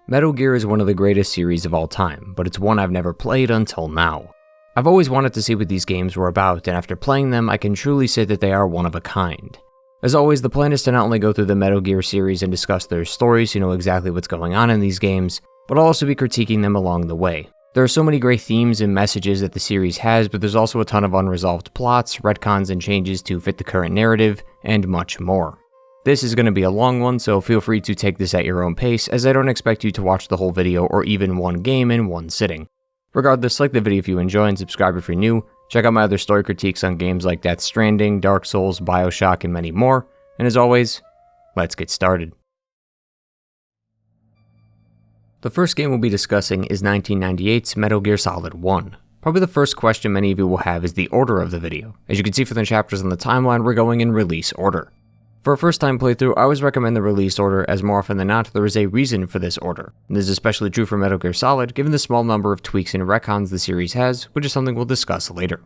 Metal Gear is one of the greatest series of all time, but it's one I've never played until now. I've always wanted to see what these games were about, and after playing them, I can truly say that they are one of a kind. As always, the plan is to not only go through the Metal Gear series and discuss their stories so you know exactly what's going on in these games, but I'll also be critiquing them along the way. There are so many great themes and messages that the series has, but there's also a ton of unresolved plots, retcons, and changes to fit the current narrative, and much more. This is going to be a long one, so feel free to take this at your own pace, as I don't expect you to watch the whole video or even one game in one sitting. Regardless, like the video if you enjoy and subscribe if you're new, check out my other story critiques on games like Death Stranding, Dark Souls, Bioshock, and many more, and as always, let's get started. The first game we'll be discussing is 1998's Metal Gear Solid 1. Probably the first question many of you will have is the order of the video. As you can see from the chapters on the timeline, we're going in release order. For a first time playthrough, I always recommend the release order, as more often than not, there is a reason for this order. And this is especially true for Metal Gear Solid, given the small number of tweaks and retcons the series has, which is something we'll discuss later.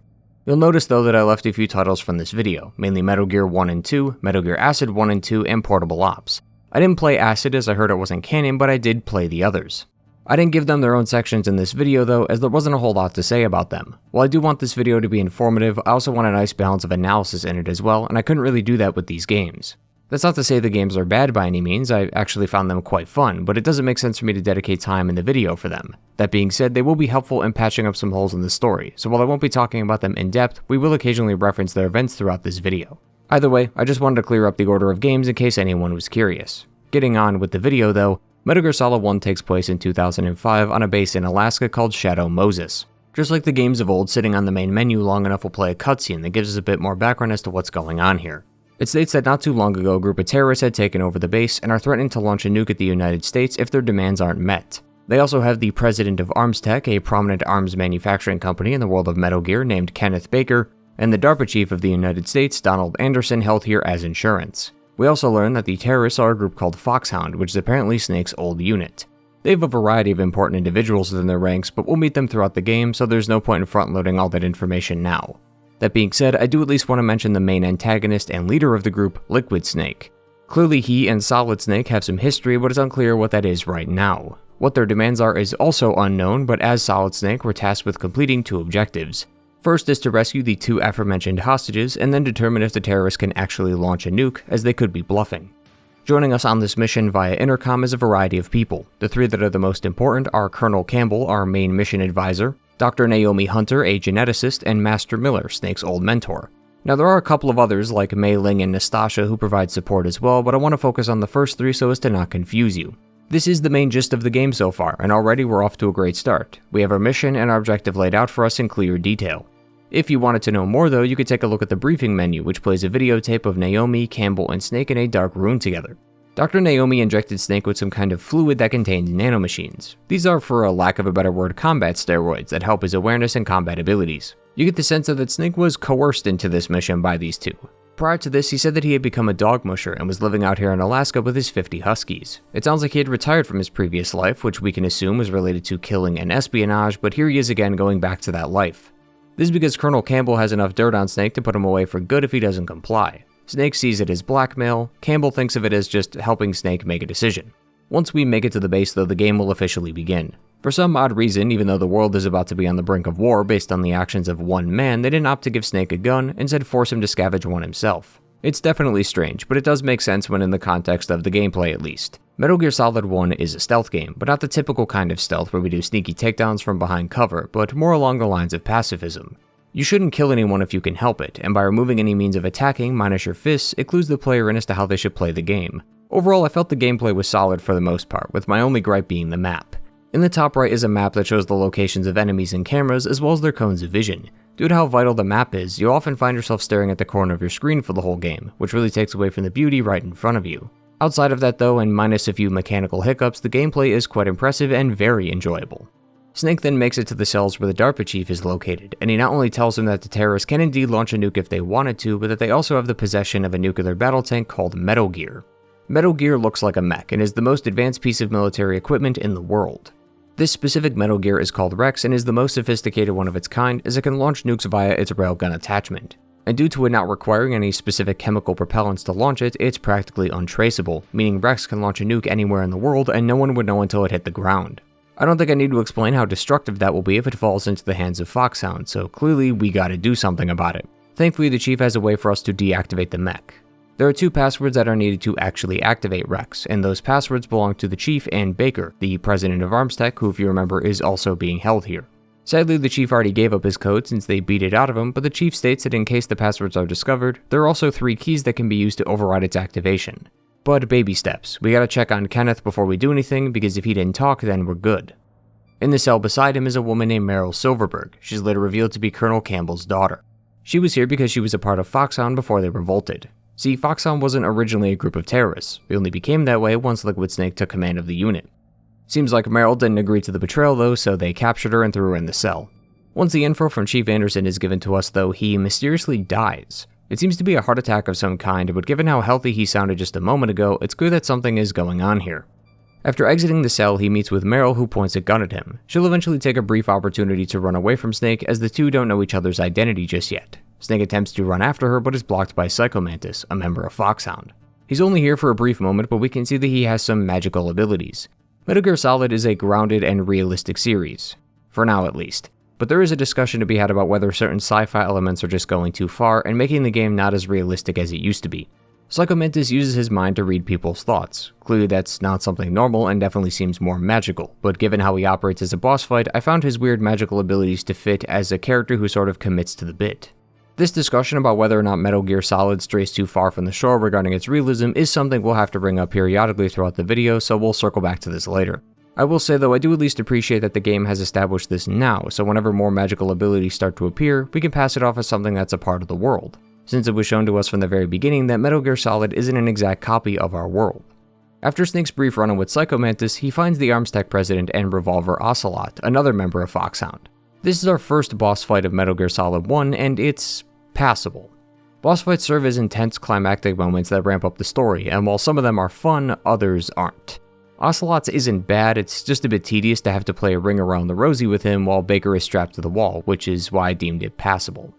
You'll notice though that I left a few titles from this video, mainly Metal Gear 1 and 2, Metal Gear Acid 1 and 2, and Portable Ops. I didn't play Acid as I heard it wasn't canon, but I did play the others. I didn't give them their own sections in this video though, as there wasn't a whole lot to say about them. While I do want this video to be informative, I also want a nice balance of analysis in it as well, and I couldn't really do that with these games. That's not to say the games are bad by any means, I actually found them quite fun, but it doesn't make sense for me to dedicate time in the video for them. That being said, they will be helpful in patching up some holes in the story, so while I won't be talking about them in depth, we will occasionally reference their events throughout this video. Either way, I just wanted to clear up the order of games in case anyone was curious. Getting on with the video though, Metal Gear Solid 1 takes place in 2005 on a base in Alaska called Shadow Moses. Just like the games of old, sitting on the main menu long enough will play a cutscene that gives us a bit more background as to what's going on here. It states that not too long ago, a group of terrorists had taken over the base and are threatening to launch a nuke at the United States if their demands aren't met. They also have the president of ArmsTech, a prominent arms manufacturing company in the world of Metal Gear named Kenneth Baker, and the DARPA chief of the United States, Donald Anderson, held here as insurance. We also learn that the terrorists are a group called Foxhound, which is apparently Snake's old unit. They have a variety of important individuals within their ranks, but we'll meet them throughout the game, so there's no point in front-loading all that information now. That being said, I do at least want to mention the main antagonist and leader of the group, Liquid Snake. Clearly he and Solid Snake have some history, but it's unclear what that is right now. What their demands are is also unknown, but as Solid Snake, we're tasked with completing two objectives. First is to rescue the two aforementioned hostages, and then determine if the terrorists can actually launch a nuke, as they could be bluffing. Joining us on this mission via intercom is a variety of people. The three that are the most important are Colonel Campbell, our main mission advisor, Dr. Naomi Hunter, a geneticist, and Master Miller, Snake's old mentor. Now there are a couple of others like Mei Ling and Nastasha who provide support as well, but I want to focus on the first three so as to not confuse you. This is the main gist of the game so far, and already we're off to a great start. We have our mission and our objective laid out for us in clear detail. If you wanted to know more though, you could take a look at the briefing menu, which plays a videotape of Naomi, Campbell, and Snake in a dark room together. Dr. Naomi injected Snake with some kind of fluid that contained nanomachines. These are, for a lack of a better word, combat steroids that help his awareness and combat abilities. You get the sense that Snake was coerced into this mission by these two. Prior to this, he said that he had become a dog musher and was living out here in Alaska with his 50 huskies. It sounds like he had retired from his previous life, which we can assume was related to killing and espionage, but here he is again going back to that life. This is because Colonel Campbell has enough dirt on Snake to put him away for good if he doesn't comply. Snake sees it as blackmail, Campbell thinks of it as just helping Snake make a decision. Once we make it to the base though, the game will officially begin. For some odd reason, even though the world is about to be on the brink of war based on the actions of one man, they didn't opt to give Snake a gun, instead force him to scavenge one himself. It's definitely strange, but it does make sense when in the context of the gameplay at least. Metal Gear Solid 1 is a stealth game, but not the typical kind of stealth where we do sneaky takedowns from behind cover, but more along the lines of pacifism. You shouldn't kill anyone if you can help it, and by removing any means of attacking, minus your fists, it clues the player in as to how they should play the game. Overall, I felt the gameplay was solid for the most part, with my only gripe being the map. In the top right is a map that shows the locations of enemies and cameras, as well as their cones of vision. Due to how vital the map is, you'll often find yourself staring at the corner of your screen for the whole game, which really takes away from the beauty right in front of you. Outside of that though, and minus a few mechanical hiccups, the gameplay is quite impressive and very enjoyable. Snake then makes it to the cells where the DARPA chief is located, and he not only tells him that the terrorists can indeed launch a nuke if they wanted to, but that they also have the possession of a nuclear battle tank called Metal Gear. Metal Gear looks like a mech and is the most advanced piece of military equipment in the world. This specific Metal Gear is called Rex and is the most sophisticated one of its kind, as it can launch nukes via its railgun attachment. and due to it not requiring any specific chemical propellants to launch it, it's practically untraceable, meaning Rex can launch a nuke anywhere in the world and no one would know until it hit the ground. I don't think I need to explain how destructive that will be if it falls into the hands of Foxhound, so clearly we gotta do something about it. Thankfully, the Chief has a way for us to deactivate the mech. There are 2 passwords that are needed to actually activate Rex, and those passwords belong to the Chief and Baker, the president of ArmsTech, who if you remember is also being held here. Sadly, the Chief already gave up his code since they beat it out of him, but the Chief states that in case the passwords are discovered, there are also 3 keys that can be used to override its activation. But baby steps, we gotta check on Kenneth before we do anything, because if he didn't talk, then we're good. In the cell beside him is a woman named Meryl Silverberg. She's later revealed to be Colonel Campbell's daughter. She was here because she was a part of Foxhound before they revolted. See, Foxhound wasn't originally a group of terrorists. They only became that way once Liquid Snake took command of the unit. Seems like Meryl didn't agree to the betrayal though, so they captured her and threw her in the cell. Once the info from Chief Anderson is given to us though, he mysteriously dies. It seems to be a heart attack of some kind, but given how healthy he sounded just a moment ago, it's clear that something is going on here. After exiting the cell, he meets with Meryl, who points a gun at him. She'll eventually take a brief opportunity to run away from Snake, as the two don't know each other's identity just yet. Snake attempts to run after her, but is blocked by Mantis, a member of Foxhound. He's only here for a brief moment, but we can see that he has some magical abilities. Metal Gear Solid is a grounded and realistic series. For now at least. But there is a discussion to be had about whether certain sci-fi elements are just going too far and making the game not as realistic as it used to be. Mantis uses his mind to read people's thoughts. Clearly that's not something normal and definitely seems more magical, but given how he operates as a boss fight, I found his weird magical abilities to fit as a character who sort of commits to the bit. This discussion about whether or not Metal Gear Solid strays too far from the shore regarding its realism is something we'll have to bring up periodically throughout the video, so we'll circle back to this later. I will say though, I do at least appreciate that the game has established this now, so whenever more magical abilities start to appear, we can pass it off as something that's a part of the world, since it was shown to us from the very beginning that Metal Gear Solid isn't an exact copy of our world. After Snake's brief run-in with Mantis, he finds the ArmsTech president and Revolver Ocelot, another member of Foxhound. This is our first boss fight of Metal Gear Solid 1, and it's passable. Boss fights serve as intense climactic moments that ramp up the story, and while some of them are fun, others aren't. Ocelot's isn't bad, it's just a bit tedious to have to play a ring around the rosy with him while Baker is strapped to the wall, which is why I deemed it passable.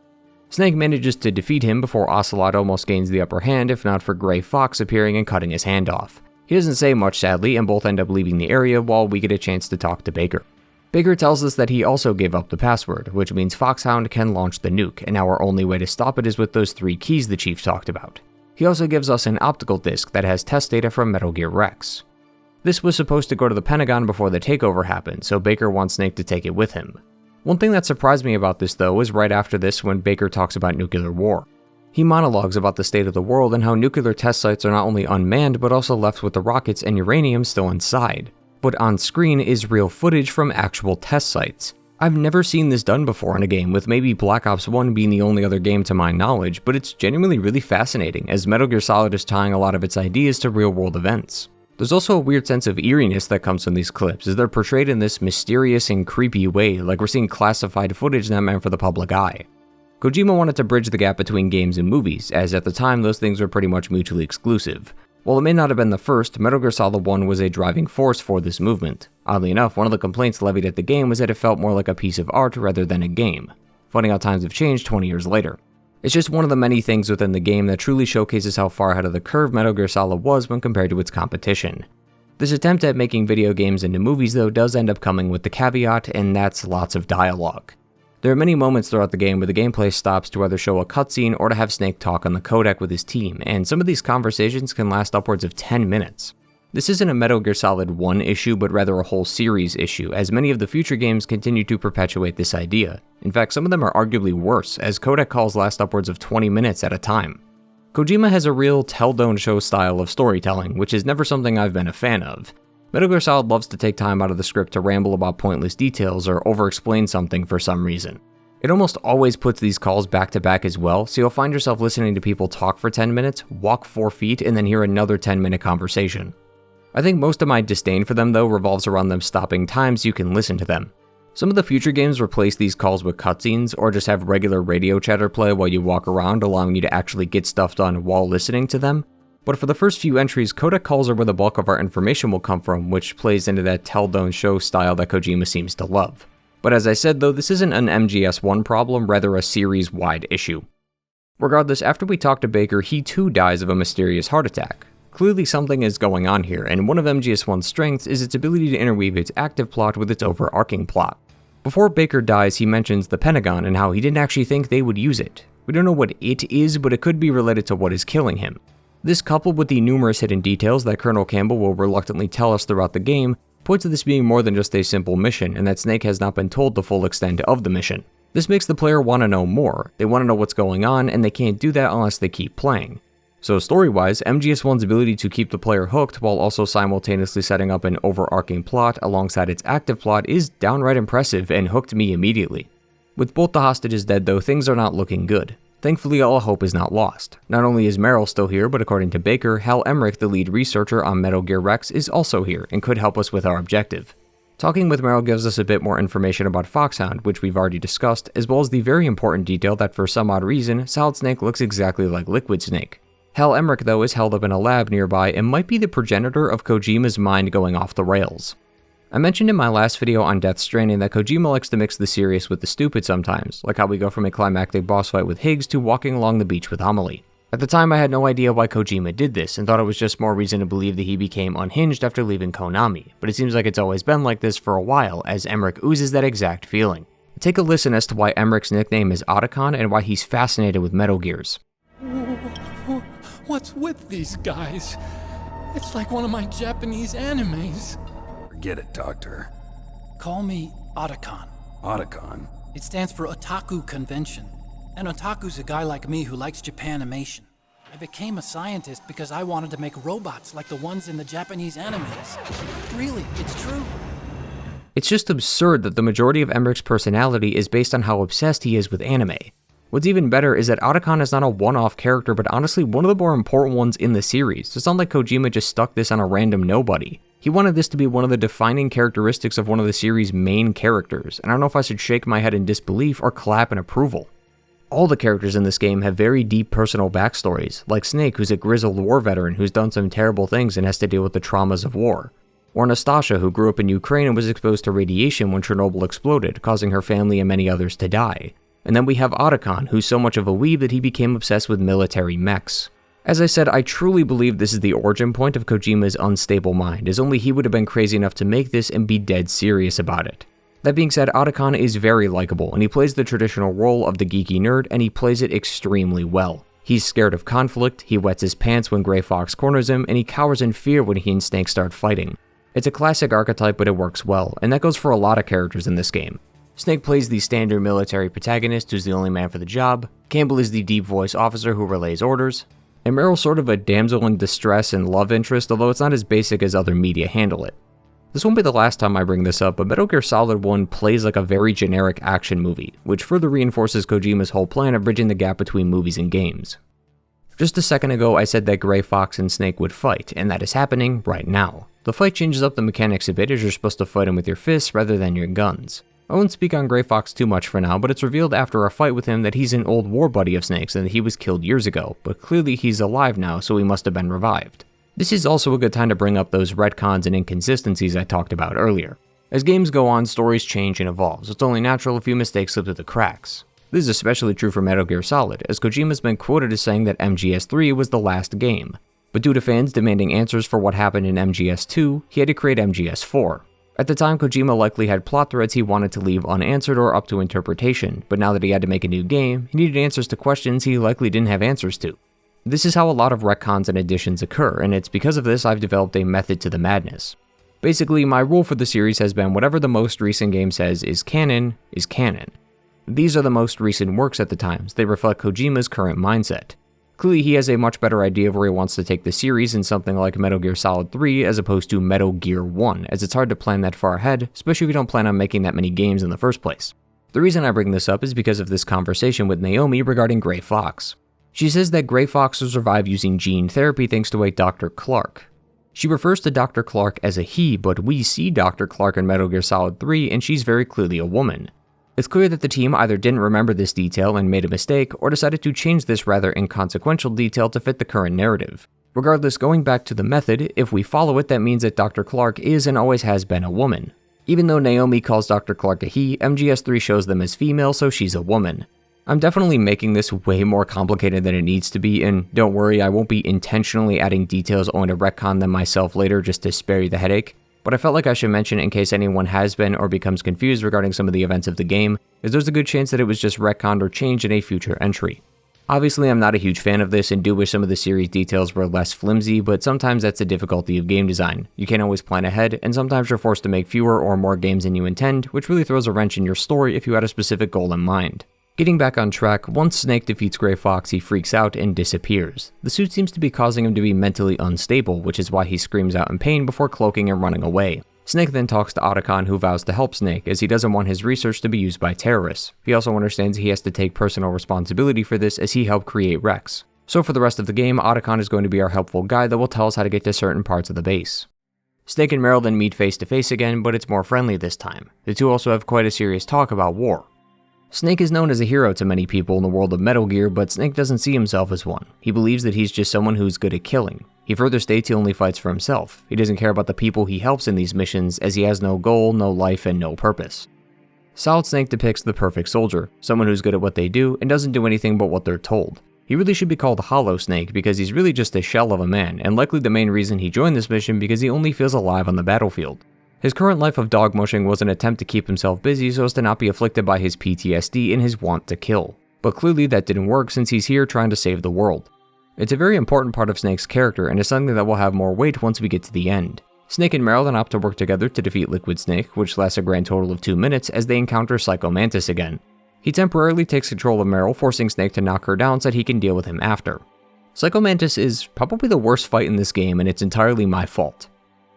Snake manages to defeat him before Ocelot almost gains the upper hand, if not for Gray Fox appearing and cutting his hand off. He doesn't say much sadly, and both end up leaving the area while we get a chance to talk to Baker. Baker tells us that he also gave up the password, which means Foxhound can launch the nuke, and our only way to stop it is with those 3 keys the Chief talked about. He also gives us an optical disc that has test data from Metal Gear Rex. This was supposed to go to the Pentagon before the takeover happened, so Baker wants Snake to take it with him. One thing that surprised me about this though is right after this when Baker talks about nuclear war. He monologues about the state of the world and how nuclear test sites are not only unmanned but also left with the rockets and uranium still inside. But on screen is real footage from actual test sites. I've never seen this done before in a game, with maybe Black Ops 1 being the only other game to my knowledge, but it's genuinely really fascinating as Metal Gear Solid is tying a lot of its ideas to real world events. There's also a weird sense of eeriness that comes from these clips, as they're portrayed in this mysterious and creepy way, like we're seeing classified footage not meant for the public eye. Kojima wanted to bridge the gap between games and movies, as at the time those things were pretty much mutually exclusive. While it may not have been the first, Metal Gear Solid 1 was a driving force for this movement. Oddly enough, one of the complaints levied at the game was that it felt more like a piece of art rather than a game. Funny how times have changed 20 years later. It's just one of the many things within the game that truly showcases how far ahead of the curve Metal Gear Solid was when compared to its competition. This attempt at making video games into movies though does end up coming with the caveat, and that's lots of dialogue. There are many moments throughout the game where the gameplay stops to either show a cutscene or to have Snake talk on the codec with his team, and some of these conversations can last upwards of 10 minutes. This isn't a Metal Gear Solid 1 issue, but rather a whole series issue, as many of the future games continue to perpetuate this idea. In fact, some of them are arguably worse, as codec calls last upwards of 20 minutes at a time. Kojima has a real tell-don't-show style of storytelling, which is never something I've been a fan of. Metal Gear Solid loves to take time out of the script to ramble about pointless details or over-explain something for some reason. It almost always puts these calls back to back as well, so you'll find yourself listening to people talk for 10 minutes, walk 4 feet, and then hear another 10-minute conversation. I think most of my disdain for them though revolves around them stopping time so you can listen to them. Some of the future games replace these calls with cutscenes, or just have regular radio chatter play while you walk around, allowing you to actually get stuff done while listening to them. But for the first few entries, codec calls are where the bulk of our information will come from, which plays into that tell-don't-show style that Kojima seems to love. But as I said though, this isn't an MGS1 problem, rather a series-wide issue. Regardless, after we talk to Baker, he too dies of a mysterious heart attack. Clearly something is going on here, and one of MGS1's strengths is its ability to interweave its active plot with its overarching plot. Before Baker dies, he mentions the Pentagon and how he didn't actually think they would use it. We don't know what it is, but it could be related to what is killing him. This, coupled with the numerous hidden details that Colonel Campbell will reluctantly tell us throughout the game, points to this being more than just a simple mission, and that Snake has not been told the full extent of the mission. This makes the player want to know more. They want to know what's going on, and they can't do that unless they keep playing. So story-wise, MGS1's ability to keep the player hooked while also simultaneously setting up an overarching plot alongside its active plot is downright impressive and hooked me immediately. With both the hostages dead though, things are not looking good. Thankfully, all hope is not lost. Not only is Meryl still here, but according to Baker, Hal Emmerich, the lead researcher on Metal Gear Rex, is also here and could help us with our objective. Talking with Meryl gives us a bit more information about Foxhound, which we've already discussed, as well as the very important detail that for some odd reason, Solid Snake looks exactly like Liquid Snake. Hal Emmerich though is held up in a lab nearby and might be the progenitor of Kojima's mind going off the rails. I mentioned in my last video on Death Stranding that Kojima likes to mix the serious with the stupid sometimes, like how we go from a climactic boss fight with Higgs to walking along the beach with Amelie. At the time I had no idea why Kojima did this and thought it was just more reason to believe that he became unhinged after leaving Konami, but it seems like it's always been like this for a while as Emmerich oozes that exact feeling. Take a listen as to why Emmerich's nickname is Otacon and why he's fascinated with Metal Gears. What's with these guys? It's like one of my Japanese animes. Forget it, Doctor. Call me Otacon. Otacon? It stands for Otaku Convention. An otaku's a guy like me who likes Japanimation. I became a scientist because I wanted to make robots like the ones in the Japanese animes. Really, it's true. It's just absurd that the majority of Emmerich's personality is based on how obsessed he is with anime. What's even better is that Otacon is not a one-off character, but honestly one of the more important ones in the series. It's not like Kojima just stuck this on a random nobody. He wanted this to be one of the defining characteristics of one of the series' main characters, and I don't know if I should shake my head in disbelief or clap in approval. All the characters in this game have very deep personal backstories, like Snake, who's a grizzled war veteran who's done some terrible things and has to deal with the traumas of war. Or Nastasha, who grew up in Ukraine and was exposed to radiation when Chernobyl exploded, causing her family and many others to die. And then we have Otacon, who's so much of a weeb that he became obsessed with military mechs. As I said, I truly believe this is the origin point of Kojima's unstable mind, as only he would have been crazy enough to make this and be dead serious about it. That being said, Otacon is very likable, and he plays the traditional role of the geeky nerd, and he plays it extremely well. He's scared of conflict, he wets his pants when Gray Fox corners him, and he cowers in fear when he and Snake start fighting. It's a classic archetype, but it works well, and that goes for a lot of characters in this game. Snake plays the standard military protagonist who's the only man for the job, Campbell is the deep voice officer who relays orders, and Meryl's sort of a damsel in distress and love interest, although it's not as basic as other media handle it. This won't be the last time I bring this up, but Metal Gear Solid 1 plays like a very generic action movie, which further reinforces Kojima's whole plan of bridging the gap between movies and games. Just a second ago I said that Gray Fox and Snake would fight, and that is happening right now. The fight changes up the mechanics a bit as you're supposed to fight him with your fists rather than your guns. I won't speak on Gray Fox too much for now, but it's revealed after a fight with him that he's an old war buddy of Snake's and that he was killed years ago, but clearly he's alive now, so he must have been revived. This is also a good time to bring up those retcons and inconsistencies I talked about earlier. As games go on, stories change and evolve, so it's only natural a few mistakes slip through the cracks. This is especially true for Metal Gear Solid, as Kojima's been quoted as saying that MGS3 was the last game. But due to fans demanding answers for what happened in MGS2, he had to create MGS4. At the time, Kojima likely had plot threads he wanted to leave unanswered or up to interpretation, but now that he had to make a new game, he needed answers to questions he likely didn't have answers to. This is how a lot of retcons and additions occur, and it's because of this I've developed a method to the madness. Basically, my rule for the series has been whatever the most recent game says is canon, is canon. These are the most recent works at the time, so they reflect Kojima's current mindset. Clearly he has a much better idea of where he wants to take the series in something like Metal Gear Solid 3 as opposed to Metal Gear 1, as it's hard to plan that far ahead, especially if you don't plan on making that many games in the first place. The reason I bring this up is because of this conversation with Naomi regarding Gray Fox. She says that Gray Fox was revived using gene therapy thanks to a Dr. Clark. She refers to Dr. Clark as a he, but we see Dr. Clark in Metal Gear Solid 3 and she's very clearly a woman. It's clear that the team either didn't remember this detail and made a mistake, or decided to change this rather inconsequential detail to fit the current narrative. Regardless, going back to the method, if we follow it, that means that Dr. Clark is and always has been a woman. Even though Naomi calls Dr. Clark a he, MGS3 shows them as female, so she's a woman. I'm definitely making this way more complicated than it needs to be, and don't worry, I won't be intentionally adding details only to retcon them myself later just to spare you the headache, but I felt like I should mention in case anyone has been or becomes confused regarding some of the events of the game, as there's a good chance that it was just retconned or changed in a future entry. Obviously, I'm not a huge fan of this and do wish some of the series details were less flimsy, but sometimes that's the difficulty of game design. You can't always plan ahead, and sometimes you're forced to make fewer or more games than you intend, which really throws a wrench in your story if you had a specific goal in mind. Getting back on track, once Snake defeats Grey Fox, he freaks out and disappears. The suit seems to be causing him to be mentally unstable, which is why he screams out in pain before cloaking and running away. Snake then talks to Otacon, who vows to help Snake, as he doesn't want his research to be used by terrorists. He also understands he has to take personal responsibility for this as he helped create Rex. So for the rest of the game, Otacon is going to be our helpful guide that will tell us how to get to certain parts of the base. Snake and Meryl then meet face to face again, but it's more friendly this time. The two also have quite a serious talk about war. Snake is known as a hero to many people in the world of Metal Gear, but Snake doesn't see himself as one. He believes that he's just someone who's good at killing. He further states he only fights for himself. He doesn't care about the people he helps in these missions, as he has no goal, no life, and no purpose. Solid Snake depicts the perfect soldier, someone who's good at what they do and doesn't do anything but what they're told. He really should be called Hollow Snake because he's really just a shell of a man, and likely the main reason he joined this mission because he only feels alive on the battlefield. His current life of dog mushing was an attempt to keep himself busy so as to not be afflicted by his PTSD and his want to kill. But clearly that didn't work since he's here trying to save the world. It's a very important part of Snake's character and is something that will have more weight once we get to the end. Snake and Meryl then opt to work together to defeat Liquid Snake, which lasts a grand total of 2 minutes as they encounter Psycho Mantis again. He temporarily takes control of Meryl, forcing Snake to knock her down so that he can deal with him after. Psycho Mantis is probably the worst fight in this game, and it's entirely my fault.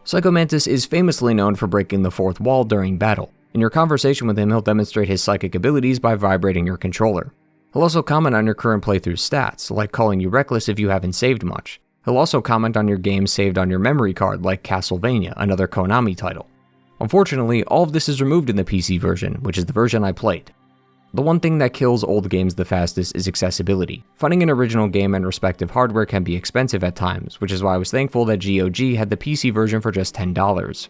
Psycho Mantis is famously known for breaking the fourth wall during battle. In your conversation with him, he'll demonstrate his psychic abilities by vibrating your controller. He'll also comment on your current playthrough stats, like calling you reckless if you haven't saved much. He'll also comment on your games saved on your memory card, like Castlevania, another Konami title. Unfortunately, all of this is removed in the PC version, which is the version I played. The one thing that kills old games the fastest is accessibility. Finding an original game and respective hardware can be expensive at times, which is why I was thankful that GOG had the PC version for just $10.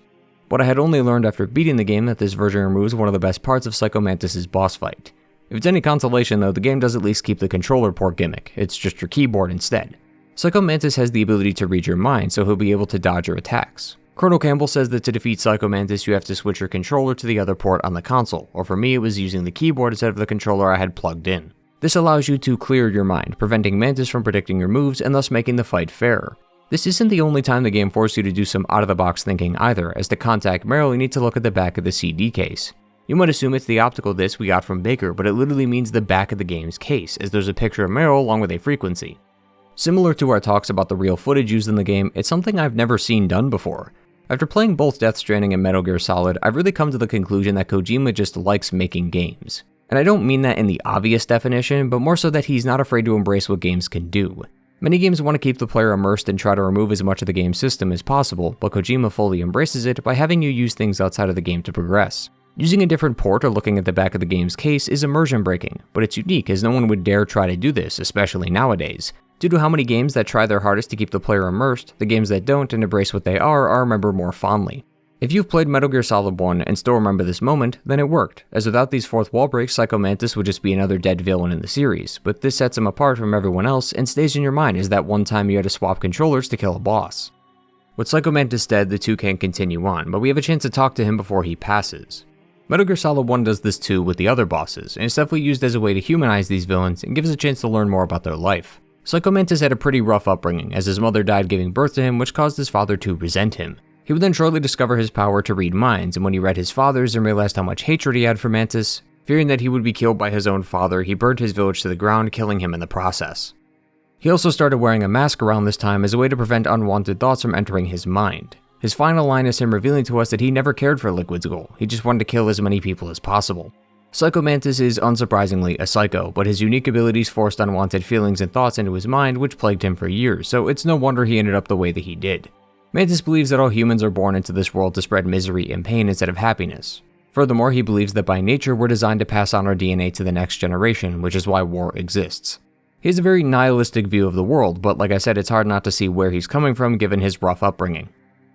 But I had only learned after beating the game that this version removes one of the best parts of Psycho Mantis' boss fight. If it's any consolation though, the game does at least keep the controller port gimmick, it's just your keyboard instead. Psycho Mantis has the ability to read your mind, so he'll be able to dodge your attacks. Colonel Campbell says that to defeat Psycho Mantis, you have to switch your controller to the other port on the console, or for me it was using the keyboard instead of the controller I had plugged in. This allows you to clear your mind, preventing Mantis from predicting your moves and thus making the fight fairer. This isn't the only time the game forces you to do some out-of-the-box thinking either, as to contact Meryl you need to look at the back of the CD case. You might assume it's the optical disc we got from Baker, but it literally means the back of the game's case, as there's a picture of Meryl along with a frequency. Similar to our talks about the real footage used in the game, it's something I've never seen done before. After playing both Death Stranding and Metal Gear Solid, I've really come to the conclusion that Kojima just likes making games. And I don't mean that in the obvious definition, but more so that he's not afraid to embrace what games can do. Many games want to keep the player immersed and try to remove as much of the game's system as possible, but Kojima fully embraces it by having you use things outside of the game to progress. Using a different port or looking at the back of the game's case is immersion breaking, but it's unique as no one would dare try to do this, especially nowadays. Due to how many games that try their hardest to keep the player immersed, the games that don't and embrace what they are remembered more fondly. If you've played Metal Gear Solid 1 and still remember this moment, then it worked, as without these fourth wall breaks, Psycho Mantis would just be another dead villain in the series, but this sets him apart from everyone else and stays in your mind as that one time you had to swap controllers to kill a boss. With Psycho Mantis dead, the two can't continue on, but we have a chance to talk to him before he passes. Metal Gear Solid 1 does this too with the other bosses, and it's definitely used as a way to humanize these villains and give us a chance to learn more about their life. Psycho Mantis had a pretty rough upbringing, as his mother died giving birth to him, which caused his father to resent him. He would then shortly discover his power to read minds, and when he read his father's and realized how much hatred he had for Mantis, fearing that he would be killed by his own father, he burned his village to the ground, killing him in the process. He also started wearing a mask around this time as a way to prevent unwanted thoughts from entering his mind. His final line is him revealing to us that he never cared for Liquid's goal, he just wanted to kill as many people as possible. Psycho Mantis is unsurprisingly a psycho, but his unique abilities forced unwanted feelings and thoughts into his mind which plagued him for years, so it's no wonder he ended up the way that he did. Mantis believes that all humans are born into this world to spread misery and pain instead of happiness. Furthermore, he believes that by nature we're designed to pass on our DNA to the next generation, which is why war exists. He has a very nihilistic view of the world, but like I said, it's hard not to see where he's coming from given his rough upbringing.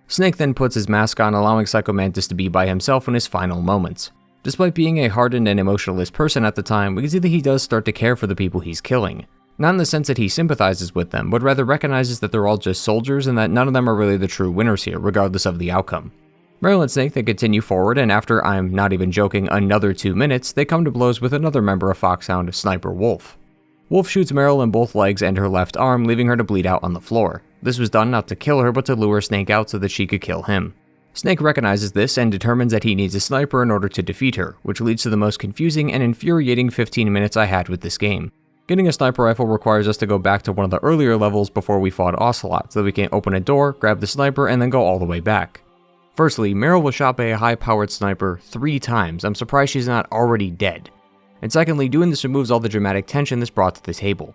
Snake then puts his mask on, allowing Psycho Mantis to be by himself in his final moments. Despite being a hardened and emotionless person at the time, we can see that he does start to care for the people he's killing. Not in the sense that he sympathizes with them, but rather recognizes that they're all just soldiers and that none of them are really the true winners here, regardless of the outcome. Meryl and Snake then continue forward, and after, I'm not even joking, another 2 minutes, they come to blows with another member of Foxhound, Sniper Wolf. Wolf shoots Meryl in both legs and her left arm, leaving her to bleed out on the floor. This was done not to kill her, but to lure Snake out so that she could kill him. Snake recognizes this and determines that he needs a sniper in order to defeat her, which leads to the most confusing and infuriating 15 minutes I had with this game. Getting a sniper rifle requires us to go back to one of the earlier levels before we fought Ocelot, so that we can open a door, grab the sniper, and then go all the way back. Firstly, Meryl was shot by a high-powered sniper 3 times. I'm surprised she's not already dead. And secondly, doing this removes all the dramatic tension this brought to the table.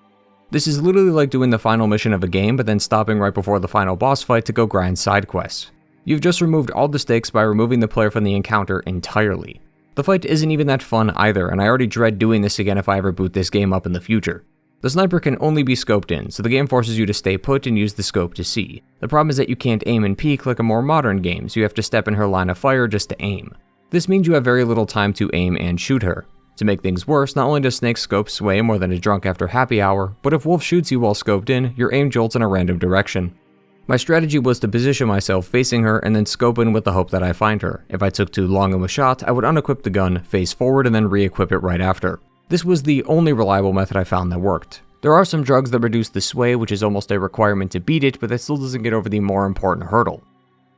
This is literally like doing the final mission of a game, but then stopping right before the final boss fight to go grind side quests. You've just removed all the stakes by removing the player from the encounter entirely. The fight isn't even that fun either, and I already dread doing this again if I ever boot this game up in the future. The sniper can only be scoped in, so the game forces you to stay put and use the scope to see. The problem is that you can't aim and peek like a more modern game, so you have to step in her line of fire just to aim. This means you have very little time to aim and shoot her. To make things worse, not only does Snake's scope sway more than a drunk after happy hour, but if Wolf shoots you while scoped in, your aim jolts in a random direction. My strategy was to position myself facing her and then scope in with the hope that I find her. If I took too long and was shot, I would unequip the gun, face forward, and then re-equip it right after. This was the only reliable method I found that worked. There are some drugs that reduce the sway, which is almost a requirement to beat it, but that still doesn't get over the more important hurdle.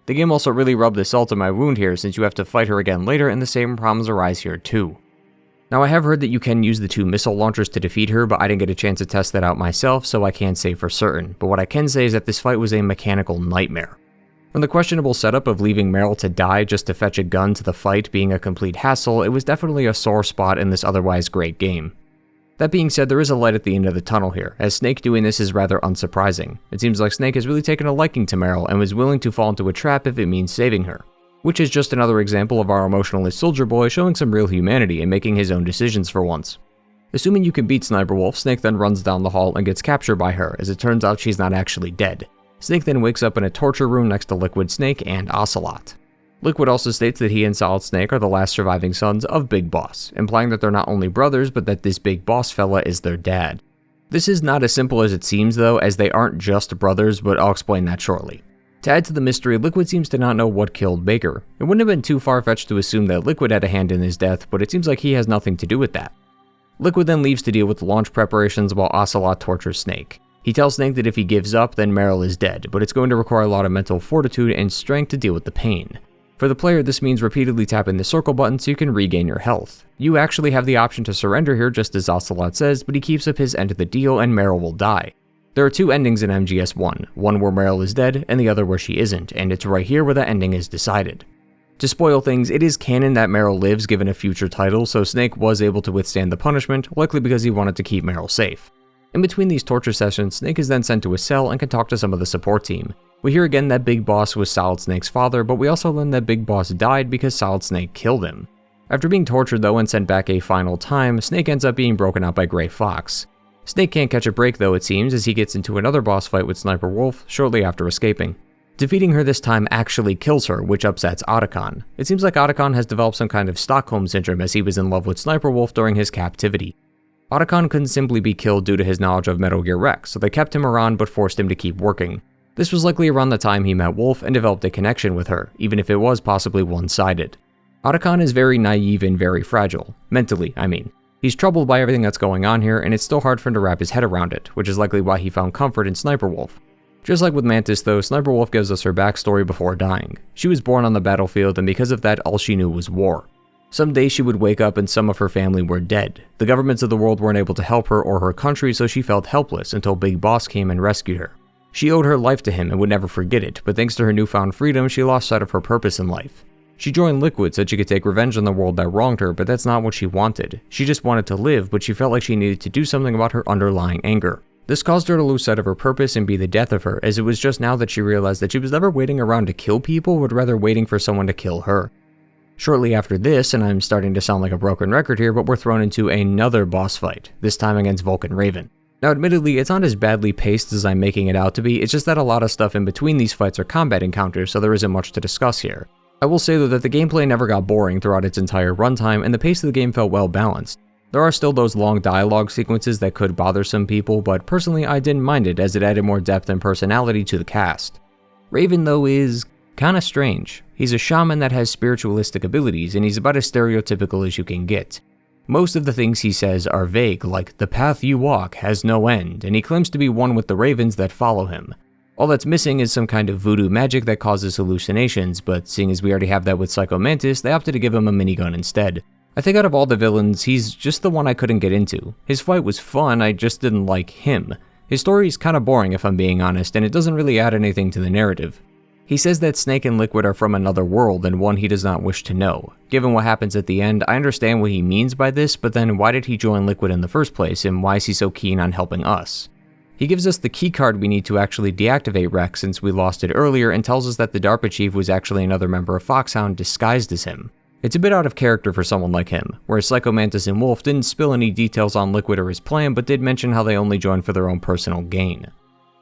The game also really rubbed the salt in my wound here, since you have to fight her again later and the same problems arise here too. Now, I have heard that you can use the 2 missile launchers to defeat her, but I didn't get a chance to test that out myself, so I can't say for certain. But what I can say is that this fight was a mechanical nightmare. From the questionable setup of leaving Meryl to die just to fetch a gun to the fight being a complete hassle, it was definitely a sore spot in this otherwise great game. That being said, there is a light at the end of the tunnel here, as Snake doing this is rather unsurprising. It seems like Snake has really taken a liking to Meryl and was willing to fall into a trap if it means saving her. Which is just another example of our emotionless soldier boy showing some real humanity and making his own decisions for once. Assuming you can beat Sniper Wolf, Snake then runs down the hall and gets captured by her, as it turns out she's not actually dead. Snake then wakes up in a torture room next to Liquid Snake and Ocelot. Liquid also states that he and Solid Snake are the last surviving sons of Big Boss, implying that they're not only brothers, but that this Big Boss fella is their dad. This is not as simple as it seems though, as they aren't just brothers, but I'll explain that shortly. To add to the mystery, Liquid seems to not know what killed Baker. It wouldn't have been too far-fetched to assume that Liquid had a hand in his death, but it seems like he has nothing to do with that. Liquid then leaves to deal with the launch preparations while Ocelot tortures Snake. He tells Snake that if he gives up, then Meryl is dead, but it's going to require a lot of mental fortitude and strength to deal with the pain. For the player, this means repeatedly tapping the circle button so you can regain your health. You actually have the option to surrender here just as Ocelot says, but he keeps up his end of the deal and Meryl will die. There are 2 endings in MGS1, one where Meryl is dead and the other where she isn't, and it's right here where the ending is decided. To spoil things, it is canon that Meryl lives given a future title, so Snake was able to withstand the punishment, likely because he wanted to keep Meryl safe. In between these torture sessions, Snake is then sent to a cell and can talk to some of the support team. We hear again that Big Boss was Solid Snake's father, but we also learn that Big Boss died because Solid Snake killed him. After being tortured though and sent back a final time, Snake ends up being broken out by Gray Fox. Snake can't catch a break though, it seems, as he gets into another boss fight with Sniper Wolf shortly after escaping. Defeating her this time actually kills her, which upsets Otacon. It seems like Otacon has developed some kind of Stockholm Syndrome as he was in love with Sniper Wolf during his captivity. Otacon couldn't simply be killed due to his knowledge of Metal Gear Rex, so they kept him around but forced him to keep working. This was likely around the time he met Wolf and developed a connection with her, even if it was possibly one-sided. Otacon is very naive and very fragile. Mentally, I mean. He's troubled by everything that's going on here, and it's still hard for him to wrap his head around it, which is likely why he found comfort in Sniper Wolf. Just like with Mantis though, Sniper Wolf gives us her backstory before dying. She was born on the battlefield, and because of that, all she knew was war. Some days she would wake up and some of her family were dead. The governments of the world weren't able to help her or her country, so she felt helpless until Big Boss came and rescued her. She owed her life to him and would never forget it, but thanks to her newfound freedom, she lost sight of her purpose in life. She joined Liquid so she could take revenge on the world that wronged her, but that's not what she wanted. She just wanted to live, but she felt like she needed to do something about her underlying anger. This caused her to lose sight of her purpose and be the death of her, as it was just now that she realized that she was never waiting around to kill people, but rather waiting for someone to kill her. Shortly after this, and I'm starting to sound like a broken record here, but we're thrown into another boss fight, this time against Vulcan Raven. Now admittedly, it's not as badly paced as I'm making it out to be, it's just that a lot of stuff in between these fights are combat encounters, so there isn't much to discuss here. I will say though that the gameplay never got boring throughout its entire runtime, and the pace of the game felt well balanced. There are still those long dialogue sequences that could bother some people, but personally I didn't mind it as it added more depth and personality to the cast. Raven though is kinda strange. He's a shaman that has spiritualistic abilities, and he's about as stereotypical as you can get. Most of the things he says are vague, like the path you walk has no end, and he claims to be one with the ravens that follow him. All that's missing is some kind of voodoo magic that causes hallucinations, but seeing as we already have that with Psycho Mantis, they opted to give him a minigun instead. I think out of all the villains, he's just the one I couldn't get into. His fight was fun, I just didn't like him. His story is kinda boring if I'm being honest, and it doesn't really add anything to the narrative. He says that Snake and Liquid are from another world and one he does not wish to know. Given what happens at the end, I understand what he means by this, but then why did he join Liquid in the first place, and why is he so keen on helping us? He gives us the keycard we need to actually deactivate Rex since we lost it earlier, and tells us that the DARPA chief was actually another member of Foxhound disguised as him. It's a bit out of character for someone like him, whereas Psycho Mantis and Wolf didn't spill any details on Liquid or his plan, but did mention how they only joined for their own personal gain.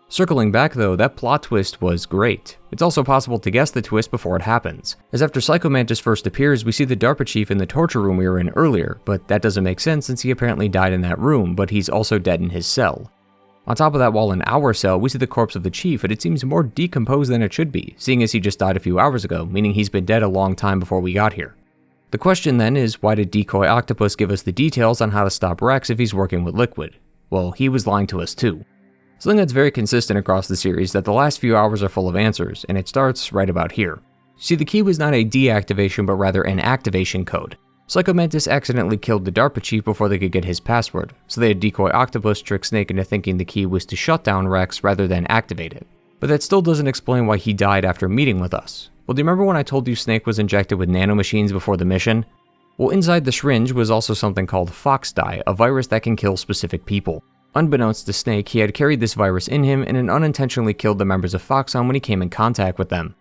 Circling back though, that plot twist was great. It's also possible to guess the twist before it happens, as after Psycho Mantis first appears, we see the DARPA chief in the torture room we were in earlier, but that doesn't make sense since he apparently died in that room, but he's also dead in his cell. On top of that, while in our cell, we see the corpse of the chief, and it seems more decomposed than it should be, seeing as he just died a few hours ago, meaning he's been dead a long time before we got here. The question then is, why did Decoy Octopus give us the details on how to stop Rex if he's working with Liquid? Well, he was lying to us too. Something that's very consistent across the series that the last few hours are full of answers, and it starts right about here. See, the key was not a deactivation, but rather an activation code. Psycho Mantis accidentally killed the DARPA chief before they could get his password, so they had Decoy Octopus trick Snake into thinking the key was to shut down Rex rather than activate it. But that still doesn't explain why he died after meeting with us. Well, do you remember when I told you Snake was injected with nanomachines before the mission? Well, inside the syringe was also something called Fox Dye, a virus that can kill specific people. Unbeknownst to Snake, he had carried this virus in him and unintentionally killed the members of Foxhound when he came in contact with them.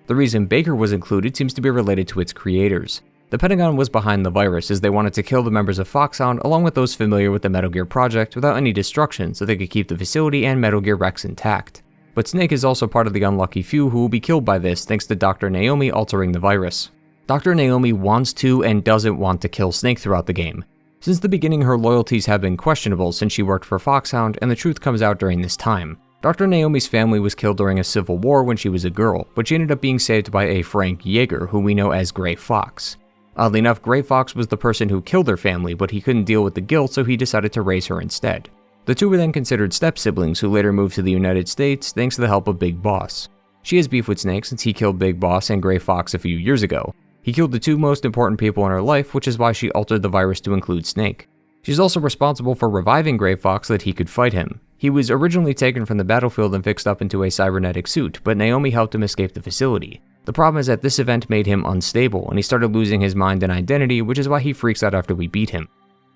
The reason Baker was included seems to be related to its creators. The Pentagon was behind the virus as they wanted to kill the members of Foxhound along with those familiar with the Metal Gear project without any destruction so they could keep the facility and Metal Gear Rex intact. But Snake is also part of the unlucky few who will be killed by this thanks to Dr. Naomi altering the virus. Dr. Naomi wants to and doesn't want to kill Snake throughout the game. Since the beginning, her loyalties have been questionable since she worked for Foxhound, and the truth comes out during this time. Dr. Naomi's family was killed during a civil war when she was a girl, but she ended up being saved by a Frank Yeager, who we know as Gray Fox. Oddly enough, Gray Fox was the person who killed her family, but he couldn't deal with the guilt, so he decided to raise her instead. The two were then considered step-siblings who later moved to the United States thanks to the help of Big Boss. She has beef with Snake since he killed Big Boss and Gray Fox a few years ago. He killed the two most important people in her life, which is why she altered the virus to include Snake. She's also responsible for reviving Gray Fox so that he could fight him. He was originally taken from the battlefield and fixed up into a cybernetic suit, but Naomi helped him escape the facility. The problem is that this event made him unstable, and he started losing his mind and identity, which is why he freaks out after we beat him.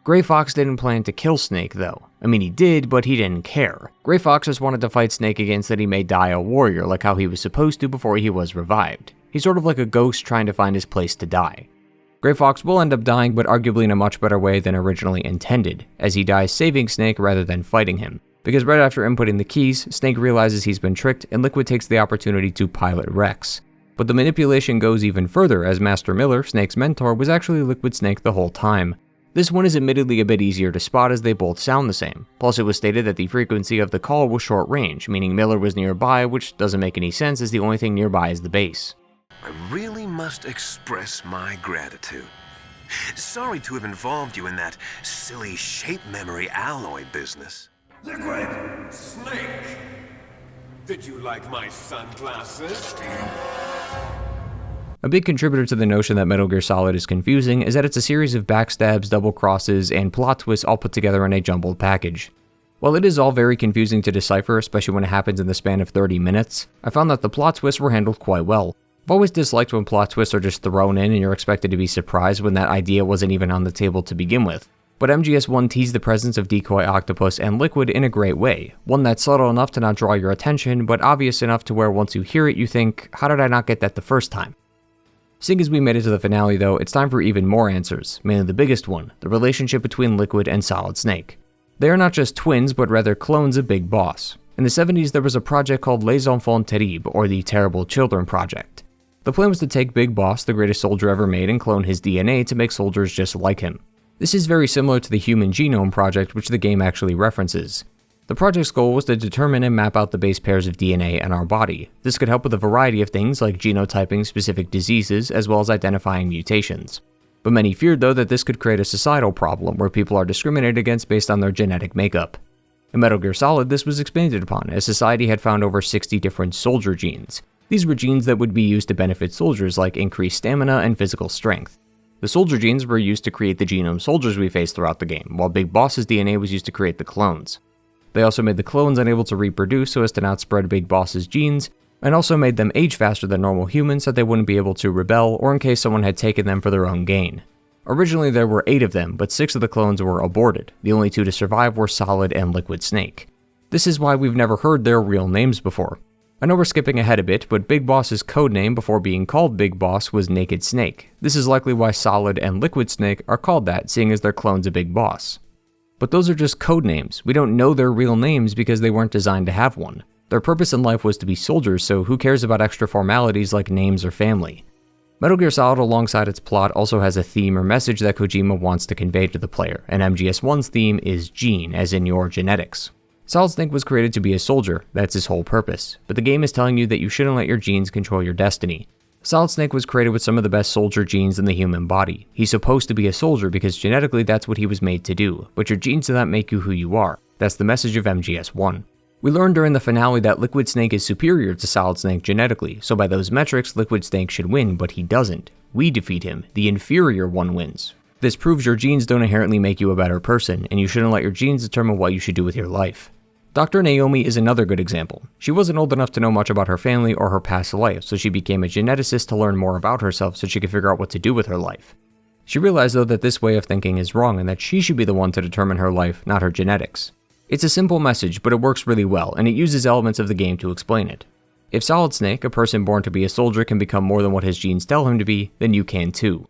Gray Fox didn't plan to kill Snake though. I mean, he did, but he didn't care. Gray Fox just wanted to fight Snake again so that he may die a warrior like how he was supposed to before he was revived. He's sort of like a ghost trying to find his place to die. Gray Fox will end up dying, but arguably in a much better way than originally intended, as he dies saving Snake rather than fighting him. Because right after inputting the keys, Snake realizes he's been tricked and Liquid takes the opportunity to pilot Rex. But the manipulation goes even further as Master Miller, Snake's mentor, was actually Liquid Snake the whole time. This one is admittedly a bit easier to spot as they both sound the same. Plus it was stated that the frequency of the call was short range, meaning Miller was nearby, which doesn't make any sense as the only thing nearby is the base. I really must express my gratitude. Sorry to have involved you in that silly shape memory alloy business. Liquid! Snake! Did you like my sunglasses? A big contributor to the notion that Metal Gear Solid is confusing is that it's a series of backstabs, double crosses, and plot twists all put together in a jumbled package. While it is all very confusing to decipher, especially when it happens in the span of 30 minutes, I found that the plot twists were handled quite well. I've always disliked when plot twists are just thrown in and you're expected to be surprised when that idea wasn't even on the table to begin with. But MGS1 teased the presence of Decoy Octopus and Liquid in a great way, one that's subtle enough to not draw your attention, but obvious enough to where once you hear it you think, how did I not get that the first time? Seeing as we made it to the finale though, it's time for even more answers, mainly the biggest one, the relationship between Liquid and Solid Snake. They are not just twins, but rather clones of Big Boss. In the 70s there was a project called Les Enfants Terribles, or the Terrible Children Project. The plan was to take Big Boss, the greatest soldier ever made, and clone his DNA to make soldiers just like him. This is very similar to the Human Genome Project, which the game actually references. The project's goal was to determine and map out the base pairs of DNA in our body. This could help with a variety of things like genotyping specific diseases as well as identifying mutations. But many feared though that this could create a societal problem where people are discriminated against based on their genetic makeup. In Metal Gear Solid, this was expanded upon, as society had found over 60 different soldier genes. These were genes that would be used to benefit soldiers like increased stamina and physical strength. The soldier genes were used to create the genome soldiers we faced throughout the game, while Big Boss's DNA was used to create the clones. They also made the clones unable to reproduce so as to not spread Big Boss's genes, and also made them age faster than normal humans so they wouldn't be able to rebel or in case someone had taken them for their own gain. Originally there were 8 of them, but 6 of the clones were aborted. The only 2 to survive were Solid and Liquid Snake. This is why we've never heard their real names before. I know we're skipping ahead a bit, but Big Boss's codename before being called Big Boss was Naked Snake. This is likely why Solid and Liquid Snake are called that, seeing as they're clones of Big Boss. But those are just codenames. We don't know their real names because they weren't designed to have one. Their purpose in life was to be soldiers, so who cares about extra formalities like names or family? Metal Gear Solid, alongside its plot, also has a theme or message that Kojima wants to convey to the player, and MGS1's theme is gene, as in your genetics. Solid Snake was created to be a soldier, that's his whole purpose, but the game is telling you that you shouldn't let your genes control your destiny. Solid Snake was created with some of the best soldier genes in the human body. He's supposed to be a soldier because genetically that's what he was made to do, but your genes do not make you who you are. That's the message of MGS1. We learned during the finale that Liquid Snake is superior to Solid Snake genetically, so by those metrics, Liquid Snake should win, but he doesn't. We defeat him, the inferior one wins. This proves your genes don't inherently make you a better person, and you shouldn't let your genes determine what you should do with your life. Dr. Naomi is another good example. She wasn't old enough to know much about her family or her past life, so she became a geneticist to learn more about herself so she could figure out what to do with her life. She realized though that this way of thinking is wrong and that she should be the one to determine her life, not her genetics. It's a simple message, but it works really well, and it uses elements of the game to explain it. If Solid Snake, a person born to be a soldier, can become more than what his genes tell him to be, then you can too.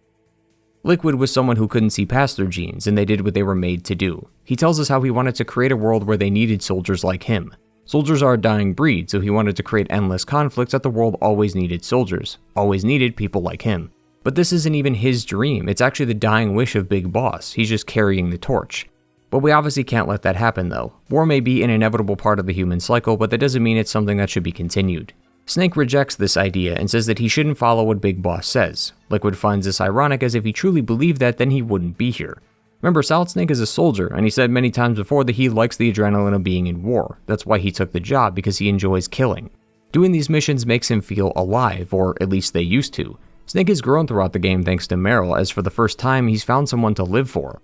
Liquid was someone who couldn't see past their genes, and they did what they were made to do. He tells us how he wanted to create a world where they needed soldiers like him. Soldiers are a dying breed, so he wanted to create endless conflicts that the world always needed soldiers, always needed people like him. But this isn't even his dream, it's actually the dying wish of Big Boss, he's just carrying the torch. But we obviously can't let that happen though. War may be an inevitable part of the human cycle, but that doesn't mean it's something that should be continued. Snake rejects this idea and says that he shouldn't follow what Big Boss says. Liquid finds this ironic, as if he truly believed that, then he wouldn't be here. Remember, Solid Snake is a soldier, and he said many times before that he likes the adrenaline of being in war. That's why he took the job, because he enjoys killing. Doing these missions makes him feel alive, or at least they used to. Snake has grown throughout the game thanks to Meryl, as for the first time he's found someone to live for.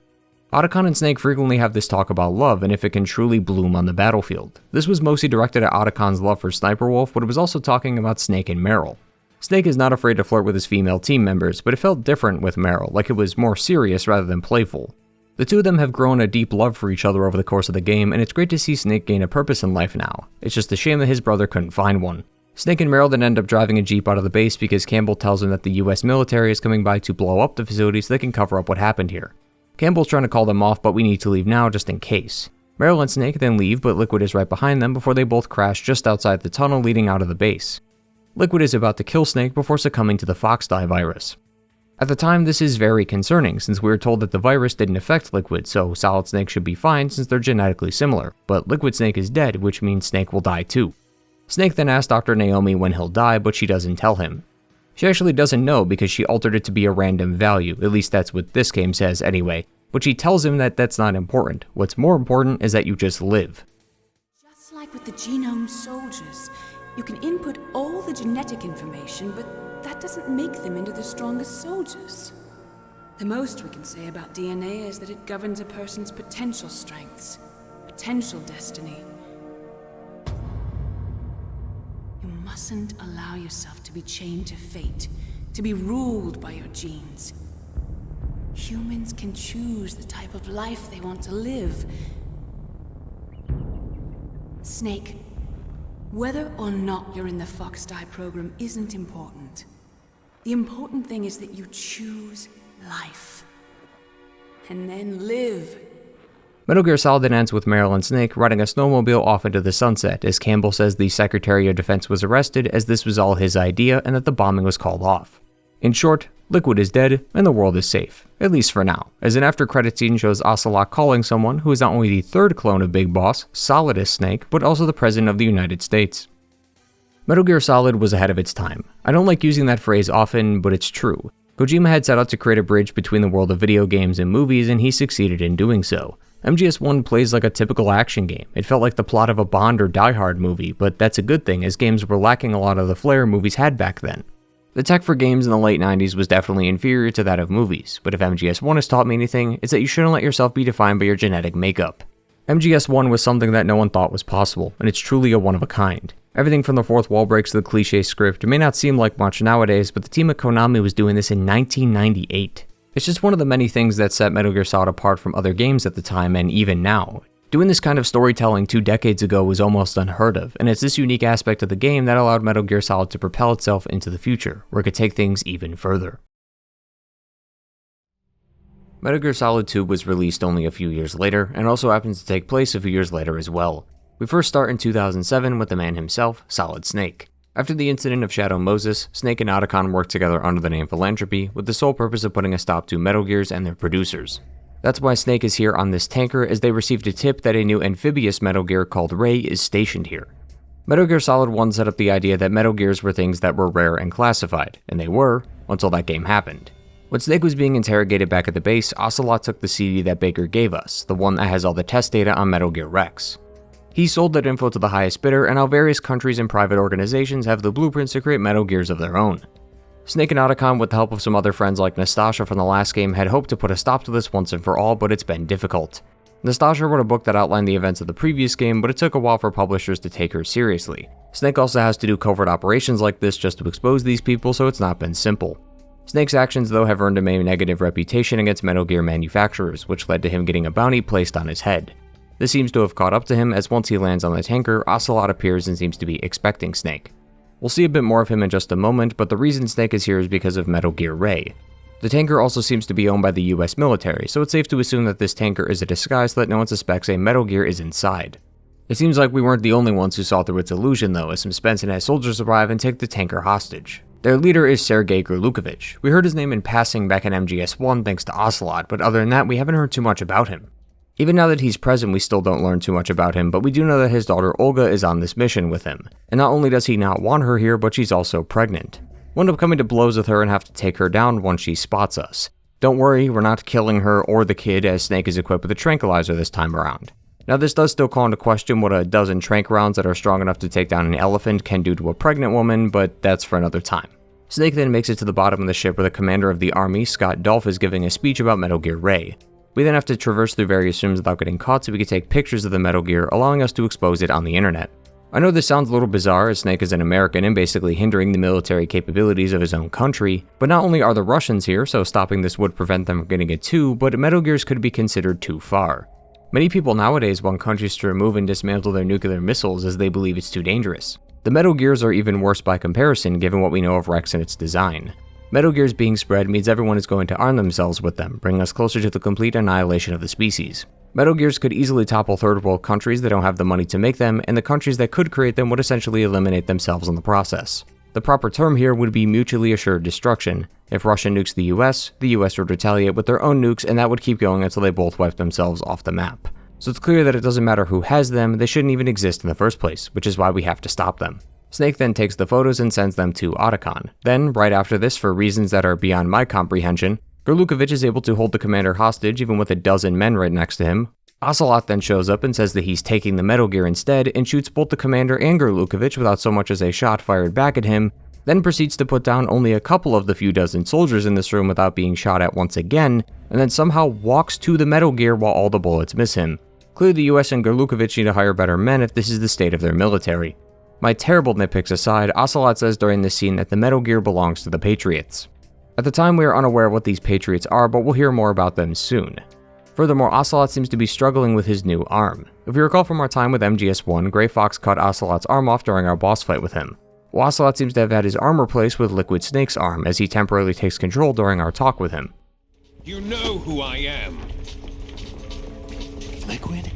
Otacon and Snake frequently have this talk about love and if it can truly bloom on the battlefield. This was mostly directed at Otacon's love for Sniper Wolf, but it was also talking about Snake and Meryl. Snake is not afraid to flirt with his female team members, but it felt different with Meryl, like it was more serious rather than playful. The two of them have grown a deep love for each other over the course of the game, and it's great to see Snake gain a purpose in life now. It's just a shame that his brother couldn't find one. Snake and Meryl then end up driving a Jeep out of the base because Campbell tells him that the US military is coming by to blow up the facility so they can cover up what happened here. Campbell's trying to call them off, but we need to leave now just in case. Meryl and Snake then leave, but Liquid is right behind them before they both crash just outside the tunnel leading out of the base. Liquid is about to kill Snake before succumbing to the Fox Dye virus. At the time, this is very concerning since we were told that the virus didn't affect Liquid, so Solid Snake should be fine since they're genetically similar, but Liquid Snake is dead, which means Snake will die too. Snake then asks Dr. Naomi when he'll die, but she doesn't tell him. She actually doesn't know because she altered it to be a random value, at least that's what this game says anyway, but she tells him that that's not important. What's more important is that you just live. Just like with the genome soldiers, you can input all the genetic information, but that doesn't make them into the strongest soldiers. The most we can say about DNA is that it governs a person's potential strengths, potential destiny. You mustn't allow yourself to be chained to fate, to be ruled by your genes. Humans can choose the type of life they want to live. Snake, whether or not you're in the Fox Dye program isn't important. The important thing is that you choose life. And then live. Metal Gear Solid then ends with Meryl and Snake riding a snowmobile off into the sunset as Campbell says the Secretary of Defense was arrested as this was all his idea and that the bombing was called off. In short, Liquid is dead and the world is safe, at least for now, as an after-credit scene shows Ocelot calling someone who is not only the third clone of Big Boss, Solidus Snake, but also the President of the United States. Metal Gear Solid was ahead of its time. I don't like using that phrase often, but it's true. Kojima had set out to create a bridge between the world of video games and movies, and he succeeded in doing so. MGS1 plays like a typical action game. It felt like the plot of a Bond or Die Hard movie, but that's a good thing as games were lacking a lot of the flair movies had back then. The tech for games in the late 90s was definitely inferior to that of movies, but if MGS1 has taught me anything, it's that you shouldn't let yourself be defined by your genetic makeup. MGS1 was something that no one thought was possible, and it's truly a one of a kind. Everything from the fourth wall breaks to the cliche script may not seem like much nowadays, but the team at Konami was doing this in 1998. It's just one of the many things that set Metal Gear Solid apart from other games at the time and even now. Doing this kind of storytelling 2 decades ago was almost unheard of, and it's this unique aspect of the game that allowed Metal Gear Solid to propel itself into the future, where it could take things even further. Metal Gear Solid 2 was released only a few years later, and also happens to take place a few years later as well. We first start in 2007 with the man himself, Solid Snake. After the incident of Shadow Moses, Snake and Otacon worked together under the name Philanthropy, with the sole purpose of putting a stop to Metal Gears and their producers. That's why Snake is here on this tanker, as they received a tip that a new amphibious Metal Gear called Ray is stationed here. Metal Gear Solid 1 set up the idea that Metal Gears were things that were rare and classified, and they were, until that game happened. When Snake was being interrogated back at the base, Ocelot took the CD that Baker gave us, the one that has all the test data on Metal Gear Rex. He sold that info to the highest bidder, and now various countries and private organizations have the blueprints to create Metal Gears of their own. Snake and Otacon, with the help of some other friends like Nastasha from the last game, had hoped to put a stop to this once and for all, but it's been difficult. Nastasha wrote a book that outlined the events of the previous game, but it took a while for publishers to take her seriously. Snake also has to do covert operations like this just to expose these people, so it's not been simple. Snake's actions, though, have earned him a negative reputation against Metal Gear manufacturers, which led to him getting a bounty placed on his head. This seems to have caught up to him, as once he lands on the tanker, Ocelot appears and seems to be expecting Snake. We'll see a bit more of him in just a moment, but the reason Snake is here is because of Metal Gear Ray. The tanker also seems to be owned by the US military, so it's safe to assume that this tanker is a disguise so that no one suspects a Metal Gear is inside. It seems like we weren't the only ones who saw through its illusion though, as some Spence and his soldiers arrive and take the tanker hostage. Their leader is Sergei Gurlukovich. We heard his name in passing back in MGS1 thanks to Ocelot, but other than that we haven't heard too much about him. Even now that he's present, we still don't learn too much about him, but we do know that his daughter Olga is on this mission with him. And not only does he not want her here, but she's also pregnant. We'll end up coming to blows with her and have to take her down once she spots us. Don't worry, we're not killing her or the kid, as Snake is equipped with a tranquilizer this time around. Now this does still call into question what a dozen tranq rounds that are strong enough to take down an elephant can do to a pregnant woman, but that's for another time. Snake then makes it to the bottom of the ship where the commander of the army, Scott Dolph, is giving a speech about Metal Gear Ray. We then have to traverse through various rooms without getting caught so we can take pictures of the Metal Gear, allowing us to expose it on the internet. I know this sounds a little bizarre as Snake is an American and basically hindering the military capabilities of his own country, but not only are the Russians here, so stopping this would prevent them from getting it too, but Metal Gears could be considered too far. Many people nowadays want countries to remove and dismantle their nuclear missiles as they believe it's too dangerous. The Metal Gears are even worse by comparison given what we know of Rex and its design. Metal Gears being spread means everyone is going to arm themselves with them, bringing us closer to the complete annihilation of the species. Metal Gears could easily topple third world countries that don't have the money to make them, and the countries that could create them would essentially eliminate themselves in the process. The proper term here would be mutually assured destruction. If Russia nukes the US would retaliate with their own nukes, and that would keep going until they both wipe themselves off the map. So it's clear that it doesn't matter who has them, they shouldn't even exist in the first place, which is why we have to stop them. Snake then takes the photos and sends them to Otacon. Then, right after this, for reasons that are beyond my comprehension, Gurlukovich is able to hold the commander hostage even with a dozen men right next to him. Ocelot then shows up and says that he's taking the Metal Gear instead and shoots both the commander and Gurlukovich without so much as a shot fired back at him, then proceeds to put down only a couple of the few dozen soldiers in this room without being shot at once again, and then somehow walks to the Metal Gear while all the bullets miss him. Clearly the US and Gurlukovich need to hire better men if this is the state of their military. My terrible nitpicks aside, Ocelot says during this scene that the Metal Gear belongs to the Patriots. At the time we are unaware of what these Patriots are, but we'll hear more about them soon. Furthermore, Ocelot seems to be struggling with his new arm. If you recall from our time with MGS1, Grey Fox cut Ocelot's arm off during our boss fight with him. Well, Ocelot seems to have had his arm replaced with Liquid Snake's arm as he temporarily takes control during our talk with him. You know who I am. liquid?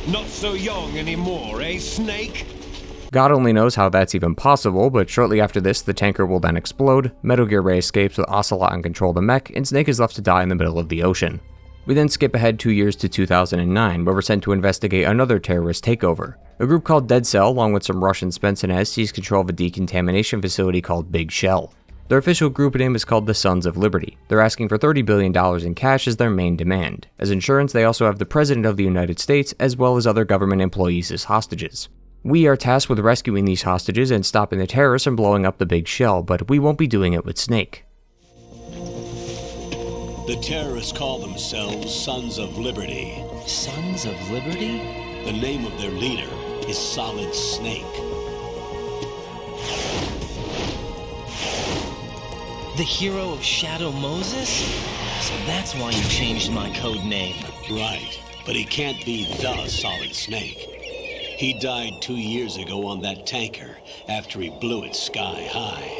Not so young anymore, eh, Snake? God only knows how that's even possible, but shortly after this, the tanker will then explode, Metal Gear Ray escapes with Ocelot in control of the mech, and Snake is left to die in the middle of the ocean. We then skip ahead 2 years to 2009, where we're sent to investigate another terrorist takeover. A group called Dead Cell, along with some Russian Spencer seize control of a decontamination facility called Big Shell. Their official group name is called the Sons of Liberty. They're asking for $30 billion in cash as their main demand. As insurance, they also have the President of the United States, as well as other government employees as hostages. We are tasked with rescuing these hostages and stopping the terrorists from blowing up the Big Shell, but we won't be doing it with Snake. The terrorists call themselves Sons of Liberty. Sons of Liberty? The name of their leader is Solid Snake. The hero of Shadow Moses? So that's why you changed my code name. Right, but he can't be the Solid Snake. He died 2 years ago on that tanker after he blew it sky high.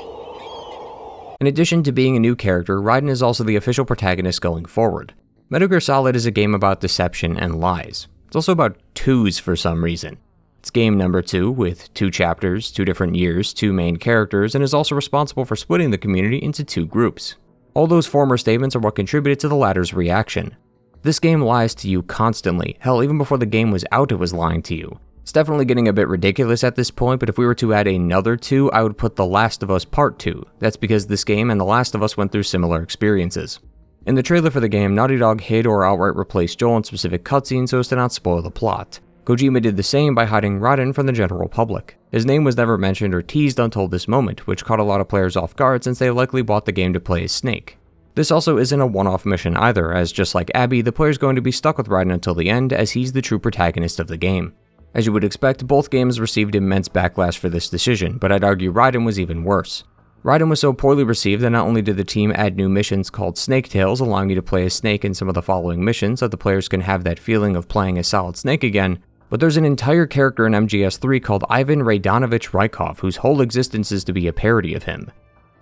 In addition to being a new character, Raiden is also the official protagonist going forward. Metal Gear Solid is a game about deception and lies. It's also about twos for some reason. It's game number 2 with 2 chapters, 2 different years, 2 main characters, and is also responsible for splitting the community into 2 groups. All those former statements are what contributed to the latter's reaction. This game lies to you constantly. Hell, even before the game was out, it was lying to you. It's definitely getting a bit ridiculous at this point, but if we were to add another 2, I would put The Last of Us Part 2. That's because this game and The Last of Us went through similar experiences. In the trailer for the game, Naughty Dog hid or outright replaced Joel in specific cutscenes so as to not spoil the plot. Kojima did the same by hiding Raiden from the general public. His name was never mentioned or teased until this moment, which caught a lot of players off guard since they likely bought the game to play as Snake. This also isn't a one-off mission either, as just like Abby, the player's going to be stuck with Raiden until the end, as he's the true protagonist of the game. As you would expect, both games received immense backlash for this decision, but I'd argue Raiden was even worse. Raiden was so poorly received that not only did the team add new missions called Snake Tales, allowing you to play as Snake in some of the following missions so the players can have that feeling of playing as Solid Snake again, but there's an entire character in MGS3 called Ivan Raydonovich Rykov, whose whole existence is to be a parody of him.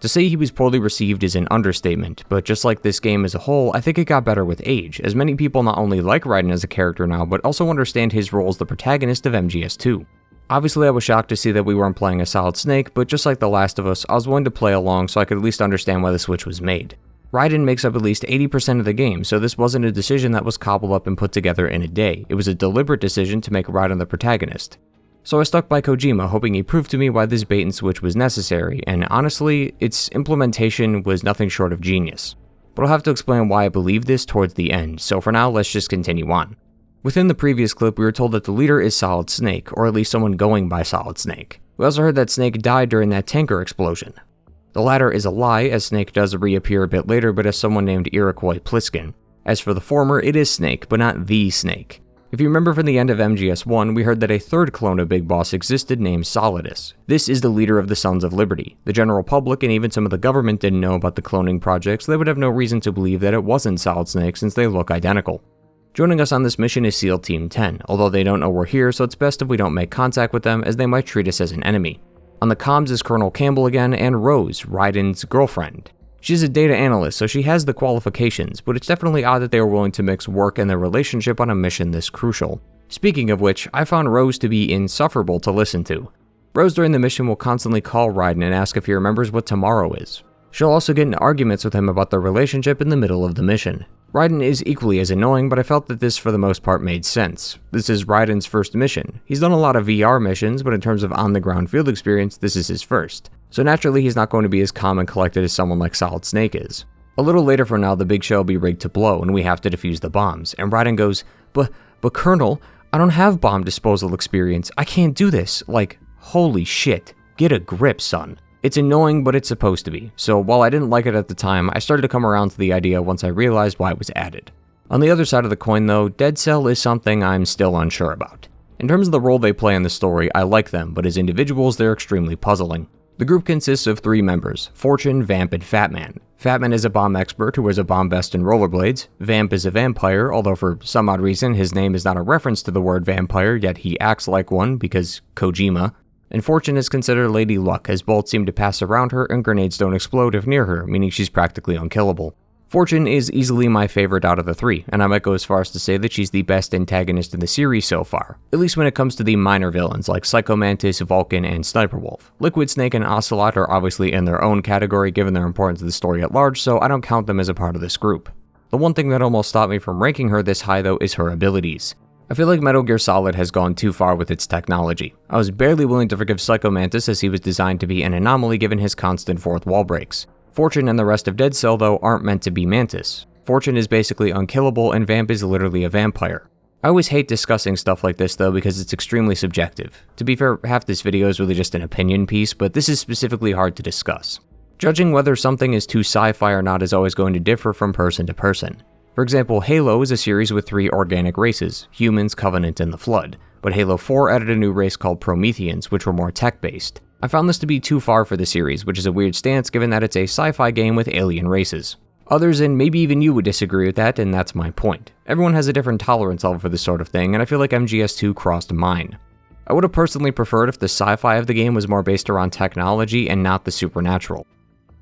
To say he was poorly received is an understatement, but just like this game as a whole, I think it got better with age, as many people not only like Raiden as a character now, but also understand his role as the protagonist of MGS2. Obviously, I was shocked to see that we weren't playing as Solid Snake, but just like The Last of Us, I was willing to play along so I could at least understand why the switch was made. Raiden makes up at least 80% of the game, so this wasn't a decision that was cobbled up and put together in a day. It was a deliberate decision to make Raiden the protagonist. So I stuck by Kojima, hoping he proved to me why this bait and switch was necessary, and honestly, its implementation was nothing short of genius. But I'll have to explain why I believe this towards the end, so for now, let's just continue on. Within the previous clip, we were told that the leader is Solid Snake, or at least someone going by Solid Snake. We also heard that Snake died during that tanker explosion. The latter is a lie, as Snake does reappear a bit later, but as someone named Iroquois Pliskin. As for the former, it is Snake, but not the Snake. If you remember from the end of MGS1, we heard that a third clone of Big Boss existed named Solidus. This is the leader of the Sons of Liberty. The general public and even some of the government didn't know about the cloning project, so they would have no reason to believe that it wasn't Solid Snake since they look identical. Joining us on this mission is SEAL Team 10, although they don't know we're here, so it's best if we don't make contact with them as they might treat us as an enemy. On the comms is Colonel Campbell again and Rose, Raiden's girlfriend. She's a data analyst, so she has the qualifications, but it's definitely odd that they were willing to mix work and their relationship on a mission this crucial. Speaking of which, I found Rose to be insufferable to listen to. Rose during the mission will constantly call Raiden and ask if he remembers what tomorrow is. She'll also get into arguments with him about their relationship in the middle of the mission. Raiden is equally as annoying, but I felt that this for the most part made sense. This is Raiden's first mission. He's done a lot of VR missions, but in terms of on-the-ground field experience, this is his first. So naturally, he's not going to be as calm and collected as someone like Solid Snake is. A little later from now, the big shell will be rigged to blow, and we have to defuse the bombs. And Raiden goes, But Colonel, I don't have bomb disposal experience. I can't do this. Like, holy shit. Get a grip, son. It's annoying, but it's supposed to be. So while I didn't like it at the time, I started to come around to the idea once I realized why it was added. On the other side of the coin though, Dead Cell is something I'm still unsure about. In terms of the role they play in the story, I like them, but as individuals, they're extremely puzzling. The group consists of 3 members, Fortune, Vamp, and Fatman. Fatman is a bomb expert who wears a bomb vest and rollerblades. Vamp is a vampire, although for some odd reason his name is not a reference to the word vampire, yet he acts like one because Kojima. And Fortune is considered Lady Luck, as bullets seem to pass around her and grenades don't explode if near her, meaning she's practically unkillable. Fortune is easily my favorite out of the three, and I might go as far as to say that she's the best antagonist in the series so far, at least when it comes to the minor villains like Psycho Mantis, Vulcan, and Sniper Wolf. Liquid Snake and Ocelot are obviously in their own category given their importance to the story at large, so I don't count them as a part of this group. The one thing that almost stopped me from ranking her this high though is her abilities. I feel like Metal Gear Solid has gone too far with its technology. I was barely willing to forgive Psycho Mantis as he was designed to be an anomaly given his constant fourth wall breaks. Fortune and the rest of Dead Cell though aren't meant to be Mantis. Fortune is basically unkillable and Vamp is literally a vampire. I always hate discussing stuff like this though because it's extremely subjective. To be fair, half this video is really just an opinion piece, but this is specifically hard to discuss. Judging whether something is too sci-fi or not is always going to differ from person to person. For example, Halo is a series with 3 organic races, humans, Covenant, and the Flood, but Halo 4 added a new race called Prometheans, which were more tech-based. I found this to be too far for the series, which is a weird stance given that it's a sci-fi game with alien races. Others, and maybe even you, would disagree with that, and that's my point. Everyone has a different tolerance level for this sort of thing, and I feel like MGS2 crossed mine. I would have personally preferred if the sci-fi of the game was more based around technology and not the supernatural.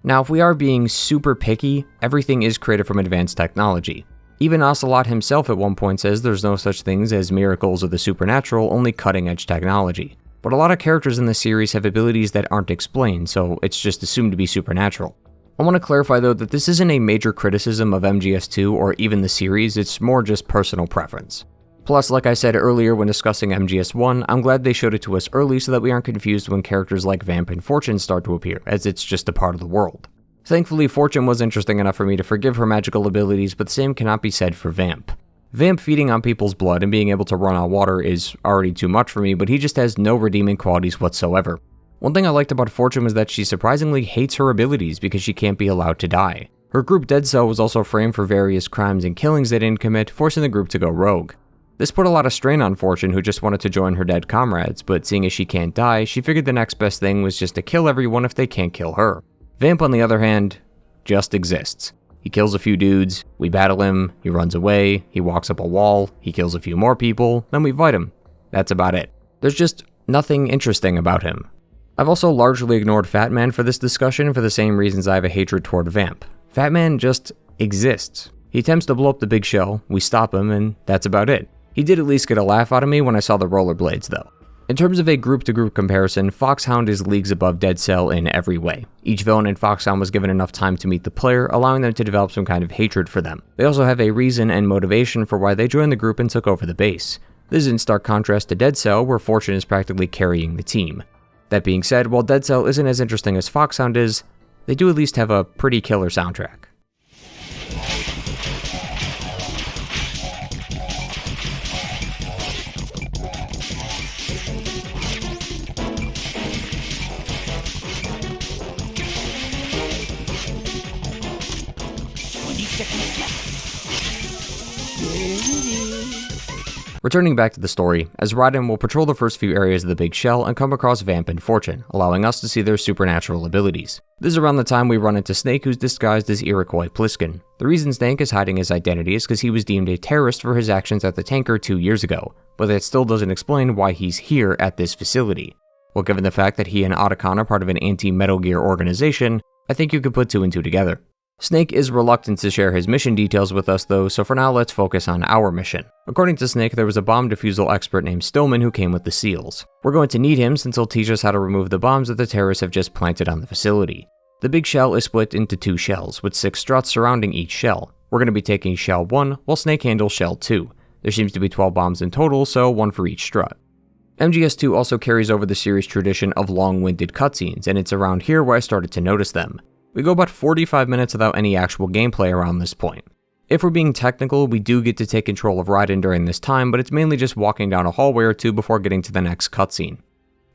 Now, if we are being super picky, everything is created from advanced technology. Even Ocelot himself at one point says there's no such things as miracles or the supernatural, only cutting-edge technology. But a lot of characters in the series have abilities that aren't explained, so it's just assumed to be supernatural. I want to clarify though that this isn't a major criticism of MGS2 or even the series, it's more just personal preference. Plus, like I said earlier when discussing MGS1, I'm glad they showed it to us early so that we aren't confused when characters like Vamp and Fortune start to appear, as it's just a part of the world. Thankfully, Fortune was interesting enough for me to forgive her magical abilities, but the same cannot be said for Vamp. Vamp feeding on people's blood and being able to run on water is already too much for me, but he just has no redeeming qualities whatsoever. One thing I liked about Fortune was that she surprisingly hates her abilities because she can't be allowed to die. Her group Dead Cell was also framed for various crimes and killings they didn't commit, forcing the group to go rogue. This put a lot of strain on Fortune, who just wanted to join her dead comrades, but seeing as she can't die, she figured the next best thing was just to kill everyone if they can't kill her. Vamp, on the other hand, just exists. He kills a few dudes, we battle him, he runs away, he walks up a wall, he kills a few more people, then we fight him. That's about it. There's just nothing interesting about him. I've also largely ignored Fat Man for this discussion for the same reasons I have a hatred toward Vamp. Fat Man just exists. He attempts to blow up the big shell, we stop him, and that's about it. He did at least get a laugh out of me when I saw the rollerblades though. In terms of a group-to-group comparison, Foxhound is leagues above Dead Cell in every way. Each villain in Foxhound was given enough time to meet the player, allowing them to develop some kind of hatred for them. They also have a reason and motivation for why they joined the group and took over the base. This is in stark contrast to Dead Cell, where Fortune is practically carrying the team. That being said, while Dead Cell isn't as interesting as Foxhound is, they do at least have a pretty killer soundtrack. Returning back to the story, as Raiden will patrol the first few areas of the Big Shell and come across Vamp and Fortune, allowing us to see their supernatural abilities. This is around the time we run into Snake, who's disguised as Iroquois Pliskin. The reason Snake is hiding his identity is because he was deemed a terrorist for his actions at the tanker 2 years ago, but that still doesn't explain why he's here at this facility. Well, given the fact that he and Otacon are part of an anti-Metal Gear organization, I think you could put 2 and 2 together. Snake is reluctant to share his mission details with us though, so for now let's focus on our mission. According to Snake, there was a bomb defusal expert named Stillman who came with the SEALs. We're going to need him since he'll teach us how to remove the bombs that the terrorists have just planted on the facility. The big shell is split into 2 shells, with 6 struts surrounding each shell. We're going to be taking shell 1, while Snake handles shell 2. There seems to be 12 bombs in total, so 1 for each strut. MGS2 also carries over the series tradition of long-winded cutscenes, and it's around here where I started to notice them. We go about 45 minutes without any actual gameplay around this point. If we're being technical, we do get to take control of Raiden during this time, but it's mainly just walking down a hallway or 2 before getting to the next cutscene.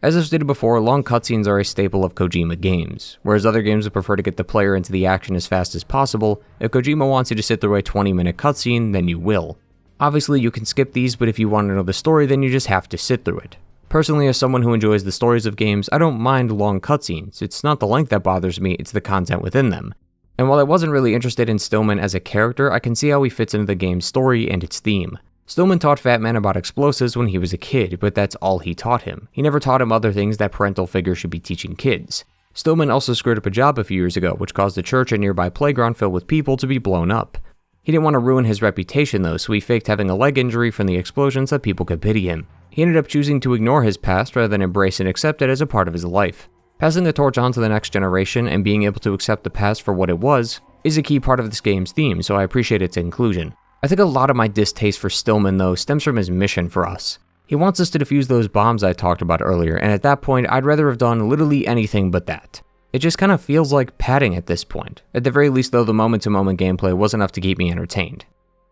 As I've stated before, long cutscenes are a staple of Kojima games. Whereas other games would prefer to get the player into the action as fast as possible, if Kojima wants you to sit through a 20-minute cutscene, then you will. Obviously, you can skip these, but if you want to know the story, then you just have to sit through it. Personally, as someone who enjoys the stories of games, I don't mind long cutscenes. It's not the length that bothers me, it's the content within them. And while I wasn't really interested in Stillman as a character, I can see how he fits into the game's story and its theme. Stillman taught Fat Man about explosives when he was a kid, but that's all he taught him. He never taught him other things that parental figures should be teaching kids. Stillman also screwed up a job a few years ago, which caused a church and nearby playground filled with people to be blown up. He didn't want to ruin his reputation though, so he faked having a leg injury from the explosions so that people could pity him. He ended up choosing to ignore his past rather than embrace and accept it as a part of his life. Passing the torch on to the next generation and being able to accept the past for what it was is a key part of this game's theme, so I appreciate its inclusion. I think a lot of my distaste for Stillman though stems from his mission for us. He wants us to defuse those bombs I talked about earlier, and at that point I'd rather have done literally anything but that. It just kind of feels like padding at this point. At the very least though, the moment-to-moment gameplay was enough to keep me entertained.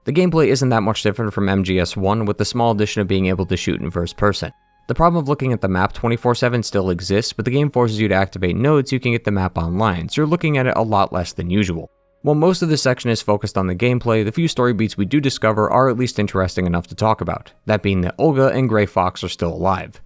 The gameplay isn't that much different from MGS1 with the small addition of being able to shoot in first person. The problem of looking at the map 24/7 still exists, but the game forces you to activate nodes so you can get the map online, so you're looking at it a lot less than usual. While most of this section is focused on the gameplay, the few story beats we do discover are at least interesting enough to talk about, that being that Olga and Gray Fox are still alive.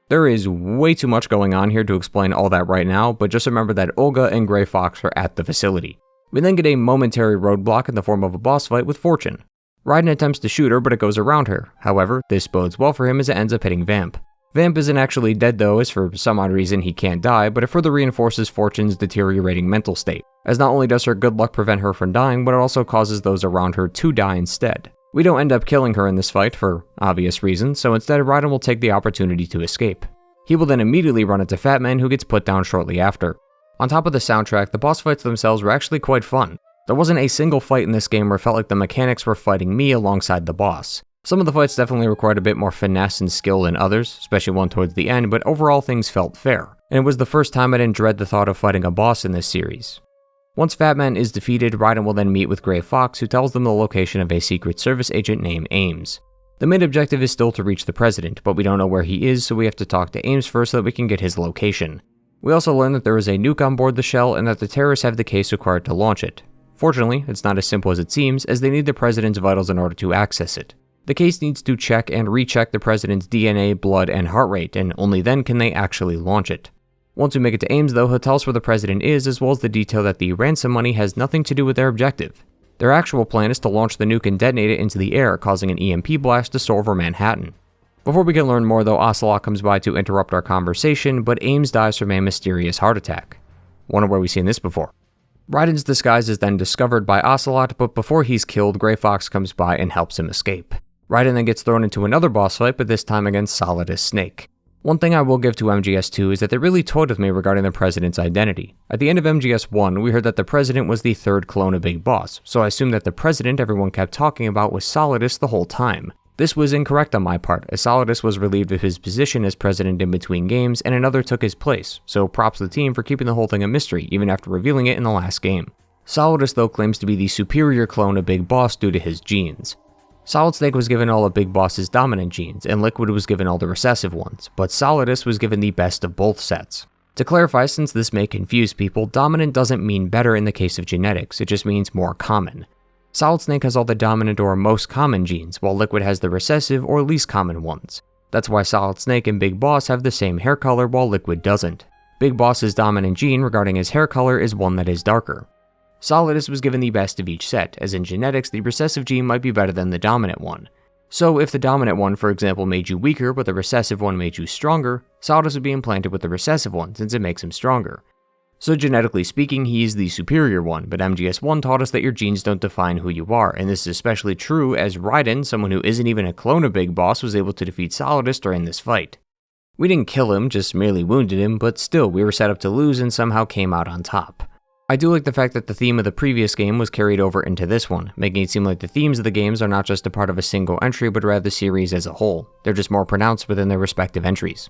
There is way too much going on here to explain all that right now, but just remember that Olga and Gray Fox are at the facility. We then get a momentary roadblock in the form of a boss fight with Fortune. Raiden attempts to shoot her, but it goes around her. However, this bodes well for him as it ends up hitting Vamp. Vamp isn't actually dead though, as for some odd reason he can't die, but it further reinforces Fortune's deteriorating mental state, as not only does her good luck prevent her from dying, but it also causes those around her to die instead. We don't end up killing her in this fight for obvious reasons, so instead Raiden will take the opportunity to escape. He will then immediately run into Fat Man, who gets put down shortly after. On top of the soundtrack, the boss fights themselves were actually quite fun. There wasn't a single fight in this game where it felt like the mechanics were fighting me alongside the boss. Some of the fights definitely required a bit more finesse and skill than others, especially one towards the end, but overall things felt fair, and it was the first time I didn't dread the thought of fighting a boss in this series. Once Fat Man is defeated, Raiden will then meet with Gray Fox, who tells them the location of a Secret Service agent named Ames. The main objective is still to reach the president, but we don't know where he is, so we have to talk to Ames first so that we can get his location. We also learn that there is a nuke on board the shell and that the terrorists have the case required to launch it. Fortunately, it's not as simple as it seems, as they need the president's vitals in order to access it. The case needs to check and recheck the president's DNA, blood, and heart rate, and only then can they actually launch it. Once we make it to Ames though, he'll tell us where the president is, as well as the detail that the ransom money has nothing to do with their objective. Their actual plan is to launch the nuke and detonate it into the air, causing an EMP blast to soar over Manhattan. Before we can learn more though, Ocelot comes by to interrupt our conversation, but Ames dies from a mysterious heart attack. Wonder where we've seen this before. Raiden's disguise is then discovered by Ocelot, but before he's killed, Gray Fox comes by and helps him escape. Raiden then gets thrown into another boss fight, but this time against Solidus Snake. One thing I will give to MGS2 is that they really toyed with me regarding the president's identity. At the end of MGS1, we heard that the president was the third clone of Big Boss, so I assumed that the president everyone kept talking about was Solidus the whole time. This was incorrect on my part, as Solidus was relieved of his position as president in between games, and another took his place, so props to the team for keeping the whole thing a mystery, even after revealing it in the last game. Solidus though claims to be the superior clone of Big Boss due to his genes. Solid Snake was given all of Big Boss's dominant genes, and Liquid was given all the recessive ones, but Solidus was given the best of both sets. To clarify, since this may confuse people, dominant doesn't mean better in the case of genetics, it just means more common. Solid Snake has all the dominant or most common genes, while Liquid has the recessive or least common ones. That's why Solid Snake and Big Boss have the same hair color while Liquid doesn't. Big Boss's dominant gene regarding his hair color is one that is darker. Solidus was given the best of each set, as in genetics the recessive gene might be better than the dominant one. So if the dominant one for example made you weaker but the recessive one made you stronger, Solidus would be implanted with the recessive one since it makes him stronger. So genetically speaking he is the superior one, but MGS1 taught us that your genes don't define who you are, and this is especially true as Raiden, someone who isn't even a clone of Big Boss, was able to defeat Solidus during this fight. We didn't kill him, just merely wounded him, but still we were set up to lose and somehow came out on top. I do like the fact that the theme of the previous game was carried over into this one, making it seem like the themes of the games are not just a part of a single entry but rather the series as a whole. They're just more pronounced within their respective entries.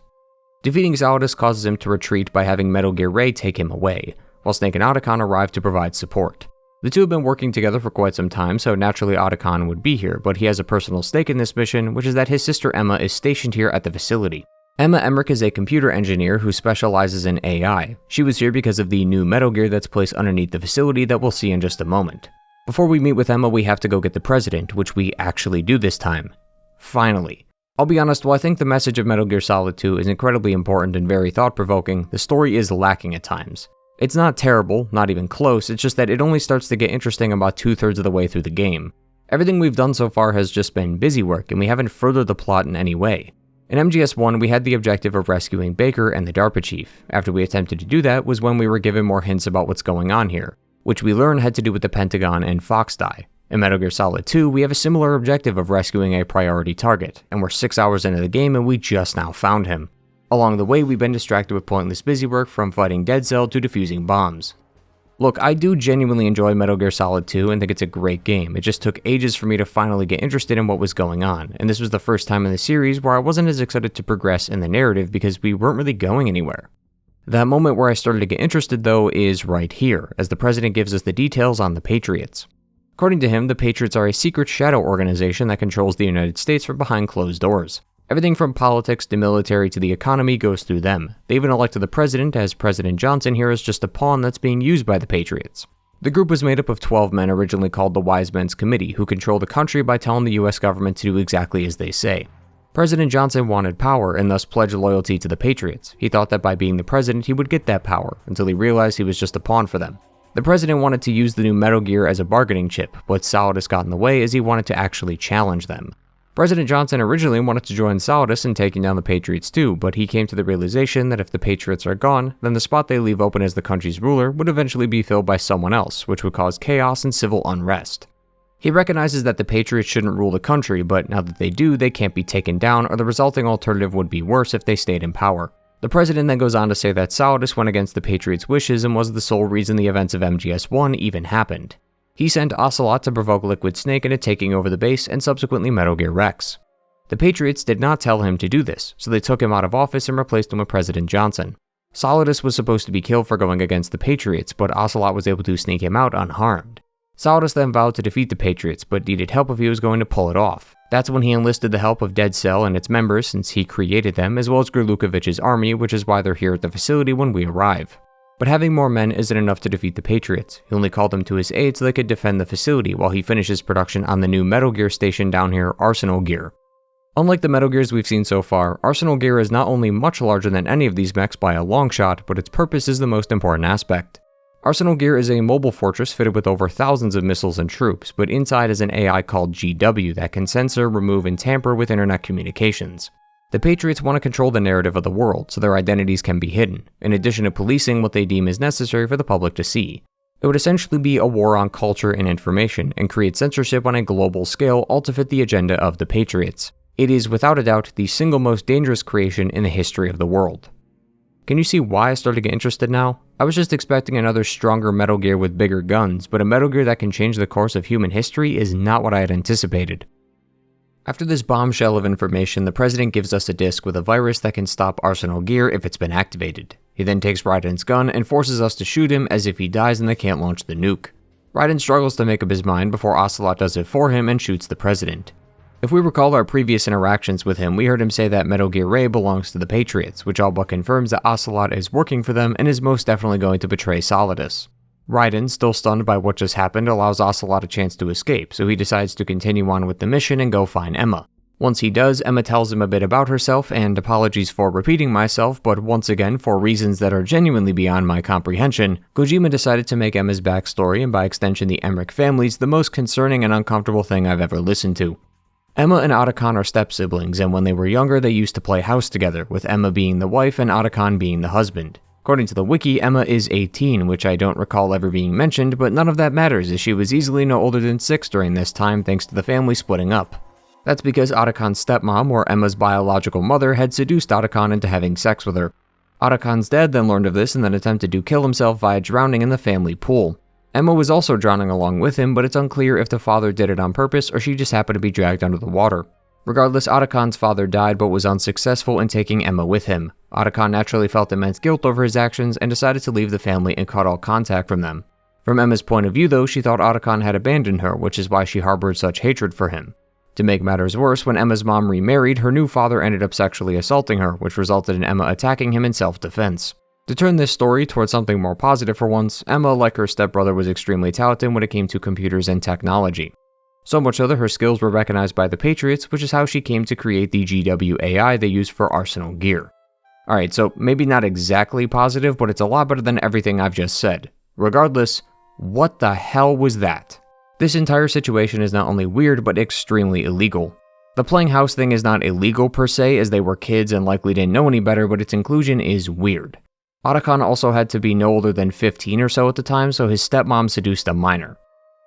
Defeating Solidus causes him to retreat by having Metal Gear Ray take him away, while Snake and Otacon arrive to provide support. The two have been working together for quite some time, so naturally Otacon would be here, but he has a personal stake in this mission, which is that his sister Emma is stationed here at the facility. Emma Emmerich is a computer engineer who specializes in AI. She was here because of the new Metal Gear that's placed underneath the facility that we'll see in just a moment. Before we meet with Emma, we have to go get the president, which we actually do this time. Finally. I'll be honest, while I think the message of Metal Gear Solid 2 is incredibly important and very thought-provoking, the story is lacking at times. It's not terrible, not even close, it's just that it only starts to get interesting about 2/3 of the way through the game. Everything we've done so far has just been busy work, and we haven't furthered the plot in any way. In MGS1, we had the objective of rescuing Baker and the DARPA chief. After we attempted to do that was when we were given more hints about what's going on here, which we learned had to do with the Pentagon and Fox Die. In Metal Gear Solid 2, we have a similar objective of rescuing a priority target, and we're 6 hours into the game and we just now found him. Along the way, we've been distracted with pointless busywork from fighting Dead Cell to defusing bombs. Look, I do genuinely enjoy Metal Gear Solid 2 and think it's a great game. It just took ages for me to finally get interested in what was going on, and this was the first time in the series where I wasn't as excited to progress in the narrative because we weren't really going anywhere. That moment where I started to get interested, though, is right here, as the President gives us the details on the Patriots. According to him, the Patriots are a secret shadow organization that controls the United States from behind closed doors. Everything from politics to military to the economy goes through them. They even elected the president, as President Johnson here is just a pawn that's being used by the Patriots. The group was made up of 12 men originally called the Wise Men's Committee, who control the country by telling the US government to do exactly as they say. President Johnson wanted power and thus pledged loyalty to the Patriots. He thought that by being the president he would get that power, until he realized he was just a pawn for them. The president wanted to use the new Metal Gear as a bargaining chip, but Solidus got in the way as he wanted to actually challenge them. President Johnson originally wanted to join Solidus in taking down the Patriots too, but he came to the realization that if the Patriots are gone, then the spot they leave open as the country's ruler would eventually be filled by someone else, which would cause chaos and civil unrest. He recognizes that the Patriots shouldn't rule the country, but now that they do, they can't be taken down, or the resulting alternative would be worse if they stayed in power. The president then goes on to say that Solidus went against the Patriots' wishes and was the sole reason the events of MGS1 even happened. He sent Ocelot to provoke Liquid Snake into taking over the base and subsequently Metal Gear Rex. The Patriots did not tell him to do this, so they took him out of office and replaced him with President Johnson. Solidus was supposed to be killed for going against the Patriots, but Ocelot was able to sneak him out unharmed. Solidus then vowed to defeat the Patriots, but needed help if he was going to pull it off. That's when he enlisted the help of Dead Cell and its members, since he created them, as well as Grlukovich's army, which is why they're here at the facility when we arrive. But having more men isn't enough to defeat the Patriots. He only called them to his aid so they could defend the facility while he finishes production on the new Metal Gear station down here, Arsenal Gear. Unlike the Metal Gears we've seen so far, Arsenal Gear is not only much larger than any of these mechs by a long shot, but its purpose is the most important aspect. Arsenal Gear is a mobile fortress fitted with over thousands of missiles and troops, but inside is an AI called GW that can censor, remove, and tamper with internet communications. The Patriots want to control the narrative of the world, so their identities can be hidden, in addition to policing what they deem is necessary for the public to see. It would essentially be a war on culture and information, and create censorship on a global scale, all to fit the agenda of the Patriots. It is, without a doubt, the single most dangerous creation in the history of the world. Can you see why I started to get interested now? I was just expecting another stronger Metal Gear with bigger guns, but a Metal Gear that can change the course of human history is not what I had anticipated. After this bombshell of information, the president gives us a disc with a virus that can stop Arsenal Gear if it's been activated. He then takes Raiden's gun and forces us to shoot him, as if he dies and they can't launch the nuke. Raiden struggles to make up his mind before Ocelot does it for him and shoots the president. If we recall our previous interactions with him, we heard him say that Metal Gear Ray belongs to the Patriots, which all but confirms that Ocelot is working for them and is most definitely going to betray Solidus. Raiden, still stunned by what just happened, allows Ocelot a chance to escape, so he decides to continue on with the mission and go find Emma. Once he does, Emma tells him a bit about herself, and apologies for repeating myself, but once again, for reasons that are genuinely beyond my comprehension, Kojima decided to make Emma's backstory, and by extension the Emmerich families, the most concerning and uncomfortable thing I've ever listened to. Emma and Otacon are step-siblings, and when they were younger they used to play house together, with Emma being the wife and Otacon being the husband. According to the wiki, Emma is 18, which I don't recall ever being mentioned, but none of that matters as she was easily no older than 6 during this time thanks to the family splitting up. That's because Otacon's stepmom, or Emma's biological mother, had seduced Otacon into having sex with her. Otacon's dad then learned of this and then attempted to kill himself via drowning in the family pool. Emma was also drowning along with him, but it's unclear if the father did it on purpose or she just happened to be dragged under the water. Regardless, Otacon's father died but was unsuccessful in taking Emma with him. Otacon naturally felt immense guilt over his actions and decided to leave the family and cut all contact from them. From Emma's point of view though, she thought Otacon had abandoned her, which is why she harbored such hatred for him. To make matters worse, when Emma's mom remarried, her new father ended up sexually assaulting her, which resulted in Emma attacking him in self-defense. To turn this story towards something more positive for once, Emma, like her stepbrother, was extremely talented when it came to computers and technology. So much so that her skills were recognized by the Patriots, which is how she came to create the GW AI they use for Arsenal Gear. Alright, so maybe not exactly positive, but it's a lot better than everything I've just said. Regardless, what the hell was that? This entire situation is not only weird, but extremely illegal. The playing house thing is not illegal per se, as they were kids and likely didn't know any better, but its inclusion is weird. Otacon also had to be no older than 15 or so at the time, so his stepmom seduced a minor.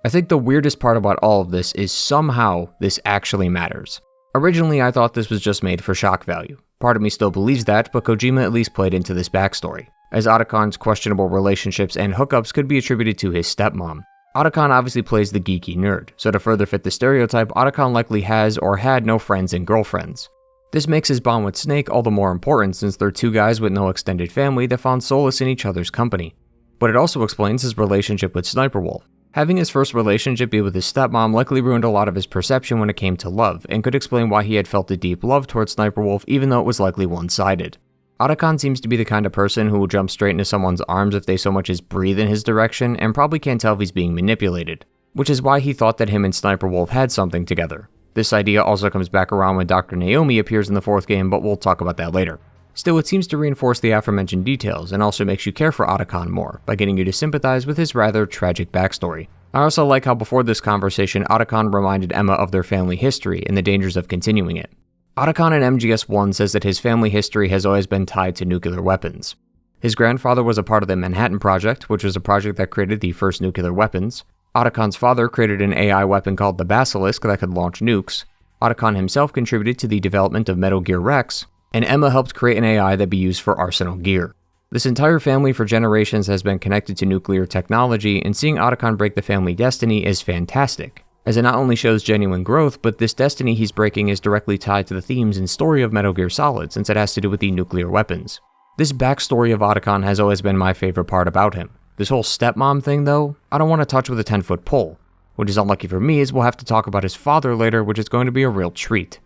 I think the weirdest part about all of this is somehow this actually matters. Originally, I thought this was just made for shock value. Part of me still believes that, but Kojima at least played into this backstory, as Otacon's questionable relationships and hookups could be attributed to his stepmom. Otacon obviously plays the geeky nerd, so to further fit the stereotype, Otacon likely has or had no friends and girlfriends. This makes his bond with Snake all the more important since they're two guys with no extended family that found solace in each other's company. But it also explains his relationship with Sniper Wolf. Having his first relationship be with his stepmom likely ruined a lot of his perception when it came to love, and could explain why he had felt a deep love towards Sniper Wolf even though it was likely one-sided. Otacon seems to be the kind of person who will jump straight into someone's arms if they so much as breathe in his direction, and probably can't tell if he's being manipulated, which is why he thought that him and Sniper Wolf had something together. This idea also comes back around when Dr. Naomi appears in the fourth game, but we'll talk about that later. Still, it seems to reinforce the aforementioned details, and also makes you care for Otacon more, by getting you to sympathize with his rather tragic backstory. I also like how before this conversation, Otacon reminded Emma of their family history and the dangers of continuing it. Otacon in MGS1 says that his family history has always been tied to nuclear weapons. His grandfather was a part of the Manhattan Project, which was a project that created the first nuclear weapons. Otacon's father created an AI weapon called the Basilisk that could launch nukes. Otacon himself contributed to the development of Metal Gear Rex, and Emma helped create an AI that be used for Arsenal gear. This entire family for generations has been connected to nuclear technology, and seeing Otacon break the family destiny is fantastic, as it not only shows genuine growth, but this destiny he's breaking is directly tied to the themes and story of Metal Gear Solid since it has to do with the nuclear weapons. This backstory of Otacon has always been my favorite part about him. This whole stepmom thing though, I don't want to touch with a 10-foot pole, which is unlucky for me as we'll have to talk about his father later, which is going to be a real treat.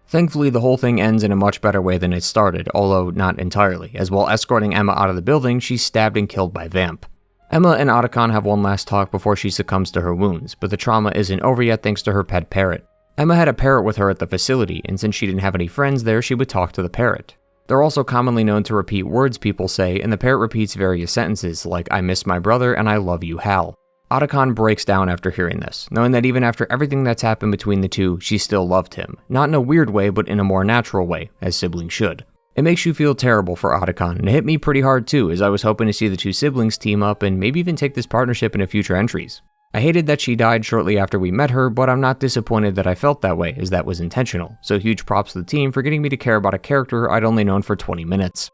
Thankfully, the whole thing ends in a much better way than it started, although not entirely, as while escorting Emma out of the building, she's stabbed and killed by Vamp. Emma and Otacon have one last talk before she succumbs to her wounds, but the trauma isn't over yet thanks to her pet parrot. Emma had a parrot with her at the facility, and since she didn't have any friends there, she would talk to the parrot. They're also commonly known to repeat words people say, and the parrot repeats various sentences like, "I miss my brother," and "I love you, Hal." Otacon breaks down after hearing this, knowing that even after everything that's happened between the two, she still loved him. Not in a weird way, but in a more natural way, as siblings should. It makes you feel terrible for Otacon, and it hit me pretty hard too, as I was hoping to see the two siblings team up and maybe even take this partnership into future entries. I hated that she died shortly after we met her, but I'm not disappointed that I felt that way, as that was intentional, so huge props to the team for getting me to care about a character I'd only known for 20 minutes.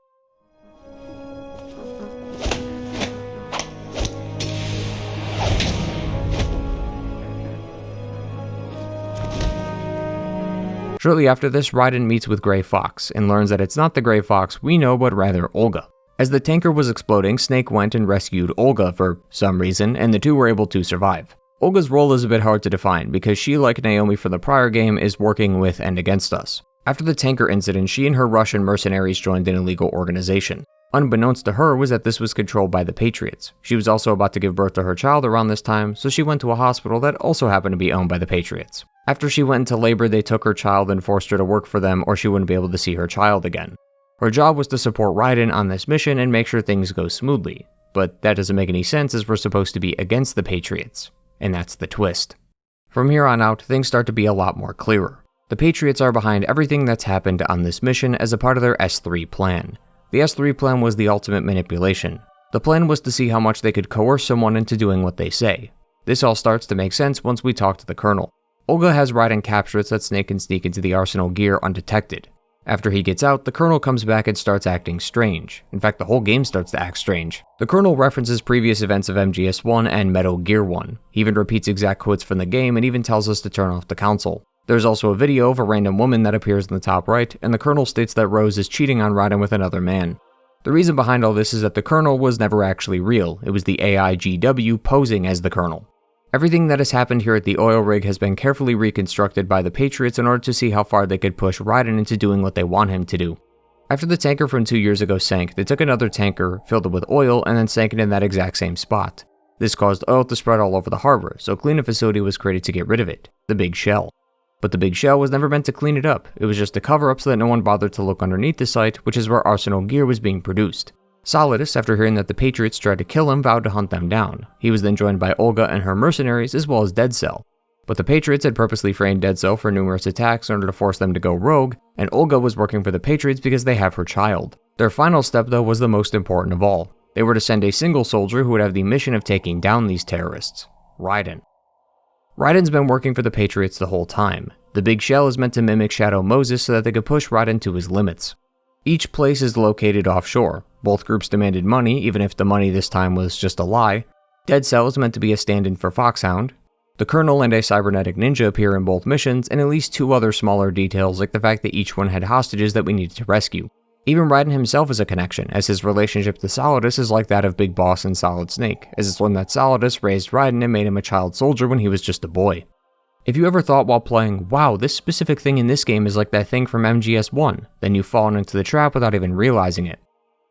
Shortly after this, Raiden meets with Grey Fox, and learns that it's not the Grey Fox we know, but rather Olga. As the tanker was exploding, Snake went and rescued Olga for some reason, and the two were able to survive. Olga's role is a bit hard to define, because she, like Naomi from the prior game, is working with and against us. After the tanker incident, she and her Russian mercenaries joined an illegal organization. Unbeknownst to her was that this was controlled by the Patriots. She was also about to give birth to her child around this time, so she went to a hospital that also happened to be owned by the Patriots. After she went into labor, they took her child and forced her to work for them, or she wouldn't be able to see her child again. Her job was to support Raiden on this mission and make sure things go smoothly, but that doesn't make any sense as we're supposed to be against the Patriots, and that's the twist. From here on out, things start to be a lot more clearer. The Patriots are behind everything that's happened on this mission as a part of their S3 plan. The S3 plan was the ultimate manipulation. The plan was to see how much they could coerce someone into doing what they say. This all starts to make sense once we talk to the Colonel. Olga has Raiden captured so that Snake can sneak into the Arsenal gear undetected. After he gets out, the Colonel comes back and starts acting strange. In fact, the whole game starts to act strange. The Colonel references previous events of MGS1 and Metal Gear 1. He even repeats exact quotes from the game and even tells us to turn off the console. There's also a video of a random woman that appears in the top right, and the Colonel states that Rose is cheating on Raiden with another man. The reason behind all this is that the Colonel was never actually real. It was the AI GW posing as the Colonel. Everything that has happened here at the oil rig has been carefully reconstructed by the Patriots in order to see how far they could push Raiden into doing what they want him to do. After the tanker from 2 years ago sank, they took another tanker, filled it with oil, and then sank it in that exact same spot. This caused oil to spread all over the harbor, so a cleanup facility was created to get rid of it, the Big Shell. But the Big Shell was never meant to clean it up, it was just a cover-up so that no one bothered to look underneath the site, which is where Arsenal gear was being produced. Solidus, after hearing that the Patriots tried to kill him, vowed to hunt them down. He was then joined by Olga and her mercenaries, as well as Dead Cell. But the Patriots had purposely framed Dead Cell for numerous attacks in order to force them to go rogue, and Olga was working for the Patriots because they have her child. Their final step though was the most important of all. They were to send a single soldier who would have the mission of taking down these terrorists, Raiden. Raiden's been working for the Patriots the whole time. The big shell is meant to mimic Shadow Moses so that they could push Raiden to his limits. Each place is located offshore. Both groups demanded money, even if the money this time was just a lie. Dead Cell is meant to be a stand-in for Foxhound. The Colonel and a cybernetic ninja appear in both missions, and at least 2 other smaller details like the fact that each one had hostages that we needed to rescue. Even Raiden himself is a connection, as his relationship to Solidus is like that of Big Boss and Solid Snake, as it's one that Solidus raised Raiden and made him a child soldier when he was just a boy. If you ever thought while playing, wow, this specific thing in this game is like that thing from MGS1, then you've fallen into the trap without even realizing it.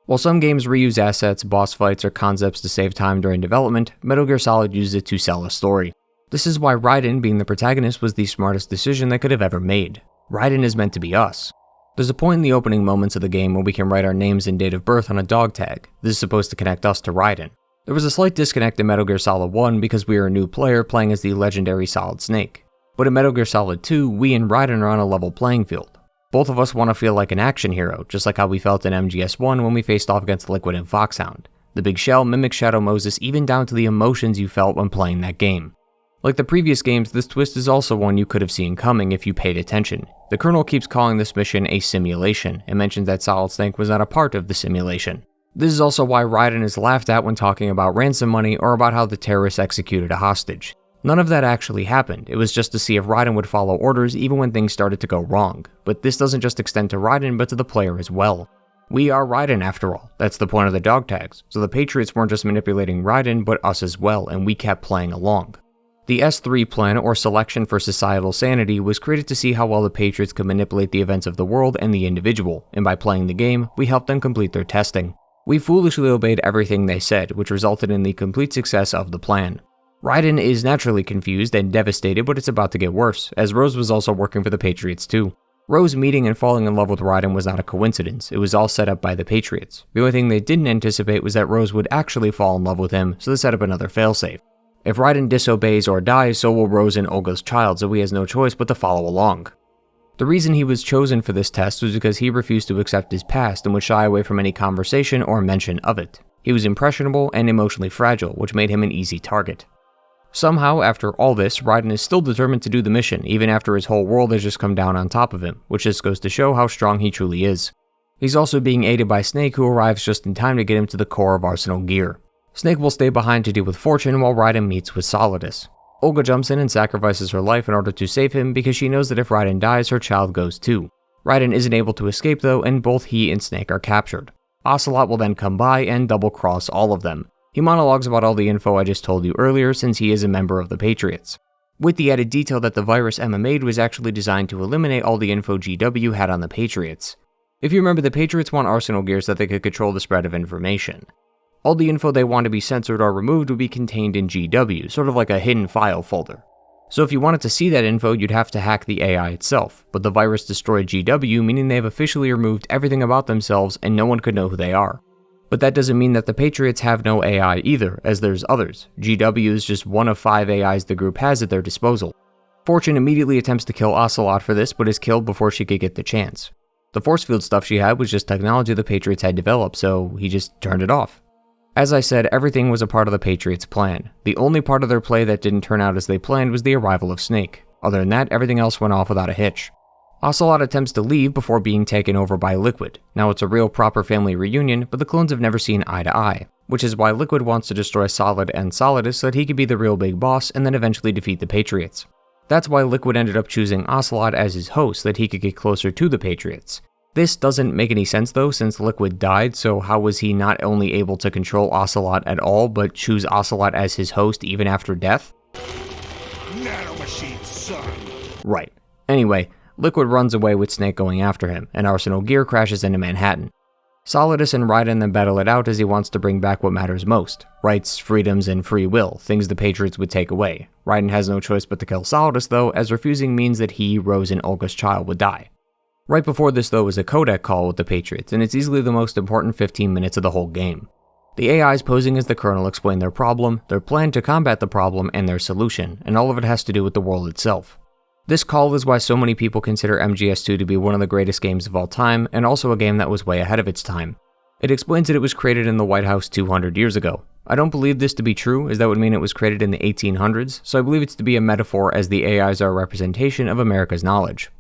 While some games reuse assets, boss fights, or concepts to save time during development, Metal Gear Solid used it to sell a story. This is why Raiden, being the protagonist, was the smartest decision they could have ever made. Raiden is meant to be us. There's a point in the opening moments of the game where we can write our names and date of birth on a dog tag. This is supposed to connect us to Raiden. There was a slight disconnect in Metal Gear Solid 1 because we are a new player playing as the legendary Solid Snake. But in Metal Gear Solid 2, we and Raiden are on a level playing field. Both of us want to feel like an action hero, just like how we felt in MGS1 when we faced off against Liquid and Foxhound. The big shell mimics Shadow Moses even down to the emotions you felt when playing that game. Like the previous games, this twist is also one you could have seen coming if you paid attention. The Colonel keeps calling this mission a simulation, and mentions that Solid Snake was not a part of the simulation. This is also why Raiden is laughed at when talking about ransom money or about how the terrorists executed a hostage. None of that actually happened, it was just to see if Raiden would follow orders even when things started to go wrong. But this doesn't just extend to Raiden, but to the player as well. We are Raiden after all, that's the point of the dog tags, so the Patriots weren't just manipulating Raiden, but us as well, and we kept playing along. The S3 plan, or Selection for Societal Sanity, was created to see how well the Patriots could manipulate the events of the world and the individual, and by playing the game, we helped them complete their testing. We foolishly obeyed everything they said, which resulted in the complete success of the plan. Raiden is naturally confused and devastated, but it's about to get worse, as Rose was also working for the Patriots too. Rose meeting and falling in love with Raiden was not a coincidence, it was all set up by the Patriots. The only thing they didn't anticipate was that Rose would actually fall in love with him, so they set up another failsafe. If Raiden disobeys or dies, so will Rose and Olga's child, so he has no choice but to follow along. The reason he was chosen for this test was because he refused to accept his past and would shy away from any conversation or mention of it. He was impressionable and emotionally fragile, which made him an easy target. Somehow, after all this, Raiden is still determined to do the mission, even after his whole world has just come down on top of him, which just goes to show how strong he truly is. He's also being aided by Snake, who arrives just in time to get him to the core of Arsenal gear. Snake will stay behind to deal with Fortune while Raiden meets with Solidus. Olga jumps in and sacrifices her life in order to save him because she knows that if Raiden dies, her child goes too. Raiden isn't able to escape though, and both he and Snake are captured. Ocelot will then come by and double-cross all of them. He monologues about all the info I just told you earlier since he is a member of the Patriots, with the added detail that the virus Emma made was actually designed to eliminate all the info GW had on the Patriots. If you remember, the Patriots want Arsenal gear so that they could control the spread of information. All the info they want to be censored or removed would be contained in GW, sort of like a hidden file folder. So if you wanted to see that info, you'd have to hack the AI itself, but the virus destroyed GW, meaning they've officially removed everything about themselves and no one could know who they are. But that doesn't mean that the Patriots have no AI either, as there's others. GW is just one of 5 AIs the group has at their disposal. Fortune immediately attempts to kill Ocelot for this, but is killed before she could get the chance. The force field stuff she had was just technology the Patriots had developed, so he just turned it off. As I said, everything was a part of the Patriots' plan. The only part of their play that didn't turn out as they planned was the arrival of Snake. Other than that, everything else went off without a hitch. Ocelot attempts to leave before being taken over by Liquid. Now it's a real proper family reunion, but the clones have never seen eye to eye, which is why Liquid wants to destroy Solid and Solidus so that he could be the real big boss and then eventually defeat the Patriots. That's why Liquid ended up choosing Ocelot as his host so that he could get closer to the Patriots. This doesn't make any sense though, since Liquid died, so how was he not only able to control Ocelot at all, but choose Ocelot as his host even after death? Nanomachine, son. Right. Anyway, Liquid runs away with Snake going after him, and Arsenal gear crashes into Manhattan. Solidus and Raiden then battle it out as he wants to bring back what matters most: rights, freedoms, and free will, things the Patriots would take away. Raiden has no choice but to kill Solidus though, as refusing means that he, Rose, and Olga's child would die. Right before this though is a codec call with the Patriots, and it's easily the most important 15 minutes of the whole game. The AIs posing as the kernel explain their problem, their plan to combat the problem, and their solution, and all of it has to do with the world itself. This call is why so many people consider MGS2 to be one of the greatest games of all time, and also a game that was way ahead of its time. It explains that it was created in the White House 200 years ago. I don't believe this to be true, as that would mean it was created in the 1800s, so I believe it's to be a metaphor as the AIs are a representation of America's knowledge.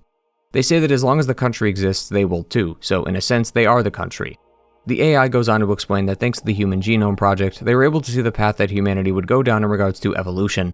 They say that as long as the country exists, they will too, so in a sense, they are the country. The AI goes on to explain that thanks to the Human Genome Project, they were able to see the path that humanity would go down in regards to evolution.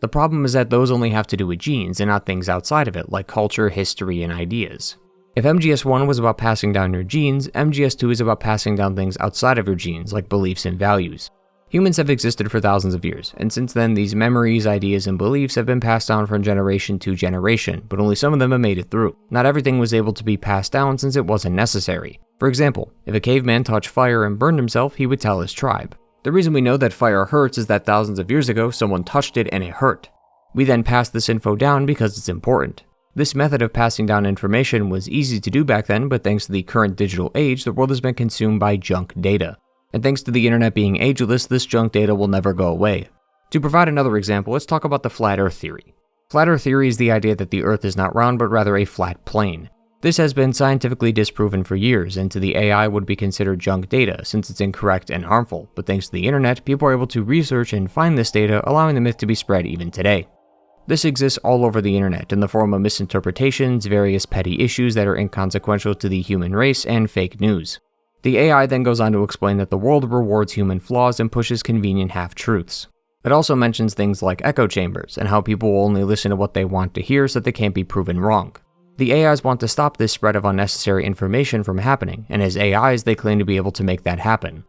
The problem is that those only have to do with genes and not things outside of it, like culture, history, and ideas. If MGS1 was about passing down your genes, MGS2 is about passing down things outside of your genes, like beliefs and values. Humans have existed for thousands of years, and since then these memories, ideas, and beliefs have been passed down from generation to generation, but only some of them have made it through. Not everything was able to be passed down since it wasn't necessary. For example, if a caveman touched fire and burned himself, he would tell his tribe. The reason we know that fire hurts is that thousands of years ago someone touched it and it hurt. We then pass this info down because it's important. This method of passing down information was easy to do back then, but thanks to the current digital age, the world has been consumed by junk data. And thanks to the internet being ageless, this junk data will never go away. To provide another example, let's talk about the flat earth theory. Flat earth theory is the idea that the earth is not round but rather a flat plane. This has been scientifically disproven for years, and to the AI would be considered junk data since it's incorrect and harmful, but thanks to the internet, people are able to research and find this data, allowing the myth to be spread even today. This exists all over the internet in the form of misinterpretations, various petty issues that are inconsequential to the human race, and fake news. The AI then goes on to explain that the world rewards human flaws and pushes convenient half-truths. It also mentions things like echo chambers, and how people will only listen to what they want to hear so that they can't be proven wrong. The AIs want to stop this spread of unnecessary information from happening, and as AIs, they claim to be able to make that happen.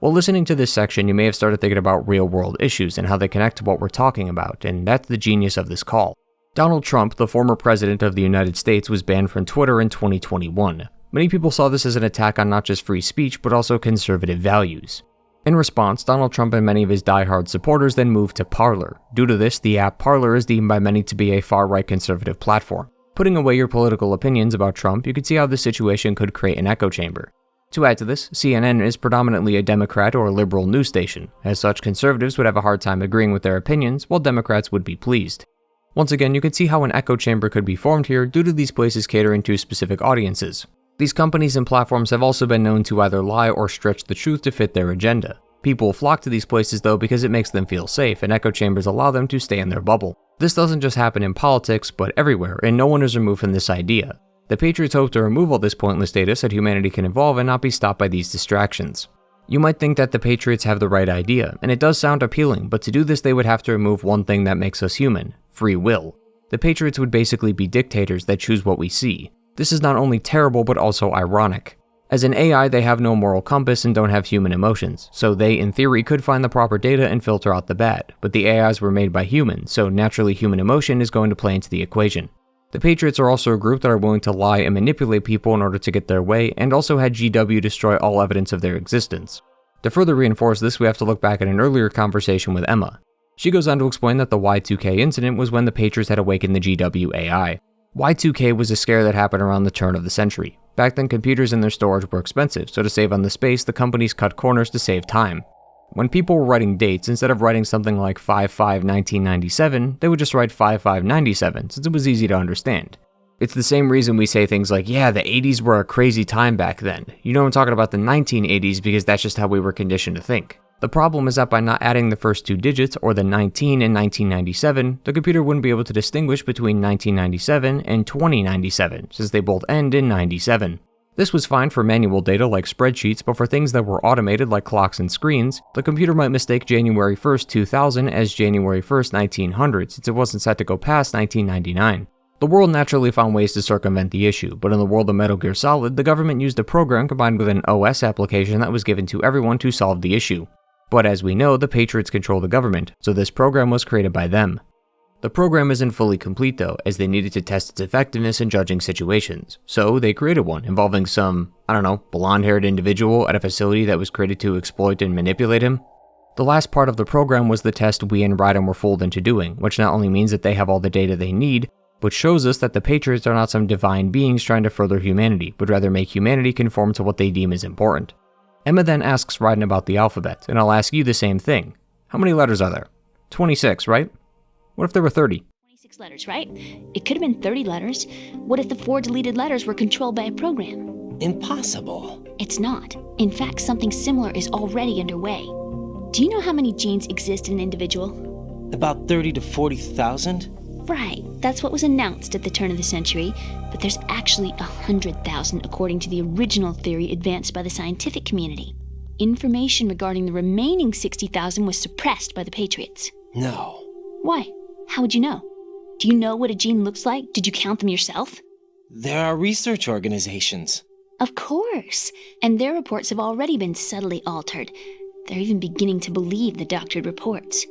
While listening to this section, you may have started thinking about real-world issues and how they connect to what we're talking about, and that's the genius of this call. Donald Trump, the former president of the United States, was banned from Twitter in 2021. Many people saw this as an attack on not just free speech, but also conservative values. In response, Donald Trump and many of his diehard supporters then moved to Parler. Due to this, the app Parler is deemed by many to be a far-right conservative platform. Putting away your political opinions about Trump, you can see how this situation could create an echo chamber. To add to this, CNN is predominantly a Democrat or liberal news station. As such, conservatives would have a hard time agreeing with their opinions, while Democrats would be pleased. Once again, you can see how an echo chamber could be formed here due to these places catering to specific audiences. These companies and platforms have also been known to either lie or stretch the truth to fit their agenda. People flock to these places though because it makes them feel safe, and echo chambers allow them to stay in their bubble. This doesn't just happen in politics, but everywhere, and no one is removed from this idea. The Patriots hope to remove all this pointless data so that humanity can evolve and not be stopped by these distractions. You might think that the Patriots have the right idea, and it does sound appealing, but to do this they would have to remove one thing that makes us human: free will. The Patriots would basically be dictators that choose what we see. This is not only terrible, but also ironic. As an AI, they have no moral compass and don't have human emotions, so they, in theory, could find the proper data and filter out the bad, but the AIs were made by humans, so naturally human emotion is going to play into the equation. The Patriots are also a group that are willing to lie and manipulate people in order to get their way, and also had GW destroy all evidence of their existence. To further reinforce this, we have to look back at an earlier conversation with Emma. She goes on to explain that the Y2K incident was when the Patriots had awakened the GW AI. Y2K was a scare that happened around the turn of the century. Back then, computers and their storage were expensive, so to save on the space, the companies cut corners to save time. When people were writing dates, instead of writing something like 5/5/1997, they would just write 5/5/97, since it was easy to understand. It's the same reason we say things like, yeah, the 80s were a crazy time back then. You know I'm talking about the 1980s because that's just how we were conditioned to think. The problem is that by not adding the first two digits, or the 19 in 1997, the computer wouldn't be able to distinguish between 1997 and 2097, since they both end in 97. This was fine for manual data like spreadsheets, but for things that were automated like clocks and screens, the computer might mistake January 1st, 2000 as January 1st, 1900, since it wasn't set to go past 1999. The world naturally found ways to circumvent the issue, but in the world of Metal Gear Solid, the government used a program combined with an OS application that was given to everyone to solve the issue. But as we know, the Patriots control the government, so this program was created by them. The program isn't fully complete though, as they needed to test its effectiveness in judging situations. So they created one involving some, blonde-haired individual at a facility that was created to exploit and manipulate him. The last part of the program was the test we and Raiden were fooled into doing, which not only means that they have all the data they need, but shows us that the Patriots are not some divine beings trying to further humanity, but rather make humanity conform to what they deem is important. Emma then asks Raiden about the alphabet, and I'll ask you the same thing. How many letters are there? 26, right? What if there were 30? 26 letters, right? It could have been 30 letters. What if the 4 deleted letters were controlled by a program? Impossible. It's not. In fact, something similar is already underway. Do you know how many genes exist in an individual? About 30 to 40,000? Right, that's what was announced at the turn of the century, but there's actually 100,000 according to the original theory advanced by the scientific community. Information regarding the remaining 60,000 was suppressed by the Patriots. No. Why? How would you know? Do you know what a gene looks like? Did you count them yourself? There are research organizations. Of course, and their reports have already been subtly altered. They're even beginning to believe the doctored reports.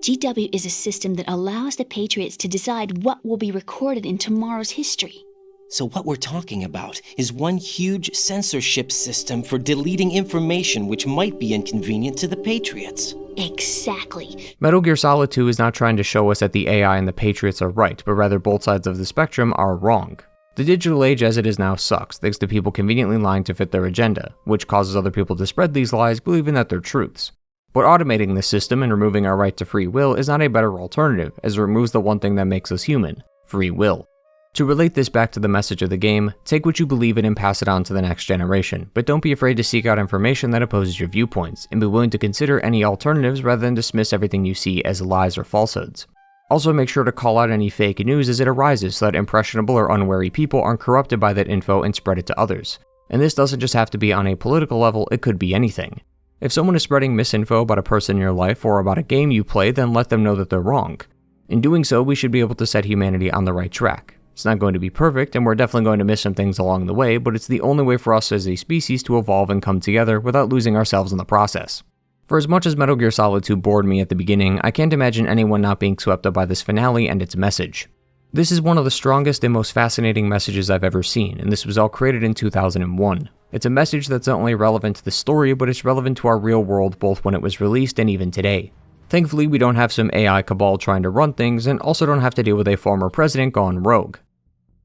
GW is a system that allows the Patriots to decide what will be recorded in tomorrow's history. So what we're talking about is one huge censorship system for deleting information which might be inconvenient to the Patriots. Exactly. Metal Gear Solid 2 is not trying to show us that the AI and the Patriots are right, but rather both sides of the spectrum are wrong. The digital age as it is now sucks, thanks to people conveniently lying to fit their agenda, which causes other people to spread these lies believing that they're truths. But automating this system and removing our right to free will is not a better alternative, as it removes the one thing that makes us human: free will. To relate this back to the message of the game, take what you believe in and pass it on to the next generation, but don't be afraid to seek out information that opposes your viewpoints, and be willing to consider any alternatives rather than dismiss everything you see as lies or falsehoods. Also make sure to call out any fake news as it arises so that impressionable or unwary people aren't corrupted by that info and spread it to others. And this doesn't just have to be on a political level, it could be anything. If someone is spreading misinfo about a person in your life or about a game you play, then let them know that they're wrong. In doing so, we should be able to set humanity on the right track. It's not going to be perfect, and we're definitely going to miss some things along the way, but it's the only way for us as a species to evolve and come together without losing ourselves in the process. For as much as Metal Gear Solid 2 bored me at the beginning, I can't imagine anyone not being swept up by this finale and its message. This is one of the strongest and most fascinating messages I've ever seen, and this was all created in 2001. It's a message that's not only relevant to the story, but it's relevant to our real world both when it was released and even today. Thankfully, we don't have some AI cabal trying to run things, and also don't have to deal with a former president gone rogue.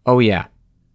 Oh yeah,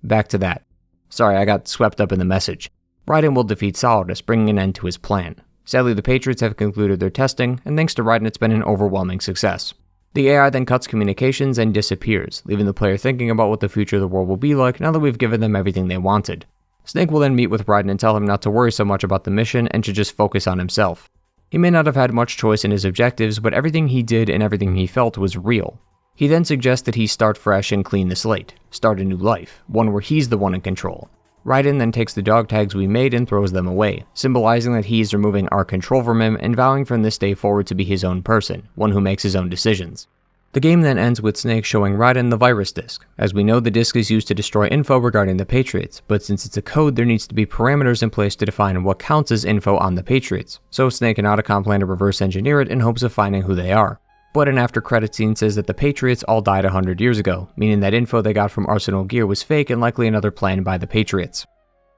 back to that. Sorry, I got swept up in the message. Raiden will defeat Solidus, bringing an end to his plan. Sadly, the Patriots have concluded their testing, and thanks to Raiden it's been an overwhelming success. The AI then cuts communications and disappears, leaving the player thinking about what the future of the world will be like now that we've given them everything they wanted. Snake will then meet with Raiden and tell him not to worry so much about the mission and to just focus on himself. He may not have had much choice in his objectives, but everything he did and everything he felt was real. He then suggests that he start fresh and clean the slate, start a new life, one where he's the one in control. Raiden then takes the dog tags we made and throws them away, symbolizing that he is removing our control from him and vowing from this day forward to be his own person, one who makes his own decisions. The game then ends with Snake showing Raiden the virus disk. As we know, the disk is used to destroy info regarding the Patriots, but since it's a code, there needs to be parameters in place to define what counts as info on the Patriots, so Snake and Otacon plan to reverse engineer it in hopes of finding who they are. But an after credit scene says that the Patriots all died 100 years ago, meaning that info they got from Arsenal Gear was fake and likely another plan by the Patriots.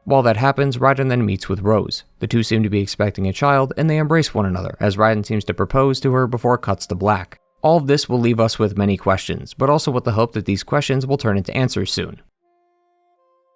While that happens, Raiden then meets with Rose. The two seem to be expecting a child, and they embrace one another, as Raiden seems to propose to her before it cuts to black. All of this will leave us with many questions, but also with the hope that these questions will turn into answers soon.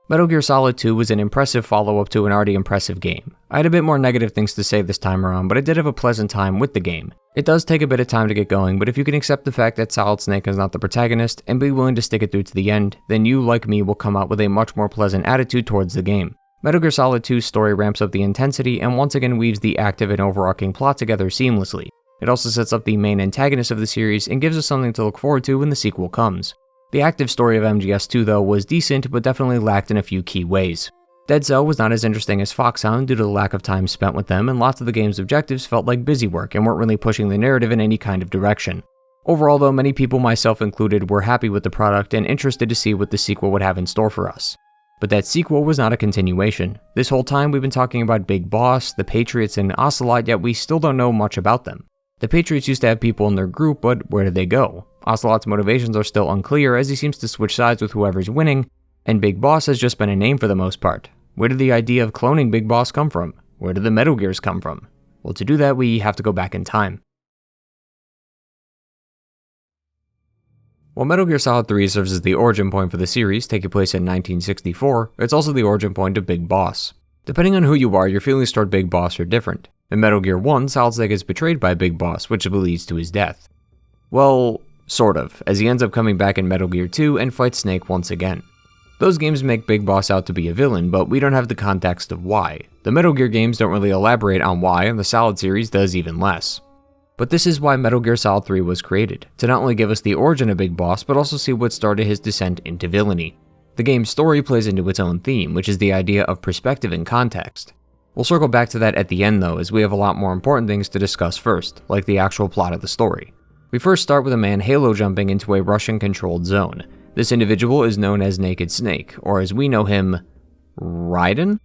Metal Gear Solid 2 was an impressive follow-up to an already impressive game. I had a bit more negative things to say this time around, but I did have a pleasant time with the game. It does take a bit of time to get going, but if you can accept the fact that Solid Snake is not the protagonist and be willing to stick it through to the end, then you, like me, will come out with a much more pleasant attitude towards the game. Metal Gear Solid 2's story ramps up the intensity and once again weaves the active and overarching plot together seamlessly. It also sets up the main antagonist of the series and gives us something to look forward to when the sequel comes. The active story of MGS2 though was decent, but definitely lacked in a few key ways. Dead Cell was not as interesting as Foxhound due to the lack of time spent with them, and lots of the game's objectives felt like busy work and weren't really pushing the narrative in any kind of direction. Overall though, many people, myself included, were happy with the product and interested to see what the sequel would have in store for us. But that sequel was not a continuation. This whole time we've been talking about Big Boss, the Patriots, and Ocelot, yet we still don't know much about them. The Patriots used to have people in their group, but where did they go? Ocelot's motivations are still unclear as he seems to switch sides with whoever's winning, and Big Boss has just been a name for the most part. Where did the idea of cloning Big Boss come from? Where did the Metal Gears come from? Well, to do that we have to go back in time. While Metal Gear Solid 3 serves as the origin point for the series, taking place in 1964, it's also the origin point of Big Boss. Depending on who you are, your feelings toward Big Boss are different. In Metal Gear 1, Solid Snake is betrayed by Big Boss, which leads to his death. Well, sort of, as he ends up coming back in Metal Gear 2 and fights Snake once again. Those games make Big Boss out to be a villain, but we don't have the context of why. The Metal Gear games don't really elaborate on why, and the Solid series does even less. But this is why Metal Gear Solid 3 was created, to not only give us the origin of Big Boss, but also see what started his descent into villainy. The game's story plays into its own theme, which is the idea of perspective and context. We'll circle back to that at the end though, as we have a lot more important things to discuss first, like the actual plot of the story. We first start with a man halo jumping into a Russian-controlled zone. This individual is known as Naked Snake, or as we know him, Raiden?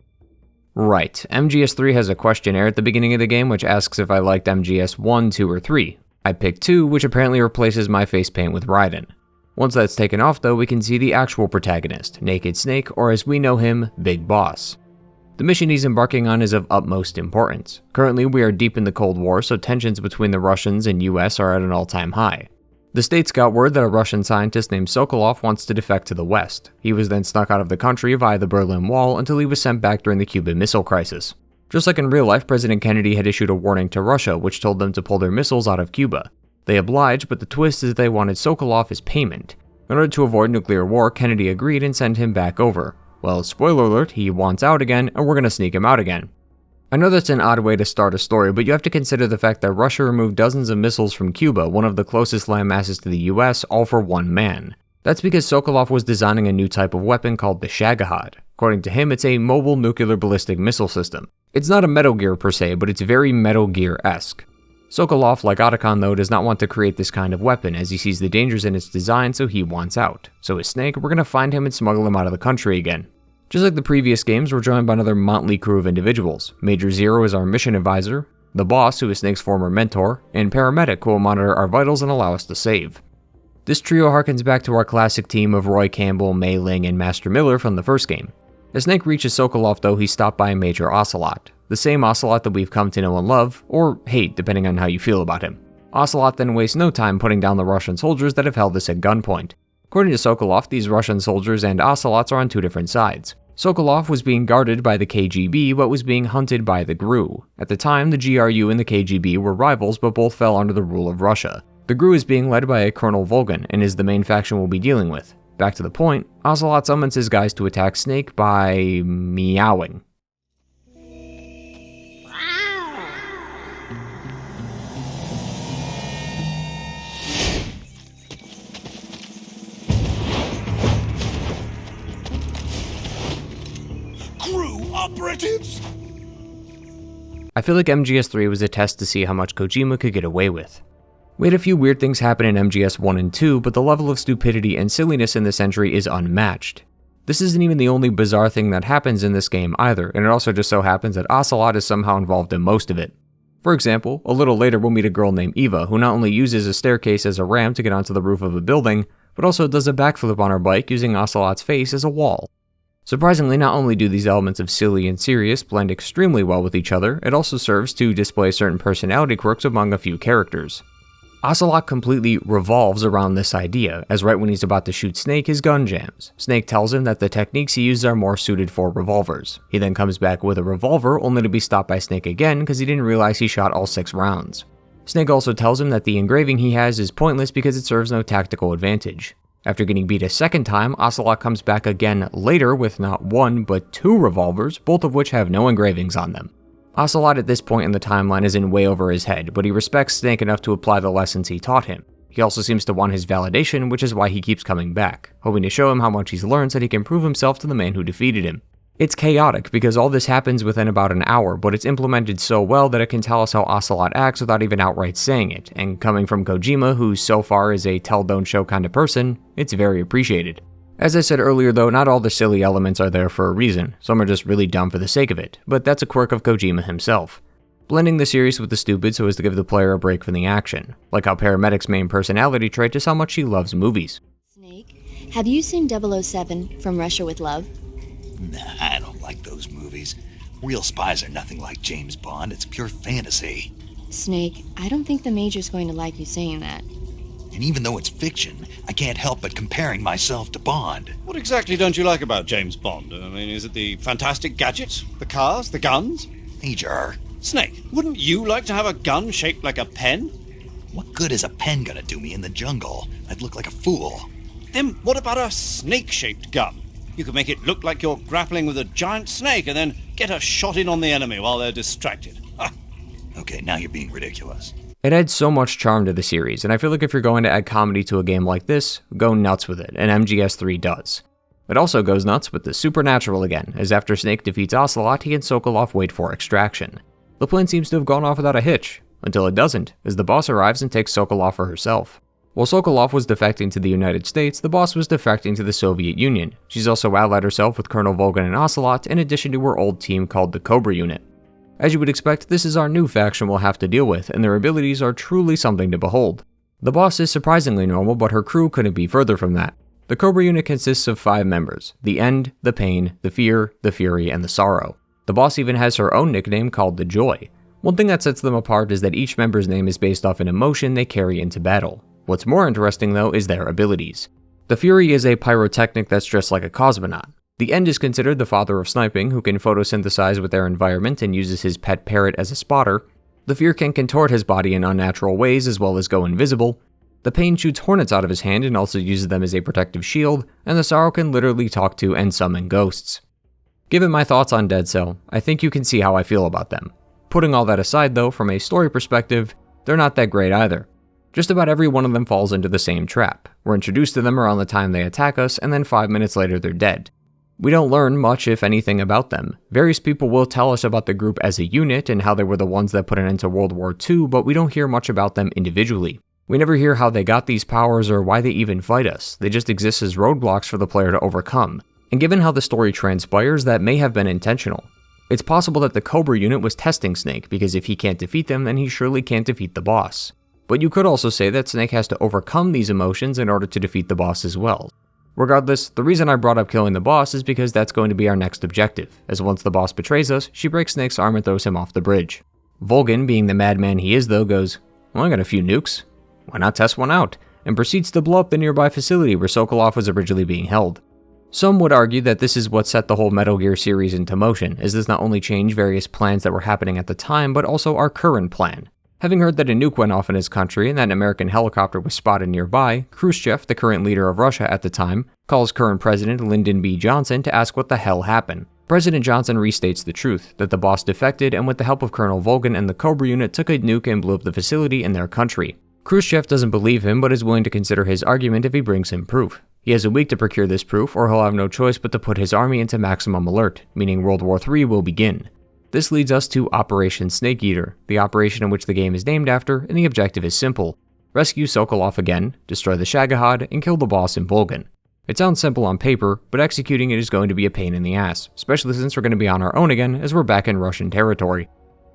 Right, MGS3 has a questionnaire at the beginning of the game which asks if I liked MGS 1, 2, or 3. I picked 2, which apparently replaces my face paint with Raiden. Once that's taken off though, we can see the actual protagonist, Naked Snake, or as we know him, Big Boss. The mission he's embarking on is of utmost importance. Currently, we are deep in the Cold War, so tensions between the Russians and US are at an all-time high. The States got word that a Russian scientist named Sokolov wants to defect to the West. He was then snuck out of the country via the Berlin Wall until he was sent back during the Cuban Missile Crisis. Just like in real life, President Kennedy had issued a warning to Russia which told them to pull their missiles out of Cuba. They obliged, but the twist is they wanted Sokolov as payment. In order to avoid nuclear war, Kennedy agreed and sent him back over. Well, spoiler alert, he wants out again, and we're gonna sneak him out again. I know that's an odd way to start a story, but you have to consider the fact that Russia removed dozens of missiles from Cuba, one of the closest landmasses to the US, all for one man. That's because Sokolov was designing a new type of weapon called the Shagohod. According to him, it's a mobile nuclear ballistic missile system. It's not a Metal Gear per se, but it's very Metal Gear-esque. Sokolov, like Otacon though, does not want to create this kind of weapon as he sees the dangers in its design, so he wants out. So as Snake, we're gonna find him and smuggle him out of the country again. Just like the previous games, we're joined by another motley crew of individuals. Major Zero is our mission advisor, the boss, who is Snake's former mentor, and Paramedic, who will monitor our vitals and allow us to save. This trio harkens back to our classic team of Roy Campbell, Mei Ling, and Master Miller from the first game. As Snake reaches Sokolov though, he's stopped by a Major Ocelot, the same Ocelot that we've come to know and love, or hate depending on how you feel about him. Ocelot then wastes no time putting down the Russian soldiers that have held us at gunpoint. According to Sokolov, these Russian soldiers and Ocelots are on two different sides. Sokolov was being guarded by the KGB, but was being hunted by the GRU. At the time, the GRU and the KGB were rivals, but both fell under the rule of Russia. The GRU is being led by a Colonel Volgan, and is the main faction we'll be dealing with. Back to the point, Ocelot summons his guys to attack Snake by meowing. Operatives? I feel like MGS3 was a test to see how much Kojima could get away with. We had a few weird things happen in MGS 1 and 2, but the level of stupidity and silliness in this entry is unmatched. This isn't even the only bizarre thing that happens in this game either, and it also just so happens that Ocelot is somehow involved in most of it. For example, a little later we'll meet a girl named Eva who not only uses a staircase as a ramp to get onto the roof of a building, but also does a backflip on her bike using Ocelot's face as a wall. Surprisingly, not only do these elements of silly and serious blend extremely well with each other, it also serves to display certain personality quirks among a few characters. Ocelot completely revolves around this idea, as right when he's about to shoot Snake, his gun jams. Snake tells him that the techniques he uses are more suited for revolvers. He then comes back with a revolver, only to be stopped by Snake again because he didn't realize he shot all 6 rounds. Snake also tells him that the engraving he has is pointless because it serves no tactical advantage. After getting beat a second time, Ocelot comes back again later with not 1, but 2 revolvers, both of which have no engravings on them. Ocelot at this point in the timeline is in way over his head, but he respects Snake enough to apply the lessons he taught him. He also seems to want his validation, which is why he keeps coming back, hoping to show him how much he's learned so that he can prove himself to the man who defeated him. It's chaotic because all this happens within about an hour, but it's implemented so well that it can tell us how Ocelot acts without even outright saying it, and coming from Kojima, who so far is a tell-don't-show kind of person, it's very appreciated. As I said earlier though, not all the silly elements are there for a reason, some are just really dumb for the sake of it, but that's a quirk of Kojima himself. Blending the serious with the stupid so as to give the player a break from the action, like how Paramedic's main personality trait is how much he loves movies. Snake, have you seen 007 From Russia with Love? Nah, I don't like those movies. Real spies are nothing like James Bond, it's pure fantasy. Snake, I don't think the Major's going to like you saying that. And even though it's fiction, I can't help but comparing myself to Bond. What exactly don't you like about James Bond? I mean, is it the fantastic gadgets? The cars? The guns? Major. Snake, wouldn't you like to have a gun shaped like a pen? What good is a pen gonna do me in the jungle? I'd look like a fool. Then what about a snake-shaped gun? You could make it look like you're grappling with a giant snake and then get a shot in on the enemy while they're distracted. Ha. Okay, now you're being ridiculous. It adds so much charm to the series, and I feel like if you're going to add comedy to a game like this, go nuts with it, and MGS3 does. It also goes nuts with the supernatural again, as after Snake defeats Ocelot, he and Sokolov wait for extraction. The plan seems to have gone off without a hitch, until it doesn't, as the boss arrives and takes Sokolov for herself. While Sokolov was defecting to the United States, the boss was defecting to the Soviet Union. She's also allied herself with Colonel Volgin and Ocelot, in addition to her old team called the Cobra Unit. As you would expect, this is our new faction we'll have to deal with, and their abilities are truly something to behold. The boss is surprisingly normal, but her crew couldn't be further from that. The Cobra Unit consists of 5 members: the End, the Pain, the Fear, the Fury, and the Sorrow. The boss even has her own nickname called the Joy. One thing that sets them apart is that each member's name is based off an emotion they carry into battle. What's more interesting though is their abilities. The Fury is a pyrotechnic that's dressed like a cosmonaut. The End is considered the father of sniping, who can photosynthesize with their environment and uses his pet parrot as a spotter. The Fear can contort his body in unnatural ways as well as go invisible. The Pain shoots hornets out of his hand and also uses them as a protective shield, and the Sorrow can literally talk to and summon ghosts. Given my thoughts on Dead Cell, I think you can see how I feel about them. Putting all that aside though, from a story perspective, they're not that great either. Just about every one of them falls into the same trap. We're introduced to them around the time they attack us, and then 5 minutes later they're dead. We don't learn much, if anything, about them. Various people will tell us about the group as a unit and how they were the ones that put an end to World War II, but we don't hear much about them individually. We never hear how they got these powers or why they even fight us. They just exist as roadblocks for the player to overcome. And given how the story transpires, that may have been intentional. It's possible that the Cobra Unit was testing Snake, because if he can't defeat them, then he surely can't defeat the boss. But you could also say that Snake has to overcome these emotions in order to defeat the boss as well. Regardless, the reason I brought up killing the boss is because that's going to be our next objective, as once the boss betrays us, she breaks Snake's arm and throws him off the bridge. Volgin, being the madman he is though, goes, "Well, I got a few nukes. Why not test one out?" and proceeds to blow up the nearby facility where Sokolov was originally being held. Some would argue that this is what set the whole Metal Gear series into motion, as this not only changed various plans that were happening at the time, but also our current plan. Having heard that a nuke went off in his country and that an American helicopter was spotted nearby, Khrushchev, the current leader of Russia at the time, calls current President Lyndon B. Johnson to ask what the hell happened. President Johnson restates the truth, that the boss defected and with the help of Colonel Volgin and the Cobra Unit took a nuke and blew up the facility in their country. Khrushchev doesn't believe him, but is willing to consider his argument if he brings him proof. He has a week to procure this proof, or he'll have no choice but to put his army into maximum alert, meaning World War III will begin. This leads us to Operation Snake Eater, the operation in which the game is named after, and the objective is simple: rescue Sokolov again, destroy the Shagohod, and kill the boss in Volgin. It sounds simple on paper, but executing it is going to be a pain in the ass, especially since we're going to be on our own again as we're back in Russian territory.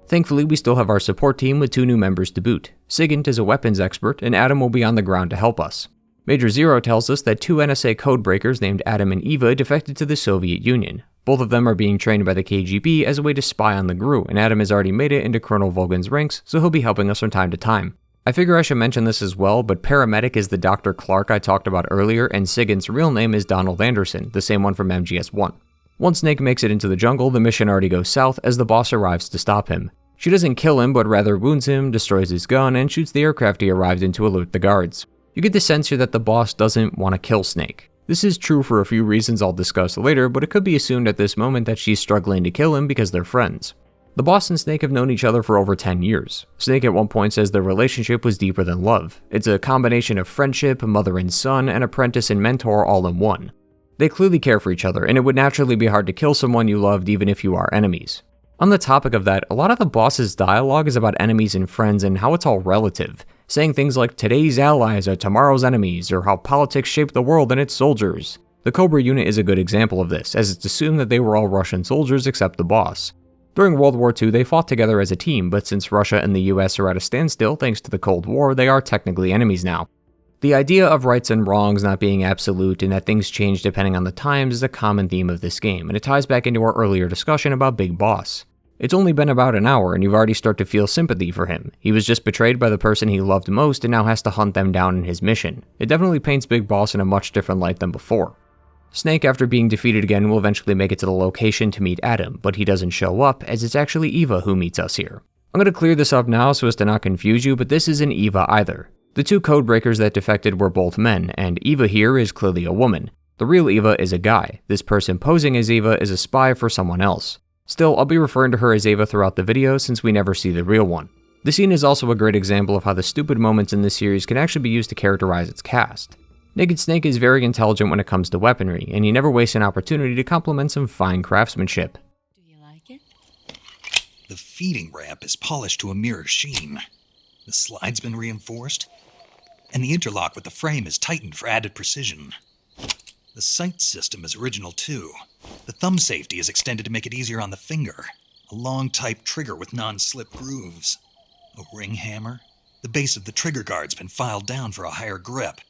Thankfully, we still have our support team with 2 new members to boot. Sigint is a weapons expert, and Adam will be on the ground to help us. Major Zero tells us that 2 NSA codebreakers named Adam and Eva defected to the Soviet Union. Both of them are being trained by the KGB as a way to spy on the GRU, and Adam has already made it into Colonel Volgin's ranks, so he'll be helping us from time to time. I figure I should mention this as well, but Paramedic is the Dr. Clark I talked about earlier, and Sigint's real name is Donald Anderson, the same one from MGS1. Once Snake makes it into the jungle, the mission already goes south as the boss arrives to stop him. She doesn't kill him, but rather wounds him, destroys his gun, and shoots the aircraft he arrived in to alert the guards. You get the sense here that the boss doesn't want to kill Snake. This is true for a few reasons I'll discuss later, but it could be assumed at this moment that she's struggling to kill him because they're friends. The boss and Snake have known each other for over 10 years. Snake at one point says their relationship was deeper than love. It's a combination of friendship, mother and son, and apprentice and mentor all in one. They clearly care for each other, and it would naturally be hard to kill someone you loved even if you are enemies. On the topic of that, a lot of the boss's dialogue is about enemies and friends and how it's all relative, saying things like today's allies are tomorrow's enemies, or how politics shape the world and its soldiers. The Cobra Unit is a good example of this, as it's assumed that they were all Russian soldiers except the boss. During World War II, they fought together as a team, but since Russia and the US are at a standstill thanks to the Cold War, they are technically enemies now. The idea of rights and wrongs not being absolute and that things change depending on the times is a common theme of this game, and it ties back into our earlier discussion about Big Boss. It's only been about an hour and you've already start to feel sympathy for him. He was just betrayed by the person he loved most and now has to hunt them down in his mission. It definitely paints Big Boss in a much different light than before. Snake, after being defeated again, will eventually make it to the location to meet Adam, but he doesn't show up, as it's actually Eva who meets us here. I'm going to clear this up now so as to not confuse you, but this isn't Eva either. The two codebreakers that defected were both men, and Eva here is clearly a woman. The real Eva is a guy. This person posing as Eva is a spy for someone else. Still, I'll be referring to her as Eva throughout the video since we never see the real one. The scene is also a great example of how the stupid moments in this series can actually be used to characterize its cast. Naked Snake is very intelligent when it comes to weaponry, and he never wastes an opportunity to compliment some fine craftsmanship. Do you like it? The feeding ramp is polished to a mirror sheen. The slide's been reinforced, and the interlock with the frame is tightened for added precision. The sight system is original too. The thumb safety is extended to make it easier on the finger. A long type trigger with non-slip grooves. A ring hammer. The base of the trigger guard's been filed down for a higher grip.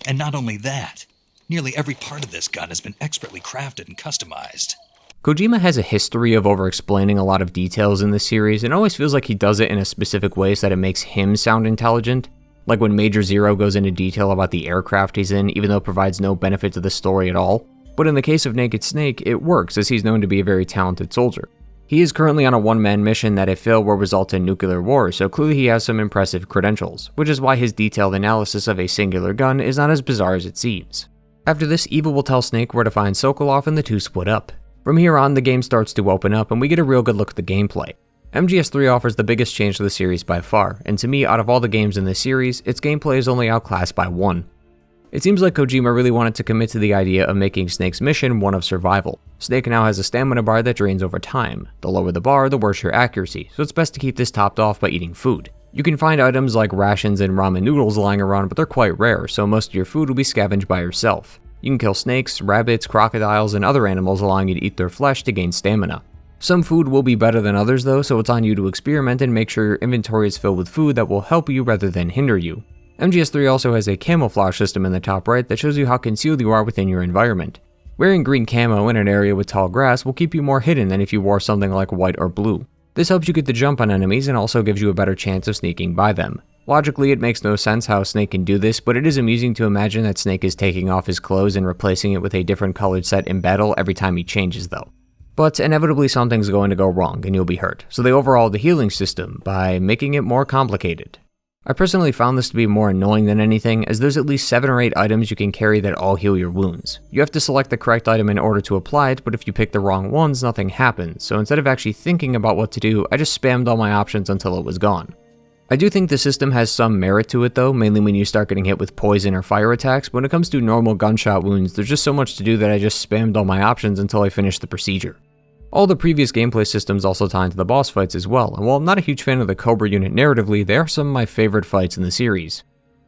And not only that, nearly every part of this gun has been expertly crafted and customized. Kojima has a history of over-explaining a lot of details in this series, and always feels like he does it in a specific way so that it makes him sound intelligent. Like when Major Zero goes into detail about the aircraft he's in, even though it provides no benefit to the story at all. But in the case of Naked Snake, it works, as he's known to be a very talented soldier. He is currently on a one-man mission that if failed will result in nuclear war, so clearly he has some impressive credentials, which is why his detailed analysis of a singular gun is not as bizarre as it seems. After this, Eva will tell Snake where to find Sokolov and the two split up. From here on, the game starts to open up and we get a real good look at the gameplay. MGS3 offers the biggest change to the series by far, and to me, out of all the games in this series, its gameplay is only outclassed by one. It seems like Kojima really wanted to commit to the idea of making Snake's mission one of survival. Snake now has a stamina bar that drains over time. The lower the bar, the worse your accuracy, so it's best to keep this topped off by eating food. You can find items like rations and ramen noodles lying around, but they're quite rare, so most of your food will be scavenged by yourself. You can kill snakes, rabbits, crocodiles, and other animals, allowing you to eat their flesh to gain stamina. Some food will be better than others though, so it's on you to experiment and make sure your inventory is filled with food that will help you rather than hinder you. MGS3 also has a camouflage system in the top right that shows you how concealed you are within your environment. Wearing green camo in an area with tall grass will keep you more hidden than if you wore something like white or blue. This helps you get the jump on enemies and also gives you a better chance of sneaking by them. Logically, it makes no sense how Snake can do this, but it is amusing to imagine that Snake is taking off his clothes and replacing it with a different colored set in battle every time he changes though. But inevitably something's going to go wrong and you'll be hurt, so they overhauled the healing system by making it more complicated. I personally found this to be more annoying than anything, as there's at least 7 or 8 items you can carry that all heal your wounds. You have to select the correct item in order to apply it, but if you pick the wrong ones, nothing happens, so instead of actually thinking about what to do, I just spammed all my options until it was gone. I do think the system has some merit to it though, mainly when you start getting hit with poison or fire attacks, but when it comes to normal gunshot wounds, there's just so much to do that I just spammed all my options until I finished the procedure. All the previous gameplay systems also tie into the boss fights as well, and while I'm not a huge fan of the Cobra unit narratively, they are some of my favorite fights in the series.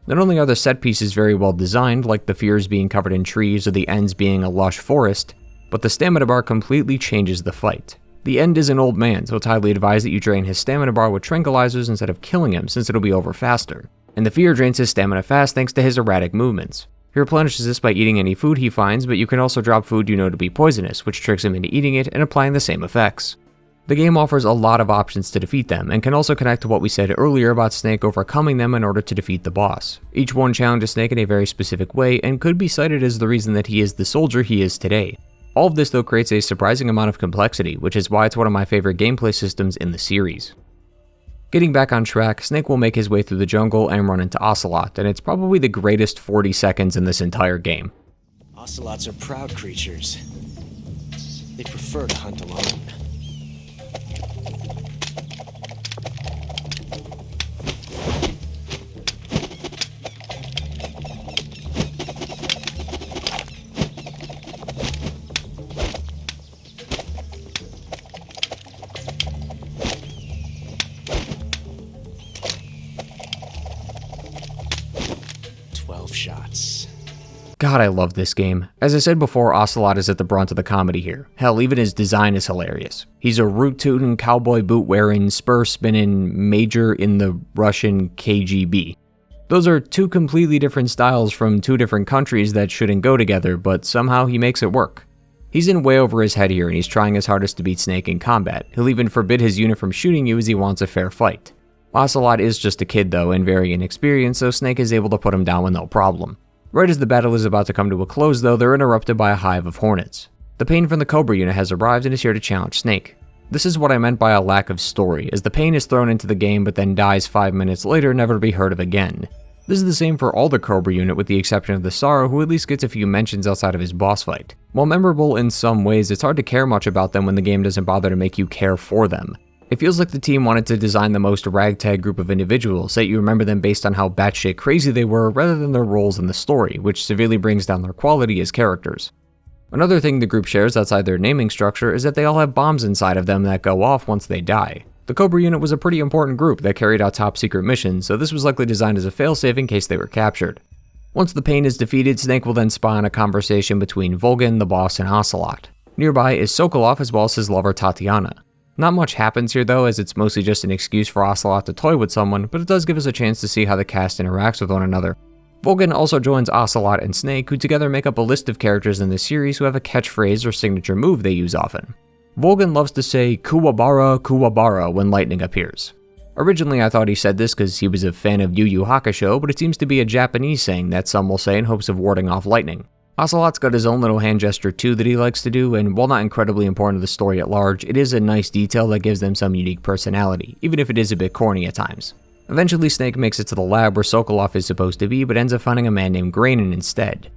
Not only are the set pieces very well designed, like the fears being covered in trees or the ends being a lush forest, but the stamina bar completely changes the fight. The End is an old man, so it's highly advised that you drain his stamina bar with tranquilizers instead of killing him, since it'll be over faster. And the Fear drains his stamina fast thanks to his erratic movements. He replenishes this by eating any food he finds, but you can also drop food you know to be poisonous, which tricks him into eating it and applying the same effects. The game offers a lot of options to defeat them, and can also connect to what we said earlier about Snake overcoming them in order to defeat the boss. Each one challenges Snake in a very specific way, and could be cited as the reason that he is the soldier he is today. All of this though creates a surprising amount of complexity, which is why it's one of my favorite gameplay systems in the series. Getting back on track, Snake will make his way through the jungle and run into Ocelot, and it's probably the greatest 40 seconds in this entire game. Ocelots are proud creatures. They prefer to hunt alone. Shots. God, I love this game. As I said before, Ocelot is at the brunt of the comedy here. Hell, even his design is hilarious. He's a root-tootin', cowboy boot-wearing, spur-spinning major in the Russian KGB. Those are two completely different styles from two different countries that shouldn't go together, but somehow he makes it work. He's in way over his head here and he's trying his hardest to beat Snake in combat. He'll even forbid his unit from shooting you as he wants a fair fight. Ocelot is just a kid though and very inexperienced, so Snake is able to put him down with no problem. Right as the battle is about to come to a close though, they're interrupted by a hive of hornets. The Pain from the Cobra unit has arrived and is here to challenge Snake. This is what I meant by a lack of story, as the Pain is thrown into the game but then dies 5 minutes later, never to be heard of again. This is the same for all the Cobra unit with the exception of the Sorrow, who at least gets a few mentions outside of his boss fight. While memorable in some ways, it's hard to care much about them when the game doesn't bother to make you care for them. It feels like the team wanted to design the most ragtag group of individuals, so that you remember them based on how batshit crazy they were rather than their roles in the story, which severely brings down their quality as characters. Another thing the group shares outside their naming structure is that they all have bombs inside of them that go off once they die. The Cobra unit was a pretty important group that carried out top secret missions, so this was likely designed as a failsafe in case they were captured. Once the Pain is defeated, Snake will then spy on a conversation between Volgin, the boss, and Ocelot. Nearby is Sokolov as well as his lover Tatiana. Not much happens here though, as it's mostly just an excuse for Ocelot to toy with someone, but it does give us a chance to see how the cast interacts with one another. Volgin also joins Ocelot and Snake, who together make up a list of characters in this series who have a catchphrase or signature move they use often. Volgin loves to say Kuwabara, Kuwabara when lightning appears. Originally I thought he said this because he was a fan of Yu Yu Hakusho, but it seems to be a Japanese saying that some will say in hopes of warding off lightning. Ocelot's got his own little hand gesture too that he likes to do, and while not incredibly important to the story at large, it is a nice detail that gives them some unique personality, even if it is a bit corny at times. Eventually Snake makes it to the lab where Sokolov is supposed to be, but ends up finding a man named Granin instead.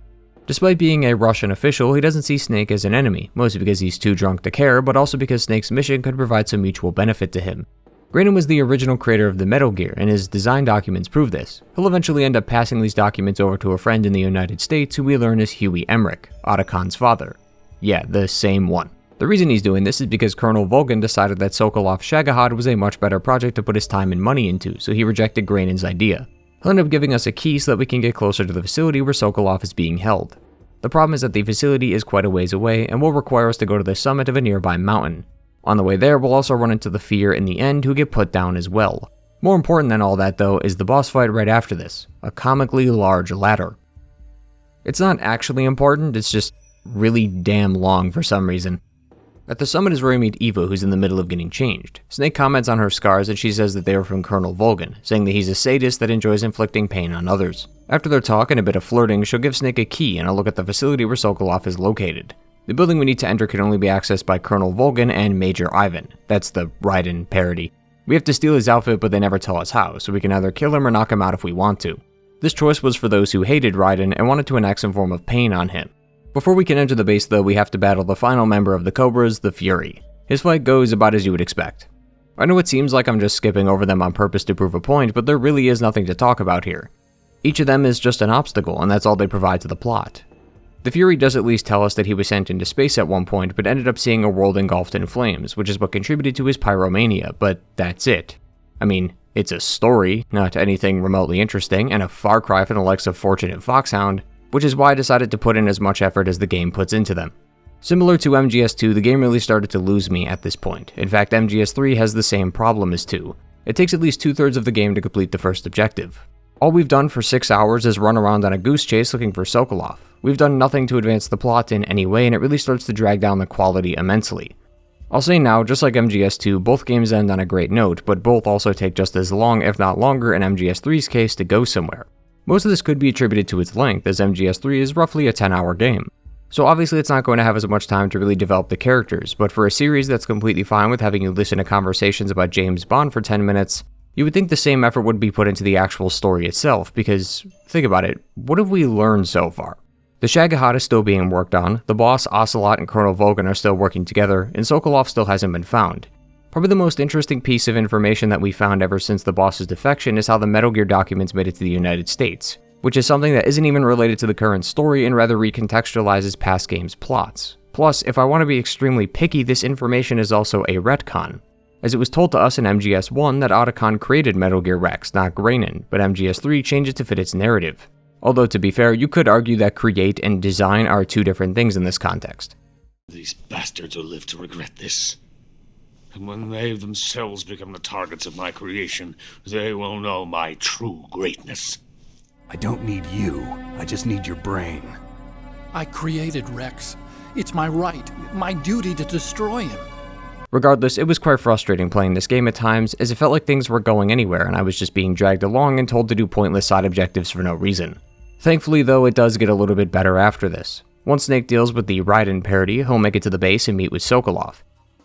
Despite being a Russian official, he doesn't see Snake as an enemy, mostly because he's too drunk to care, but also because Snake's mission could provide some mutual benefit to him. Granin was the original creator of the Metal Gear, and his design documents prove this. He'll eventually end up passing these documents over to a friend in the United States who we learn is Huey Emmerich, Otacon's father. Yeah, the same one. The reason he's doing this is because Colonel Volgin decided that Sokolov Shagahad was a much better project to put his time and money into, so he rejected Granin's idea. He'll end up giving us a key so that we can get closer to the facility where Sokolov is being held. The problem is that the facility is quite a ways away and will require us to go to the summit of a nearby mountain. On the way there, we'll also run into the Fear in the end, who get put down as well. More important than all that though is the boss fight right after this, a comically large ladder. It's not actually important, it's just really damn long for some reason. At the summit is where we meet Eva, who's in the middle of getting changed. Snake comments on her scars and she says that they are from Colonel Volgin, saying that he's a sadist that enjoys inflicting pain on others. After their talk and a bit of flirting, she'll give Snake a key and a look at the facility where Sokolov is located. The building we need to enter can only be accessed by Colonel Volgin and Major Ivan. That's the Raiden parody. We have to steal his outfit, but they never tell us how, so we can either kill him or knock him out if we want to. This choice was for those who hated Raiden and wanted to enact some form of pain on him. Before we can enter the base though, we have to battle the final member of the Cobras, the Fury. His fight goes about as you would expect. I know it seems like I'm just skipping over them on purpose to prove a point, but there really is nothing to talk about here. Each of them is just an obstacle, and that's all they provide to the plot. The Fury does at least tell us that he was sent into space at one point, but ended up seeing a world engulfed in flames, which is what contributed to his pyromania, but that's it. I mean, it's a story, not anything remotely interesting, and a far cry from the likes of Fortunate Foxhound, which is why I decided to put in as much effort as the game puts into them. Similar to MGS2, the game really started to lose me at this point. In fact, MGS3 has the same problem as 2. It takes at least 2/3 of the game to complete the first objective. All we've done for 6 hours is run around on a goose chase looking for Sokolov. We've done nothing to advance the plot in any way, and it really starts to drag down the quality immensely. I'll say now, just like MGS2, both games end on a great note, but both also take just as long, if not longer, in MGS3's case, to go somewhere. Most of this could be attributed to its length, as MGS3 is roughly a 10-hour game. So obviously it's not going to have as much time to really develop the characters, but for a series that's completely fine with having you listen to conversations about James Bond for 10 minutes, you would think the same effort would be put into the actual story itself, because, think about it, what have we learned so far? The Shagahad is still being worked on, the boss, Ocelot, and Colonel Volgin are still working together, and Sokolov still hasn't been found. Probably the most interesting piece of information that we found ever since the boss's defection is how the Metal Gear documents made it to the United States, which is something that isn't even related to the current story and rather recontextualizes past games' plots. Plus, if I want to be extremely picky, this information is also a retcon, as it was told to us in MGS1 that Otacon created Metal Gear Rex, not Granin, but MGS3 changed it to fit its narrative. Although to be fair, you could argue that create and design are two different things in this context. These bastards will live to regret this. And when they themselves become the targets of my creation, they will know my true greatness. I don't need you. I just need your brain. I created Rex. It's my right, my duty to destroy him. Regardless, it was quite frustrating playing this game at times, as it felt like things weren't going anywhere and I was just being dragged along and told to do pointless side objectives for no reason. Thankfully though, it does get a little bit better after this. Once Snake deals with the Raiden parody, he'll make it to the base and meet with Sokolov.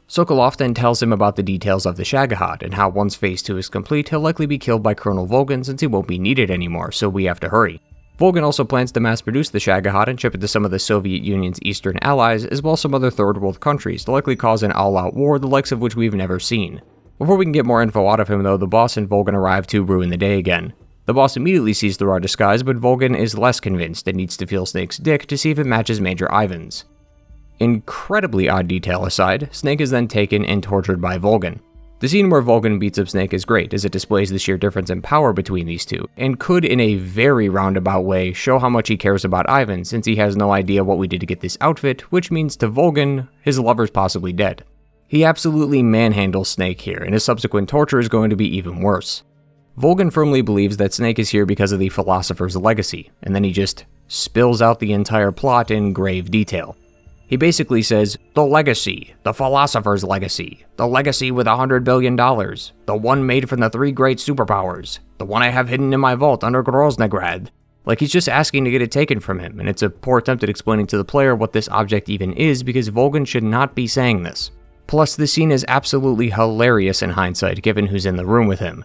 Sokolov then tells him about the details of the Shagohod, and how once Phase 2 is complete, he'll likely be killed by Colonel Volgin since he won't be needed anymore, so we have to hurry. Volgin also plans to mass-produce the Shagohod and ship it to some of the Soviet Union's eastern allies, as well as some other third world countries, to likely cause an all-out war, the likes of which we've never seen. Before we can get more info out of him though, the boss and Volgin arrive to ruin the day again. The boss immediately sees through our disguise, but Volgin is less convinced and needs to feel Snake's dick to see if it matches Major Ivan's. Incredibly odd detail aside, Snake is then taken and tortured by Volgin. The scene where Volgin beats up Snake is great, as it displays the sheer difference in power between these two, and could in a very roundabout way show how much he cares about Ivan, since he has no idea what we did to get this outfit, which means to Volgin, his lover's possibly dead. He absolutely manhandles Snake here, and his subsequent torture is going to be even worse. Volgin firmly believes that Snake is here because of the Philosopher's legacy, and then he just spills out the entire plot in grave detail. He basically says, the legacy, the Philosopher's legacy, the legacy with $100 billion, the one made from the 3 great superpowers, the one I have hidden in my vault under Groznygrad. Like he's just asking to get it taken from him, and it's a poor attempt at explaining to the player what this object even is because Volgin should not be saying this. Plus, this scene is absolutely hilarious in hindsight given who's in the room with him.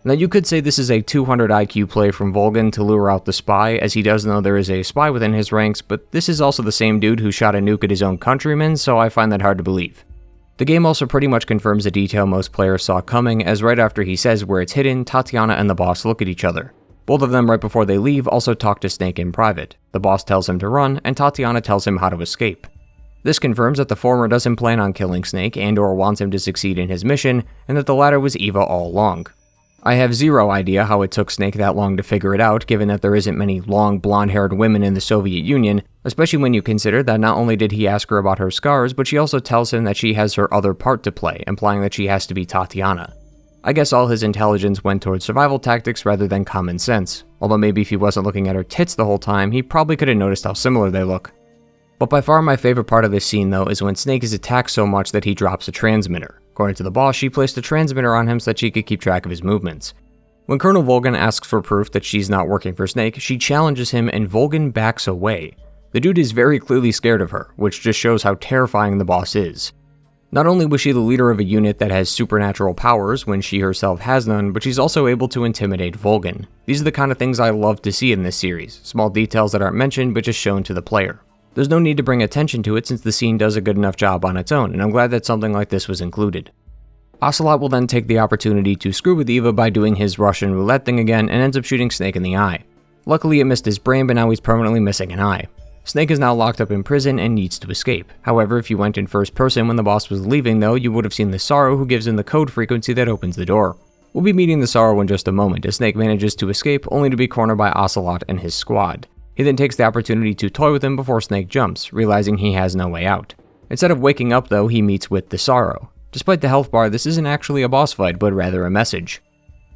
Now you could say this is a 200 IQ play from Volgin to lure out the spy, as he does know there is a spy within his ranks, but this is also the same dude who shot a nuke at his own countrymen, so I find that hard to believe. The game also pretty much confirms a detail most players saw coming, as right after he says where it's hidden, Tatiana and the boss look at each other. Both of them right before they leave also talk to Snake in private. The boss tells him to run, and Tatiana tells him how to escape. This confirms that the former doesn't plan on killing Snake and/or wants him to succeed in his mission, and that the latter was Eva all along. I have zero idea how it took Snake that long to figure it out, given that there isn't many long blonde-haired women in the Soviet Union, especially when you consider that not only did he ask her about her scars, but she also tells him that she has her other part to play, implying that she has to be Tatiana. I guess all his intelligence went towards survival tactics rather than common sense, although maybe if he wasn't looking at her tits the whole time, he probably could have noticed how similar they look. But by far my favorite part of this scene though is when Snake is attacked so much that he drops a transmitter. According to the boss, she placed a transmitter on him so that she could keep track of his movements. When Colonel Volgin asks for proof that she's not working for Snake, she challenges him and Volgin backs away. The dude is very clearly scared of her, which just shows how terrifying the boss is. Not only was she the leader of a unit that has supernatural powers when she herself has none, but she's also able to intimidate Volgin. These are the kind of things I love to see in this series, small details that aren't mentioned but just shown to the player. There's no need to bring attention to it since the scene does a good enough job on its own, and I'm glad that something like this was included. Ocelot will then take the opportunity to screw with Eva by doing his Russian roulette thing again and ends up shooting Snake in the eye. Luckily it missed his brain, but now he's permanently missing an eye. Snake is now locked up in prison and needs to escape. However, if you went in first person when the boss was leaving though, you would have seen the Sorrow who gives him the code frequency that opens the door. We'll be meeting the Sorrow in just a moment as Snake manages to escape only to be cornered by Ocelot and his squad. He then takes the opportunity to toy with him before Snake jumps, realizing he has no way out. Instead of waking up though, he meets with the Sorrow. Despite the health bar, this isn't actually a boss fight, but rather a message.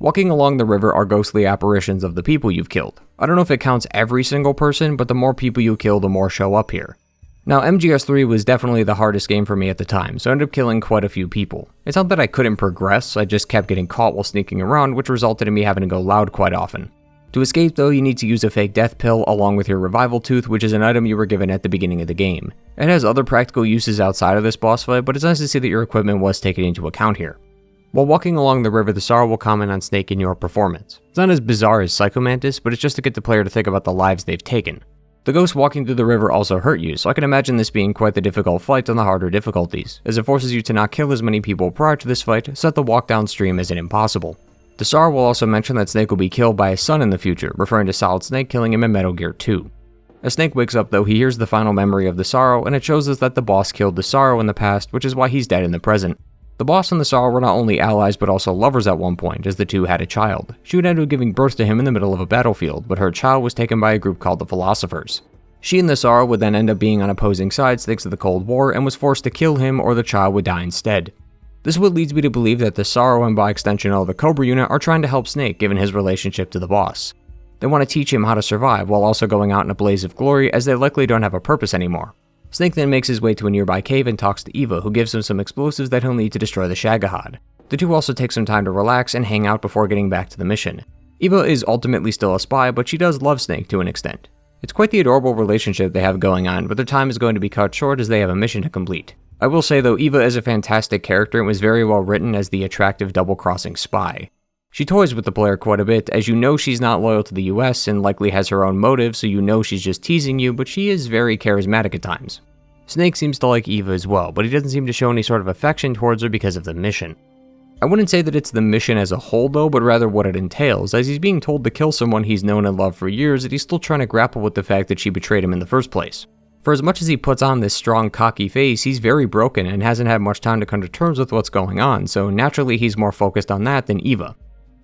Walking along the river are ghostly apparitions of the people you've killed. I don't know if it counts every single person, but the more people you kill, the more show up here. Now, MGS3 was definitely the hardest game for me at the time, so I ended up killing quite a few people. It's not that I couldn't progress, I just kept getting caught while sneaking around, which resulted in me having to go loud quite often. To escape though, you need to use a fake death pill along with your revival tooth, which is an item you were given at the beginning of the game. It has other practical uses outside of this boss fight, but it's nice to see that your equipment was taken into account here. While walking along the river, the Sorrow will comment on Snake and your performance. It's not as bizarre as Psycho Mantis, but it's just to get the player to think about the lives they've taken. The ghosts walking through the river also hurt you, so I can imagine this being quite the difficult fight on the harder difficulties, as it forces you to not kill as many people prior to this fight, so that the walk downstream isn't impossible. The Sorrow will also mention that Snake will be killed by his son in the future, referring to Solid Snake killing him in Metal Gear 2. As Snake wakes up though, he hears the final memory of the Sorrow, and it shows us that the boss killed the Sorrow in the past, which is why he's dead in the present. The boss and the Sorrow were not only allies but also lovers at one point, as the two had a child. She would end up giving birth to him in the middle of a battlefield, but her child was taken by a group called the Philosophers. She and the Sorrow would then end up being on opposing sides thanks to the Cold War, and was forced to kill him or the child would die instead. This is what leads me to believe that the Sorrow and by extension all the Cobra unit are trying to help Snake given his relationship to the boss. They want to teach him how to survive while also going out in a blaze of glory as they likely don't have a purpose anymore. Snake then makes his way to a nearby cave and talks to Eva, who gives him some explosives that he'll need to destroy the Shagohod. The two also take some time to relax and hang out before getting back to the mission. Eva is ultimately still a spy, but she does love Snake to an extent. It's quite the adorable relationship they have going on, but their time is going to be cut short as they have a mission to complete. I will say though, Eva is a fantastic character and was very well written as the attractive double-crossing spy. She toys with the player quite a bit, as you know she's not loyal to the US and likely has her own motives, so you know she's just teasing you, but she is very charismatic at times. Snake seems to like Eva as well, but he doesn't seem to show any sort of affection towards her because of the mission. I wouldn't say that it's the mission as a whole though, but rather what it entails, as he's being told to kill someone he's known and loved for years, that he's still trying to grapple with the fact that she betrayed him in the first place. For as much as he puts on this strong, cocky face, he's very broken and hasn't had much time to come to terms with what's going on, so naturally he's more focused on that than Eva.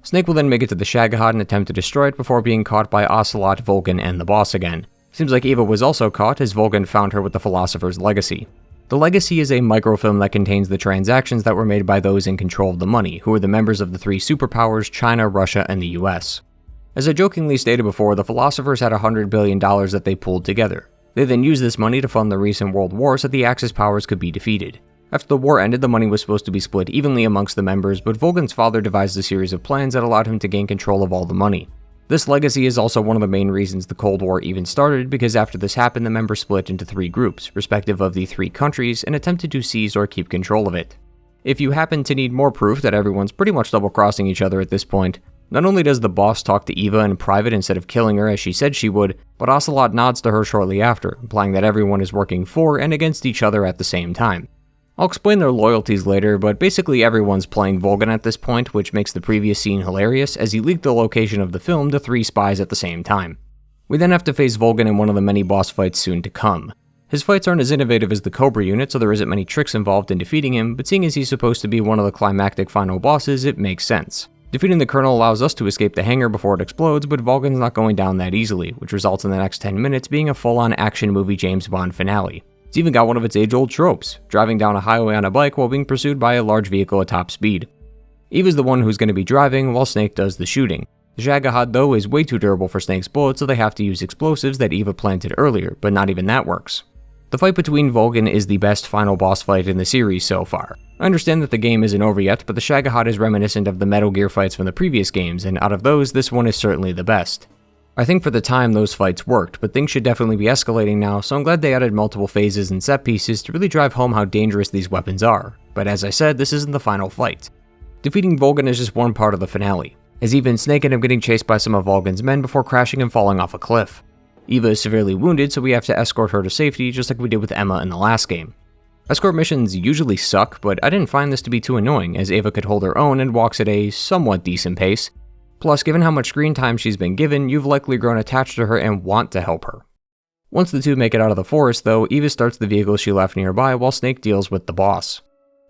Snake will then make it to the Shagohod and attempt to destroy it before being caught by Ocelot, Volgin, and the boss again. Seems like Eva was also caught, as Volgin found her with the Philosopher's Legacy. The Legacy is a microfilm that contains the transactions that were made by those in control of the money, who are the members of the three superpowers, China, Russia, and the US. As I jokingly stated before, the Philosophers had $100 billion that they pooled together. They then used this money to fund the recent world war so the Axis powers could be defeated. After the war ended, the money was supposed to be split evenly amongst the members, but Volgin's father devised a series of plans that allowed him to gain control of all the money. This legacy is also one of the main reasons the Cold War even started, because after this happened, the members split into three groups, respective of the three countries, and attempted to seize or keep control of it. If you happen to need more proof that everyone's pretty much double-crossing each other at this point, not only does the boss talk to Eva in private instead of killing her as she said she would, but Ocelot nods to her shortly after, implying that everyone is working for and against each other at the same time. I'll explain their loyalties later, but basically everyone's playing Volgin at this point, which makes the previous scene hilarious, as he leaked the location of the film to three spies at the same time. We then have to face Volgin in one of the many boss fights soon to come. His fights aren't as innovative as the Cobra unit, so there isn't many tricks involved in defeating him, but seeing as he's supposed to be one of the climactic final bosses, it makes sense. Defeating the Colonel allows us to escape the hangar before it explodes, but Volgin's not going down that easily, which results in the next 10 minutes being a full-on action movie James Bond finale. It's even got one of its age-old tropes, driving down a highway on a bike while being pursued by a large vehicle at top speed. Eva's the one who's going to be driving, while Snake does the shooting. The Shagohod, though, is way too durable for Snake's bullets, so they have to use explosives that Eva planted earlier, but not even that works. The fight between Volgin is the best final boss fight in the series so far. I understand that the game isn't over yet, but the Shagohod is reminiscent of the Metal Gear fights from the previous games, and out of those, this one is certainly the best. I think for the time those fights worked, but things should definitely be escalating now, so I'm glad they added multiple phases and set pieces to really drive home how dangerous these weapons are. But as I said, this isn't the final fight. Defeating Volgin is just one part of the finale, as Eva and Snake end up getting chased by some of Volgin's men before crashing and falling off a cliff. Eva is severely wounded, so we have to escort her to safety, just like we did with Emma in the last game. Escort missions usually suck, but I didn't find this to be too annoying, as Eva could hold her own and walks at a somewhat decent pace. Plus, given how much screen time she's been given, you've likely grown attached to her and want to help her. Once the two make it out of the forest, though, Eva starts the vehicle she left nearby while Snake deals with the boss.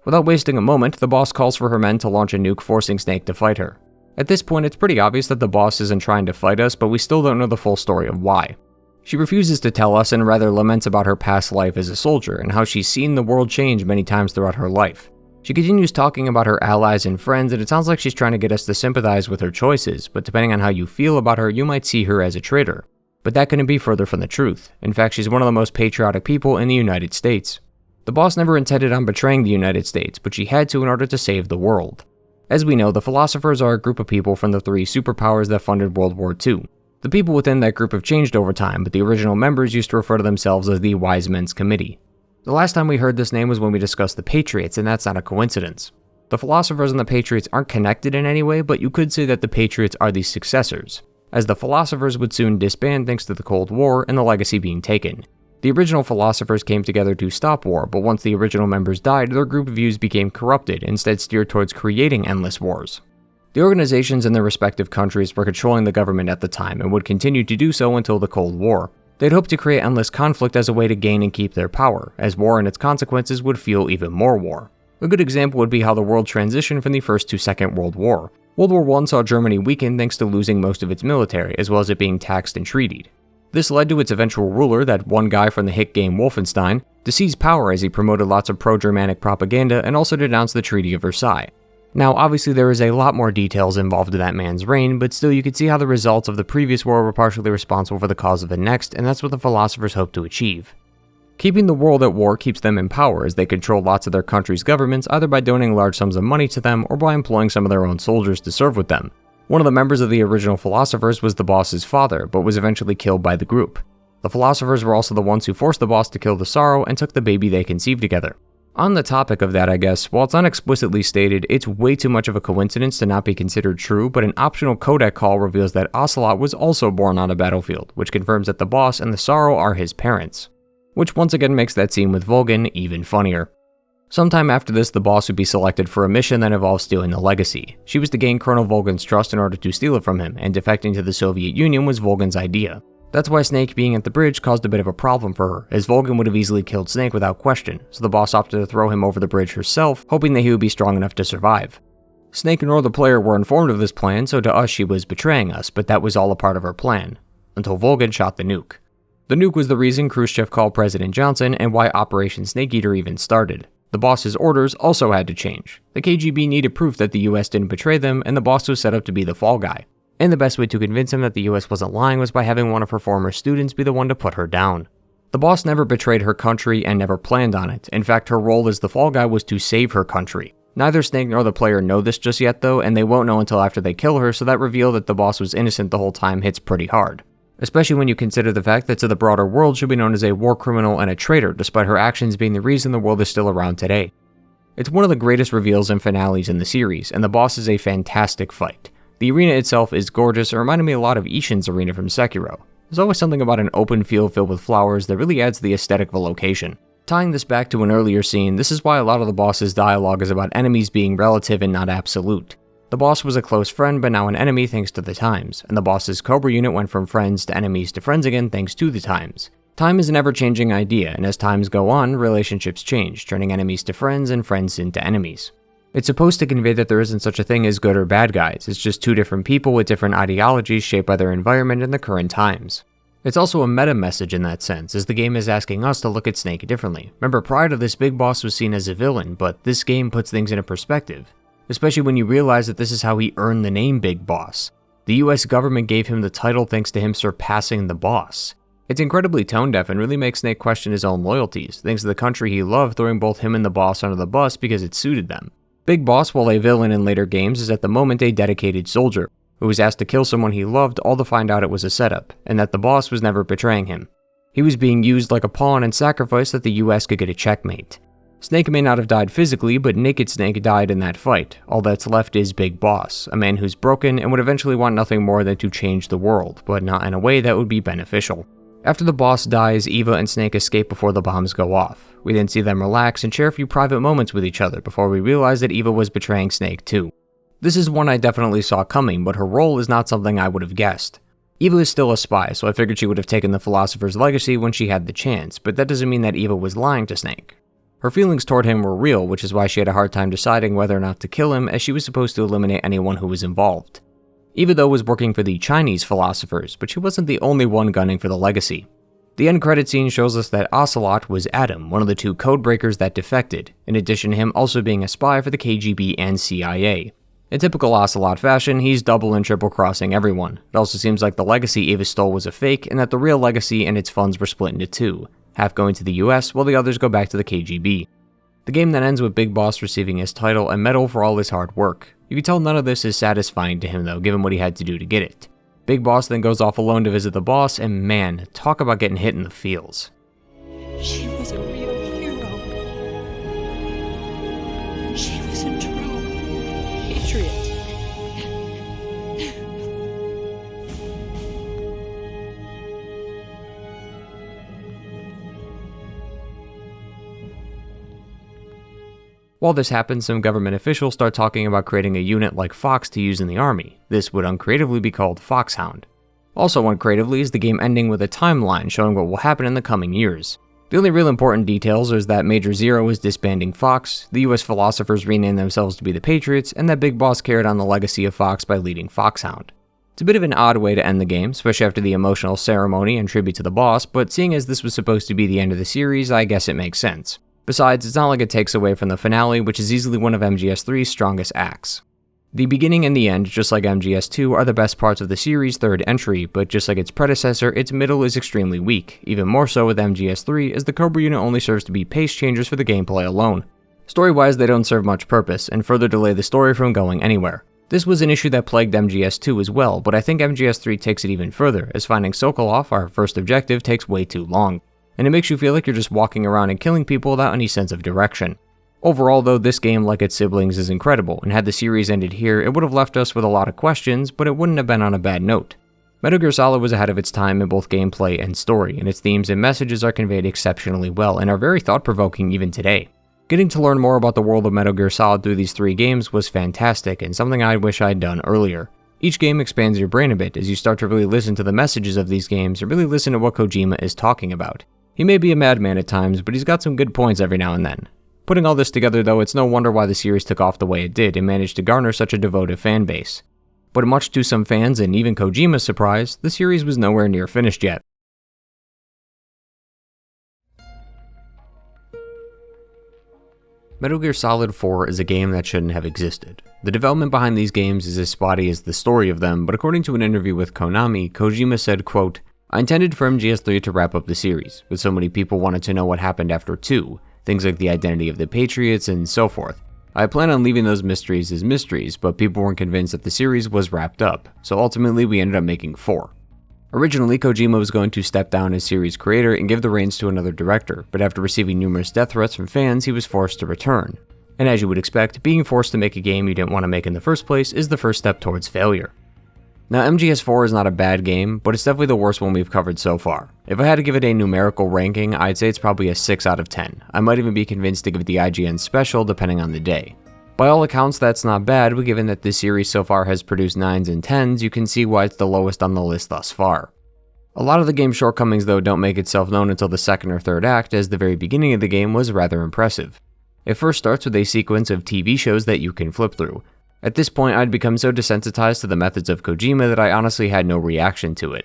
Without wasting a moment, the boss calls for her men to launch a nuke, forcing Snake to fight her. At this point, it's pretty obvious that the boss isn't trying to fight us, but we still don't know the full story of why. She refuses to tell us and rather laments about her past life as a soldier and how she's seen the world change many times throughout her life. She continues talking about her allies and friends, and it sounds like she's trying to get us to sympathize with her choices, but depending on how you feel about her, you might see her as a traitor. But that couldn't be further from the truth. In fact, she's one of the most patriotic people in the United States. The boss never intended on betraying the United States, but she had to in order to save the world. As we know, the Philosophers are a group of people from the three superpowers that funded World War II. The people within that group have changed over time, but the original members used to refer to themselves as the Wise Men's Committee. The last time we heard this name was when we discussed the Patriots, and that's not a coincidence. The Philosophers and the Patriots aren't connected in any way, but you could say that the Patriots are the successors, as the Philosophers would soon disband thanks to the Cold War and the legacy being taken. The original Philosophers came together to stop war, but once the original members died, their group views became corrupted, instead steered towards creating endless wars. The organizations in their respective countries were controlling the government at the time and would continue to do so until the Cold War. They'd hoped to create endless conflict as a way to gain and keep their power, as war and its consequences would fuel even more war. A good example would be how the world transitioned from the First to Second World War. World War I saw Germany weaken thanks to losing most of its military, as well as it being taxed and treated. This led to its eventual ruler, that one guy from the hit game Wolfenstein, to seize power as he promoted lots of pro-Germanic propaganda and also denounced the Treaty of Versailles. Now, obviously there is a lot more details involved in that man's reign, but still you could see how the results of the previous war were partially responsible for the cause of the next, and that's what the Philosophers hoped to achieve. Keeping the world at war keeps them in power as they control lots of their country's governments either by donating large sums of money to them or by employing some of their own soldiers to serve with them. One of the members of the original philosophers was the boss's father, but was eventually killed by the group. The philosophers were also the ones who forced the boss to kill the Sorrow and took the baby they conceived together. On the topic of that, I guess, while it's not explicitly stated, it's way too much of a coincidence to not be considered true, but an optional codec call reveals that Ocelot was also born on a battlefield, which confirms that the boss and the Sorrow are his parents. Which once again makes that scene with Volgin even funnier. Sometime after this, the boss would be selected for a mission that involves stealing the legacy. She was to gain Colonel Volgin's trust in order to steal it from him, and defecting to the Soviet Union was Volgin's idea. That's why Snake being at the bridge caused a bit of a problem for her, as Volgin would have easily killed Snake without question, so the boss opted to throw him over the bridge herself, hoping that he would be strong enough to survive. Snake nor the player were informed of this plan, so to us she was betraying us, but that was all a part of her plan, until Volgin shot the nuke. The nuke was the reason Khrushchev called President Johnson and why Operation Snake Eater even started. The boss's orders also had to change. The KGB needed proof that the US didn't betray them, and the boss was set up to be the fall guy. And the best way to convince him that the US wasn't lying was by having one of her former students be the one to put her down. The boss never betrayed her country and never planned on it. In fact, her role as the fall guy was to save her country. Neither Snake nor the player know this just yet though, and they won't know until after they kill her, so that reveal that the boss was innocent the whole time hits pretty hard. Especially when you consider the fact that to the broader world she'll be known as a war criminal and a traitor, despite her actions being the reason the world is still around today. It's one of the greatest reveals and finales in the series, and the boss is a fantastic fight. The arena itself is gorgeous and reminded me a lot of Ishin's arena from Sekiro. There's always something about an open field filled with flowers that really adds to the aesthetic of a location. Tying this back to an earlier scene, this is why a lot of the boss's dialogue is about enemies being relative and not absolute. The boss was a close friend, but now an enemy thanks to the times, and the boss's Cobra unit went from friends to enemies to friends again thanks to the times. Time is an ever-changing idea, and as times go on, relationships change, turning enemies to friends and friends into enemies. It's supposed to convey that there isn't such a thing as good or bad guys, it's just two different people with different ideologies shaped by their environment and the current times. It's also a meta message in that sense, as the game is asking us to look at Snake differently. Remember, prior to this, Big Boss was seen as a villain, but this game puts things into perspective. Especially when you realize that this is how he earned the name Big Boss. The US government gave him the title thanks to him surpassing the boss. It's incredibly tone-deaf and really makes Snake question his own loyalties, thanks to the country he loved throwing both him and the boss under the bus because it suited them. Big Boss, while a villain in later games, is at the moment a dedicated soldier, who was asked to kill someone he loved all to find out it was a setup, and that the boss was never betraying him. He was being used like a pawn and sacrificed that the US could get a checkmate. Snake may not have died physically, but Naked Snake died in that fight. All that's left is Big Boss, a man who's broken and would eventually want nothing more than to change the world, but not in a way that would be beneficial. After the boss dies, Eva and Snake escape before the bombs go off. We then see them relax and share a few private moments with each other before we realize that Eva was betraying Snake too. This is one I definitely saw coming, but her role is not something I would have guessed. Eva is still a spy, so I figured she would have taken the Philosopher's legacy when she had the chance, but that doesn't mean that Eva was lying to Snake. Her feelings toward him were real, which is why she had a hard time deciding whether or not to kill him, as she was supposed to eliminate anyone who was involved. Eva though was working for the Chinese philosophers, but she wasn't the only one gunning for the legacy. The end credit scene shows us that Ocelot was Adam, one of the two codebreakers that defected, in addition to him also being a spy for the KGB and CIA. In typical Ocelot fashion, he's double and triple crossing everyone. It also seems like the legacy Eva stole was a fake, and that the real legacy and its funds were split into two, half going to the US while the others go back to the KGB. The game then ends with Big Boss receiving his title and medal for all his hard work. You can tell none of this is satisfying to him though, given what he had to do to get it. Big Boss then goes off alone to visit the boss, and man, talk about getting hit in the feels. She was a real hero. She was a true patriot. While this happens, some government officials start talking about creating a unit like Fox to use in the army. This would uncreatively be called Foxhound. Also uncreatively is the game ending with a timeline showing what will happen in the coming years. The only real important details is that Major Zero is disbanding Fox, the US philosophers rename themselves to be the Patriots, and that Big Boss carried on the legacy of Fox by leading Foxhound. It's a bit of an odd way to end the game, especially after the emotional ceremony and tribute to the boss, but seeing as this was supposed to be the end of the series, I guess it makes sense. Besides, it's not like it takes away from the finale, which is easily one of MGS3's strongest acts. The beginning and the end, just like MGS2, are the best parts of the series' third entry, but just like its predecessor, its middle is extremely weak, even more so with MGS3, as the Cobra unit only serves to be pace changers for the gameplay alone. Story-wise, they don't serve much purpose, and further delay the story from going anywhere. This was an issue that plagued MGS2 as well, but I think MGS3 takes it even further, as finding Sokolov, our first objective, takes way too long, and it makes you feel like you're just walking around and killing people without any sense of direction. Overall though, this game, like its siblings, is incredible, and had the series ended here, it would have left us with a lot of questions, but it wouldn't have been on a bad note. Metal Gear Solid was ahead of its time in both gameplay and story, and its themes and messages are conveyed exceptionally well, and are very thought-provoking even today. Getting to learn more about the world of Metal Gear Solid through these 3 games was fantastic, and something I wish I'd done earlier. Each game expands your brain a bit as you start to really listen to the messages of these games and really listen to what Kojima is talking about. He may be a madman at times, but he's got some good points every now and then. Putting all this together though, it's no wonder why the series took off the way it did and managed to garner such a devoted fan base. But much to some fans and even Kojima's surprise, the series was nowhere near finished yet. Metal Gear Solid 4 is a game that shouldn't have existed. The development behind these games is as spotty as the story of them, but according to an interview with Konami, Kojima said, quote, "I intended for MGS3 to wrap up the series, but so many people wanted to know what happened after 2, things like the identity of the Patriots and so forth. I plan on leaving those mysteries as mysteries, but people weren't convinced that the series was wrapped up, so ultimately we ended up making 4. Originally, Kojima was going to step down as series creator and give the reins to another director, but after receiving numerous death threats from fans, he was forced to return. And as you would expect, being forced to make a game you didn't want to make in the first place is the first step towards failure. Now, MGS4 is not a bad game, but it's definitely the worst one we've covered so far. If I had to give it a numerical ranking, I'd say it's probably a 6 out of 10. I might even be convinced to give it the IGN special depending on the day. By all accounts, that's not bad, but given that this series so far has produced 9s and 10s, you can see why it's the lowest on the list thus far. A lot of the game's shortcomings though don't make itself known until the second or third act, as the very beginning of the game was rather impressive. It first starts with a sequence of TV shows that you can flip through. At this point, I'd become so desensitized to the methods of Kojima that I honestly had no reaction to it.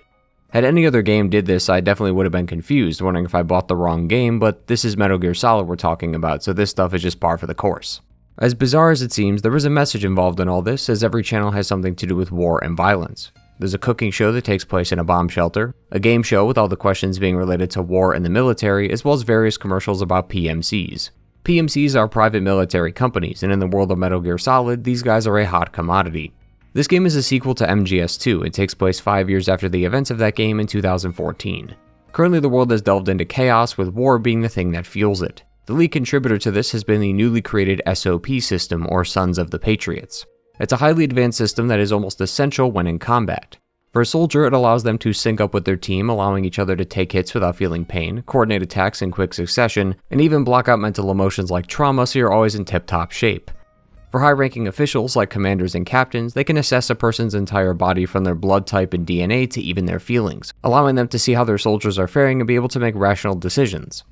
Had any other game did this, I definitely would have been confused, wondering if I bought the wrong game, but this is Metal Gear Solid we're talking about, so this stuff is just par for the course. As bizarre as it seems, there is a message involved in all this, as every channel has something to do with war and violence. There's a cooking show that takes place in a bomb shelter, a game show with all the questions being related to war and the military, as well as various commercials about PMCs. PMCs are private military companies, and in the world of Metal Gear Solid, these guys are a hot commodity. This game is a sequel to MGS2 and takes place 5 years after the events of that game in 2014. Currently, the world has delved into chaos, with war being the thing that fuels it. The lead contributor to this has been the newly created SOP system, or Sons of the Patriots. It's a highly advanced system that is almost essential when in combat. For a soldier, it allows them to sync up with their team, allowing each other to take hits without feeling pain, coordinate attacks in quick succession, and even block out mental emotions like trauma so you're always in tip-top shape. For high-ranking officials like commanders and captains, they can assess a person's entire body from their blood type and DNA to even their feelings, allowing them to see how their soldiers are faring and be able to make rational decisions.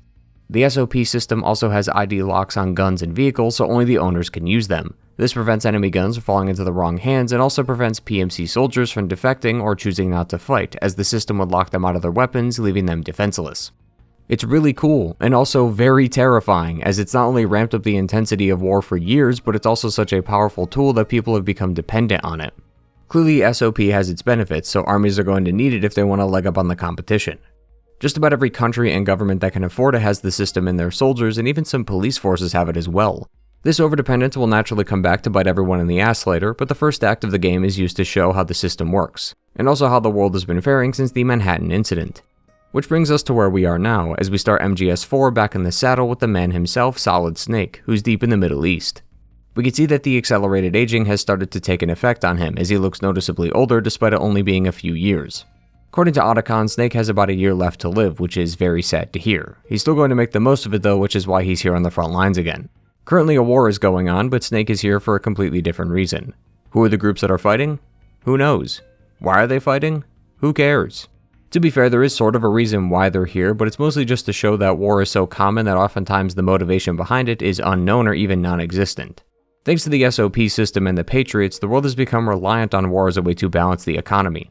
The SOP system also has ID locks on guns and vehicles, so only the owners can use them. This prevents enemy guns from falling into the wrong hands and also prevents PMC soldiers from defecting or choosing not to fight, as the system would lock them out of their weapons, leaving them defenseless. It's really cool, and also very terrifying, as it's not only ramped up the intensity of war for years, but it's also such a powerful tool that people have become dependent on it. Clearly, SOP has its benefits, so armies are going to need it if they want a leg up on the competition. Just about every country and government that can afford it has the system in their soldiers, and even some police forces have it as well. This overdependence will naturally come back to bite everyone in the ass later, but the first act of the game is used to show how the system works, and also how the world has been faring since the Manhattan incident. Which brings us to where we are now, as we start MGS4 back in the saddle with the man himself, Solid Snake, who's deep in the Middle East. We can see that the accelerated aging has started to take an effect on him, as he looks noticeably older despite it only being a few years. According to Otacon, Snake has about a year left to live, which is very sad to hear. He's still going to make the most of it though, which is why he's here on the front lines again. Currently a war is going on, but Snake is here for a completely different reason. Who are the groups that are fighting? Who knows? Why are they fighting? Who cares? To be fair, there is sort of a reason why they're here, but it's mostly just to show that war is so common that oftentimes the motivation behind it is unknown or even non-existent. Thanks to the SOP system and the Patriots, the world has become reliant on war as a way to balance the economy.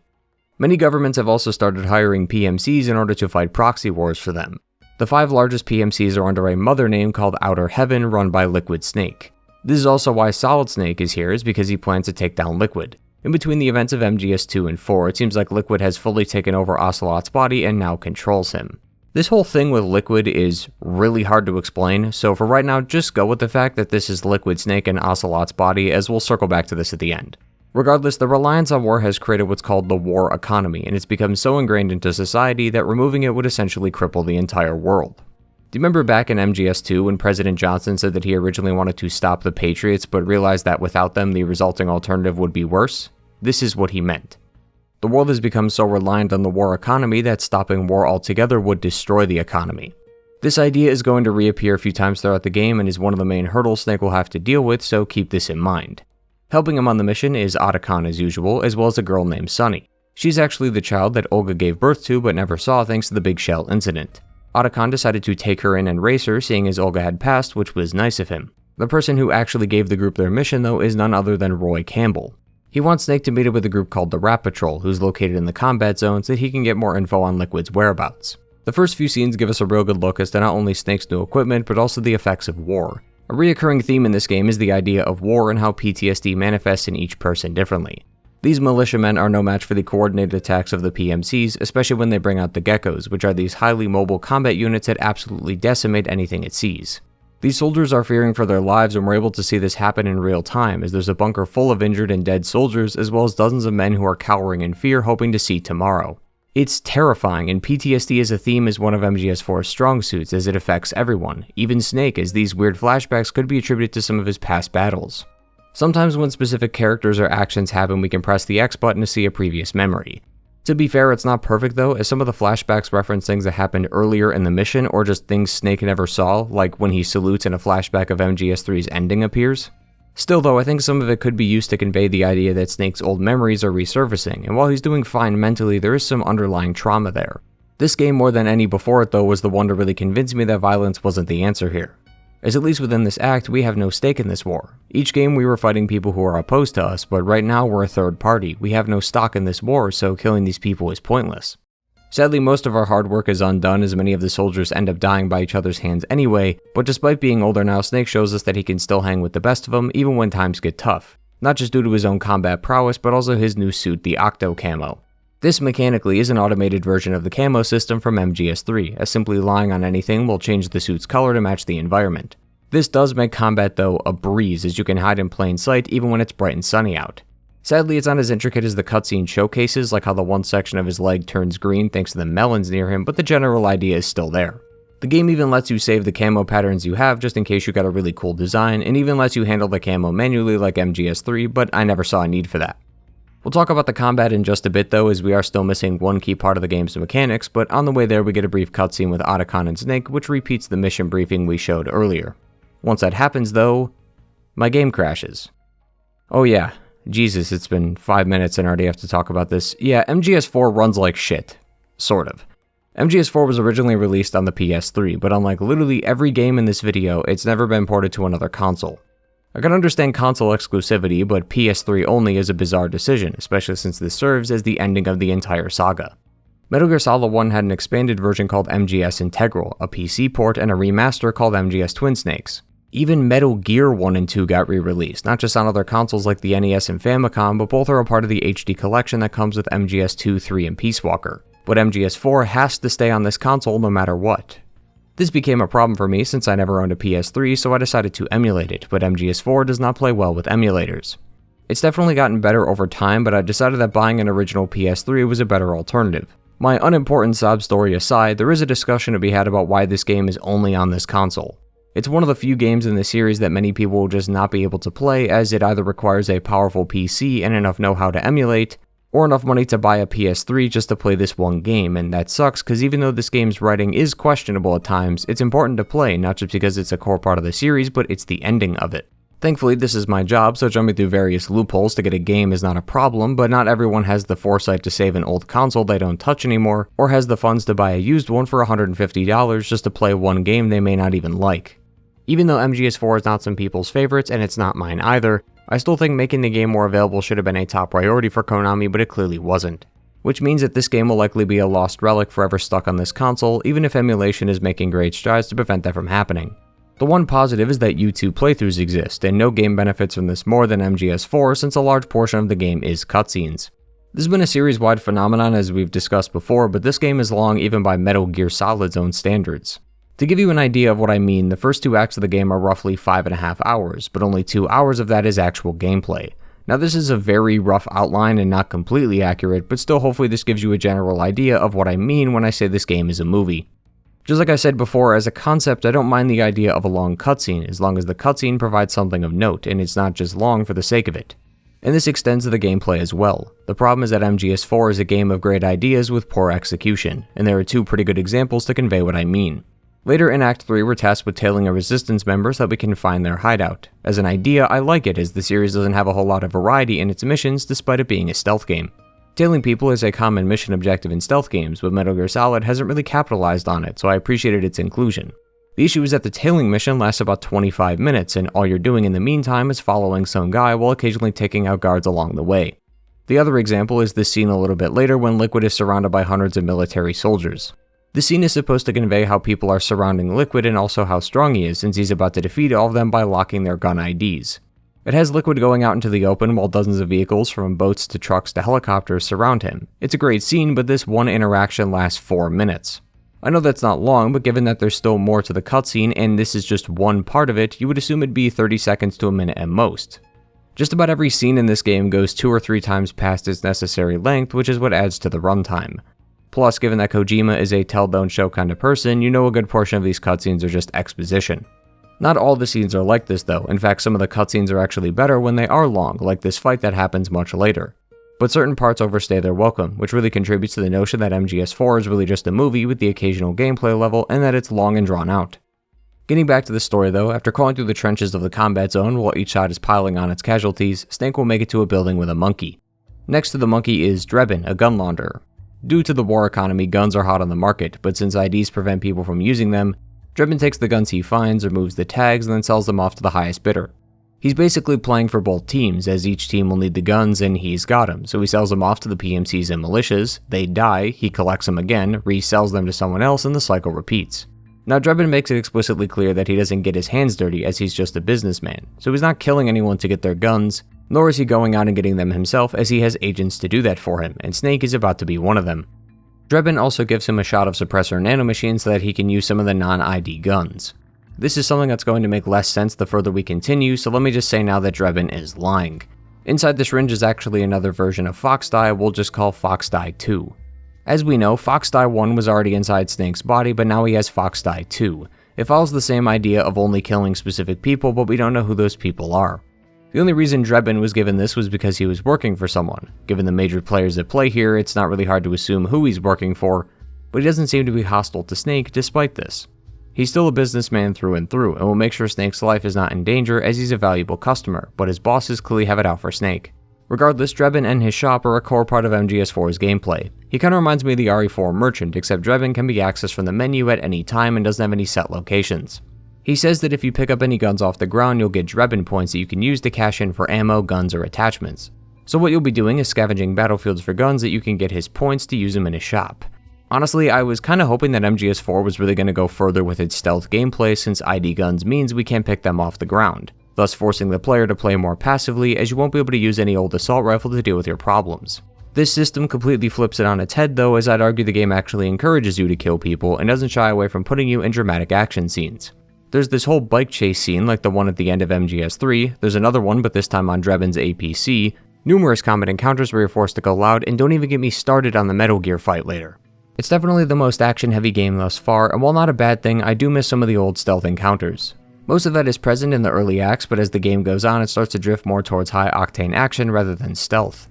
Many governments have also started hiring PMCs in order to fight proxy wars for them. The 5 largest PMCs are under a mother name called Outer Heaven, run by Liquid Snake. This is also why Solid Snake is here, is because he plans to take down Liquid. In between the events of MGS2 and 4, it seems like Liquid has fully taken over Ocelot's body and now controls him. This whole thing with Liquid is really hard to explain, so for right now, just go with the fact that this is Liquid Snake in Ocelot's body, as we'll circle back to this at the end. Regardless, the reliance on war has created what's called the war economy, and it's become so ingrained into society that removing it would essentially cripple the entire world. Do you remember back in MGS2 when President Johnson said that he originally wanted to stop the Patriots, but realized that without them, the resulting alternative would be worse? This is what he meant. The world has become so reliant on the war economy that stopping war altogether would destroy the economy. This idea is going to reappear a few times throughout the game and is one of the main hurdles Snake will have to deal with, so keep this in mind. Helping him on the mission is Otacon as usual, as well as a girl named Sunny. She's actually the child that Olga gave birth to but never saw thanks to the Big Shell incident. Otacon decided to take her in and raise her, seeing as Olga had passed, which was nice of him. The person who actually gave the group their mission, though, is none other than Roy Campbell. He wants Snake to meet up with a group called the Rat Patrol, who's located in the combat zone, so that he can get more info on Liquid's whereabouts. The first few scenes give us a real good look as to not only Snake's new equipment, but also the effects of war. A reoccurring theme in this game is the idea of war and how PTSD manifests in each person differently. These militiamen are no match for the coordinated attacks of the PMCs, especially when they bring out the Geckos, which are these highly mobile combat units that absolutely decimate anything it sees. These soldiers are fearing for their lives, and we're able to see this happen in real time, as there's a bunker full of injured and dead soldiers, as well as dozens of men who are cowering in fear, hoping to see tomorrow. It's terrifying, and PTSD as a theme is one of MGS4's strong suits, as it affects everyone, even Snake, as these weird flashbacks could be attributed to some of his past battles. Sometimes when specific characters or actions happen, we can press the X button to see a previous memory. To be fair, it's not perfect though, as some of the flashbacks reference things that happened earlier in the mission, or just things Snake never saw, like when he salutes and a flashback of MGS3's ending appears. Still though, I think some of it could be used to convey the idea that Snake's old memories are resurfacing, and while he's doing fine mentally, there is some underlying trauma there. This game, more than any before it though, was the one to really convince me that violence wasn't the answer here. As at least within this act, we have no stake in this war. Each game we were fighting people who are opposed to us, but right now we're a third party. We have no stock in this war, so killing these people is pointless. Sadly, most of our hard work is undone, as many of the soldiers end up dying by each other's hands anyway, but despite being older now, Snake shows us that he can still hang with the best of them, even when times get tough. Not just due to his own combat prowess, but also his new suit, the Octo Camo. This mechanically is an automated version of the camo system from MGS3, as simply lying on anything will change the suit's color to match the environment. This does make combat though a breeze, as you can hide in plain sight even when it's bright and sunny out. Sadly, it's not as intricate as the cutscene showcases, like how the one section of his leg turns green thanks to the melons near him, but the general idea is still there. The game even lets you save the camo patterns you have just in case you got a really cool design, and even lets you handle the camo manually like MGS3, but I never saw a need for that. We'll talk about the combat in just a bit though, as we are still missing one key part of the game's mechanics, but on the way there we get a brief cutscene with Otacon and Snake, which repeats the mission briefing we showed earlier. Once that happens though, my game crashes. Oh yeah, Jesus, it's been 5 minutes and I already have to talk about this. Yeah, MGS4 runs like shit. Sort of. MGS4 was originally released on the PS3, but unlike literally every game in this video, it's never been ported to another console. I can understand console exclusivity, but PS3 only is a bizarre decision, especially since this serves as the ending of the entire saga. Metal Gear Solid 1 had an expanded version called MGS Integral, a PC port, and a remaster called MGS Twin Snakes. Even Metal Gear 1 and 2 got re-released, not just on other consoles like the NES and Famicom, but both are a part of the HD collection that comes with MGS 2, 3, and Peace Walker. But MGS 4 has to stay on this console no matter what. This became a problem for me since I never owned a PS3, so I decided to emulate it, but MGS4 does not play well with emulators. It's definitely gotten better over time, but I decided that buying an original PS3 was a better alternative. My unimportant sob story aside, there is a discussion to be had about why this game is only on this console. It's one of the few games in the series that many people will just not be able to play, as it either requires a powerful PC and enough know-how to emulate, or enough money to buy a PS3 just to play this one game, and that sucks because even though this game's writing is questionable at times, it's important to play, not just because it's a core part of the series, but it's the ending of it. Thankfully, this is my job, so jumping through various loopholes to get a game is not a problem, but not everyone has the foresight to save an old console they don't touch anymore, or has the funds to buy a used one for $150 just to play one game they may not even like. Even though MGS4 is not some people's favorites, and it's not mine either, I still think making the game more available should have been a top priority for Konami, but it clearly wasn't. Which means that this game will likely be a lost relic forever stuck on this console, even if emulation is making great strides to prevent that from happening. The one positive is that YouTube playthroughs exist, and no game benefits from this more than MGS4 since a large portion of the game is cutscenes. This has been a series-wide phenomenon as we've discussed before, but this game is long even by Metal Gear Solid's own standards. To give you an idea of what I mean, the first 2 acts of the game are roughly 5.5 hours, but only 2 hours of that is actual gameplay. Now this is a very rough outline and not completely accurate, but still hopefully this gives you a general idea of what I mean when I say this game is a movie. Just like I said before, as a concept I don't mind the idea of a long cutscene as long as the cutscene provides something of note and it's not just long for the sake of it. And this extends to the gameplay as well. The problem is that MGS4 is a game of great ideas with poor execution, and there are 2 pretty good examples to convey what I mean. Later in Act 3 we're tasked with tailing a resistance member so that we can find their hideout. As an idea, I like it as the series doesn't have a whole lot of variety in its missions despite it being a stealth game. Tailing people is a common mission objective in stealth games, but Metal Gear Solid hasn't really capitalized on it, so I appreciated its inclusion. The issue is that the tailing mission lasts about 25 minutes, and all you're doing in the meantime is following some guy while occasionally taking out guards along the way. The other example is this scene a little bit later when Liquid is surrounded by hundreds of military soldiers. This scene is supposed to convey how people are surrounding Liquid and also how strong he is since he's about to defeat all of them by locking their gun IDs. It has Liquid going out into the open while dozens of vehicles from boats to trucks to helicopters surround him. It's a great scene, but this one interaction lasts 4 minutes. I know that's not long, but given that there's still more to the cutscene and this is just one part of it, you would assume it'd be 30 seconds to a minute at most. Just about every scene in this game goes 2 or 3 times past its necessary length, which is what adds to the runtime. Plus, given that Kojima is a tell-don't-show kind of person, you know a good portion of these cutscenes are just exposition. Not all the scenes are like this though, in fact some of the cutscenes are actually better when they are long, like this fight that happens much later. But certain parts overstay their welcome, which really contributes to the notion that MGS4 is really just a movie with the occasional gameplay level and that it's long and drawn out. Getting back to the story though, after crawling through the trenches of the combat zone while each side is piling on its casualties, Snake will make it to a building with a monkey. Next to the monkey is Drebin, a gun launderer. Due to the war economy, guns are hot on the market, but since IDs prevent people from using them, Drebin takes the guns he finds, removes the tags, and then sells them off to the highest bidder. He's basically playing for both teams, as each team will need the guns and he's got them, so he sells them off to the PMCs and militias, they die, he collects them again, resells them to someone else, and the cycle repeats. Now Drebin makes it explicitly clear that he doesn't get his hands dirty as he's just a businessman, so he's not killing anyone to get their guns, nor is he going out and getting them himself as he has agents to do that for him, and Snake is about to be one of them. Drebin also gives him a shot of suppressor nanomachine so that he can use some of the non-ID guns. This is something that's going to make less sense the further we continue, so let me just say now that Drebin is lying. Inside the syringe is actually another version of Fox Dye we'll just call Fox Dye 2. As we know, Fox Dye 1 was already inside Snake's body, but now he has Fox Dye 2. It follows the same idea of only killing specific people, but we don't know who those people are. The only reason Drebin was given this was because he was working for someone. Given the major players that play here, it's not really hard to assume who he's working for, but he doesn't seem to be hostile to Snake despite this. He's still a businessman through and through, and will make sure Snake's life is not in danger as he's a valuable customer, but his bosses clearly have it out for Snake. Regardless, Drebin and his shop are a core part of MGS4's gameplay. He kinda reminds me of the RE4 merchant, except Drebin can be accessed from the menu at any time and doesn't have any set locations. He says that if you pick up any guns off the ground, you'll get Drebin points that you can use to cash in for ammo, guns, or attachments. So what you'll be doing is scavenging battlefields for guns that you can get his points to use them in his shop. Honestly, I was kinda hoping that MGS4 was really gonna go further with its stealth gameplay since ID guns means we can't pick them off the ground, thus forcing the player to play more passively as you won't be able to use any old assault rifle to deal with your problems. This system completely flips it on its head though, as I'd argue the game actually encourages you to kill people and doesn't shy away from putting you in dramatic action scenes. There's this whole bike chase scene like the one at the end of MGS3, there's another one but this time on Drebin's APC, numerous combat encounters where you're forced to go loud, and don't even get me started on the Metal Gear fight later. It's definitely the most action-heavy game thus far, and while not a bad thing, I do miss some of the old stealth encounters. Most of that is present in the early acts, but as the game goes on, it starts to drift more towards high-octane action rather than stealth.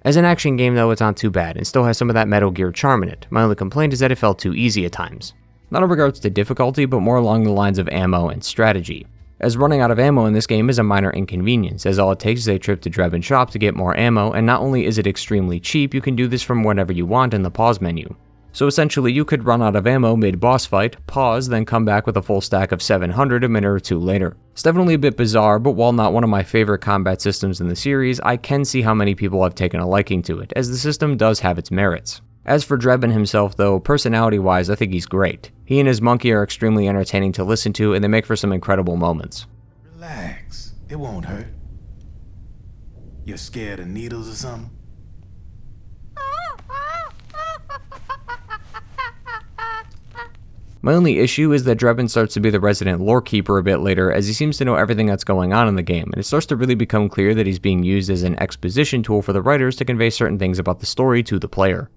As an action game though, it's not too bad, and still has some of that Metal Gear charm in it. My only complaint is that it felt too easy at times. Not in regards to difficulty, but more along the lines of ammo and strategy. As running out of ammo in this game is a minor inconvenience, as all it takes is a trip to Drebin's shop to get more ammo, and not only is it extremely cheap, you can do this from whenever you want in the pause menu. So essentially you could run out of ammo mid-boss fight, pause, then come back with a full stack of 700 a minute or two later. It's definitely a bit bizarre, but while not one of my favorite combat systems in the series, I can see how many people have taken a liking to it, as the system does have its merits. As for Drebin himself though, personality-wise I think he's great. He and his monkey are extremely entertaining to listen to and they make for some incredible moments. Relax, it won't hurt. You're scared of needles or something? My only issue is that Drebin starts to be the resident lore keeper a bit later, as he seems to know everything that's going on in the game, and it starts to really become clear that he's being used as an exposition tool for the writers to convey certain things about the story to the player.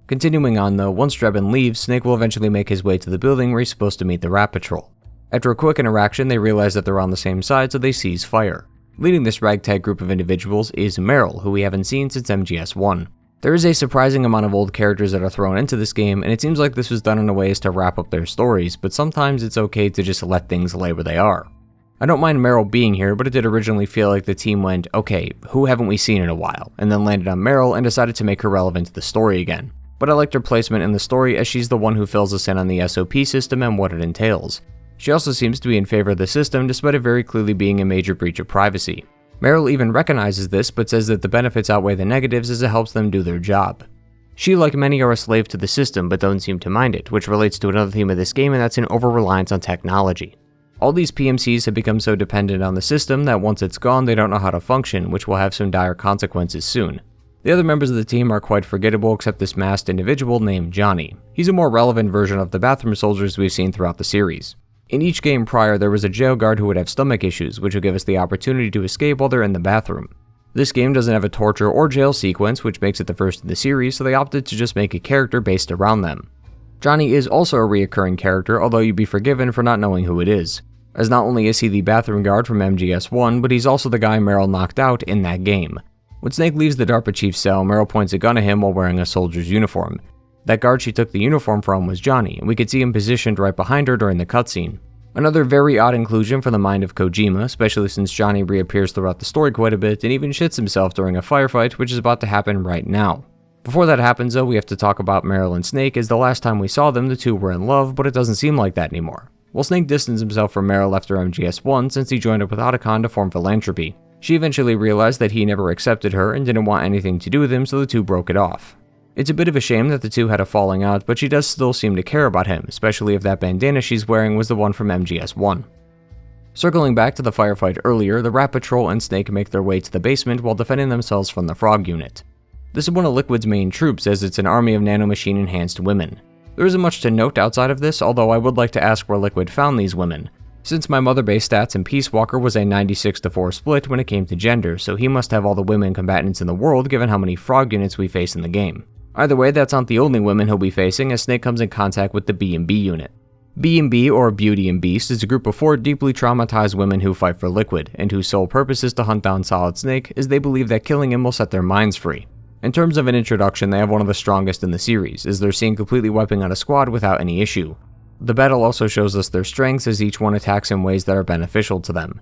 Continuing on though, once Drebin leaves, Snake will eventually make his way to the building where he's supposed to meet the Rat Patrol. After a quick interaction, they realize that they're on the same side, so they seize fire. Leading this ragtag group of individuals is Meryl, who we haven't seen since MGS1. There is a surprising amount of old characters that are thrown into this game, and it seems like this was done in a way as to wrap up their stories, but sometimes it's okay to just let things lay where they are. I don't mind Meryl being here, but it did originally feel like the team went, okay, who haven't we seen in a while, and then landed on Meryl and decided to make her relevant to the story again. But I liked her placement in the story as she's the one who fills us in on the SOP system and what it entails. She also seems to be in favor of the system despite it very clearly being a major breach of privacy. Meryl even recognizes this, but says that the benefits outweigh the negatives as it helps them do their job. She, like many, are a slave to the system, but don't seem to mind it, which relates to another theme of this game, and that's an over-reliance on technology. All these PMCs have become so dependent on the system that once it's gone, they don't know how to function, which will have some dire consequences soon. The other members of the team are quite forgettable except this masked individual named Johnny. He's a more relevant version of the bathroom soldiers we've seen throughout the series. In each game prior, there was a jail guard who would have stomach issues, which would give us the opportunity to escape while they're in the bathroom. This game doesn't have a torture or jail sequence, which makes it the first in the series, so they opted to just make a character based around them. Johnny is also a reoccurring character, although you'd be forgiven for not knowing who it is, as not only is he the bathroom guard from MGS1, but he's also the guy Meryl knocked out in that game. When Snake leaves the DARPA chief's cell, Meryl points a gun at him while wearing a soldier's uniform. That guard she took the uniform from was Johnny, and we could see him positioned right behind her during the cutscene. Another very odd inclusion for the mind of Kojima, especially since Johnny reappears throughout the story quite a bit and even shits himself during a firefight, which is about to happen right now. Before that happens though, we have to talk about Meryl and Snake, as the last time we saw them, the two were in love, but it doesn't seem like that anymore. Well, Snake distanced himself from Meryl after MGS1 since he joined up with Otacon to form Philanthropy. She eventually realized that he never accepted her and didn't want anything to do with him, so the two broke it off. It's a bit of a shame that the two had a falling out, but she does still seem to care about him, especially if that bandana she's wearing was the one from MGS1. Circling back to the firefight earlier, the Rat Patrol and Snake make their way to the basement while defending themselves from the Frog Unit. This is one of Liquid's main troops, as it's an army of nanomachine-enhanced women. There isn't much to note outside of this, although I would like to ask where Liquid found these women, since my Mother Base stats in Peace Walker was a 96-4 split when it came to gender, so he must have all the women combatants in the world given how many Frog units we face in the game. Either way, that's not the only women he'll be facing as Snake comes in contact with the B&B unit. B&B, or Beauty and Beast, is a group of 4 deeply traumatized women who fight for Liquid, and whose sole purpose is to hunt down Solid Snake as they believe that killing him will set their minds free. In terms of an introduction, they have one of the strongest in the series, as they're seen completely wiping out a squad without any issue. The battle also shows us their strengths as each one attacks in ways that are beneficial to them.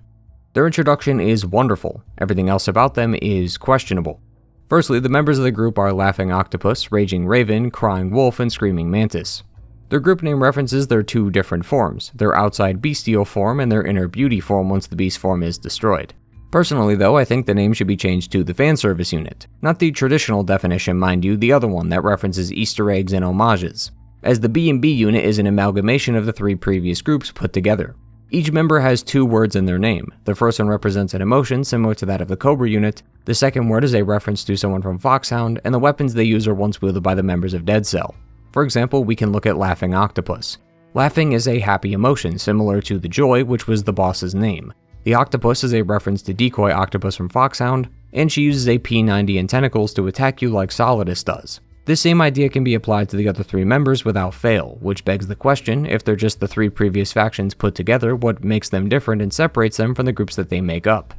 Their introduction is wonderful, everything else about them is questionable. Firstly, the members of the group are Laughing Octopus, Raging Raven, Crying Wolf, and Screaming Mantis. Their group name references their 2 different forms, their outside bestial form and their inner beauty form once the beast form is destroyed. Personally though, I think the name should be changed to the Fanservice Unit, not the traditional definition, mind you, the other one that references Easter eggs and homages, as the B&B unit is an amalgamation of the 3 previous groups put together. Each member has 2 words in their name. The first one represents an emotion similar to that of the Cobra unit, the second word is a reference to someone from Foxhound, and the weapons they use are ones wielded by the members of Dead Cell. For example, we can look at Laughing Octopus. Laughing is a happy emotion, similar to the Joy, which was the boss's name. The octopus is a reference to Decoy Octopus from Foxhound, and she uses a P90 and tentacles to attack you like Solidus does. This same idea can be applied to the other 3 members without fail, which begs the question, if they're just the 3 previous factions put together, what makes them different and separates them from the groups that they make up?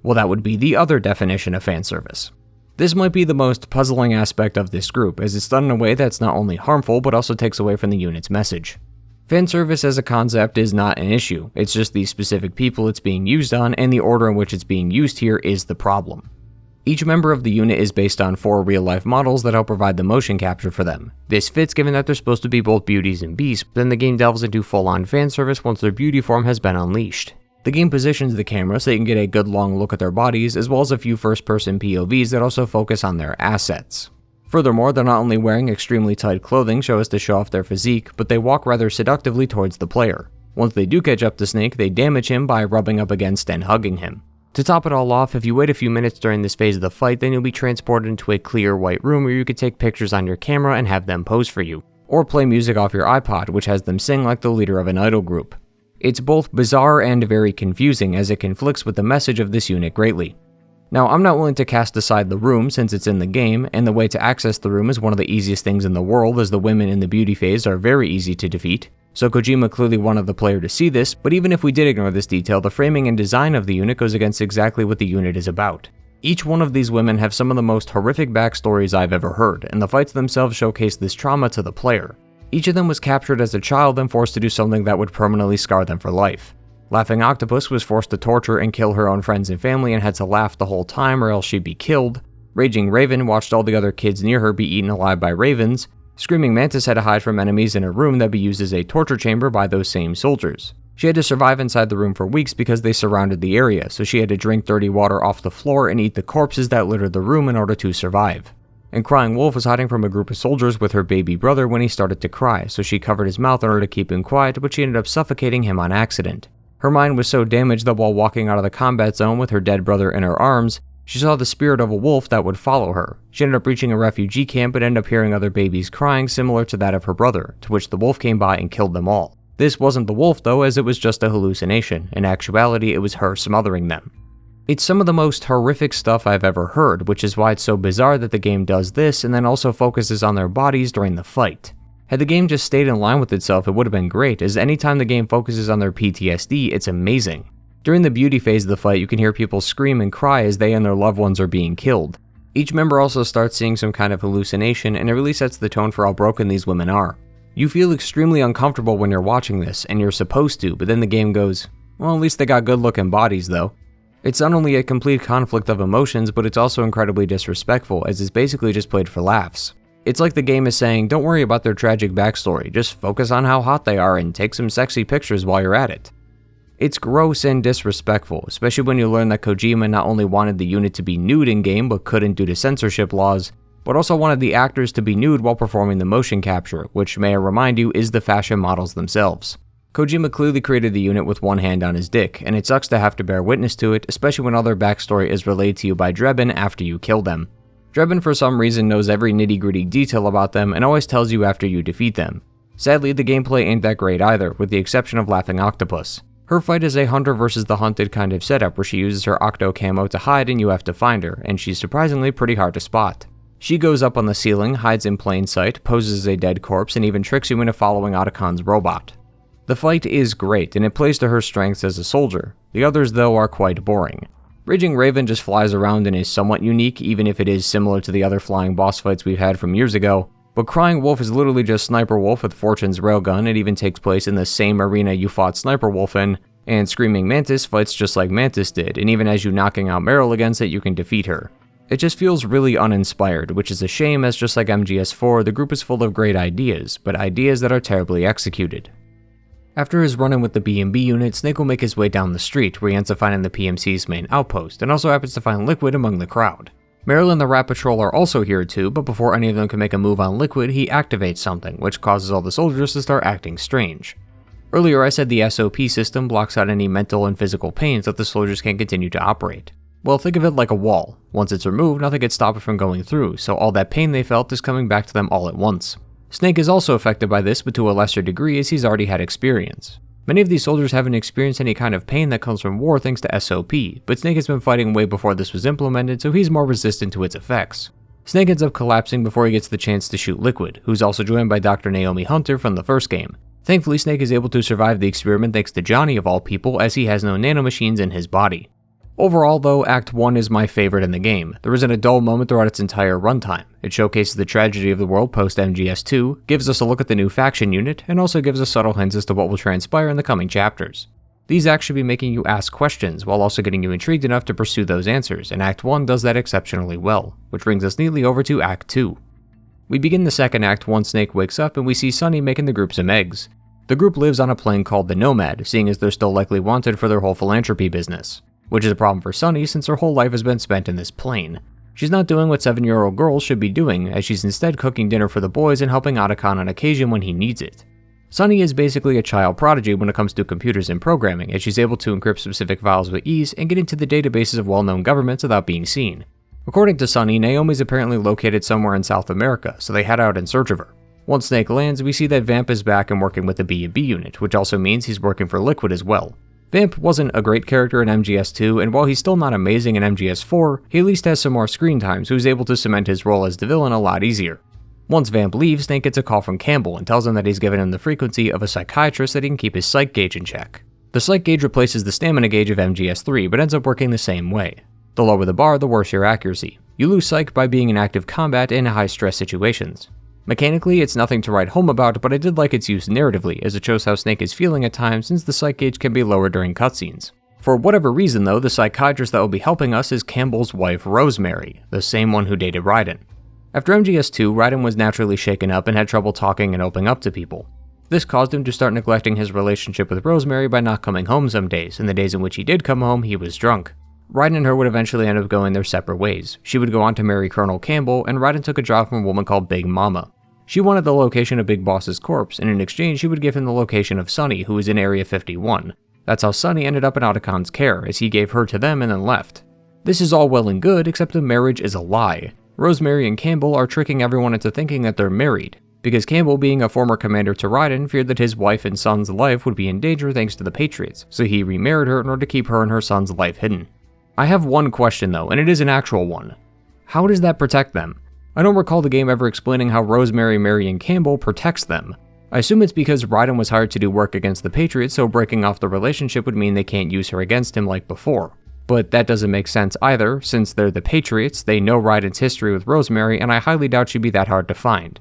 Well, that would be the other definition of fanservice. This might be the most puzzling aspect of this group, as it's done in a way that's not only harmful, but also takes away from the unit's message. Fanservice as a concept is not an issue, it's just the specific people it's being used on, and the order in which it's being used here is the problem. Each member of the unit is based on 4 real-life models that help provide the motion capture for them. This fits given that they're supposed to be both beauties and beasts, but then the game delves into full-on fanservice once their beauty form has been unleashed. The game positions the camera so you can get a good long look at their bodies, as well as a few first-person POVs that also focus on their assets. Furthermore, they're not only wearing extremely tight clothing so as to show off their physique, but they walk rather seductively towards the player. Once they do catch up to Snake, they damage him by rubbing up against and hugging him. To top it all off, if you wait a few minutes during this phase of the fight, then you'll be transported into a clear white room where you can take pictures on your camera and have them pose for you, or play music off your iPod, which has them sing like the leader of an idol group. It's both bizarre and very confusing, as it conflicts with the message of this unit greatly. Now, I'm not willing to cast aside the room since it's in the game, and the way to access the room is one of the easiest things in the world, as the women in the beauty phase are very easy to defeat. So Kojima clearly wanted the player to see this, but even if we did ignore this detail, the framing and design of the unit goes against exactly what the unit is about. Each one of these women have some of the most horrific backstories I've ever heard, and the fights themselves showcase this trauma to the player. Each of them was captured as a child and forced to do something that would permanently scar them for life. Laughing Octopus was forced to torture and kill her own friends and family and had to laugh the whole time or else she'd be killed. Raging Raven watched all the other kids near her be eaten alive by ravens. Screaming Mantis had to hide from enemies in a room that'd be used as a torture chamber by those same soldiers. She had to survive inside the room for weeks because they surrounded the area, so she had to drink dirty water off the floor and eat the corpses that littered the room in order to survive. And Crying Wolf was hiding from a group of soldiers with her baby brother when he started to cry, so she covered his mouth in order to keep him quiet, but she ended up suffocating him on accident. Her mind was so damaged that while walking out of the combat zone with her dead brother in her arms, she saw the spirit of a wolf that would follow her. She ended up reaching a refugee camp but ended up hearing other babies crying similar to that of her brother, to which the wolf came by and killed them all. This wasn't the wolf though, as it was just a hallucination. In actuality, it was her smothering them. It's some of the most horrific stuff I've ever heard, which is why it's so bizarre that the game does this and then also focuses on their bodies during the fight. Had the game just stayed in line with itself, it would have been great, as anytime the game focuses on their PTSD, it's amazing. During the beauty phase of the fight, you can hear people scream and cry as they and their loved ones are being killed. Each member also starts seeing some kind of hallucination, and it really sets the tone for how broken these women are. You feel extremely uncomfortable when you're watching this, and you're supposed to, but then the game goes, well, at least they got good looking bodies though. It's not only a complete conflict of emotions, but it's also incredibly disrespectful, as it's basically just played for laughs. It's like the game is saying, don't worry about their tragic backstory, just focus on how hot they are and take some sexy pictures while you're at it. It's gross and disrespectful, especially when you learn that Kojima not only wanted the unit to be nude in-game but couldn't due to censorship laws, but also wanted the actors to be nude while performing the motion capture, which, may I remind you, is the fashion models themselves. Kojima clearly created the unit with one hand on his dick, and it sucks to have to bear witness to it, especially when all their backstory is relayed to you by Drebin after you kill them. Drebin for some reason knows every nitty-gritty detail about them and always tells you after you defeat them. Sadly, the gameplay ain't that great either, with the exception of Laughing Octopus. Her fight is a hunter versus the hunted kind of setup where she uses her octo camo to hide and you have to find her, and she's surprisingly pretty hard to spot. She goes up on the ceiling, hides in plain sight, poses as a dead corpse, and even tricks you into following Otacon's robot. The fight is great, and it plays to her strengths as a soldier. The others, though, are quite boring. Raging Raven just flies around and is somewhat unique, even if it is similar to the other flying boss fights we've had from years ago, but Crying Wolf is literally just Sniper Wolf with Fortune's railgun. It even takes place in the same arena you fought Sniper Wolf in, and Screaming Mantis fights just like Mantis did, and even as you knocking out Meryl against it, you can defeat her. It just feels really uninspired, which is a shame, as just like MGS4, the group is full of great ideas, but ideas that are terribly executed. After his run-in with the B&B unit, Snake will make his way down the street, where he ends up finding the PMC's main outpost, and also happens to find Liquid among the crowd. Meryl and the Rat Patrol are also here too, but before any of them can make a move on Liquid, he activates something, which causes all the soldiers to start acting strange. Earlier I said the SOP system blocks out any mental and physical pain so that the soldiers can continue to operate. Well, think of it like a wall. Once it's removed, nothing can stop it from going through, so all that pain they felt is coming back to them all at once. Snake is also affected by this, but to a lesser degree, as he's already had experience. Many of these soldiers haven't experienced any kind of pain that comes from war thanks to SOP, but Snake has been fighting way before this was implemented, so he's more resistant to its effects. Snake ends up collapsing before he gets the chance to shoot Liquid, who's also joined by Dr. Naomi Hunter from the first game. Thankfully, Snake is able to survive the experiment thanks to Johnny of all people, as he has no nanomachines in his body. Overall though, Act 1 is my favorite in the game. There isn't a dull moment throughout its entire runtime. It showcases the tragedy of the world post-MGS2, gives us a look at the new faction unit, and also gives us subtle hints as to what will transpire in the coming chapters. These acts should be making you ask questions, while also getting you intrigued enough to pursue those answers, and Act 1 does that exceptionally well, which brings us neatly over to Act 2. We begin the second act once Snake wakes up and we see Sunny making the group some eggs. The group lives on a plane called the Nomad, seeing as they're still likely wanted for their whole philanthropy business. Which is a problem for Sunny since her whole life has been spent in this plane. She's not doing what 7-year-old girls should be doing, as she's instead cooking dinner for the boys and helping Otacon on occasion when he needs it. Sunny is basically a child prodigy when it comes to computers and programming, as she's able to encrypt specific files with ease and get into the databases of well-known governments without being seen. According to Sunny, Naomi's apparently located somewhere in South America, so they head out in search of her. Once Snake lands, we see that Vamp is back and working with the B&B unit, which also means he's working for Liquid as well. Vamp wasn't a great character in MGS2, and while he's still not amazing in MGS4, he at least has some more screen time, so he's able to cement his role as the villain a lot easier. Once Vamp leaves, Snake gets a call from Campbell and tells him that he's given him the frequency of a psychiatrist that he can keep his psych gauge in check. The psych gauge replaces the stamina gauge of MGS3, but ends up working the same way. The lower the bar, the worse your accuracy. You lose psych by being in active combat in high-stress situations. Mechanically, it's nothing to write home about, but I did like its use narratively, as it shows how Snake is feeling at times since the psych gauge can be lowered during cutscenes. For whatever reason though, the psychiatrist that will be helping us is Campbell's wife Rosemary, the same one who dated Raiden. After MGS2, Raiden was naturally shaken up and had trouble talking and opening up to people. This caused him to start neglecting his relationship with Rosemary by not coming home some days, and the days in which he did come home, he was drunk. Raiden and her would eventually end up going their separate ways. She would go on to marry Colonel Campbell, and Raiden took a job from a woman called Big Mama. She wanted the location of Big Boss's corpse, and in exchange she would give him the location of Sunny, who was in Area 51. That's how Sunny ended up in Otacon's care, as he gave her to them and then left. This is all well and good, except the marriage is a lie. Rosemary and Campbell are tricking everyone into thinking that they're married, because Campbell, being a former commander to Raiden, feared that his wife and son's life would be in danger thanks to the Patriots, so he remarried her in order to keep her and her son's life hidden. I have one question though, and it is an actual one. How does that protect them? I don't recall the game ever explaining how Rosemary marrying Campbell protects them. I assume it's because Raiden was hired to do work against the Patriots, so breaking off the relationship would mean they can't use her against him like before. But that doesn't make sense either, since they're the Patriots, they know Raiden's history with Rosemary, and I highly doubt she'd be that hard to find.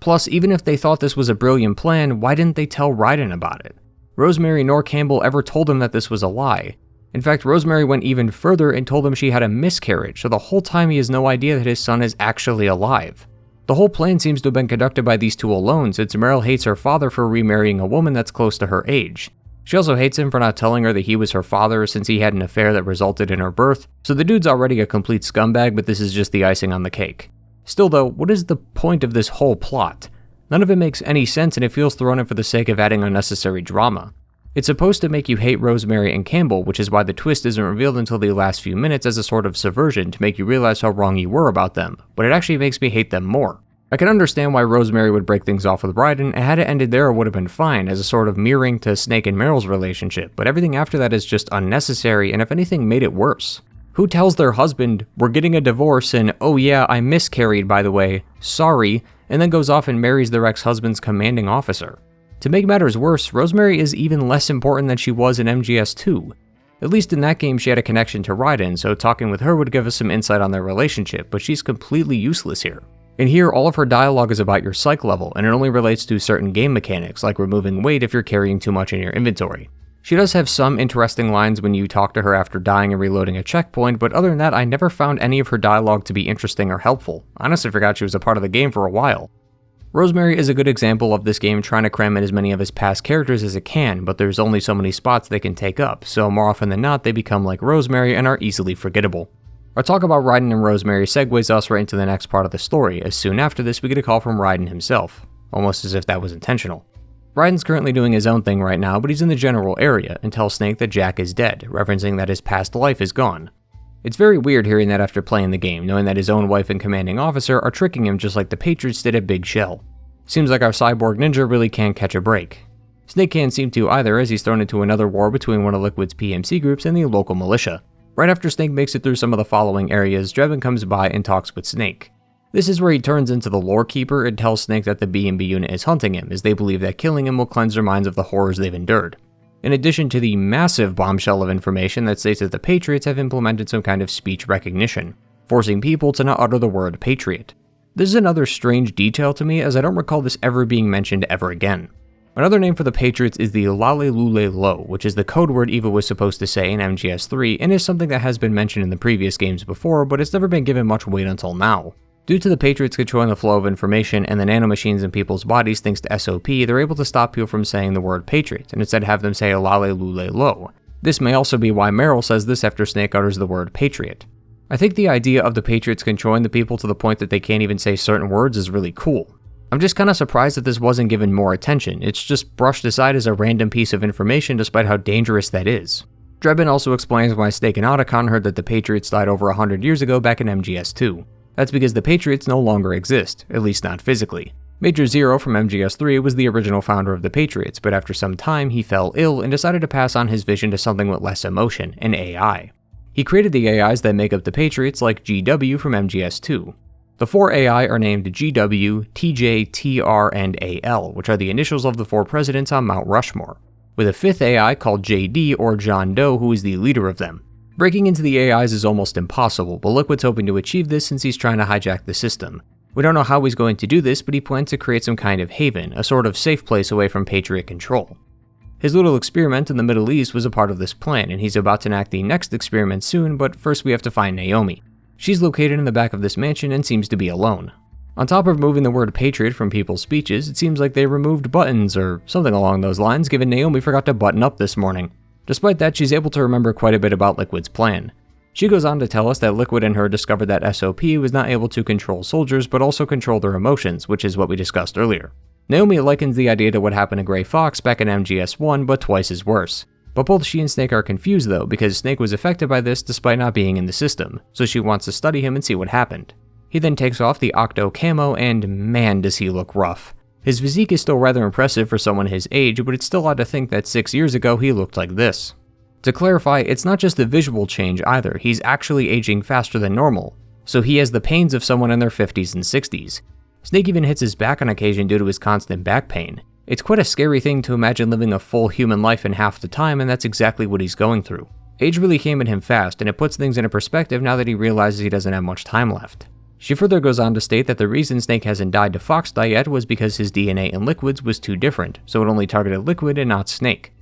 Plus, even if they thought this was a brilliant plan, why didn't they tell Raiden about it? Rosemary nor Campbell ever told him that this was a lie. In fact, Rosemary went even further and told him she had a miscarriage, so the whole time he has no idea that his son is actually alive. The whole plan seems to have been conducted by these two alone, since Meryl hates her father for remarrying a woman that's close to her age. She also hates him for not telling her that he was her father since he had an affair that resulted in her birth, so the dude's already a complete scumbag, but this is just the icing on the cake. Still though, what is the point of this whole plot? None of it makes any sense and it feels thrown in for the sake of adding unnecessary drama. It's supposed to make you hate Rosemary and Campbell, which is why the twist isn't revealed until the last few minutes as a sort of subversion to make you realize how wrong you were about them, but it actually makes me hate them more. I can understand why Rosemary would break things off with Raiden, and had it ended there it would have been fine, as a sort of mirroring to Snake and Meryl's relationship, but everything after that is just unnecessary and if anything made it worse. Who tells their husband, "We're getting a divorce," and "Oh yeah, I miscarried by the way, sorry," and then goes off and marries their ex-husband's commanding officer? To make matters worse, Rosemary is even less important than she was in MGS2. At least in that game she had a connection to Raiden, so talking with her would give us some insight on their relationship, but she's completely useless here. In here, all of her dialogue is about your psych level, and it only relates to certain game mechanics, like removing weight if you're carrying too much in your inventory. She does have some interesting lines when you talk to her after dying and reloading a checkpoint, but other than that, I never found any of her dialogue to be interesting or helpful. I honestly forgot she was a part of the game for a while. Rosemary is a good example of this game trying to cram in as many of its past characters as it can, but there's only so many spots they can take up, so more often than not they become like Rosemary and are easily forgettable. Our talk about Raiden and Rosemary segues us right into the next part of the story, as soon after this we get a call from Raiden himself, almost as if that was intentional. Raiden's currently doing his own thing right now, but he's in the general area and tells Snake that Jack is dead, referencing that his past life is gone. It's very weird hearing that after playing the game, knowing that his own wife and commanding officer are tricking him just like the Patriots did at Big Shell. Seems like our cyborg ninja really can't catch a break. Snake can't seem to either, as he's thrown into another war between one of Liquid's PMC groups and the local militia. Right after Snake makes it through some of the following areas, Drebin comes by and talks with Snake. This is where he turns into the lore keeper and tells Snake that the B&B unit is hunting him, as they believe that killing him will cleanse their minds of the horrors they've endured. In addition to the massive bombshell of information that states that the Patriots have implemented some kind of speech recognition, forcing people to not utter the word Patriot. This is another strange detail to me, as I don't recall this ever being mentioned ever again. Another name for the Patriots is the Lale Lule Lo, which is the code word Eva was supposed to say in MGS3 and is something that has been mentioned in the previous games before, but it's never been given much weight until now. Due to the Patriots controlling the flow of information and the nanomachines in people's bodies thanks to SOP, they're able to stop people from saying the word Patriot and instead have them say Lale Lule Lo. This may also be why Meryl says this after Snake utters the word Patriot. I think the idea of the Patriots controlling the people to the point that they can't even say certain words is really cool. I'm just kinda surprised that this wasn't given more attention. It's just brushed aside as a random piece of information despite how dangerous that is. Drebin also explains why Snake and Otacon heard that the Patriots died over 100 years ago back in MGS2. That's because the Patriots no longer exist, at least not physically. Major Zero from MGS3 was the original founder of the Patriots, but after some time he fell ill and decided to pass on his vision to something with less emotion, an AI. He created the AIs that make up the Patriots like GW from MGS2. The 4 AI are named GW, TJ, TR, and AL, which are the initials of the 4 presidents on Mount Rushmore, with a 5th AI called JD or John Doe who is the leader of them. Breaking into the AIs is almost impossible, but Liquid's hoping to achieve this since he's trying to hijack the system. We don't know how he's going to do this, but he plans to create some kind of haven, a sort of safe place away from Patriot control. His little experiment in the Middle East was a part of this plan, and he's about to enact the next experiment soon, but first we have to find Naomi. She's located in the back of this mansion and seems to be alone. On top of removing the word Patriot from people's speeches, it seems like they removed buttons or something along those lines, given Naomi forgot to button up this morning. Despite that, she's able to remember quite a bit about Liquid's plan. She goes on to tell us that Liquid and her discovered that SOP was not able to control soldiers, but also control their emotions, which is what we discussed earlier. Naomi likens the idea to what happened to Gray Fox back in MGS1, but twice as worse. But both she and Snake are confused though, because Snake was affected by this despite not being in the system, so she wants to study him and see what happened. He then takes off the Octo camo, and man does he look rough. His physique is still rather impressive for someone his age, but it's still odd to think that 6 years ago he looked like this. To clarify, it's not just the visual change either, he's actually aging faster than normal, so he has the pains of someone in their 50s and 60s. Snake even hits his back on occasion due to his constant back pain. It's quite a scary thing to imagine living a full human life in half the time, and that's exactly what he's going through. Age really came at him fast, and it puts things into perspective now that he realizes he doesn't have much time left. She further goes on to state that the reason Snake hasn't died to Fox Die yet was because his DNA in Liquid's was too different, so it only targeted Liquid and not Snake.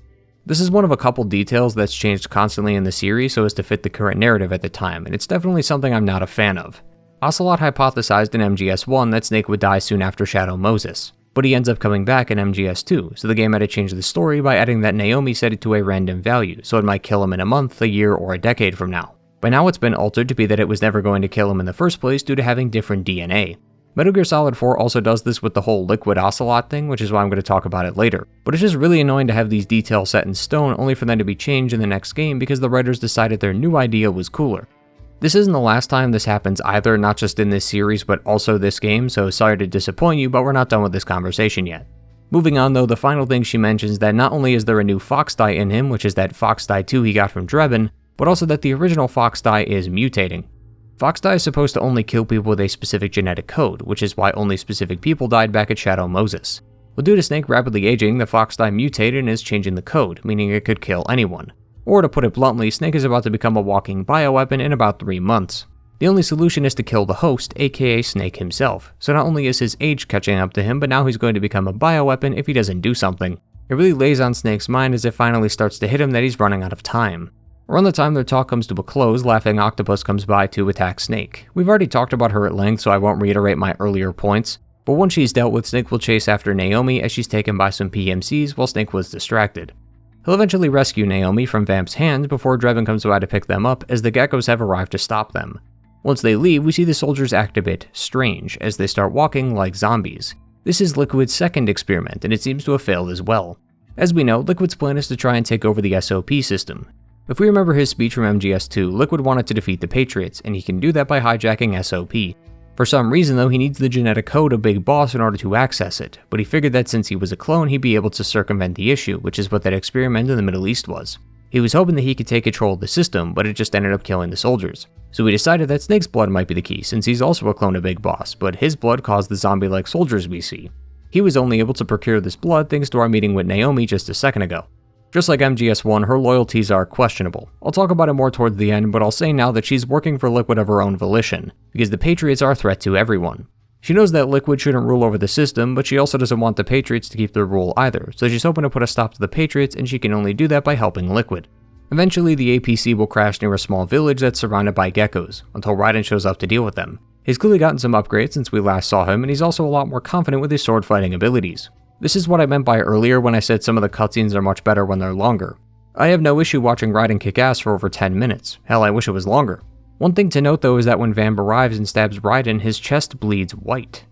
This is one of a couple details that's changed constantly in the series so as to fit the current narrative at the time, and it's definitely something I'm not a fan of. Ocelot hypothesized in MGS1 that Snake would die soon after Shadow Moses, but he ends up coming back in MGS2, so the game had to change the story by adding that Naomi set it to a random value, so it might kill him in a month, a year, or a decade from now. By now it's been altered to be that it was never going to kill him in the first place due to having different DNA. Metal Gear Solid 4 also does this with the whole Liquid Ocelot thing, which is why I'm going to talk about it later. But it's just really annoying to have these details set in stone only for them to be changed in the next game because the writers decided their new idea was cooler. This isn't the last time this happens either, not just in this series but also this game, so sorry to disappoint you, but we're not done with this conversation yet. Moving on though, the final thing she mentions that not only is there a new Fox Die in him, which is that Fox Die 2 he got from Drebin, but also that the original Fox Die is mutating. Fox Die is supposed to only kill people with a specific genetic code, which is why only specific people died back at Shadow Moses. Well, due to Snake rapidly aging, the Fox Die mutated and is changing the code, meaning it could kill anyone. Or to put it bluntly, Snake is about to become a walking bioweapon in about 3 months. The only solution is to kill the host, aka Snake himself, so not only is his age catching up to him, but now he's going to become a bioweapon if he doesn't do something. It really lays on Snake's mind as it finally starts to hit him that he's running out of time. Around the time their talk comes to a close, Laughing Octopus comes by to attack Snake. We've already talked about her at length, so I won't reiterate my earlier points, but once she's dealt with, Snake will chase after Naomi as she's taken by some PMCs while Snake was distracted. He'll eventually rescue Naomi from Vamp's hands before Drebin comes by to pick them up as the geckos have arrived to stop them. Once they leave, we see the soldiers act a bit strange as they start walking like zombies. This is Liquid's second experiment, and it seems to have failed as well. As we know, Liquid's plan is to try and take over the SOP system. If we remember his speech from MGS2, Liquid wanted to defeat the Patriots, and he can do that by hijacking SOP. For some reason though, he needs the genetic code of Big Boss in order to access it, but he figured that since he was a clone, he'd be able to circumvent the issue, which is what that experiment in the Middle East was. He was hoping that he could take control of the system, but it just ended up killing the soldiers. So we decided that Snake's blood might be the key, since he's also a clone of Big Boss, but his blood caused the zombie-like soldiers we see. He was only able to procure this blood thanks to our meeting with Naomi just a second ago. Just like MGS1, her loyalties are questionable. I'll talk about it more towards the end, but I'll say now that she's working for Liquid of her own volition, because the Patriots are a threat to everyone. She knows that Liquid shouldn't rule over the system, but she also doesn't want the Patriots to keep their rule either, so she's hoping to put a stop to the Patriots, and she can only do that by helping Liquid. Eventually, the APC will crash near a small village that's surrounded by geckos, until Raiden shows up to deal with them. He's clearly gotten some upgrades since we last saw him, and he's also a lot more confident with his sword fighting abilities. This is what I meant by earlier when I said some of the cutscenes are much better when they're longer. I have no issue watching Raiden kick ass for over 10 minutes, hell I wish it was longer. One thing to note though is that when Vamp arrives and stabs Raiden, his chest bleeds white.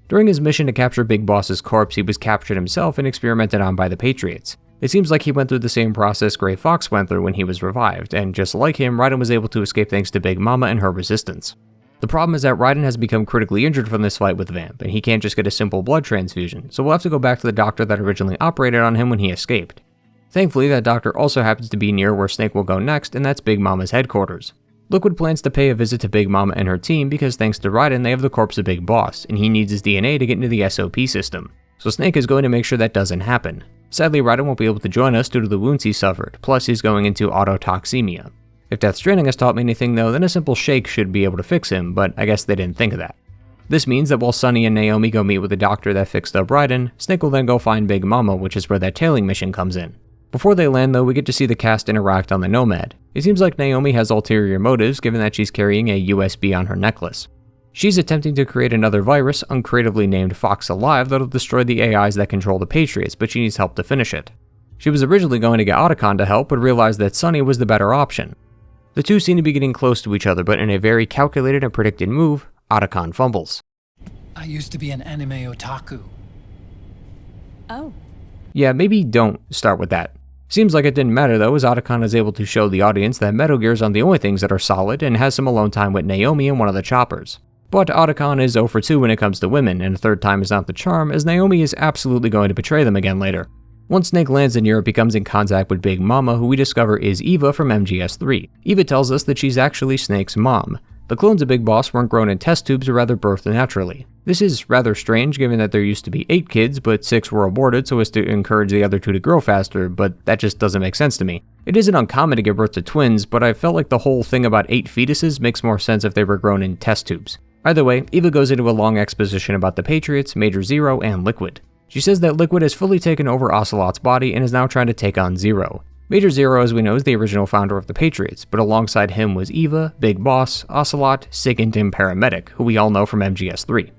During his mission to capture Big Boss's corpse, he was captured himself and experimented on by the Patriots. It seems like he went through the same process Gray Fox went through when he was revived, and just like him, Raiden was able to escape thanks to Big Mama and her resistance. The problem is that Raiden has become critically injured from this fight with Vamp, and he can't just get a simple blood transfusion, so we'll have to go back to the doctor that originally operated on him when he escaped. Thankfully, that doctor also happens to be near where Snake will go next, and that's Big Mama's headquarters. Liquid plans to pay a visit to Big Mama and her team because thanks to Raiden, they have the corpse of Big Boss, and he needs his DNA to get into the SOP system. So Snake is going to make sure that doesn't happen. Sadly, Raiden won't be able to join us due to the wounds he suffered, plus he's going into autotoxemia. If Death Stranding has taught me anything though, then a simple shake should be able to fix him, but I guess they didn't think of that. This means that while Sunny and Naomi go meet with the doctor that fixed up Raiden, Snake will then go find Big Mama, which is where that tailing mission comes in. Before they land though, we get to see the cast interact on the Nomad. It seems like Naomi has ulterior motives given that she's carrying a USB on her necklace. She's attempting to create another virus, uncreatively named Fox Alive, that'll destroy the AIs that control the Patriots, but she needs help to finish it. She was originally going to get Otacon to help, but realized that Sunny was the better option. The two seem to be getting close to each other, but in a very calculated and predicted move, Otacon fumbles. I used to be an anime otaku. Oh. Yeah, maybe don't start with that. Seems like it didn't matter though, as Otacon is able to show the audience that Metal Gear's on the only things that are solid and has some alone time with Naomi in one of the choppers. But Otacon is 0 for 2 when it comes to women, and a third time is not the charm, as Naomi is absolutely going to betray them again later. Once Snake lands in Europe, he comes in contact with Big Mama, who we discover is Eva from MGS3. Eva tells us that she's actually Snake's mom. The clones of Big Boss weren't grown in test tubes or rather birthed naturally. This is rather strange given that there used to be 8 kids, but 6 were aborted so as to encourage the other 2 to grow faster, but that just doesn't make sense to me. It isn't uncommon to give birth to twins, but I felt like the whole thing about 8 fetuses makes more sense if they were grown in test tubes. Either way, Eva goes into a long exposition about the Patriots, Major Zero, and Liquid. She says that Liquid has fully taken over Ocelot's body and is now trying to take on Zero. Major Zero, as we know, is the original founder of the Patriots, but alongside him was Eva, Big Boss, Ocelot, Sigint, and Paramedic, who we all know from MGS3.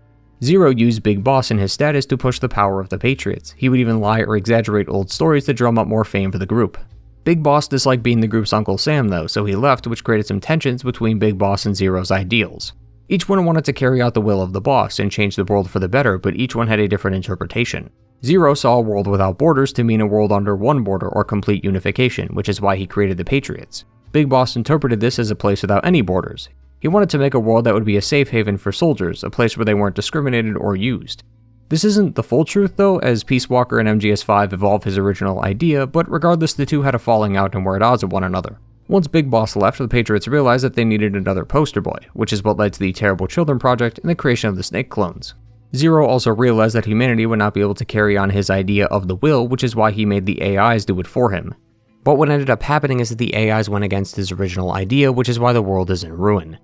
Zero used Big Boss in his status to push the power of the Patriots. He would even lie or exaggerate old stories to drum up more fame for the group. Big Boss disliked being the group's Uncle Sam though, so he left, which created some tensions between Big Boss and Zero's ideals. Each one wanted to carry out the will of the boss and change the world for the better, but each one had a different interpretation. Zero saw a world without borders to mean a world under one border or complete unification, which is why he created the Patriots. Big Boss interpreted this as a place without any borders. He wanted to make a world that would be a safe haven for soldiers, a place where they weren't discriminated or used. This isn't the full truth though, as Peace Walker and MGS5 evolved his original idea, but regardless the two had a falling out and were at odds with one another. Once Big Boss left, the Patriots realized that they needed another poster boy, which is what led to the Terrible Children project and the creation of the Snake clones. Zero also realized that humanity would not be able to carry on his idea of the will, which is why he made the AIs do it for him. But what ended up happening is that the AIs went against his original idea, which is why the world is in ruin.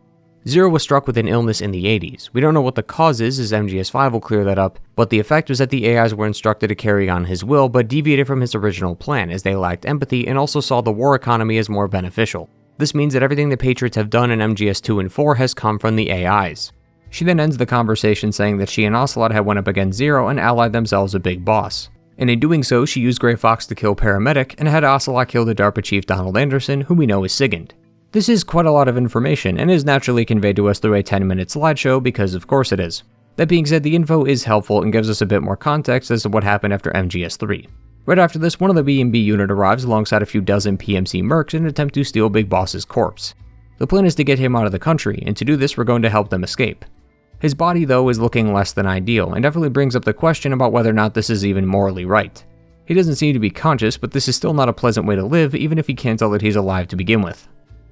Zero was struck with an illness in the 80s. We don't know what the cause is, as MGS5 will clear that up, but the effect was that the AIs were instructed to carry on his will, but deviated from his original plan, as they lacked empathy and also saw the war economy as more beneficial. This means that everything the Patriots have done in MGS2 and 4 has come from the AIs. She then ends the conversation saying that she and Ocelot had went up against Zero and allied themselves with Big Boss. And in doing so, she used Gray Fox to kill Paramedic and had Ocelot kill the DARPA chief Donald Anderson, who we know is Sigint. This is quite a lot of information and is naturally conveyed to us through a 10-minute slideshow because of course it is. That being said, the info is helpful and gives us a bit more context as to what happened after MGS3. Right after this, one of the B&B unit arrives alongside a few dozen PMC mercs in an attempt to steal Big Boss's corpse. The plan is to get him out of the country, and to do this we're going to help them escape. His body though is looking less than ideal and definitely brings up the question about whether or not this is even morally right. He doesn't seem to be conscious, but this is still not a pleasant way to live even if he can't tell that he's alive to begin with.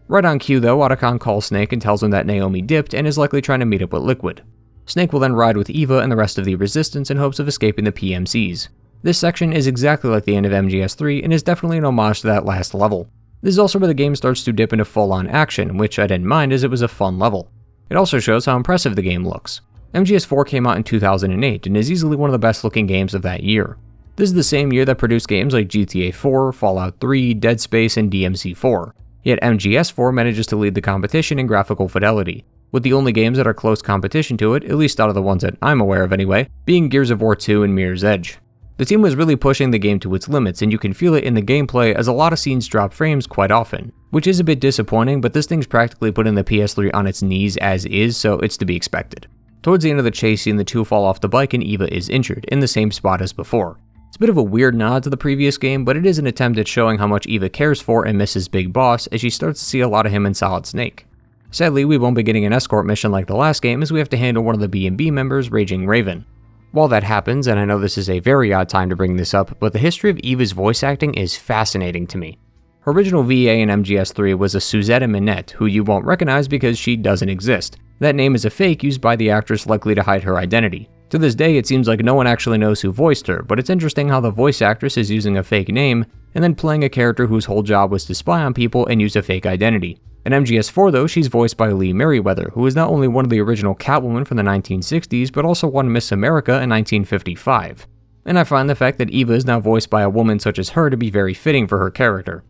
Right on cue though, Otacon calls Snake and tells him that Naomi dipped and is likely trying to meet up with Liquid. Snake will then ride with Eva and the rest of the Resistance in hopes of escaping the PMCs. This section is exactly like the end of MGS3 and is definitely an homage to that last level. This is also where the game starts to dip into full-on action, which I didn't mind as it was a fun level. It also shows how impressive the game looks. MGS4 came out in 2008 and is easily one of the best looking games of that year. This is the same year that produced games like GTA 4, Fallout 3, Dead Space, and DMC4. Yet MGS4 manages to lead the competition in graphical fidelity, with the only games that are close competition to it, at least out of the ones that I'm aware of anyway, being Gears of War 2 and Mirror's Edge. The team was really pushing the game to its limits, and you can feel it in the gameplay as a lot of scenes drop frames quite often. which is a bit disappointing, but this thing's practically putting the PS3 on its knees as is, so it's to be expected. Towards the end of the chase scene, the two fall off the bike and Eva is injured, in the same spot as before. It's a bit of a weird nod to the previous game, but it is an attempt at showing how much Eva cares for and misses Big Boss, as she starts to see a lot of him in Solid Snake. Sadly, we won't be getting an escort mission like the last game, as we have to handle one of the B&B members, Raging Raven. While that happens, and I know this is a very odd time to bring this up, but the history of Eva's voice acting is fascinating to me. Her original VA in MGS3 was a Suzette Minette, who you won't recognize because she doesn't exist. That name is a fake used by the actress likely to hide her identity. To this day, it seems like no one actually knows who voiced her, but it's interesting how the voice actress is using a fake name, and then playing a character whose whole job was to spy on people and use a fake identity. In MGS4 though, she's voiced by Lee Merriweather, who is not only one of the original Catwoman from the 1960s, but also won Miss America in 1955. And I find the fact that Eva is now voiced by a woman such as her to be very fitting for her character.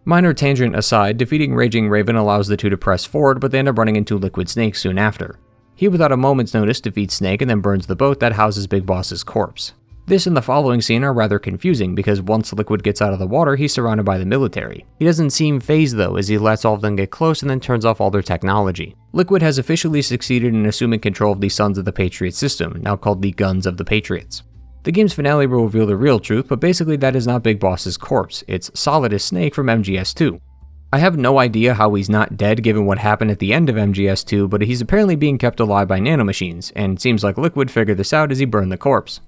Minor tangent aside, defeating Raging Raven allows the two to press forward, but they end up running into Liquid Snake soon after. He, without a moment's notice, defeats Snake and then burns the boat that houses Big Boss's corpse. This and the following scene are rather confusing because once Liquid gets out of the water, he's surrounded by the military. He doesn't seem fazed though, as he lets all of them get close and then turns off all their technology. Liquid has officially succeeded in assuming control of the Sons of the Patriot system, now called the Guns of the Patriots. The game's finale will reveal the real truth, but basically that is not Big Boss's corpse, it's Solid as Snake from MGS2. I have no idea how he's not dead given what happened at the end of MGS2, but he's apparently being kept alive by nanomachines, and it seems like Liquid figured this out as he burned the corpse.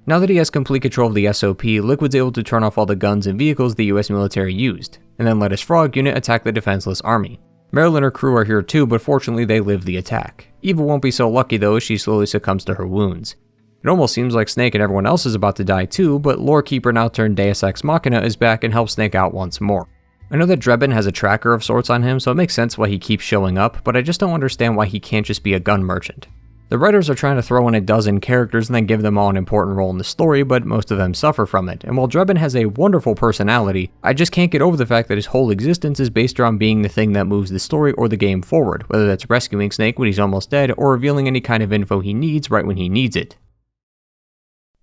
Now that he has complete control of the SOP, Liquid's able to turn off all the guns and vehicles the US military used, and then let his frog unit attack the defenseless army. Meryl and her crew are here too, but fortunately they live the attack. Eva won't be so lucky though, as she slowly succumbs to her wounds. It almost seems like Snake and everyone else is about to die too, but Lore Keeper now turned Deus Ex Machina is back and helps Snake out once more. I know that Drebin has a tracker of sorts on him, so it makes sense why he keeps showing up, but I just don't understand why he can't just be a gun merchant. The writers are trying to throw in a dozen characters and then give them all an important role in the story, but most of them suffer from it, and while Drebin has a wonderful personality, I just can't get over the fact that his whole existence is based around being the thing that moves the story or the game forward, whether that's rescuing Snake when he's almost dead, or revealing any kind of info he needs right when he needs it.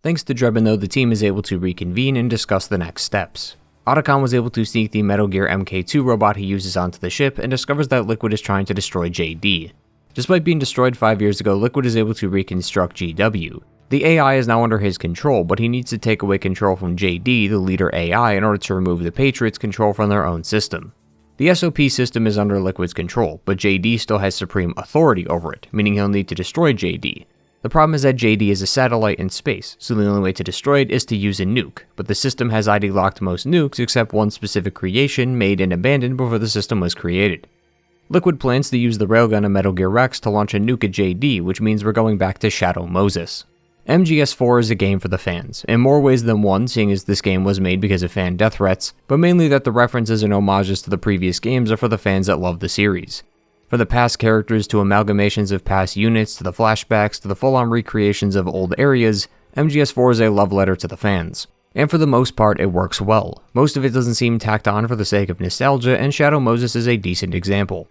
Thanks to Drebin though, the team is able to reconvene and discuss the next steps. Otacon was able to sneak the Metal Gear MK2 robot he uses onto the ship and discovers that Liquid is trying to destroy JD. Despite being destroyed 5 years ago, Liquid is able to reconstruct GW. The AI is now under his control, but he needs to take away control from JD, the leader AI, in order to remove the Patriots' control from their own system. The SOP system is under Liquid's control, but JD still has supreme authority over it, meaning he'll need to destroy JD. The problem is that JD is a satellite in space, so the only way to destroy it is to use a nuke, but the system has ID locked most nukes except one specific creation made and abandoned before the system was created. Liquid plans to use the railgun of Metal Gear Rex to launch a nuke at JD, which means we're going back to Shadow Moses. MGS4 is a game for the fans, in more ways than one, seeing as this game was made because of fan death threats, but mainly that the references and homages to the previous games are for the fans that love the series. From the past characters to amalgamations of past units to the flashbacks to the full-on recreations of old areas, MGS4 is a love letter to the fans. And for the most part, it works well. Most of it doesn't seem tacked on for the sake of nostalgia, and Shadow Moses is a decent example.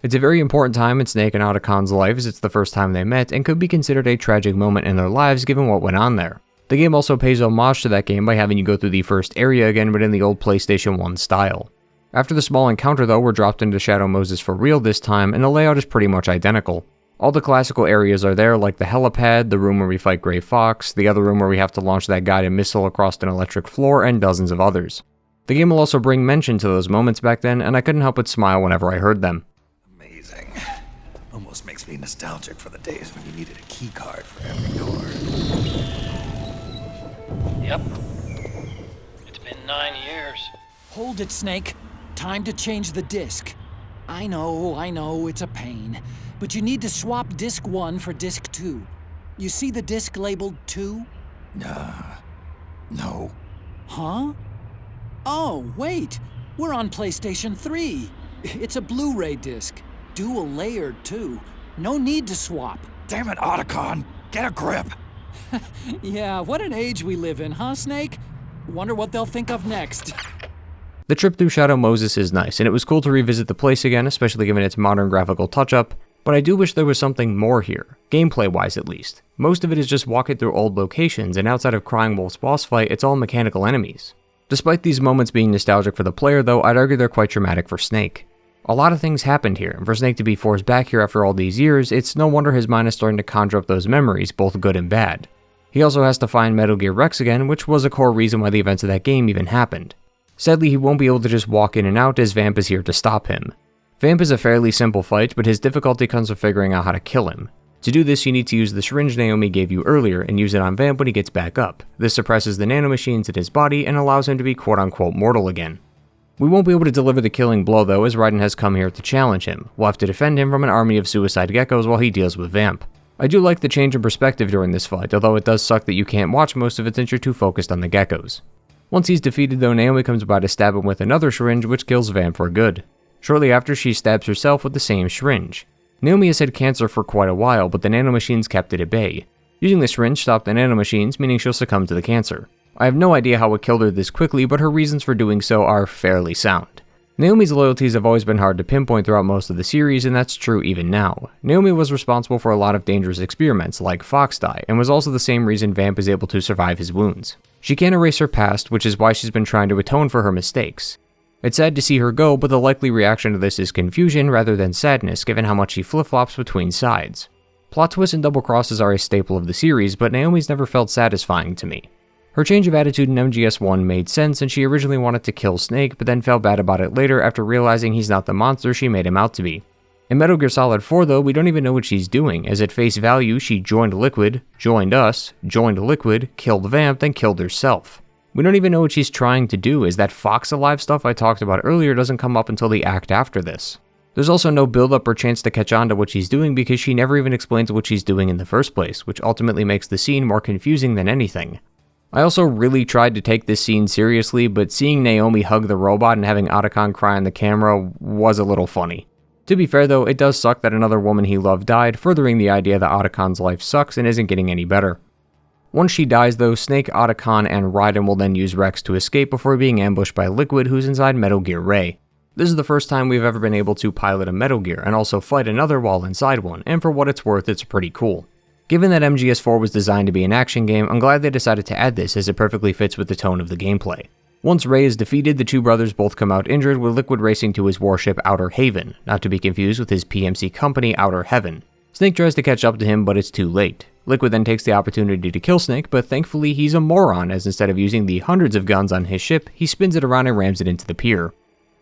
It's a very important time in Snake and Otacon's life as it's the first time they met and could be considered a tragic moment in their lives given what went on there. The game also pays homage to that game by having you go through the first area again but in the old PlayStation 1 style. After the small encounter though, we're dropped into Shadow Moses for real this time, and the layout is pretty much identical. All the classical areas are there, like the helipad, the room where we fight Grey Fox, the other room where we have to launch that guided missile across an electric floor, and dozens of others. The game will also bring mention to those moments back then, and I couldn't help but smile whenever I heard them. Amazing. Almost makes me nostalgic for the days when you needed a key card for every door. Yep. It's been 9 years. Hold it, Snake. Time to change the disc. I know, it's a pain. But you need to swap disc 1 for disc 2. You see the disc labeled 2? No. Huh? Oh, wait. We're on PlayStation 3. It's a Blu-ray disc. Dual layered, too. No need to swap. Damn it, Otacon! Get a grip! Yeah, what an age we live in, huh, Snake? Wonder what they'll think of next. The trip through Shadow Moses is nice, and it was cool to revisit the place again, especially given its modern graphical touch-up, but I do wish there was something more here, gameplay-wise at least. Most of it is just walking through old locations, and outside of Crying Wolf's boss fight, it's all mechanical enemies. Despite these moments being nostalgic for the player though, I'd argue they're quite traumatic for Snake. A lot of things happened here, and for Snake to be forced back here after all these years, it's no wonder his mind is starting to conjure up those memories, both good and bad. He also has to find Metal Gear Rex again, which was a core reason why the events of that game even happened. Sadly, he won't be able to just walk in and out as Vamp is here to stop him. Vamp is a fairly simple fight, but his difficulty comes from figuring out how to kill him. To do this, you need to use the syringe Naomi gave you earlier and use it on Vamp when he gets back up. This suppresses the nanomachines in his body and allows him to be quote-unquote mortal again. We won't be able to deliver the killing blow though, as Raiden has come here to challenge him. We'll have to defend him from an army of suicide geckos while he deals with Vamp. I do like the change in perspective during this fight, although it does suck that you can't watch most of it since you're too focused on the geckos. Once he's defeated though, Naomi comes by to stab him with another syringe, which kills Vamp for good. Shortly after, she stabs herself with the same syringe. Naomi has had cancer for quite a while, but the nanomachines kept it at bay. Using the syringe stopped the nanomachines, meaning she'll succumb to the cancer. I have no idea how it killed her this quickly, but her reasons for doing so are fairly sound. Naomi's loyalties have always been hard to pinpoint throughout most of the series, and that's true even now. Naomi was responsible for a lot of dangerous experiments, like Fox Die, and was also the same reason Vamp is able to survive his wounds. She can't erase her past, which is why she's been trying to atone for her mistakes. It's sad to see her go, but the likely reaction to this is confusion rather than sadness, given how much she flip-flops between sides. Plot twists and double crosses are a staple of the series, but Naomi's never felt satisfying to me. Her change of attitude in MGS1 made sense, and she originally wanted to kill Snake, but then felt bad about it later after realizing he's not the monster she made him out to be. In Metal Gear Solid 4 though, we don't even know what she's doing, as at face value she joined Liquid, joined us, joined Liquid, killed Vamp, then killed herself. We don't even know what she's trying to do, as that Fox Alive stuff I talked about earlier doesn't come up until the act after this. There's also no build-up or chance to catch on to what she's doing because she never even explains what she's doing in the first place, which ultimately makes the scene more confusing than anything. I also really tried to take this scene seriously, but seeing Naomi hug the robot and having Otacon cry on the camera was a little funny. To be fair though, it does suck that another woman he loved died, furthering the idea that Otacon's life sucks and isn't getting any better. Once she dies though, Snake, Otacon, and Raiden will then use Rex to escape before being ambushed by Liquid, who's inside Metal Gear Ray. This is the first time we've ever been able to pilot a Metal Gear and also fight another while inside one, and for what it's worth, it's pretty cool. Given that MGS4 was designed to be an action game, I'm glad they decided to add this as it perfectly fits with the tone of the gameplay. Once Ray is defeated, the two brothers both come out injured, with Liquid racing to his warship Outer Haven, not to be confused with his PMC company Outer Heaven. Snake tries to catch up to him, but it's too late. Liquid then takes the opportunity to kill Snake, but thankfully he's a moron, as instead of using the hundreds of guns on his ship, he spins it around and rams it into the pier.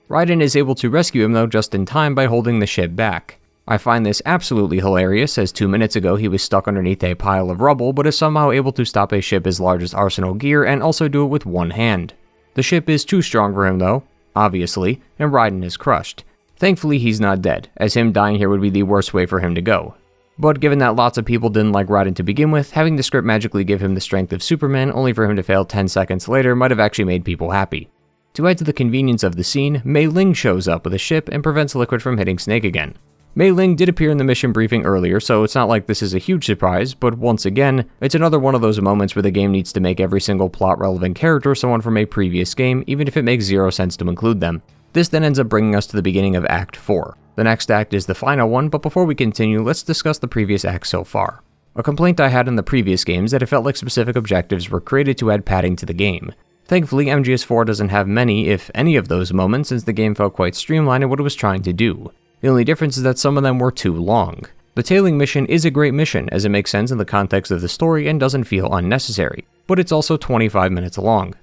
Raiden is able to rescue him though just in time by holding the ship back. I find this absolutely hilarious, as 2 minutes ago he was stuck underneath a pile of rubble, but is somehow able to stop a ship as large as Arsenal Gear and also do it with one hand. The ship is too strong for him though, obviously, and Raiden is crushed. Thankfully he's not dead, as him dying here would be the worst way for him to go. But given that lots of people didn't like Raiden to begin with, having the script magically give him the strength of Superman only for him to fail 10 seconds later might have actually made people happy. To add to the convenience of the scene, Mei Ling shows up with a ship and prevents Liquid from hitting Snake again. Mei Ling did appear in the mission briefing earlier, so it's not like this is a huge surprise, but once again, it's another one of those moments where the game needs to make every single plot-relevant character someone from a previous game, even if it makes zero sense to include them. This then ends up bringing us to the beginning of Act 4. The next act is the final one, but before we continue, let's discuss the previous acts so far. A complaint I had in the previous games that it felt like specific objectives were created to add padding to the game. Thankfully, MGS4 doesn't have many, if any of those moments, since the game felt quite streamlined in what it was trying to do. The only difference is that some of them were too long. The tailing mission is a great mission, as it makes sense in the context of the story and doesn't feel unnecessary, but it's also 25 minutes long.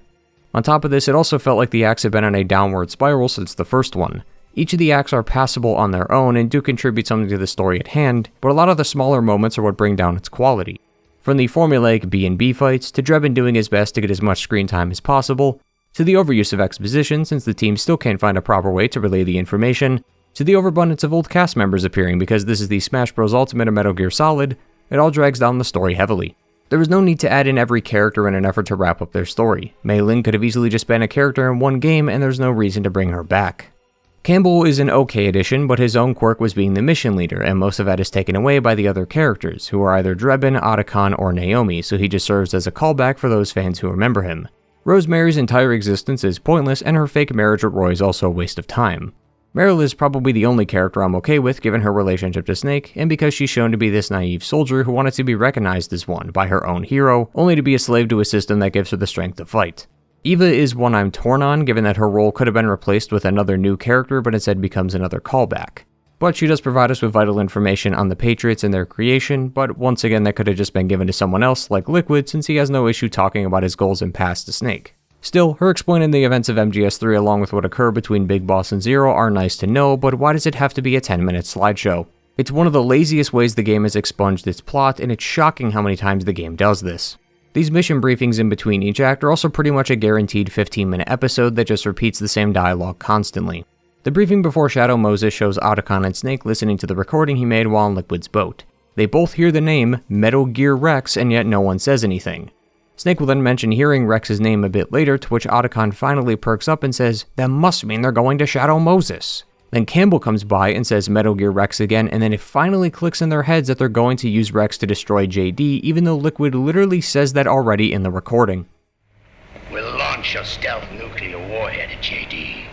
On top of this, it also felt like the acts have been on a downward spiral since the first one. Each of the acts are passable on their own and do contribute something to the story at hand, but a lot of the smaller moments are what bring down its quality. From the formulaic B&B fights, to Drebin doing his best to get as much screen time as possible, to the overuse of exposition since the team still can't find a proper way to relay the information, to the overabundance of old cast members appearing because this is the Smash Bros. Ultimate of Metal Gear Solid, it all drags down the story heavily. There was no need to add in every character in an effort to wrap up their story. Mei Ling could have easily just been a character in one game and there's no reason to bring her back. Campbell is an okay addition, but his own quirk was being the mission leader, and most of that is taken away by the other characters, who are either Drebin, Otacon, or Naomi, so he just serves as a callback for those fans who remember him. Rosemary's entire existence is pointless, and her fake marriage with Roy is also a waste of time. Meryl is probably the only character I'm okay with given her relationship to Snake, and because she's shown to be this naive soldier who wanted to be recognized as one by her own hero, only to be a slave to a system that gives her the strength to fight. Eva is one I'm torn on, given that her role could have been replaced with another new character, but instead becomes another callback. But she does provide us with vital information on the Patriots and their creation, but once again that could have just been given to someone else, like Liquid, since he has no issue talking about his goals and past to Snake. Still, her explaining the events of MGS3 along with what occurred between Big Boss and Zero are nice to know, but why does it have to be a 10-minute slideshow? It's one of the laziest ways the game has expunged its plot, and it's shocking how many times the game does this. These mission briefings in between each act are also pretty much a guaranteed 15-minute episode that just repeats the same dialogue constantly. The briefing before Shadow Moses shows Otacon and Snake listening to the recording he made while on Liquid's boat. They both hear the name Metal Gear Rex, and yet no one says anything. Snake will then mention hearing Rex's name a bit later, to which Otacon finally perks up and says, "That must mean they're going to Shadow Moses." Then Campbell comes by and says Metal Gear Rex again, and then it finally clicks in their heads that they're going to use Rex to destroy JD, even though Liquid literally says that already in the recording. We'll launch a stealth nuclear warhead at JD.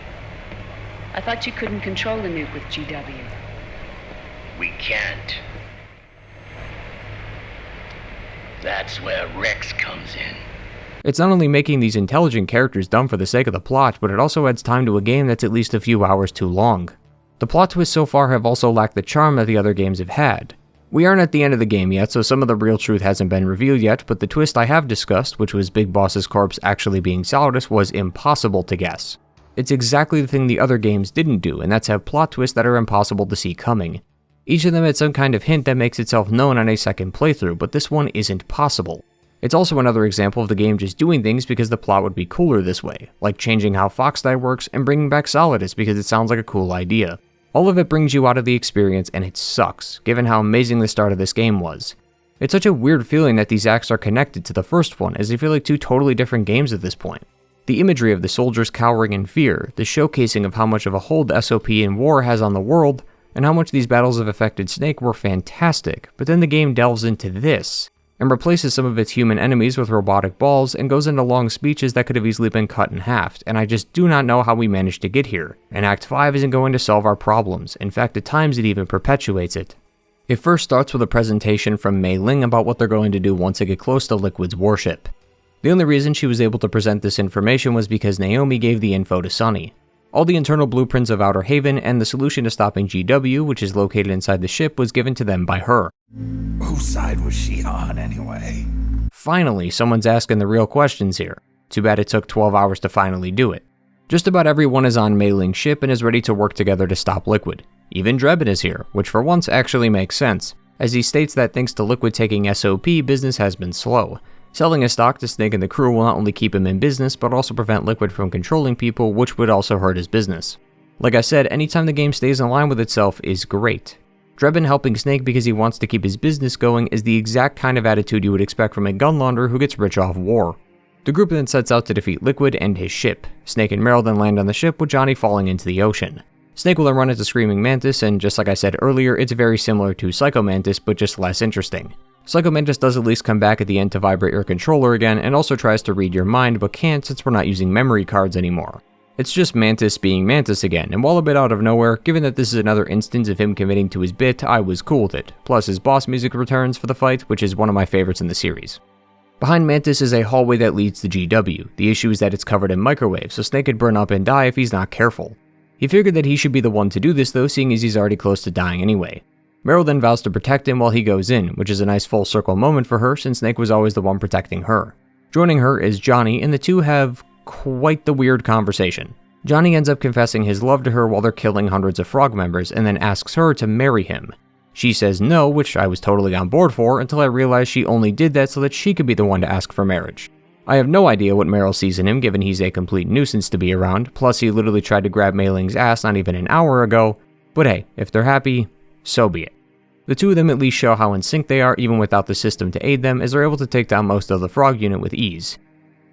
I thought you couldn't control the nuke with GW. We can't. That's where Rex comes in. It's not only making these intelligent characters dumb for the sake of the plot, but it also adds time to a game that's at least a few hours too long. The plot twists so far have also lacked the charm that the other games have had. We aren't at the end of the game yet, so some of the real truth hasn't been revealed yet, but the twist I have discussed, which was Big Boss's corpse actually being Solidus, was impossible to guess. It's exactly the thing the other games didn't do, and that's have plot twists that are impossible to see coming. Each of them had some kind of hint that makes itself known on a second playthrough, but this one isn't possible. It's also another example of the game just doing things because the plot would be cooler this way, like changing how Foxdie works and bringing back Solidus because it sounds like a cool idea. All of it brings you out of the experience, and it sucks, given how amazing the start of this game was. It's such a weird feeling that these acts are connected to the first one, as they feel like two totally different games at this point. The imagery of the soldiers cowering in fear, the showcasing of how much of a hold SOP in war has on the world, and how much these battles have affected Snake were fantastic, but then the game delves into this, and replaces some of its human enemies with robotic balls and goes into long speeches that could have easily been cut in half, and I just do not know how we managed to get here, and Act 5 isn't going to solve our problems. In fact, at times it even perpetuates it. It first starts with a presentation from Mei Ling about what they're going to do once they get close to Liquid's warship. The only reason she was able to present this information was because Naomi gave the info to Sunny. All the internal blueprints of Outer Haven and the solution to stopping GW, which is located inside the ship, was given to them by her. Whose side was she on, anyway? Finally, someone's asking the real questions here. Too bad it took 12 hours to finally do it. Just about everyone is on Mei Ling's ship and is ready to work together to stop Liquid. Even Drebin is here, which for once actually makes sense, as he states that thanks to Liquid taking SOP, business has been slow. Selling his stock to Snake and the crew will not only keep him in business, but also prevent Liquid from controlling people, which would also hurt his business. Like I said, anytime the game stays in line with itself is great. Drebin helping Snake because he wants to keep his business going is the exact kind of attitude you would expect from a gun launderer who gets rich off war. The group then sets out to defeat Liquid and his ship. Snake and Meryl then land on the ship with Johnny falling into the ocean. Snake will then run into Screaming Mantis, and just like I said earlier, it's very similar to Psycho Mantis, but just less interesting. Psycho Mantis does at least come back at the end to vibrate your controller again, and also tries to read your mind, but can't since we're not using memory cards anymore. It's just Mantis being Mantis again, and while a bit out of nowhere, given that this is another instance of him committing to his bit, I was cool with it. Plus his boss music returns for the fight, which is one of my favorites in the series. Behind Mantis is a hallway that leads to GW. The issue is that it's covered in microwaves, so Snake could burn up and die if he's not careful. He figured that he should be the one to do this though, seeing as he's already close to dying anyway. Meryl then vows to protect him while he goes in, which is a nice full circle moment for her since Snake was always the one protecting her. Joining her is Johnny, and the two have quite the weird conversation. Johnny ends up confessing his love to her while they're killing hundreds of frog members, and then asks her to marry him. She says no, which I was totally on board for until I realized she only did that so that she could be the one to ask for marriage. I have no idea what Meryl sees in him given he's a complete nuisance to be around, plus he literally tried to grab Mei Ling's ass not even an hour ago, but hey, if they're happy, so be it. The two of them at least show how in sync they are even without the system to aid them, as they're able to take down most of the frog unit with ease.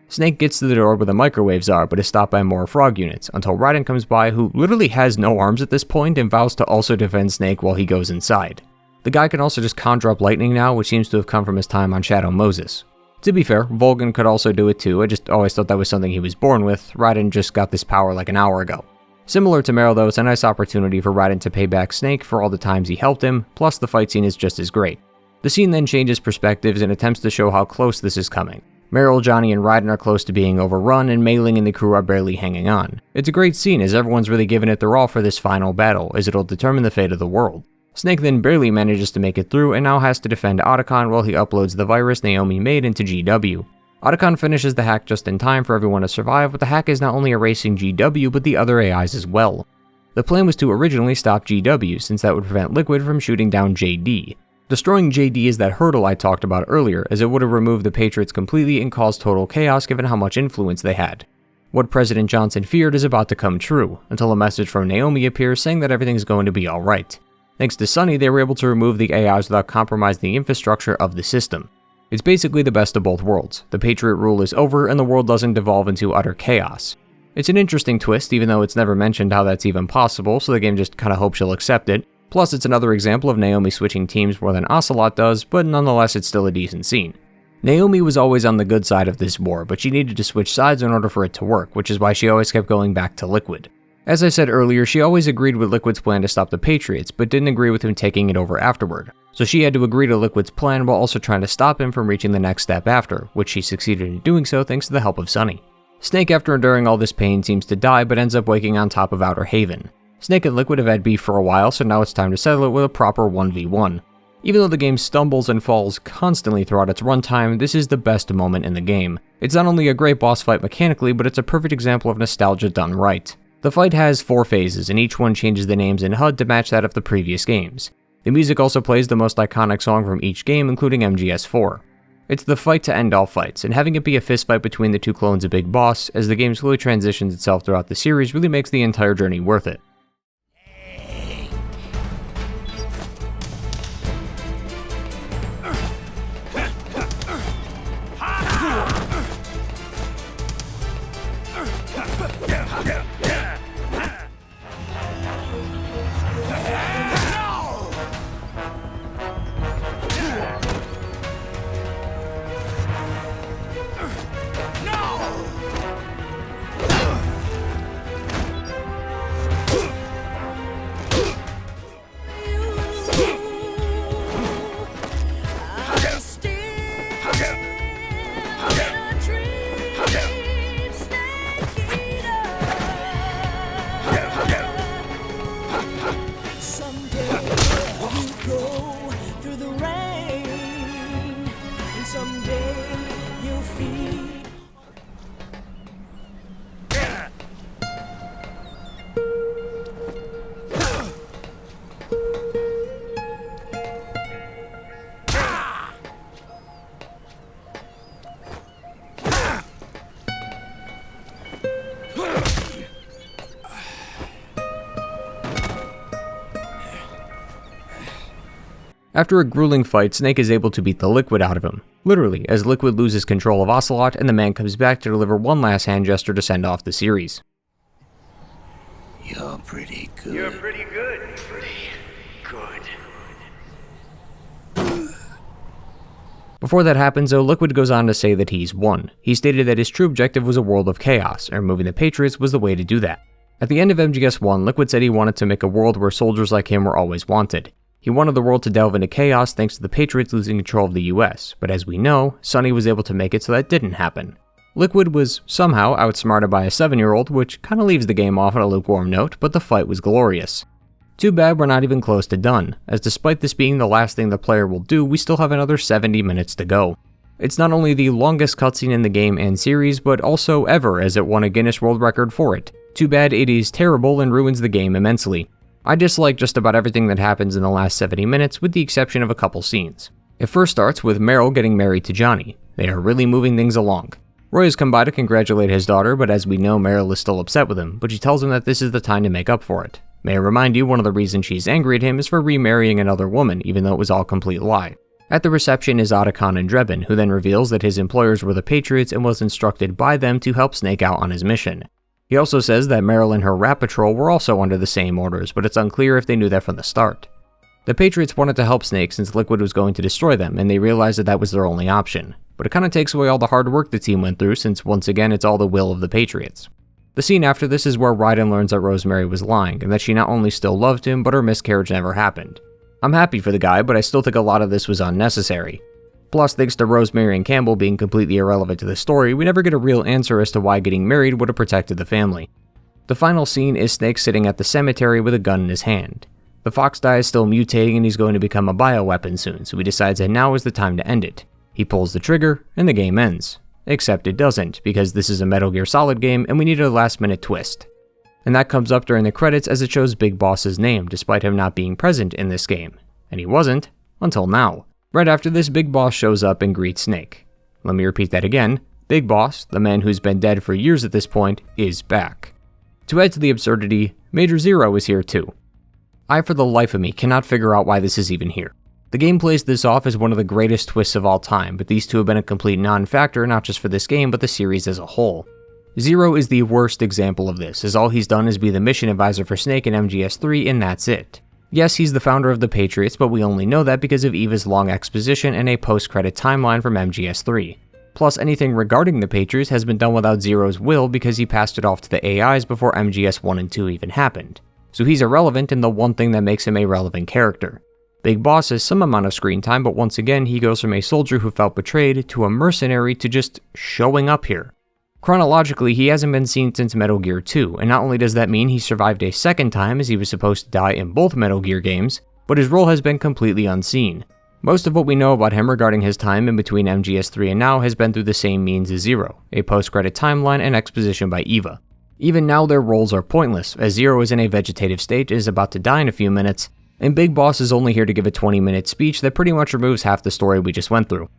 Snake gets to the door where the microwaves are, but is stopped by more frog units, until Raiden comes by, who literally has no arms at this point and vows to also defend Snake while he goes inside. The guy can also just conjure up lightning now, which seems to have come from his time on Shadow Moses. To be fair, Volgan could also do it too, I just always thought that was something he was born with. Raiden just got this power like an hour ago. Similar to Meryl though, it's a nice opportunity for Raiden to pay back Snake for all the times he helped him, plus the fight scene is just as great. The scene then changes perspectives and attempts to show how close this is coming. Meryl, Johnny, and Raiden are close to being overrun, and Mei Ling and the crew are barely hanging on. It's a great scene as everyone's really giving it their all for this final battle, as it'll determine the fate of the world. Snake then barely manages to make it through and now has to defend Otacon while he uploads the virus Naomi made into GW. Otacon finishes the hack just in time for everyone to survive, but the hack is not only erasing GW but the other AIs as well. The plan was to originally stop GW, since that would prevent Liquid from shooting down JD. Destroying JD is that hurdle I talked about earlier, as it would have removed the Patriots completely and caused total chaos given how much influence they had. What President Johnson feared is about to come true, until a message from Naomi appears saying that everything's going to be alright. Thanks to Sunny, they were able to remove the AIs without compromising the infrastructure of the system. It's basically the best of both worlds. The Patriot rule is over and the world doesn't devolve into utter chaos. It's an interesting twist, even though it's never mentioned how that's even possible, so the game just kinda hopes you'll accept it. Plus, it's another example of Naomi switching teams more than Ocelot does, but nonetheless it's still a decent scene. Naomi was always on the good side of this war, but she needed to switch sides in order for it to work, which is why she always kept going back to Liquid. As I said earlier, she always agreed with Liquid's plan to stop the Patriots, but didn't agree with him taking it over afterward. So she had to agree to Liquid's plan while also trying to stop him from reaching the next step after, which she succeeded in doing so thanks to the help of Sunny. Snake, after enduring all this pain, seems to die but ends up waking on top of Outer Haven. Snake and Liquid have had beef for a while, so now it's time to settle it with a proper 1v1. Even though the game stumbles and falls constantly throughout its runtime, this is the best moment in the game. It's not only a great boss fight mechanically, but it's a perfect example of nostalgia done right. The fight has 4 phases, and each one changes the names in HUD to match that of the previous games. The music also plays the most iconic song from each game, including MGS4. It's the fight to end all fights, and having it be a fistfight between the two clones of Big Boss, as the game slowly transitions itself throughout the series, really makes the entire journey worth it. After a grueling fight, Snake is able to beat the Liquid out of him. Literally, as Liquid loses control of Ocelot and the man comes back to deliver one last hand gesture to send off the series. You're pretty good. You're pretty good. Good. Before that happens though, Liquid goes on to say that he's won. He stated that his true objective was a world of chaos, and removing the Patriots was the way to do that. At the end of MGS1, Liquid said he wanted to make a world where soldiers like him were always wanted. He wanted the world to delve into chaos thanks to the Patriots losing control of the US, but as we know, Sunny was able to make it so that didn't happen. Liquid was somehow outsmarted by a 7-year-old, which kinda leaves the game off on a lukewarm note, but the fight was glorious. Too bad we're not even close to done, as despite this being the last thing the player will do, we still have another 70 minutes to go. It's not only the longest cutscene in the game and series, but also ever, as it won a Guinness World Record for it. Too bad it is terrible and ruins the game immensely. I dislike just about everything that happens in the last 70 minutes, with the exception of a couple scenes. It first starts with Meryl getting married to Johnny. They are really moving things along. Roy has come by to congratulate his daughter, but as we know, Meryl is still upset with him, but she tells him that this is the time to make up for it. May I remind you, one of the reasons she's angry at him is for remarrying another woman, even though it was all a complete lie. At the reception is Otacon and Drebin, who then reveals that his employers were the Patriots and was instructed by them to help Snake out on his mission. He also says that Meryl and her Rat Patrol were also under the same orders, but it's unclear if they knew that from the start. The Patriots wanted to help Snake since Liquid was going to destroy them, and they realized that that was their only option. But it kinda takes away all the hard work the team went through, since once again it's all the will of the Patriots. The scene after this is where Raiden learns that Rosemary was lying, and that she not only still loved him, but her miscarriage never happened. I'm happy for the guy, but I still think a lot of this was unnecessary. Plus, thanks to Rosemary and Campbell being completely irrelevant to the story, we never get a real answer as to why getting married would have protected the family. The final scene is Snake sitting at the cemetery with a gun in his hand. The fox die is still mutating and he's going to become a bioweapon soon, so he decides that now is the time to end it. He pulls the trigger, and the game ends. Except it doesn't, because this is a Metal Gear Solid game and we needed a last-minute twist. And that comes up during the credits as it shows Big Boss's name, despite him not being present in this game. And he wasn't, until now. Right after this, Big Boss shows up and greets Snake. Let me repeat that again. Big Boss, the man who's been dead for years at this point, is back. To add to the absurdity, Major Zero is here too. I, for the life of me, cannot figure out why this is even here. The game plays this off as one of the greatest twists of all time, but these two have been a complete non-factor not just for this game, but the series as a whole. Zero is the worst example of this, as all he's done is be the mission advisor for Snake in MGS3 and that's it. Yes, he's the founder of the Patriots, but we only know that because of Eva's long exposition and a post-credit timeline from MGS3. Plus, anything regarding the Patriots has been done without Zero's will because he passed it off to the AIs before MGS 1 and 2 even happened. So he's irrelevant in the one thing that makes him a relevant character. Big Boss has some amount of screen time, but once again he goes from a soldier who felt betrayed to a mercenary to just showing up here. Chronologically, he hasn't been seen since Metal Gear 2, and not only does that mean he survived a second time as he was supposed to die in both Metal Gear games, but his role has been completely unseen. Most of what we know about him regarding his time in between MGS3 and now has been through the same means as Zero, a post-credit timeline and exposition by Eva. Even now their roles are pointless, as Zero is in a vegetative state and is about to die in a few minutes, and Big Boss is only here to give a 20-minute speech that pretty much removes half the story we just went through.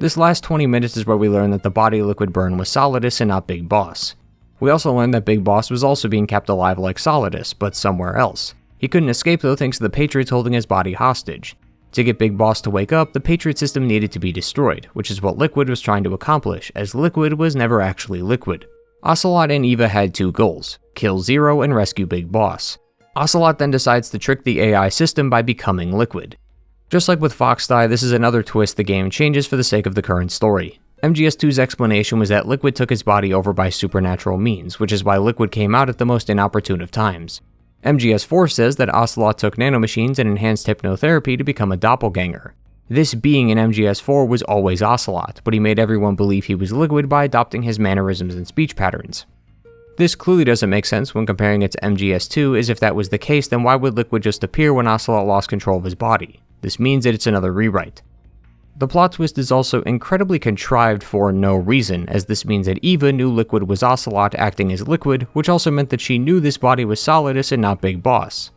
This last 20 minutes is where we learn that the body Liquid burned was Solidus and not Big Boss. We also learned that Big Boss was also being kept alive like Solidus, but somewhere else. He couldn't escape though thanks to the Patriots holding his body hostage. To get Big Boss to wake up, the Patriot system needed to be destroyed, which is what Liquid was trying to accomplish, as Liquid was never actually Liquid. Ocelot and Eva had two goals: kill Zero and rescue Big Boss. Ocelot then decides to trick the AI system by becoming Liquid. Just like with Fox Die, this is another twist the game changes for the sake of the current story. MGS2's explanation was that Liquid took his body over by supernatural means, which is why Liquid came out at the most inopportune of times. MGS4 says that Ocelot took nanomachines and enhanced hypnotherapy to become a doppelganger. This being in MGS4 was always Ocelot, but he made everyone believe he was Liquid by adopting his mannerisms and speech patterns. This clearly doesn't make sense when comparing it to MGS2, as if that was the case, then why would Liquid just appear when Ocelot lost control of his body? This means that it's another rewrite. The plot twist is also incredibly contrived for no reason, as this means that Eva knew Liquid was Ocelot acting as Liquid, which also meant that she knew this body was Solidus and not Big Boss.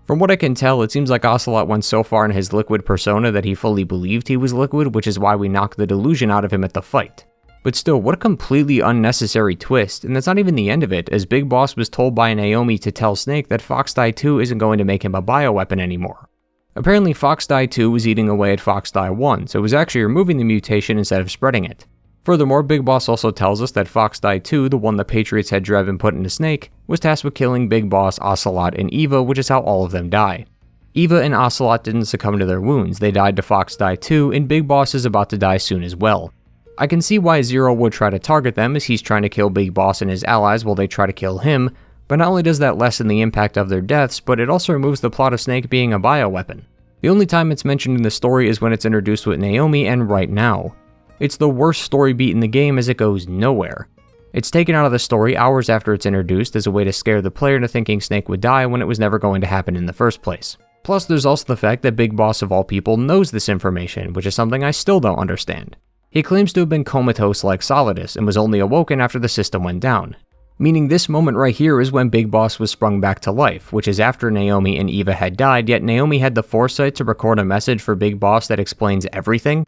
From what I can tell, it seems like Ocelot went so far in his Liquid persona that he fully believed he was Liquid, which is why we knocked the delusion out of him at the fight. But still, what a completely unnecessary twist, and that's not even the end of it, as Big Boss was told by Naomi to tell Snake that Fox Die 2 isn't going to make him a bioweapon anymore. Apparently Fox Die 2 was eating away at Fox Die 1, so it was actually removing the mutation instead of spreading it. Furthermore, Big Boss also tells us that Fox Die 2, the one the Patriots had Drev and put into Snake, was tasked with killing Big Boss, Ocelot, and Eva, which is how all of them die. Eva and Ocelot didn't succumb to their wounds, they died to Fox Die 2, and Big Boss is about to die soon as well. I can see why Zero would try to target them, as he's trying to kill Big Boss and his allies while they try to kill him, but not only does that lessen the impact of their deaths, but it also removes the plot of Snake being a bioweapon. The only time it's mentioned in the story is when it's introduced with Naomi and right now. It's the worst story beat in the game as it goes nowhere. It's taken out of the story hours after it's introduced as a way to scare the player into thinking Snake would die when it was never going to happen in the first place. Plus, there's also the fact that Big Boss of all people knows this information, which is something I still don't understand. He claims to have been comatose like Solidus and was only awoken after the system went down. Meaning this moment right here is when Big Boss was sprung back to life, which is after Naomi and Eva had died, yet Naomi had the foresight to record a message for Big Boss that explains everything.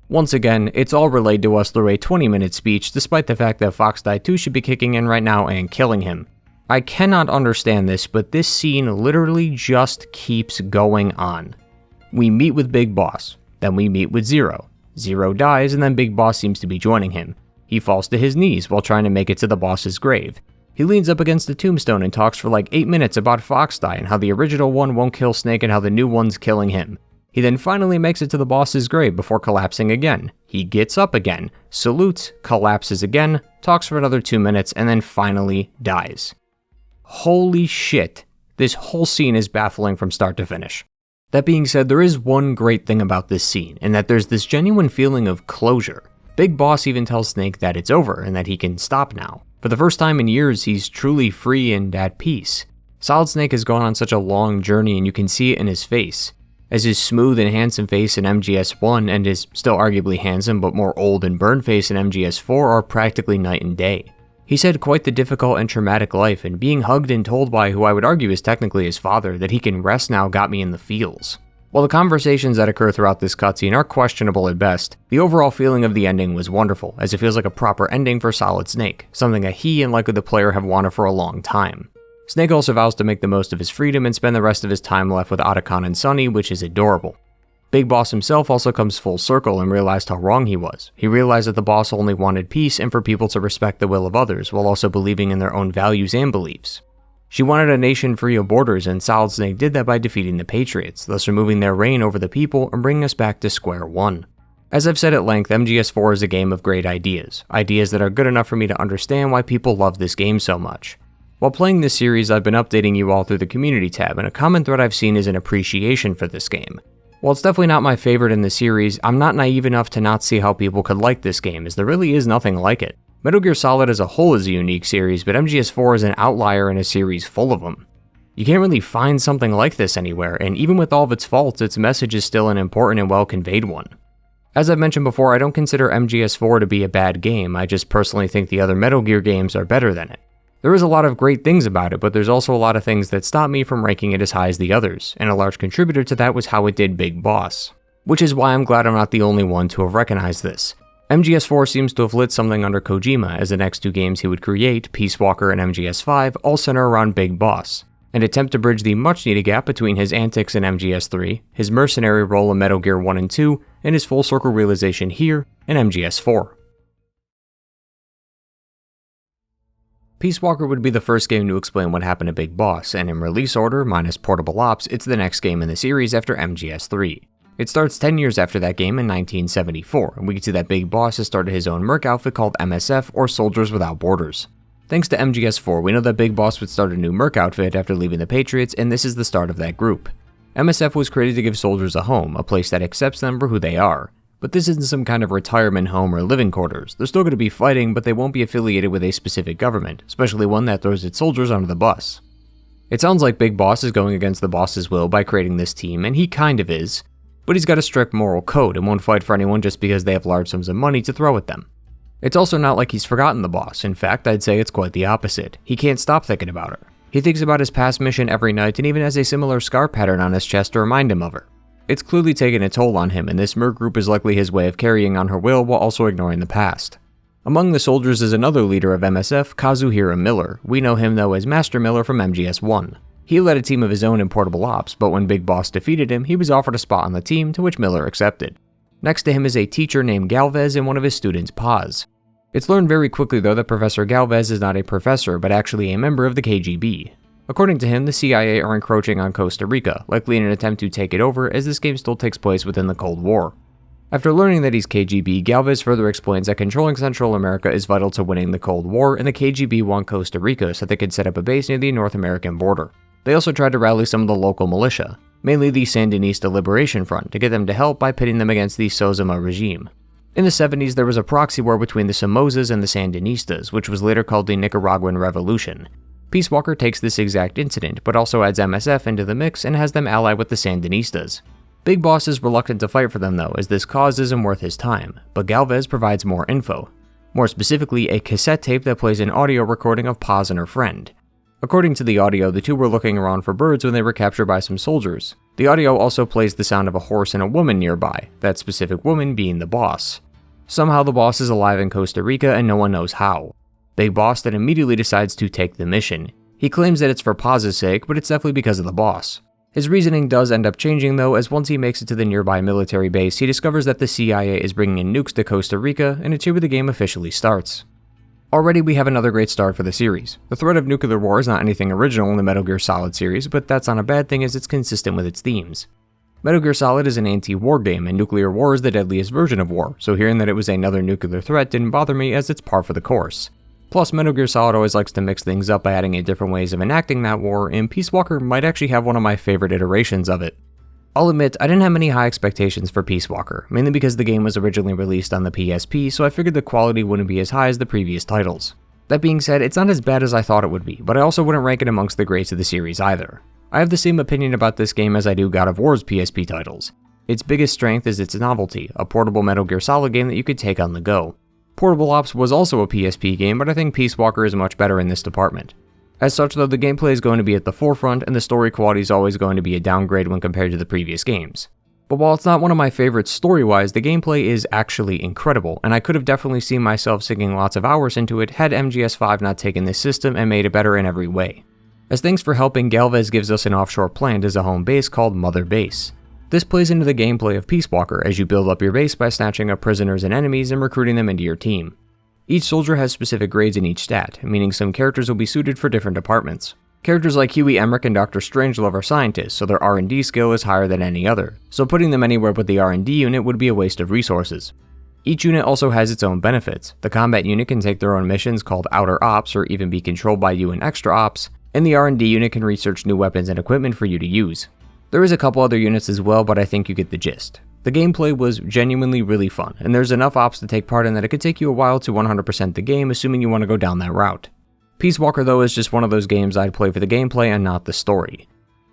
Once again, it's all relayed to us through a 20-minute speech, despite the fact that Fox Die 2 should be kicking in right now and killing him. I cannot understand this, but this scene literally just keeps going on. We meet with Big Boss, then we meet with Zero. Zero dies, and then Big Boss seems to be joining him. He falls to his knees while trying to make it to the boss's grave. He leans up against the tombstone and talks for like 8 minutes about Fox Die and how the original one won't kill Snake and how the new one's killing him. He then finally makes it to the boss's grave before collapsing again. He gets up again, salutes, collapses again, talks for another 2 minutes, and then finally dies. Holy shit, this whole scene is baffling from start to finish. That being said, there is one great thing about this scene, and that there's this genuine feeling of closure. Big Boss even tells Snake that it's over and that he can stop now. For the first time in years, he's truly free and at peace. Solid Snake has gone on such a long journey, and you can see it in his face. As his smooth and handsome face in MGS1 and his still arguably handsome but more old and burned face in MGS4 are practically night and day. He's had quite the difficult and traumatic life, and being hugged and told by who I would argue is technically his father that he can rest now got me in the feels. While the conversations that occur throughout this cutscene are questionable at best, the overall feeling of the ending was wonderful, as it feels like a proper ending for Solid Snake, something that he and likely the player have wanted for a long time. Snake also vows to make the most of his freedom and spend the rest of his time left with Otacon and Sunny, which is adorable. Big Boss himself also comes full circle and realized how wrong he was. He realized that the boss only wanted peace and for people to respect the will of others, while also believing in their own values and beliefs. She wanted a nation free of borders, and Solid Snake did that by defeating the Patriots, thus removing their reign over the people and bringing us back to square one. As I've said at length, MGS4 is a game of great ideas that are good enough for me to understand why people love this game so much. While playing this series, I've been updating you all through the community tab, and a common thread I've seen is an appreciation for this game. While it's definitely not my favorite in the series, I'm not naive enough to not see how people could like this game, as there really is nothing like it. Metal Gear Solid as a whole is a unique series, but MGS4 is an outlier in a series full of them. You can't really find something like this anywhere, and even with all of its faults, its message is still an important and well-conveyed one. As I've mentioned before, I don't consider MGS4 to be a bad game, I just personally think the other Metal Gear games are better than it. There is a lot of great things about it, but there's also a lot of things that stop me from ranking it as high as the others, and a large contributor to that was how it did Big Boss. Which is why I'm glad I'm not the only one to have recognized this. MGS4 seems to have lit something under Kojima, as the next two games he would create, Peace Walker and MGS5, all center around Big Boss, and attempt to bridge the much-needed gap between his antics in MGS3, his mercenary role in Metal Gear 1 and 2, and his full-circle realization here in MGS4. Peace Walker would be the first game to explain what happened to Big Boss, and in release order, minus Portable Ops, it's the next game in the series after MGS3. It starts 10 years after that game in 1974, and we can see that Big Boss has started his own merc outfit called MSF, or Soldiers Without Borders. Thanks to MGS4, we know that Big Boss would start a new merc outfit after leaving the Patriots, and this is the start of that group. MSF was created to give soldiers a home, a place that accepts them for who they are. But this isn't some kind of retirement home or living quarters. They're still going to be fighting, but they won't be affiliated with a specific government, especially one that throws its soldiers under the bus. It sounds like Big Boss is going against the boss's will by creating this team, and he kind of is, but he's got a strict moral code and won't fight for anyone just because they have large sums of money to throw at them. It's also not like he's forgotten the boss. In fact, I'd say it's quite the opposite. He can't stop thinking about her. He thinks about his past mission every night and even has a similar scar pattern on his chest to remind him of her. It's clearly taken a toll on him, and this merc group is likely his way of carrying on her will while also ignoring the past. Among the soldiers is another leader of MSF, Kazuhira Miller. We know him though as Master Miller from MGS1. He led a team of his own in Portable Ops, but when Big Boss defeated him, he was offered a spot on the team, to which Miller accepted. Next to him is a teacher named Galvez and one of his students, Paz. It's learned very quickly though that Professor Galvez is not a professor, but actually a member of the KGB. According to him, the CIA are encroaching on Costa Rica, likely in an attempt to take it over, as this game still takes place within the Cold War. After learning that he's KGB, Galvez further explains that controlling Central America is vital to winning the Cold War, and the KGB want Costa Rica so they can set up a base near the North American border. They also tried to rally some of the local militia, mainly the Sandinista Liberation Front, to get them to help by pitting them against the Sozama regime. In the 70s, there was a proxy war between the Somozas and the Sandinistas, which was later called the Nicaraguan Revolution. Peace Walker takes this exact incident, but also adds MSF into the mix and has them ally with the Sandinistas. Big Boss is reluctant to fight for them though, as this cause isn't worth his time, but Galvez provides more info. More specifically, a cassette tape that plays an audio recording of Paz and her friend. According to the audio, the two were looking around for birds when they were captured by some soldiers. The audio also plays the sound of a horse and a woman nearby, that specific woman being the boss. Somehow the boss is alive in Costa Rica and no one knows how. Big Boss then immediately decides to take the mission. He claims that it's for Paz's sake, but it's definitely because of the boss. His reasoning does end up changing though, as once he makes it to the nearby military base, he discovers that the CIA is bringing in nukes to Costa Rica, and it's here where the game officially starts. Already we have another great start for the series. The threat of nuclear war is not anything original in the Metal Gear Solid series, but that's not a bad thing as it's consistent with its themes. Metal Gear Solid is an anti-war game, and nuclear war is the deadliest version of war, so hearing that it was another nuclear threat didn't bother me as it's par for the course. Plus, Metal Gear Solid always likes to mix things up by adding in different ways of enacting that war, and Peace Walker might actually have one of my favorite iterations of it. I'll admit, I didn't have many high expectations for Peace Walker, mainly because the game was originally released on the PSP, so I figured the quality wouldn't be as high as the previous titles. That being said, it's not as bad as I thought it would be, but I also wouldn't rank it amongst the greats of the series either. I have the same opinion about this game as I do God of War's PSP titles. Its biggest strength is its novelty, a portable Metal Gear Solid game that you could take on the go. Portable Ops was also a PSP game, but I think Peace Walker is much better in this department. As such though, the gameplay is going to be at the forefront, and the story quality is always going to be a downgrade when compared to the previous games. But while it's not one of my favorites story-wise, the gameplay is actually incredible, and I could have definitely seen myself sinking lots of hours into it had MGS5 not taken this system and made it better in every way. As thanks for helping, Galvez gives us an offshore plant as a home base called Mother Base. This plays into the gameplay of Peace Walker as you build up your base by snatching up prisoners and enemies and recruiting them into your team. Each soldier has specific grades in each stat, meaning some characters will be suited for different departments. Characters like Huey Emmerich and Dr. Strangelove are scientists, so their R&D skill is higher than any other, so putting them anywhere but the R&D unit would be a waste of resources. Each unit also has its own benefits. The combat unit can take their own missions called Outer Ops or even be controlled by you in Extra Ops, and the R&D unit can research new weapons and equipment for you to use. There is a couple other units as well, but I think you get the gist. The gameplay was genuinely really fun, and there's enough ops to take part in that it could take you a while to 100% the game, assuming you want to go down that route. Peace Walker though is just one of those games I'd play for the gameplay and not the story.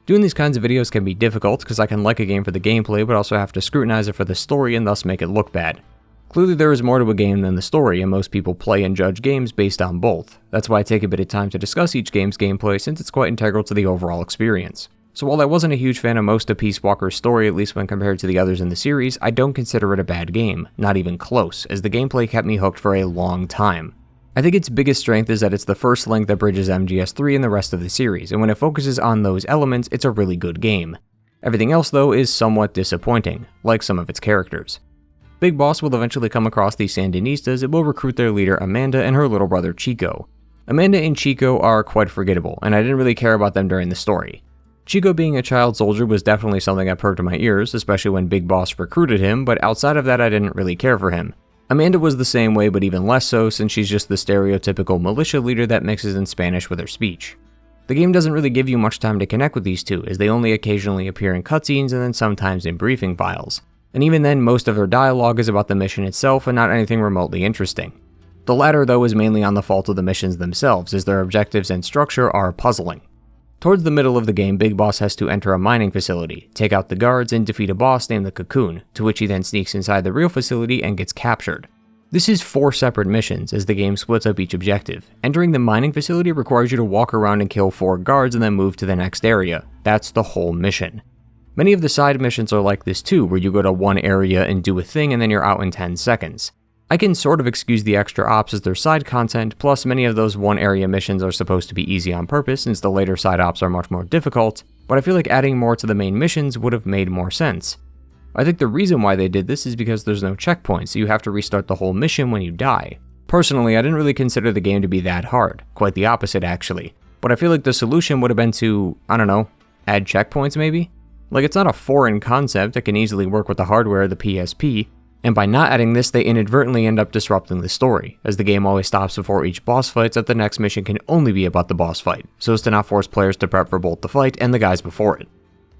Doing these kinds of videos can be difficult because I can like a game for the gameplay but also have to scrutinize it for the story and thus make it look bad. Clearly there is more to a game than the story, and most people play and judge games based on both. That's why I take a bit of time to discuss each game's gameplay since it's quite integral to the overall experience. So while I wasn't a huge fan of most of Peace Walker's story, at least when compared to the others in the series, I don't consider it a bad game, not even close, as the gameplay kept me hooked for a long time. I think its biggest strength is that it's the first link that bridges MGS3 and the rest of the series, and when it focuses on those elements, it's a really good game. Everything else though is somewhat disappointing, like some of its characters. Big Boss will eventually come across the Sandinistas and will recruit their leader Amanda and her little brother Chico. Amanda and Chico are quite forgettable, and I didn't really care about them during the story. Chico being a child soldier was definitely something that perked my ears, especially when Big Boss recruited him, but outside of that I didn't really care for him. Amanda was the same way, but even less so since she's just the stereotypical militia leader that mixes in Spanish with her speech. The game doesn't really give you much time to connect with these two, as they only occasionally appear in cutscenes and then sometimes in briefing files. And even then, most of their dialogue is about the mission itself and not anything remotely interesting. The latter though is mainly on the fault of the missions themselves, as their objectives and structure are puzzling. Towards the middle of the game, Big Boss has to enter a mining facility, take out the guards, and defeat a boss named the Cocoon, to which he then sneaks inside the real facility and gets captured. This is 4 separate missions, as the game splits up each objective. Entering the mining facility requires you to walk around and kill 4 guards and then move to the next area. That's the whole mission. Many of the side missions are like this too, where you go to one area and do a thing and then you're out in 10 seconds. I can sort of excuse the extra ops as their side content, plus many of those one area missions are supposed to be easy on purpose since the later side ops are much more difficult, but I feel like adding more to the main missions would have made more sense. I think the reason why they did this is because there's no checkpoint, so you have to restart the whole mission when you die. Personally, I didn't really consider the game to be that hard, quite the opposite actually, but I feel like the solution would have been to, I don't know, add checkpoints maybe? Like it's not a foreign concept that can easily work with the hardware of the PSP, and by not adding this, they inadvertently end up disrupting the story, as the game always stops before each boss fight so that the next mission can only be about the boss fight, so as to not force players to prep for both the fight and the guys before it.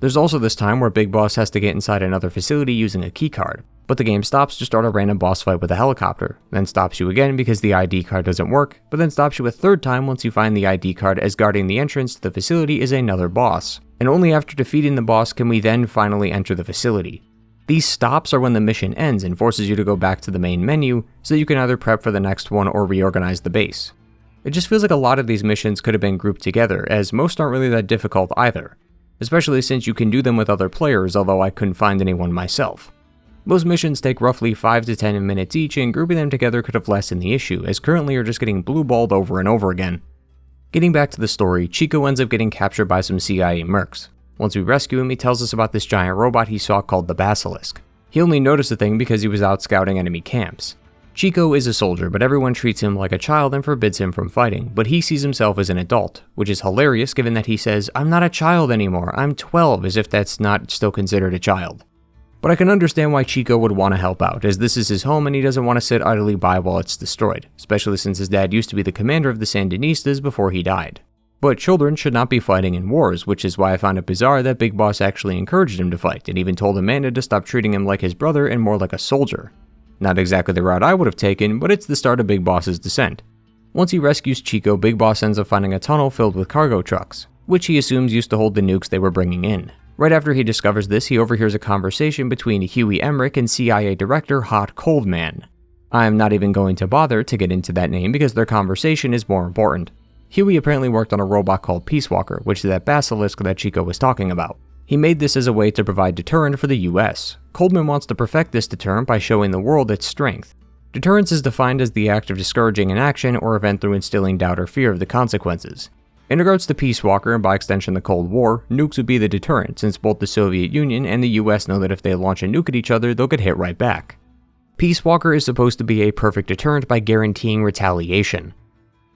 There's also this time where Big Boss has to get inside another facility using a keycard, but the game stops to start a random boss fight with a helicopter, then stops you again because the ID card doesn't work, but then stops you a third time once you find the ID card, as guarding the entrance to the facility is another boss, and only after defeating the boss can we then finally enter the facility. These stops are when the mission ends and forces you to go back to the main menu so you can either prep for the next one or reorganize the base. It just feels like a lot of these missions could have been grouped together, as most aren't really that difficult either, especially since you can do them with other players, although I couldn't find anyone myself. Most missions take roughly 5 to 10 minutes each, and grouping them together could have lessened the issue, as currently you're just getting blue-balled over and over again. Getting back to the story, Chico ends up getting captured by some CIA mercs. Once we rescue him, he tells us about this giant robot he saw called the Basilisk. He only noticed the thing because he was out scouting enemy camps. Chico is a soldier, but everyone treats him like a child and forbids him from fighting, but he sees himself as an adult, which is hilarious given that he says, "I'm not a child anymore, I'm 12, as if that's not still considered a child. But I can understand why Chico would want to help out, as this is his home and he doesn't want to sit idly by while it's destroyed, especially since his dad used to be the commander of the Sandinistas before he died. But children should not be fighting in wars, which is why I found it bizarre that Big Boss actually encouraged him to fight, and even told Amanda to stop treating him like his brother and more like a soldier. Not exactly the route I would have taken, but it's the start of Big Boss's descent. Once he rescues Chico, Big Boss ends up finding a tunnel filled with cargo trucks, which he assumes used to hold the nukes they were bringing in. Right after he discovers this, he overhears a conversation between Huey Emmerich and CIA Director Hot Cold Man. I'm not even going to bother to get into that name because their conversation is more important. Huey apparently worked on a robot called Peace Walker, which is that basilisk that Chico was talking about. He made this as a way to provide deterrent for the US. Coldman wants to perfect this deterrent by showing the world its strength. Deterrence is defined as the act of discouraging an action or event through instilling doubt or fear of the consequences. In regards to Peace Walker, and by extension the Cold War, nukes would be the deterrent, since both the Soviet Union and the US know that if they launch a nuke at each other, they'll get hit right back. Peace Walker is supposed to be a perfect deterrent by guaranteeing retaliation.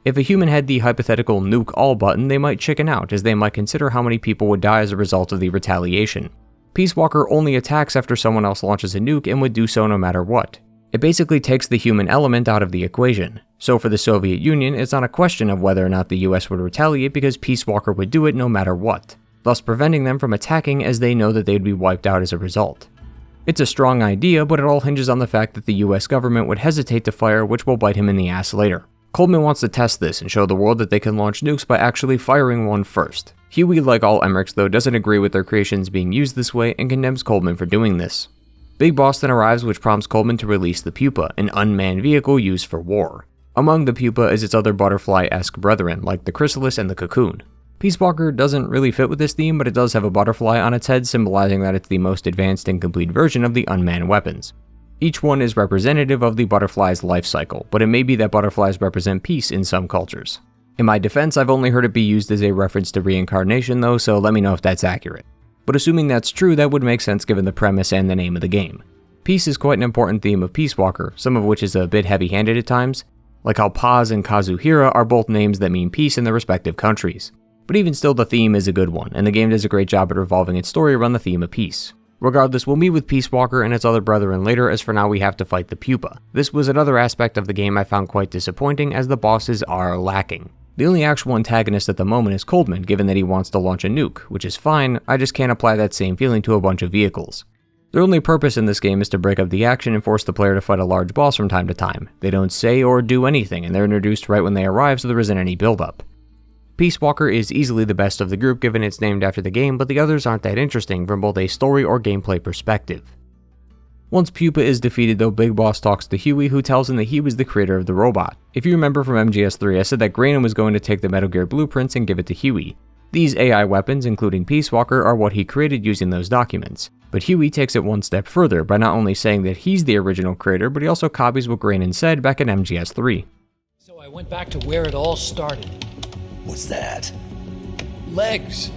If a human had the hypothetical nuke all button, they might chicken out, as they might consider how many people would die as a result of the retaliation. Peace Walker only attacks after someone else launches a nuke and would do so no matter what. It basically takes the human element out of the equation. So for the Soviet Union, it's not a question of whether or not the US would retaliate because Peace Walker would do it no matter what, thus preventing them from attacking as they know that they'd be wiped out as a result. It's a strong idea, but it all hinges on the fact that the US government would hesitate to fire, which will bite him in the ass later. Coldman wants to test this and show the world that they can launch nukes by actually firing one first. Huey, like all Emmerichs though, doesn't agree with their creations being used this way and condemns Coldman for doing this. Big Boss then arrives, which prompts Coldman to release the Pupa, an unmanned vehicle used for war. Among the Pupa is its other butterfly-esque brethren, like the Chrysalis and the Cocoon. Peace Walker doesn't really fit with this theme, but it does have a butterfly on its head, symbolizing that it's the most advanced and complete version of the unmanned weapons. Each one is representative of the butterfly's life cycle, but it may be that butterflies represent peace in some cultures. In my defense, I've only heard it be used as a reference to reincarnation though, so let me know if that's accurate. But assuming that's true, that would make sense given the premise and the name of the game. Peace is quite an important theme of Peace Walker, some of which is a bit heavy-handed at times, like how Paz and Kazuhira are both names that mean peace in their respective countries. But even still, the theme is a good one, and the game does a great job at revolving its story around the theme of peace. Regardless, we'll meet with Peace Walker and its other brethren later, as for now we have to fight the Pupa. This was another aspect of the game I found quite disappointing, as the bosses are lacking. The only actual antagonist at the moment is Coldman, given that he wants to launch a nuke, which is fine, I just can't apply that same feeling to a bunch of vehicles. Their only purpose in this game is to break up the action and force the player to fight a large boss from time to time. They don't say or do anything, and they're introduced right when they arrive, so there isn't any build-up. Peace Walker is easily the best of the group given it's named after the game, but the others aren't that interesting from both a story or gameplay perspective. Once Pupa is defeated though, Big Boss talks to Huey, who tells him that he was the creator of the robot. If you remember from MGS3, I said that Graydon was going to take the Metal Gear blueprints and give it to Huey. These AI weapons, including Peace Walker, are what he created using those documents. But Huey takes it one step further by not only saying that he's the original creator, but he also copies what Graydon said back in MGS3. So I went back to where it all started. What's that? Legs.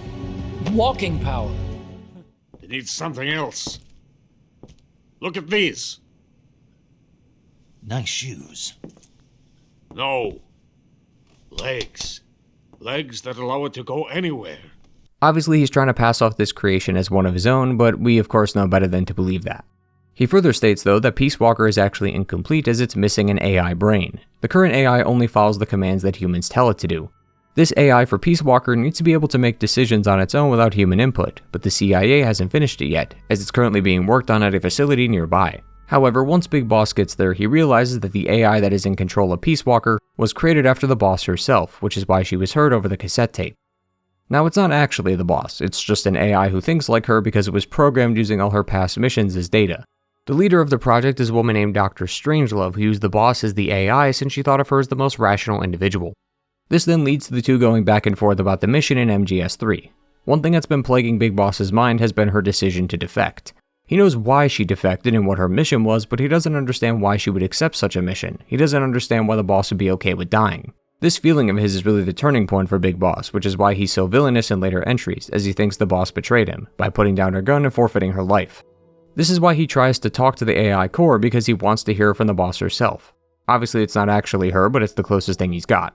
Walking power. It needs something else. Look at these. Nice shoes. No. Legs. Legs that allow it to go anywhere. Obviously, he's trying to pass off this creation as one of his own, but we of course know better than to believe that. He further states though that Peace Walker is actually incomplete as it's missing an AI brain. The current AI only follows the commands that humans tell it to do. This AI for Peace Walker needs to be able to make decisions on its own without human input, but the CIA hasn't finished it yet, as it's currently being worked on at a facility nearby. However, once Big Boss gets there, he realizes that the AI that is in control of Peace Walker was created after the boss herself, which is why she was heard over the cassette tape. Now, it's not actually the boss, it's just an AI who thinks like her because it was programmed using all her past missions as data. The leader of the project is a woman named Dr. Strangelove, who used the boss as the AI since she thought of her as the most rational individual. This then leads to the two going back and forth about the mission in MGS3. One thing that's been plaguing Big Boss's mind has been her decision to defect. He knows why she defected and what her mission was, but he doesn't understand why she would accept such a mission. He doesn't understand why the boss would be okay with dying. This feeling of his is really the turning point for Big Boss, which is why he's so villainous in later entries, as he thinks the boss betrayed him, by putting down her gun and forfeiting her life. This is why he tries to talk to the AI core, because he wants to hear from the boss herself. Obviously it's not actually her, but it's the closest thing he's got.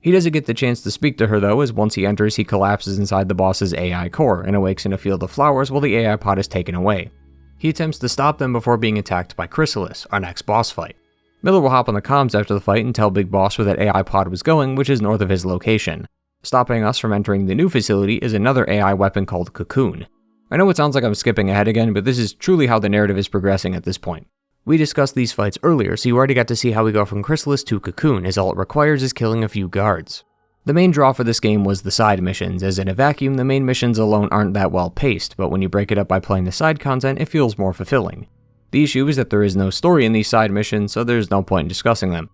He doesn't get the chance to speak to her though, as once he enters he collapses inside the boss's AI core and awakes in a field of flowers while the AI pod is taken away. He attempts to stop them before being attacked by Chrysalis, our next boss fight. Miller will hop on the comms after the fight and tell Big Boss where that AI pod was going, which is north of his location. Stopping us from entering the new facility is another AI weapon called Cocoon. I know it sounds like I'm skipping ahead again, but this is truly how the narrative is progressing at this point. We discussed these fights earlier, so you already got to see how we go from Chrysalis to Cocoon, as all it requires is killing a few guards. The main draw for this game was the side missions, as in a vacuum the main missions alone aren't that well paced, but when you break it up by playing the side content it feels more fulfilling. The issue is that there is no story in these side missions, so there's no point in discussing them.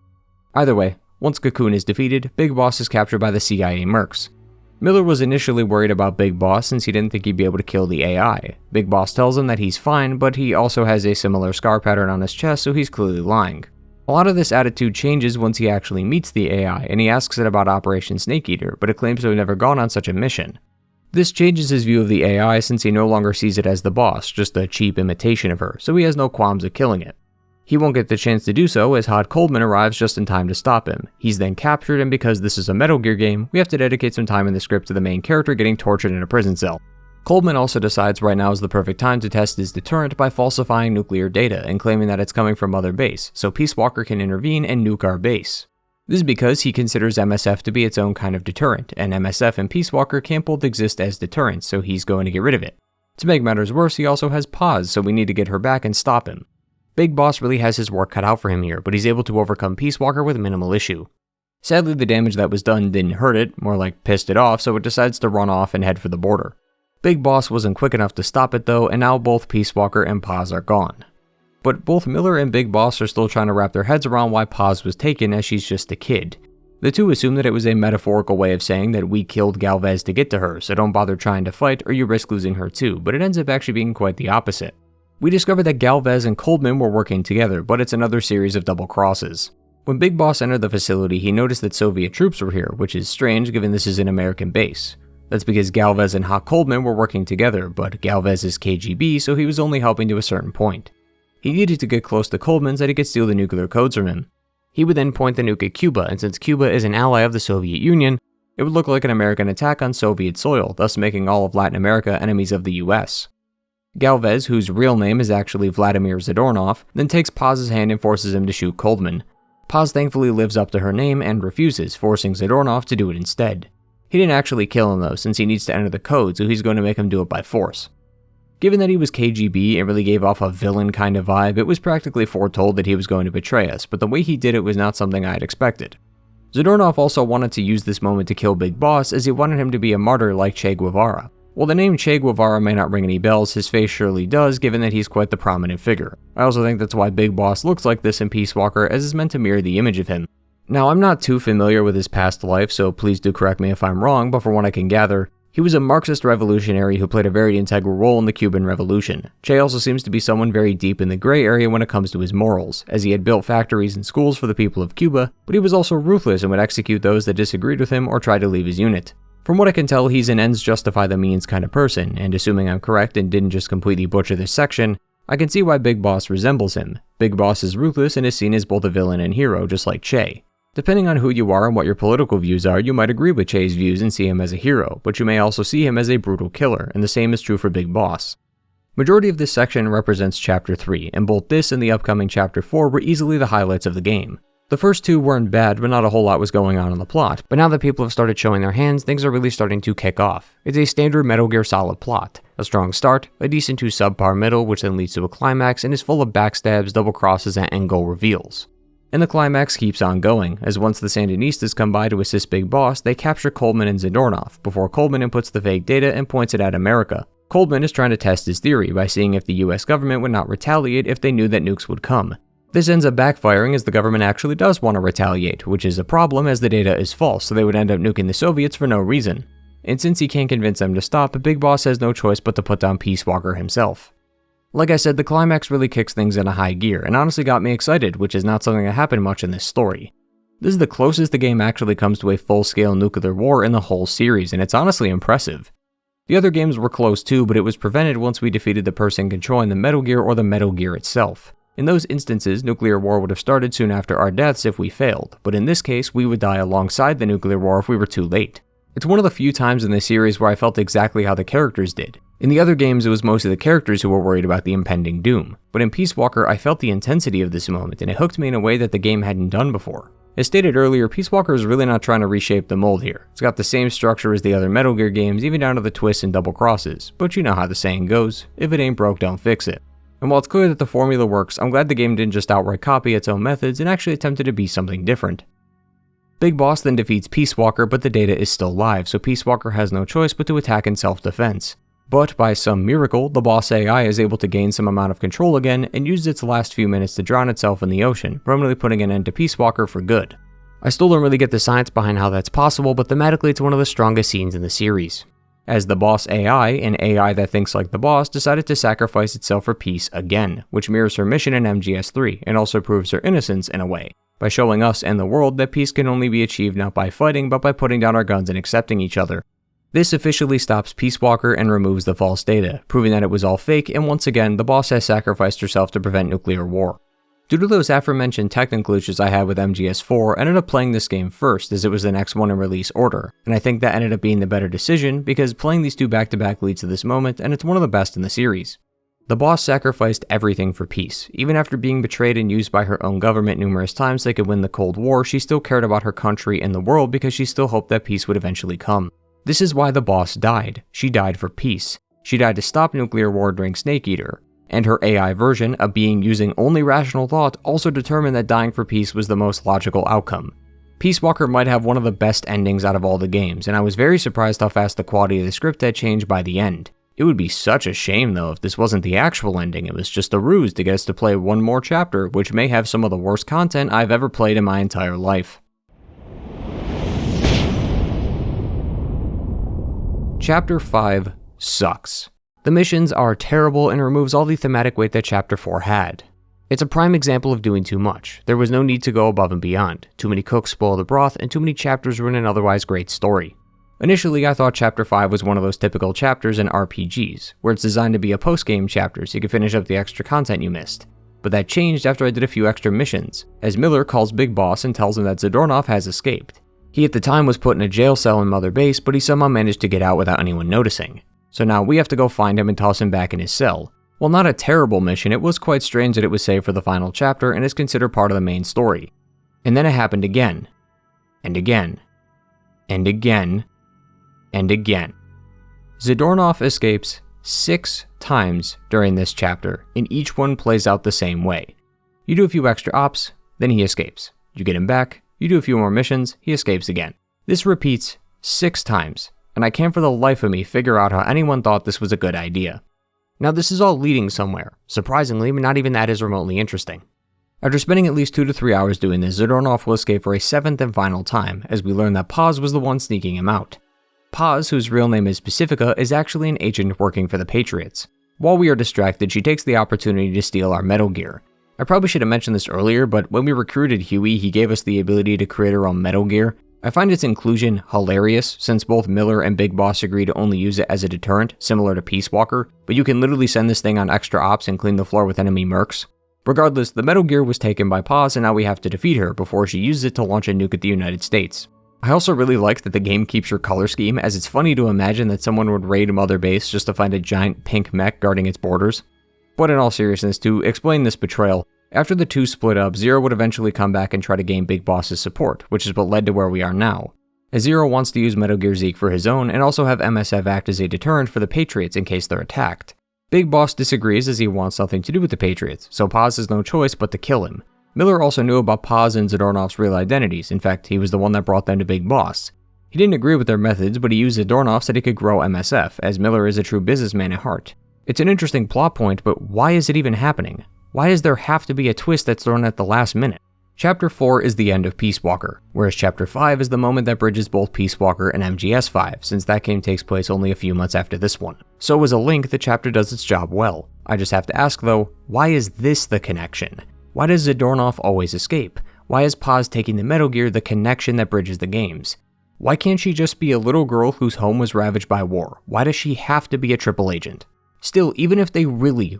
Either way, once Cocoon is defeated, Big Boss is captured by the CIA mercs. Miller was initially worried about Big Boss since he didn't think he'd be able to kill the AI. Big Boss tells him that he's fine, but he also has a similar scar pattern on his chest, so he's clearly lying. A lot of this attitude changes once he actually meets the AI, and he asks it about Operation Snake Eater, but it claims to have never gone on such a mission. This changes his view of the AI since he no longer sees it as the boss, just a cheap imitation of her, so he has no qualms of killing it. He won't get the chance to do so as Hod Coldman arrives just in time to stop him. He's then captured, and because this is a Metal Gear game, we have to dedicate some time in the script to the main character getting tortured in a prison cell. Coldman also decides right now is the perfect time to test his deterrent by falsifying nuclear data and claiming that it's coming from Mother Base, so Peace Walker can intervene and nuke our base. This is because he considers MSF to be its own kind of deterrent, and MSF and Peace Walker can't both exist as deterrents, so he's going to get rid of it. To make matters worse, he also has Paz, so we need to get her back and stop him. Big Boss really has his work cut out for him here, but he's able to overcome Peace Walker with minimal issue. Sadly, the damage that was done didn't hurt it, more like pissed it off, so it decides to run off and head for the border. Big Boss wasn't quick enough to stop it though, and now both Peace Walker and Paz are gone. But both Miller and Big Boss are still trying to wrap their heads around why Paz was taken, as she's just a kid. The two assume that it was a metaphorical way of saying that we killed Galvez to get to her, so don't bother trying to fight or you risk losing her too, but it ends up actually being quite the opposite. We discover that Galvez and Coldman were working together, but it's another series of double crosses. When Big Boss entered the facility, he noticed that Soviet troops were here, which is strange given this is an American base. That's because Galvez and Hod Coldman were working together, but Galvez is KGB, so he was only helping to a certain point. He needed to get close to Coldman so that he could steal the nuclear codes from him. He would then point the nuke at Cuba, and since Cuba is an ally of the Soviet Union, it would look like an American attack on Soviet soil, thus making all of Latin America enemies of the US. Galvez, whose real name is actually Vladimir Zadornov, then takes Paz's hand and forces him to shoot Coldman. Paz thankfully lives up to her name and refuses, forcing Zadornov to do it instead. He didn't actually kill him though, since he needs to enter the code, so he's going to make him do it by force. Given that he was KGB and really gave off a villain kind of vibe, it was practically foretold that he was going to betray us, but the way he did it was not something I had expected. Zadornov also wanted to use this moment to kill Big Boss, as he wanted him to be a martyr like Che Guevara. While the name Che Guevara may not ring any bells, his face surely does, given that he's quite the prominent figure. I also think that's why Big Boss looks like this in Peace Walker, as it's meant to mirror the image of him. Now, I'm not too familiar with his past life, so please do correct me if I'm wrong, but from what I can gather, he was a Marxist revolutionary who played a very integral role in the Cuban Revolution. Che also seems to be someone very deep in the gray area when it comes to his morals, as he had built factories and schools for the people of Cuba, but he was also ruthless and would execute those that disagreed with him or tried to leave his unit. From what I can tell, he's an ends justify the means kind of person, and assuming I'm correct and didn't just completely butcher this section, I can see why Big Boss resembles him. Big Boss is ruthless and is seen as both a villain and hero, just like Che. Depending on who you are and what your political views are, you might agree with Che's views and see him as a hero, but you may also see him as a brutal killer, and the same is true for Big Boss. Majority of this section represents Chapter 3, and both this and the upcoming Chapter 4 were easily the highlights of the game. The first two weren't bad, but not a whole lot was going on in the plot, but now that people have started showing their hands, things are really starting to kick off. It's a standard Metal Gear Solid plot. A strong start, a decent to subpar middle, which then leads to a climax, and is full of backstabs, double crosses, and end goal reveals. And the climax keeps on going, as once the Sandinistas come by to assist Big Boss, they capture Coldman and Zadornov, before Coldman inputs the fake data and points it at America. Coldman is trying to test his theory by seeing if the US government would not retaliate if they knew that nukes would come. This ends up backfiring as the government actually does want to retaliate, which is a problem as the data is false, so they would end up nuking the Soviets for no reason. And since he can't convince them to stop, Big Boss has no choice but to put down Peace Walker himself. Like I said, the climax really kicks things into high gear, and honestly got me excited, which is not something that happened much in this story. This is the closest the game actually comes to a full-scale nuclear war in the whole series, and it's honestly impressive. The other games were close too, but it was prevented once we defeated the person controlling the Metal Gear or the Metal Gear itself. In those instances, nuclear war would have started soon after our deaths if we failed, but in this case, we would die alongside the nuclear war if we were too late. It's one of the few times in this series where I felt exactly how the characters did. In the other games, it was mostly the characters who were worried about the impending doom, but in Peace Walker, I felt the intensity of this moment, and it hooked me in a way that the game hadn't done before. As stated earlier, Peace Walker is really not trying to reshape the mold here. It's got the same structure as the other Metal Gear games, even down to the twists and double crosses, but you know how the saying goes, if it ain't broke, don't fix it. And while it's clear that the formula works, I'm glad the game didn't just outright copy its own methods and actually attempted to be something different. Big Boss then defeats Peace Walker, but the data is still live, so Peace Walker has no choice but to attack in self-defense. But by some miracle, the boss AI is able to gain some amount of control again and uses its last few minutes to drown itself in the ocean, permanently putting an end to Peace Walker for good. I still don't really get the science behind how that's possible, but thematically it's one of the strongest scenes in the series. As the boss AI, an AI that thinks like the boss, decided to sacrifice itself for peace again, which mirrors her mission in MGS3 and also proves her innocence in a way, by showing us and the world that peace can only be achieved not by fighting but by putting down our guns and accepting each other. This officially stops Peace Walker and removes the false data, proving that it was all fake, and once again, the boss has sacrificed herself to prevent nuclear war. Due to those aforementioned technical issues I had with MGS4, I ended up playing this game first as it was the next one in release order, and I think that ended up being the better decision because playing these two back-to-back leads to this moment, and it's one of the best in the series. The boss sacrificed everything for peace. Even after being betrayed and used by her own government numerous times so they could win the Cold War, she still cared about her country and the world because she still hoped that peace would eventually come. This is why the boss died. She died for peace. She died to stop nuclear war during Snake Eater. And her AI version, a being using only rational thought, also determined that dying for peace was the most logical outcome. Peace Walker might have one of the best endings out of all the games, and I was very surprised how fast the quality of the script had changed by the end. It would be such a shame though if this wasn't the actual ending, it was just a ruse to get us to play one more chapter, which may have some of the worst content I've ever played in my entire life. Chapter 5 sucks. The missions are terrible and removes all the thematic weight that Chapter 4 had. It's a prime example of doing too much. There was no need to go above and beyond. Too many cooks spoil the broth, and too many chapters ruin an otherwise great story. Initially, I thought Chapter 5 was one of those typical chapters in RPGs, where it's designed to be a post-game chapter so you can finish up the extra content you missed. But that changed after I did a few extra missions, as Miller calls Big Boss and tells him that Zadornov has escaped. He at the time was put in a jail cell in Mother Base, but he somehow managed to get out without anyone noticing. So now we have to go find him and toss him back in his cell. While not a terrible mission, it was quite strange that it was saved for the final chapter and is considered part of the main story. And then it happened again. And again. And again. And again. Zadornov escapes 6 times during this chapter, and each one plays out the same way. You do a few extra ops, then he escapes. You get him back, you do a few more missions, he escapes again. This repeats 6 times, and I can't for the life of me figure out how anyone thought this was a good idea. Now this is all leading somewhere. Surprisingly, not even that is remotely interesting. After spending at least 2 to 3 hours doing this, Zadornov will escape for a 7th and final time, as we learn that Paz was the one sneaking him out. Paz, whose real name is Pacifica, is actually an agent working for the Patriots. While we are distracted, she takes the opportunity to steal our Metal Gear. I probably should have mentioned this earlier, but when we recruited Huey, he gave us the ability to create our own Metal Gear. I find its inclusion hilarious, since both Miller and Big Boss agree to only use it as a deterrent, similar to Peace Walker, but you can literally send this thing on extra ops and clean the floor with enemy mercs. Regardless, the Metal Gear was taken by Paz, and now we have to defeat her before she uses it to launch a nuke at the United States. I also really like that the game keeps your color scheme, as it's funny to imagine that someone would raid Mother Base just to find a giant pink mech guarding its borders. But in all seriousness, to explain this betrayal, after the two split up, Zero would eventually come back and try to gain Big Boss's support, which is what led to where we are now. As Zero wants to use Metal Gear Zeke for his own and also have MSF act as a deterrent for the Patriots in case they're attacked. Big Boss disagrees as he wants nothing to do with the Patriots, so Paz has no choice but to kill him. Miller also knew about Paz and Zadornov's real identities. In fact, he was the one that brought them to Big Boss. He didn't agree with their methods, but he used Zadornov so that he could grow MSF, as Miller is a true businessman at heart. It's an interesting plot point, but why is it even happening? Why does there have to be a twist that's thrown at the last minute? Chapter 4 is the end of Peace Walker, whereas Chapter 5 is the moment that bridges both Peace Walker and MGS5, since that game takes place only a few months after this one. So as a link, the chapter does its job well. I just have to ask though, why is this the connection? Why does Zadornov always escape? Why is Paz taking the Metal Gear the connection that bridges the games? Why can't she just be a little girl whose home was ravaged by war? Why does she have to be a triple agent? Still, even if they really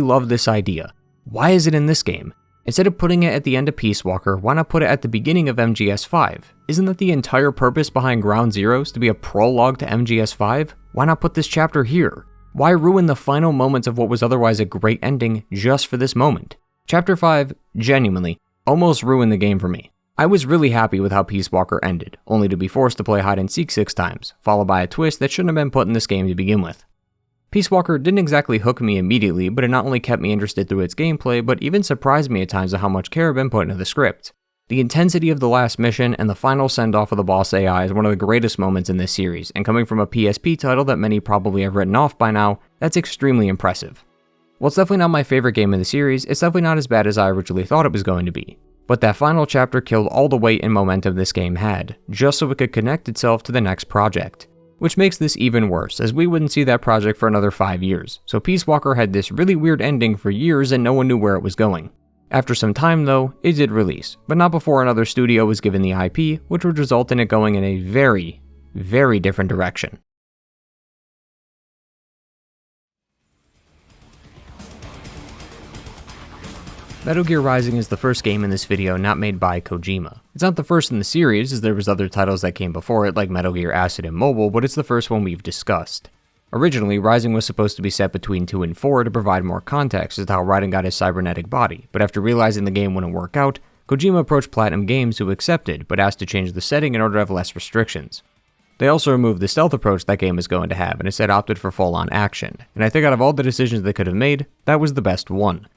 love this idea, why is it in this game? Instead of putting it at the end of Peace Walker, why not put it at the beginning of MGS5? Isn't that the entire purpose behind Ground Zeroes, to be a prologue to MGS5? Why not put this chapter here? Why ruin the final moments of what was otherwise a great ending just for this moment? Chapter 5, genuinely, almost ruined the game for me. I was really happy with how Peace Walker ended, only to be forced to play hide and seek 6 times, followed by a twist that shouldn't have been put in this game to begin with. Peace Walker didn't exactly hook me immediately, but it not only kept me interested through its gameplay, but even surprised me at times at how much care had been put into the script. The intensity of the last mission and the final send-off of the boss AI is one of the greatest moments in this series, and coming from a PSP title that many probably have written off by now, that's extremely impressive. While it's definitely not my favorite game in the series, it's definitely not as bad as I originally thought it was going to be. But that final chapter killed all the weight and momentum this game had, just so it could connect itself to the next project. Which makes this even worse, as we wouldn't see that project for another 5 years, so Peace Walker had this really weird ending for years and no one knew where it was going. After some time though, it did release, but not before another studio was given the IP, which would result in it going in a very, very different direction. Metal Gear Rising is the first game in this video not made by Kojima. It's not the first in the series, as there was other titles that came before it like Metal Gear Acid and Mobile, but it's the first one we've discussed. Originally, Rising was supposed to be set between 2 and 4 to provide more context as to how Raiden got his cybernetic body, but after realizing the game wouldn't work out, Kojima approached Platinum Games, who accepted, but asked to change the setting in order to have less restrictions. They also removed the stealth approach that game is going to have, and instead opted for full-on action, and I think out of all the decisions they could have made, that was the best one.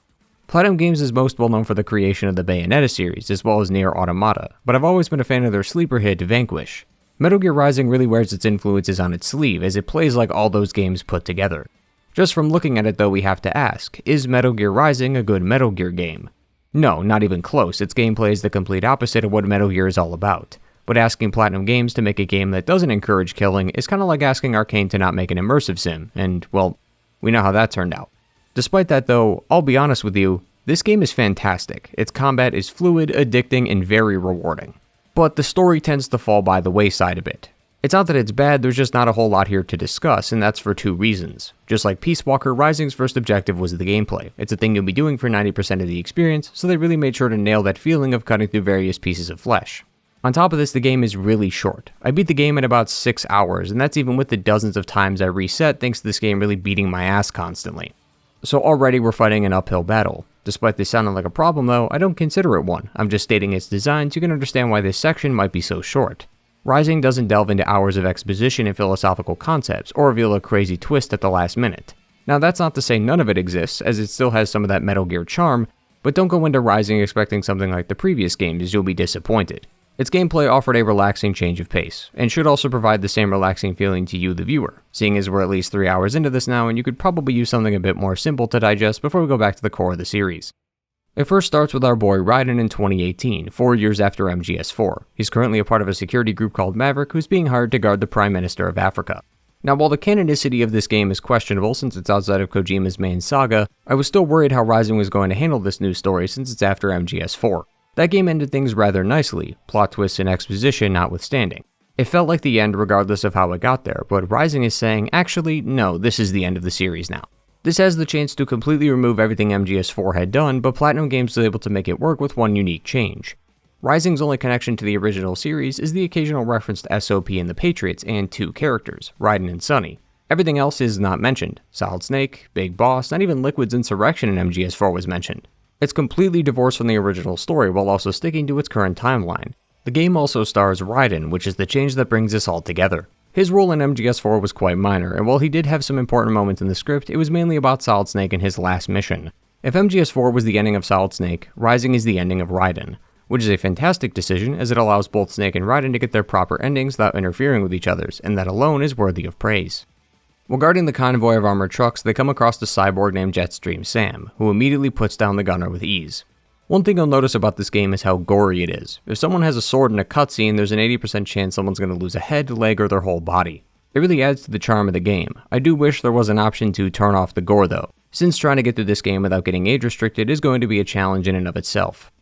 Platinum Games is most well known for the creation of the Bayonetta series, as well as Nier Automata, but I've always been a fan of their sleeper hit, Vanquish. Metal Gear Rising really wears its influences on its sleeve, as it plays like all those games put together. Just from looking at it though, we have to ask, is Metal Gear Rising a good Metal Gear game? No, not even close. Its gameplay is the complete opposite of what Metal Gear is all about. But asking Platinum Games to make a game that doesn't encourage killing is kinda like asking Arcane to not make an immersive sim, and well, we know how that turned out. Despite that though, I'll be honest with you, this game is fantastic. Its combat is fluid, addicting, and very rewarding. But the story tends to fall by the wayside a bit. It's not that it's bad, there's just not a whole lot here to discuss, and that's for 2 reasons. Just like Peace Walker, Rising's first objective was the gameplay. It's a thing you'll be doing for 90% of the experience, so they really made sure to nail that feeling of cutting through various pieces of flesh. On top of this, the game is really short. I beat the game in about 6 hours, and that's even with the dozens of times I reset thanks to this game really beating my ass constantly. So already we're fighting an uphill battle. Despite this sounding like a problem though, I don't consider it one. I'm just stating its design so you can understand why this section might be so short. Rising doesn't delve into hours of exposition and philosophical concepts, or reveal a crazy twist at the last minute. Now that's not to say none of it exists, as it still has some of that Metal Gear charm, but don't go into Rising expecting something like the previous games as you'll be disappointed. Its gameplay offered a relaxing change of pace, and should also provide the same relaxing feeling to you, the viewer, seeing as we're at least 3 hours into this now and you could probably use something a bit more simple to digest before we go back to the core of the series. It first starts with our boy Raiden in 2018, 4 years after MGS4. He's currently a part of a security group called Maverick who's being hired to guard the Prime Minister of Africa. Now while the canonicity of this game is questionable since it's outside of Kojima's main saga, I was still worried how Rising was going to handle this new story since it's after MGS4. That game ended things rather nicely, plot twists and exposition notwithstanding. It felt like the end regardless of how it got there, but Rising is saying, actually, no, this is the end of the series now. This has the chance to completely remove everything MGS4 had done, but Platinum Games was able to make it work with one unique change. Rising's only connection to the original series is the occasional reference to SOP and the Patriots and 2 characters, Raiden and Sonny. Everything else is not mentioned. Solid Snake, Big Boss, not even Liquid's insurrection in MGS4 was mentioned. It's completely divorced from the original story while also sticking to its current timeline. The game also stars Raiden, which is the change that brings this all together. His role in MGS4 was quite minor, and while he did have some important moments in the script, it was mainly about Solid Snake and his last mission. If MGS4 was the ending of Solid Snake, Rising is the ending of Raiden, which is a fantastic decision as it allows both Snake and Raiden to get their proper endings without interfering with each other's, and that alone is worthy of praise. While guarding the convoy of armored trucks, they come across a cyborg named Jetstream Sam, who immediately puts down the gunner with ease. One thing you'll notice about this game is how gory it is. If someone has a sword in a cutscene, there's an 80% chance someone's going to lose a head, leg, or their whole body. It really adds to the charm of the game. I do wish there was an option to turn off the gore though, since trying to get through this game without getting age restricted is going to be a challenge in and of itself.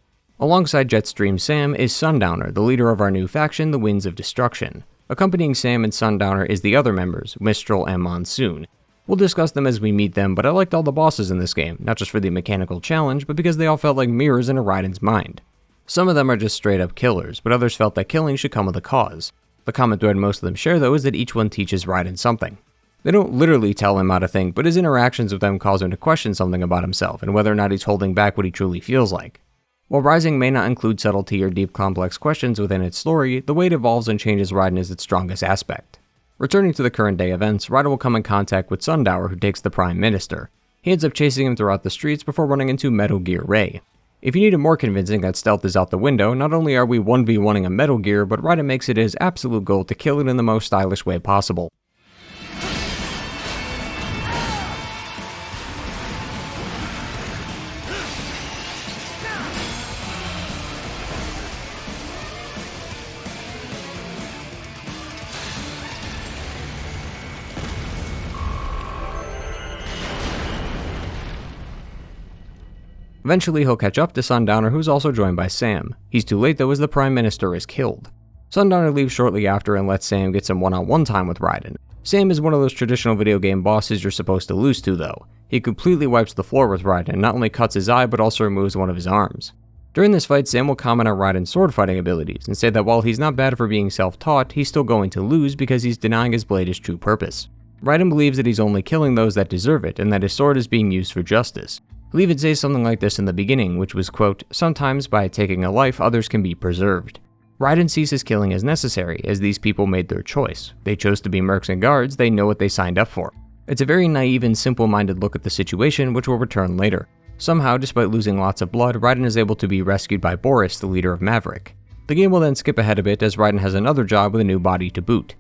Alongside Jetstream Sam is Sundowner, the leader of our new faction, the Winds of Destruction. Accompanying Sam and Sundowner is the other members, Mistral and Monsoon. We'll discuss them as we meet them, but I liked all the bosses in this game, not just for the mechanical challenge, but because they all felt like mirrors in a Raiden's mind. Some of them are just straight up killers, but others felt that killing should come with a cause. The common thread most of them share though is that each one teaches Raiden something. They don't literally tell him how to think, but his interactions with them cause him to question something about himself and whether or not he's holding back what he truly feels like. While Rising may not include subtlety or deep complex questions within its story, the way it evolves and changes Raiden is its strongest aspect. Returning to the current day events, Raiden will come in contact with Sundower, who takes the Prime Minister. He ends up chasing him throughout the streets before running into Metal Gear Ray. If you need it more convincing that stealth is out the window, not only are we 1v1ing a Metal Gear, but Raiden makes it his absolute goal to kill it in the most stylish way possible. Eventually, he'll catch up to Sundowner, who's also joined by Sam. He's too late though, as the Prime Minister is killed. Sundowner leaves shortly after and lets Sam get some one-on-one time with Raiden. Sam is one of those traditional video game bosses you're supposed to lose to though. He completely wipes the floor with Raiden and not only cuts his eye but also removes one of his arms. During this fight, Sam will comment on Raiden's sword fighting abilities and say that while he's not bad for being self-taught, he's still going to lose because he's denying his blade his true purpose. Raiden believes that he's only killing those that deserve it and that his sword is being used for justice. He'll even say something like this in the beginning, which was, quote, "Sometimes by taking a life, others can be preserved." Raiden sees his killing as necessary, as these people made their choice. They chose to be mercs and guards, they know what they signed up for. It's a very naive and simple-minded look at the situation, which will return later. Somehow, despite losing lots of blood, Raiden is able to be rescued by Boris, the leader of Maverick. The game will then skip ahead a bit as Raiden has another job with a new body to boot.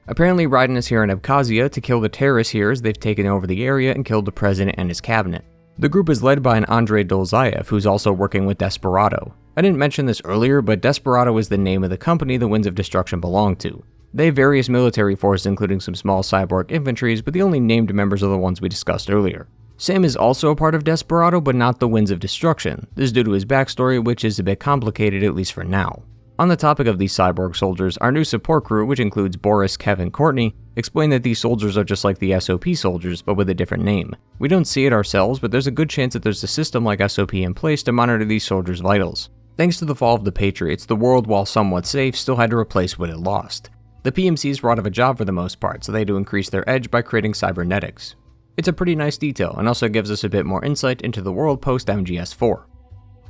Apparently, Raiden is here in Abkhazia to kill the terrorists here as they've taken over the area and killed the president and his cabinet. The group is led by an Andrei Dolzaev, who's also working with Desperado. I didn't mention this earlier, but Desperado is the name of the company the Winds of Destruction belong to. They have various military forces, including some small cyborg infantries, but the only named members are the ones we discussed earlier. Sam is also a part of Desperado, but not the Winds of Destruction. This is due to his backstory, which is a bit complicated, at least for now. On the topic of these cyborg soldiers, our new support crew, which includes Boris, Kevin, Courtney, explain that these soldiers are just like the SOP soldiers, but with a different name. We don't see it ourselves, but there's a good chance that there's a system like SOP in place to monitor these soldiers' vitals. Thanks to the fall of the Patriots, the world, while somewhat safe, still had to replace what it lost. The PMCs were out of a job for the most part, so they had to increase their edge by creating cybernetics. It's a pretty nice detail, and also gives us a bit more insight into the world post-MGS4.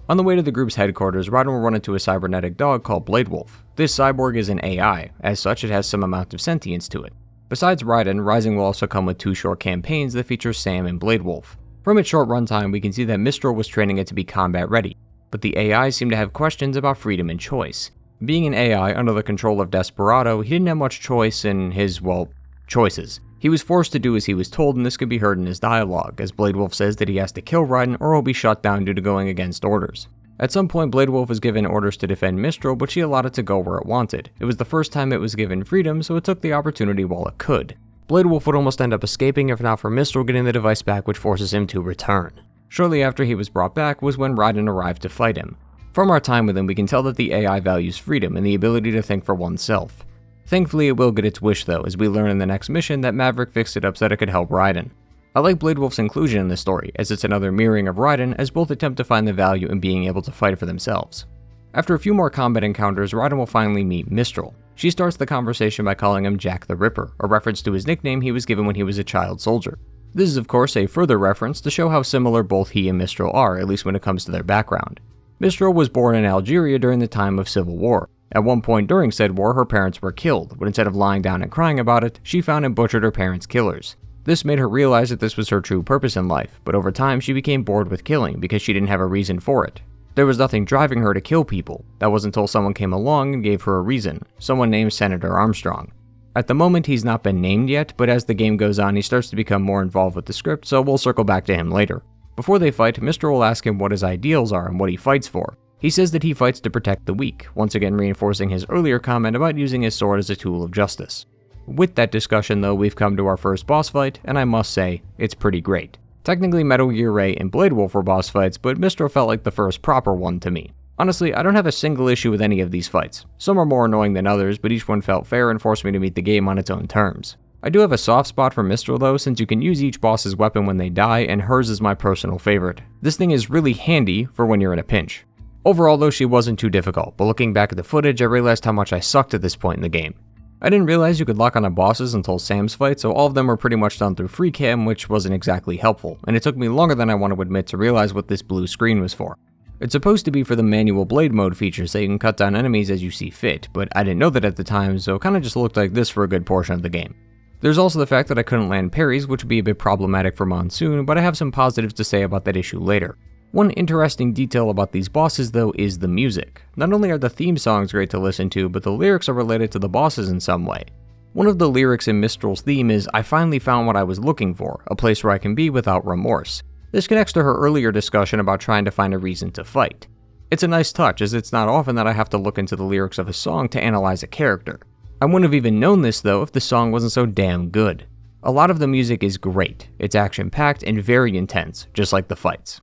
On the way to the group's headquarters, Raiden will run into a cybernetic dog called Blade Wolf. This cyborg is an AI, as such it has some amount of sentience to it. Besides Raiden, Rising will also come with 2 short campaigns that feature Sam and Blade Wolf. From its short runtime, we can see that Mistral was training it to be combat ready, but the AI seem to have questions about freedom and choice. Being an AI under the control of Desperado, he didn't have much choice in his, well, choices. He was forced to do as he was told, and this could be heard in his dialogue, as Blade Wolf says that he has to kill Raiden or he'll be shut down due to going against orders. At some point, Blade Wolf was given orders to defend Mistral, but she allowed it to go where it wanted. It was the first time it was given freedom, so it took the opportunity while it could. Blade Wolf would almost end up escaping if not for Mistral getting the device back, which forces him to return. Shortly after he was brought back was when Raiden arrived to fight him. From our time with him, we can tell that the AI values freedom and the ability to think for oneself. Thankfully, it will get its wish though, as we learn in the next mission that Maverick fixed it up so that it could help Raiden. I like Blade Wolf's inclusion in this story, as it's another mirroring of Raiden, as both attempt to find the value in being able to fight for themselves. After a few more combat encounters, Raiden will finally meet Mistral. She starts the conversation by calling him Jack the Ripper, a reference to his nickname he was given when he was a child soldier. This is of course a further reference to show how similar both he and Mistral are, at least when it comes to their background. Mistral was born in Algeria during the time of civil war. At one point during said war, her parents were killed, but instead of lying down and crying about it, she found and butchered her parents' killers. This made her realize that this was her true purpose in life, but over time she became bored with killing because she didn't have a reason for it. There was nothing driving her to kill people. That wasn't until someone came along and gave her a reason, someone named Senator Armstrong. At the moment he's not been named yet, but as the game goes on he starts to become more involved with the script, so we'll circle back to him later. Before they fight, Mr. will ask him what his ideals are and what he fights for. He says that he fights to protect the weak, once again reinforcing his earlier comment about using his sword as a tool of justice. With that discussion though, we've come to our first boss fight, and I must say, it's pretty great. Technically Metal Gear Ray and Blade Wolf were boss fights, but Mistral felt like the first proper one to me. Honestly, I don't have a single issue with any of these fights. Some are more annoying than others, but each one felt fair and forced me to meet the game on its own terms. I do have a soft spot for Mistral though, since you can use each boss's weapon when they die, and hers is my personal favorite. This thing is really handy for when you're in a pinch. Overall though, she wasn't too difficult, but looking back at the footage, I realized how much I sucked at this point in the game. I didn't realize you could lock onto bosses until Sam's fight, so all of them were pretty much done through free cam, which wasn't exactly helpful, and it took me longer than I want to admit to realize what this blue screen was for. It's supposed to be for the manual blade mode feature so you can cut down enemies as you see fit, but I didn't know that at the time, so it kinda just looked like this for a good portion of the game. There's also the fact that I couldn't land parries, which would be a bit problematic for Monsoon, but I have some positives to say about that issue later. One interesting detail about these bosses though is the music. Not only are the theme songs great to listen to, but the lyrics are related to the bosses in some way. One of the lyrics in Mistral's theme is, "I finally found what I was looking for, a place where I can be without remorse." This connects to her earlier discussion about trying to find a reason to fight. It's a nice touch, as it's not often that I have to look into the lyrics of a song to analyze a character. I wouldn't have even known this though if the song wasn't so damn good. A lot of the music is great, it's action-packed and very intense, just like the fights.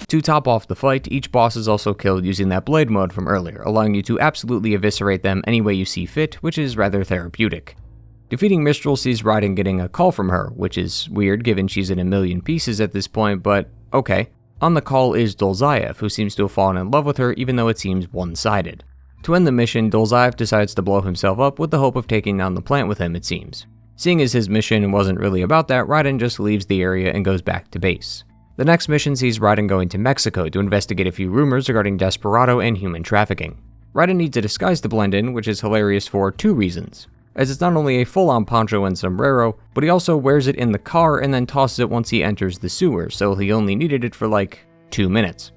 To top off the fight, each boss is also killed using that blade mode from earlier, allowing you to absolutely eviscerate them any way you see fit, which is rather therapeutic. Defeating Mistral sees Raiden getting a call from her, which is weird given she's in a million pieces at this point, but okay. On the call is Dolzaev, who seems to have fallen in love with her even though it seems one-sided. To end the mission, Dolzaev decides to blow himself up with the hope of taking down the plant with him, it seems. Seeing as his mission wasn't really about that, Raiden just leaves the area and goes back to base. The next mission sees Raiden going to Mexico to investigate a few rumors regarding Desperado and human trafficking. Raiden needs a disguise to blend in, which is hilarious for two reasons. As it's not only a full-on poncho and sombrero, but he also wears it in the car and then tosses it once he enters the sewer, so he only needed it for like 2 minutes.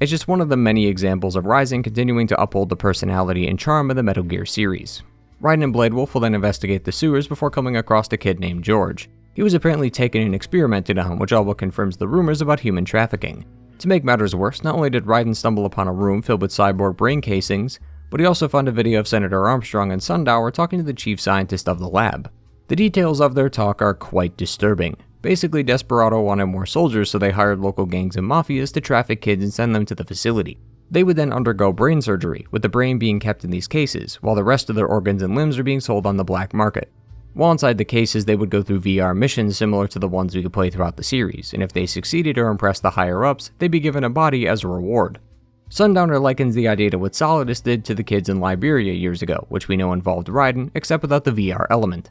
It's just one of the many examples of Rising continuing to uphold the personality and charm of the Metal Gear series. Raiden and Blade Wolf will then investigate the sewers before coming across a kid named George. He was apparently taken and experimented on, which all but confirms the rumors about human trafficking. To make matters worse, not only did Raiden stumble upon a room filled with cyborg brain casings, but he also found a video of Senator Armstrong and Sundower talking to the chief scientist of the lab. The details of their talk are quite disturbing. Basically, Desperado wanted more soldiers, so they hired local gangs and mafias to traffic kids and send them to the facility. They would then undergo brain surgery, with the brain being kept in these cases, while the rest of their organs and limbs are being sold on the black market. While inside the cases, they would go through VR missions similar to the ones we could play throughout the series, and if they succeeded or impressed the higher-ups, they'd be given a body as a reward. Sundowner likens the idea to what Solidus did to the kids in Liberia years ago, which we know involved Raiden, except without the VR element.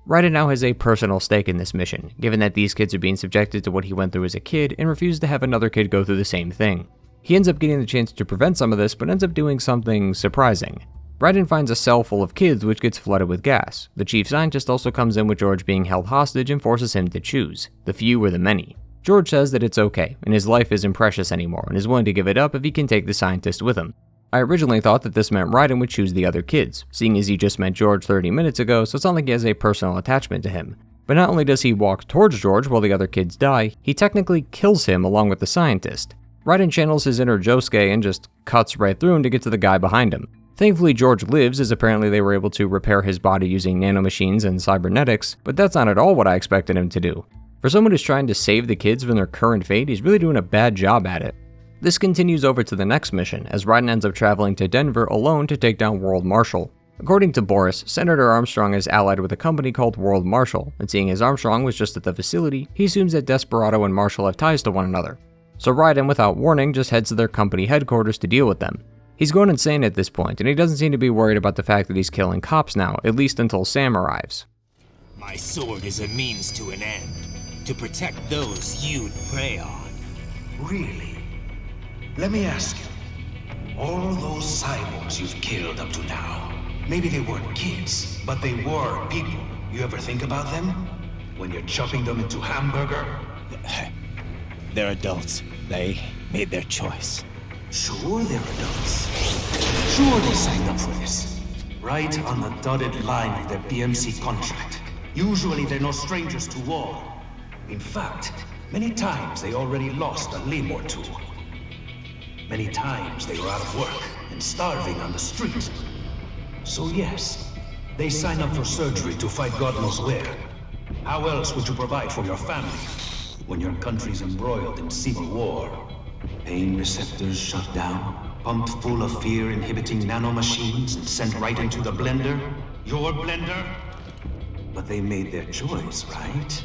Raiden now has a personal stake in this mission, given that these kids are being subjected to what he went through as a kid and refuses to have another kid go through the same thing. He ends up getting the chance to prevent some of this, but ends up doing something surprising. Raiden finds a cell full of kids which gets flooded with gas. The chief scientist also comes in with George being held hostage and forces him to choose, the few or the many. George says that it's okay, and his life isn't precious anymore, and is willing to give it up if he can take the scientist with him. I originally thought that this meant Raiden would choose the other kids, seeing as he just met George 30 minutes ago, so it's not like he has a personal attachment to him. But not only does he walk towards George while the other kids die, he technically kills him along with the scientist. Raiden channels his inner Josuke and just cuts right through him to get to the guy behind him. Thankfully, George lives, as apparently they were able to repair his body using nanomachines and cybernetics, but that's not at all what I expected him to do. For someone who's trying to save the kids from their current fate, he's really doing a bad job at it. This continues over to the next mission, as Raiden ends up traveling to Denver alone to take down World Marshal. According to Boris, Senator Armstrong is allied with a company called World Marshal, and seeing as Armstrong was just at the facility, he assumes that Desperado and Marshall have ties to one another. So Raiden, without warning, just heads to their company headquarters to deal with them. He's going insane at this point, and he doesn't seem to be worried about the fact that he's killing cops now, at least until Sam arrives. My sword is a means to an end, to protect those you'd prey on. Really? Let me ask you, all those cyborgs you've killed up to now, maybe they weren't kids, but they were people. You ever think about them? When you're chopping them into hamburger? They're adults. They made their choice. Sure they're adults. Sure they signed up for this. Right on the dotted line of their BMC contract. Usually they're no strangers to war. In fact, many times they already lost a limb or two. Many times they were out of work and starving on the street. So yes, they sign up for surgery to fight God knows where. How else would you provide for your family when your country's embroiled in civil war? Pain receptors shut down, Pumped full of fear-inhibiting nanomachines and sent right into the blender? Your blender? But they made their choice, right?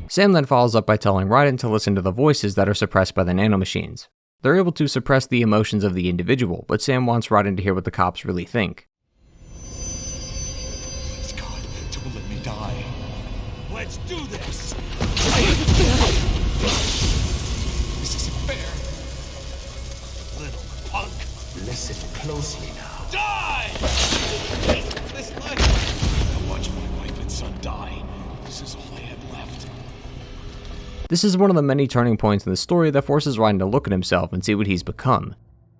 Sam then follows up by telling Raiden to listen to the voices that are suppressed by the nanomachines. They're able to suppress the emotions of the individual, but Sam wants Raiden to hear what the cops really think. Please, God, don't let me die. Let's do this! This isn't fair. Little punk. Listen closely now. Die! This life. I watched my wife and son die. This is all I had left. This is one of the many turning points in the story that forces Raiden to look at himself and see what he's become.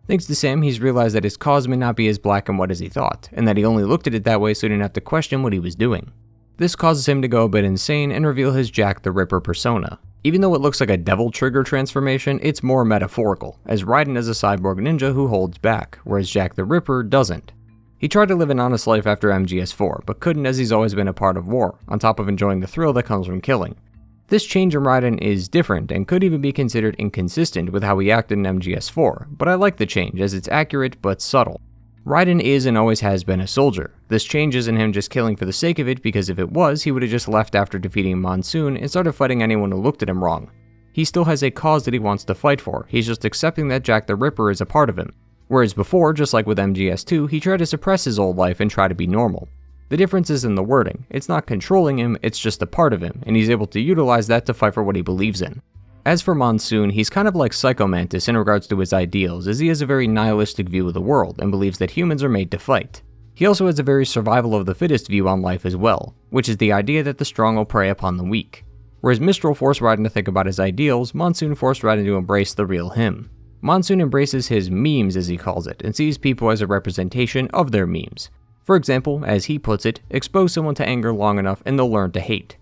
Thanks to Sam, he's realized that his cause may not be as black and white as he thought, and that he only looked at it that way so he didn't have to question what he was doing. This causes him to go a bit insane and reveal his Jack the Ripper persona. Even though it looks like a devil trigger transformation, it's more metaphorical, as Raiden is a cyborg ninja who holds back, whereas Jack the Ripper doesn't. He tried to live an honest life after MGS4, but couldn't as he's always been a part of war, on top of enjoying the thrill that comes from killing. This change in Raiden is different and could even be considered inconsistent with how he acted in MGS4, but I like the change as it's accurate but subtle. Raiden is and always has been a soldier. This change isn't him just killing for the sake of it, because if it was, he would have just left after defeating Monsoon and started fighting anyone who looked at him wrong. He still has a cause that he wants to fight for, he's just accepting that Jack the Ripper is a part of him. Whereas before, just like with MGS2, he tried to suppress his old life and try to be normal. The difference is in the wording. It's not controlling him, it's just a part of him, and he's able to utilize that to fight for what he believes in. As for Monsoon, he's kind of like Psycho Mantis in regards to his ideals, as he has a very nihilistic view of the world and believes that humans are made to fight. He also has a very survival of the fittest view on life as well, which is the idea that the strong will prey upon the weak. Whereas Mistral forced Raiden to think about his ideals, Monsoon forced Raiden to embrace the real him. Monsoon embraces his memes, as he calls it, and sees people as a representation of their memes. For example, as he puts it, expose someone to anger long enough and they'll learn to hate.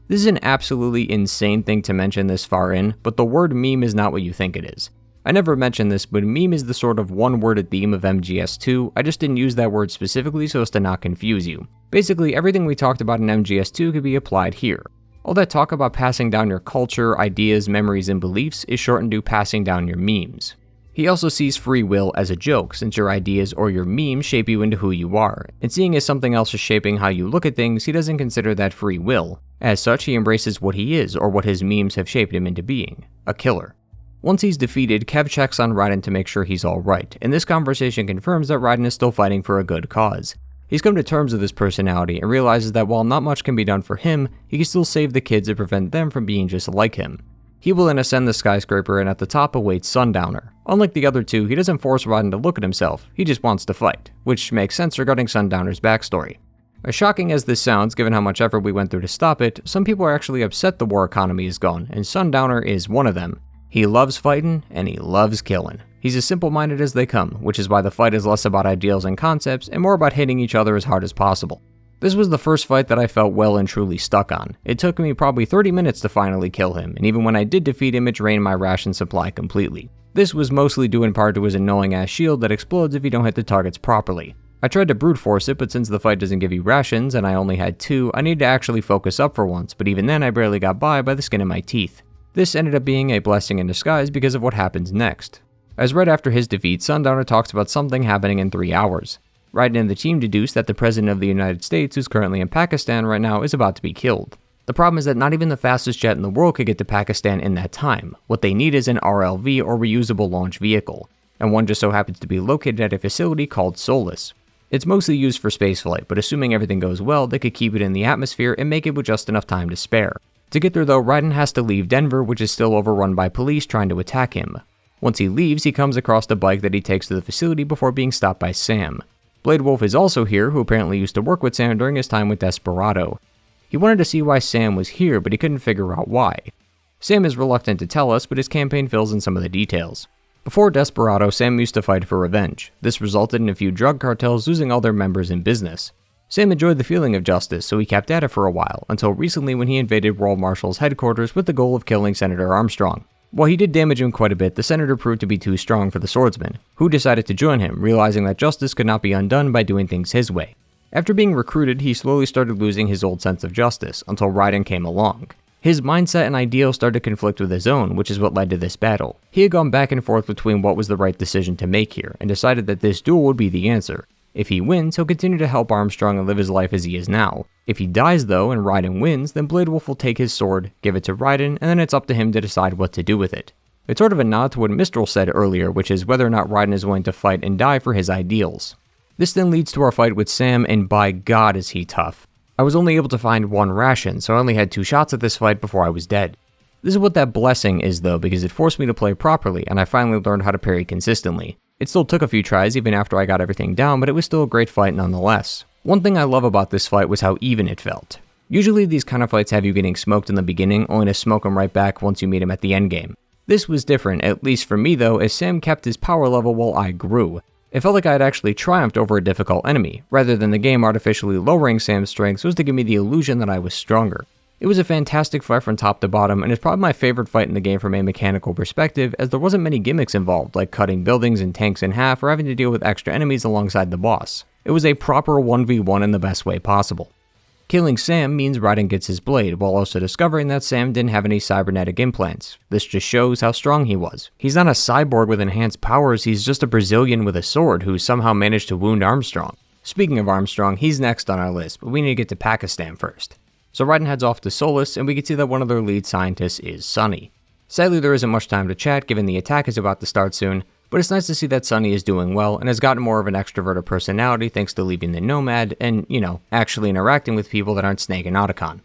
This is an absolutely insane thing to mention this far in, but the word meme is not what you think it is. I never mentioned this, but meme is the sort of one-worded theme of MGS2, I just didn't use that word specifically so as to not confuse you. Basically, everything we talked about in MGS2 could be applied here. All that talk about passing down your culture, ideas, memories, and beliefs is shortened to passing down your memes. He also sees free will as a joke, since your ideas or your memes shape you into who you are, and seeing as something else is shaping how you look at things, he doesn't consider that free will. As such, he embraces what he is, or what his memes have shaped him into being, a killer. Once he's defeated, Kev checks on Raiden to make sure he's alright, and this conversation confirms that Raiden is still fighting for a good cause. He's come to terms with his personality and realizes that while not much can be done for him, he can still save the kids and prevent them from being just like him. He will then ascend the skyscraper, and at the top awaits Sundowner. Unlike the other two, he doesn't force Raiden to look at himself, he just wants to fight, which makes sense regarding Sundowner's backstory. As shocking as this sounds, given how much effort we went through to stop it, some people are actually upset the war economy is gone, and Sundowner is one of them. He loves fighting, and he loves killing. He's as simple-minded as they come, which is why the fight is less about ideals and concepts, and more about hitting each other as hard as possible. This was the first fight that I felt well and truly stuck on. It took me probably 30 minutes to finally kill him, and even when I did defeat him, it drained my ration supply completely. This was mostly due in part to his annoying-ass shield that explodes if you don't hit the targets properly. I tried to brute force it, but since the fight doesn't give you rations, and I only had 2, I needed to actually focus up for once, but even then I barely got by the skin of my teeth. This ended up being a blessing in disguise because of what happens next. As right after his defeat, Sundowner talks about something happening in 3 hours. Raiden and the team deduce that the President of the United States, who's currently in Pakistan right now, is about to be killed. The problem is that not even the fastest jet in the world could get to Pakistan in that time. What they need is an RLV, or reusable launch vehicle, and one just so happens to be located at a facility called Solus. It's mostly used for spaceflight, but assuming everything goes well, they could keep it in the atmosphere and make it with just enough time to spare. To get there though, Raiden has to leave Denver, which is still overrun by police trying to attack him. Once he leaves, he comes across the bike that he takes to the facility before being stopped by Sam. Blade Wolf is also here, who apparently used to work with Sam during his time with Desperado. He wanted to see why Sam was here, but he couldn't figure out why. Sam is reluctant to tell us, but his campaign fills in some of the details. Before Desperado, Sam used to fight for revenge. This resulted in a few drug cartels losing all their members in business. Sam enjoyed the feeling of justice, so he kept at it for a while, until recently when he invaded World Marshal's headquarters with the goal of killing Senator Armstrong. While he did damage him quite a bit, the senator proved to be too strong for the swordsman, who decided to join him, realizing that justice could not be undone by doing things his way. After being recruited, he slowly started losing his old sense of justice, until Raiden came along. His mindset and ideals started to conflict with his own, which is what led to this battle. He had gone back and forth between what was the right decision to make here, and decided that this duel would be the answer. If he wins, he'll continue to help Armstrong and live his life as he is now. If he dies though, and Raiden wins, then Blade Wolf will take his sword, give it to Raiden, and then it's up to him to decide what to do with it. It's sort of a nod to what Mistral said earlier, which is whether or not Raiden is willing to fight and die for his ideals. This then leads to our fight with Sam, and by God is he tough. I was only able to find one ration, so I only had 2 shots at this fight before I was dead. This is what that blessing is though, because it forced me to play properly, and I finally learned how to parry consistently. It still took a few tries even after I got everything down, but it was still a great fight nonetheless. One thing I love about this fight was how even it felt. Usually these kind of fights have you getting smoked in the beginning, only to smoke him right back once you meet him at the endgame. This was different, at least for me though, as Sam kept his power level while I grew. It felt like I had actually triumphed over a difficult enemy, rather than the game artificially lowering Sam's strength so as to give me the illusion that I was stronger. It was a fantastic fight from top to bottom, and it's probably my favorite fight in the game from a mechanical perspective, as there wasn't many gimmicks involved, like cutting buildings and tanks in half or having to deal with extra enemies alongside the boss. It was a proper 1v1 in the best way possible. Killing Sam means Raiden gets his blade, while also discovering that Sam didn't have any cybernetic implants. This just shows how strong he was. He's not a cyborg with enhanced powers, he's just a Brazilian with a sword who somehow managed to wound Armstrong. Speaking of Armstrong, he's next on our list, but we need to get to Pakistan first. So Raiden heads off to Solus, and we can see that one of their lead scientists is Sunny. Sadly, there isn't much time to chat given the attack is about to start soon, but it's nice to see that Sunny is doing well and has gotten more of an extroverted personality thanks to leaving the Nomad and, actually interacting with people that aren't Snake and Otacon.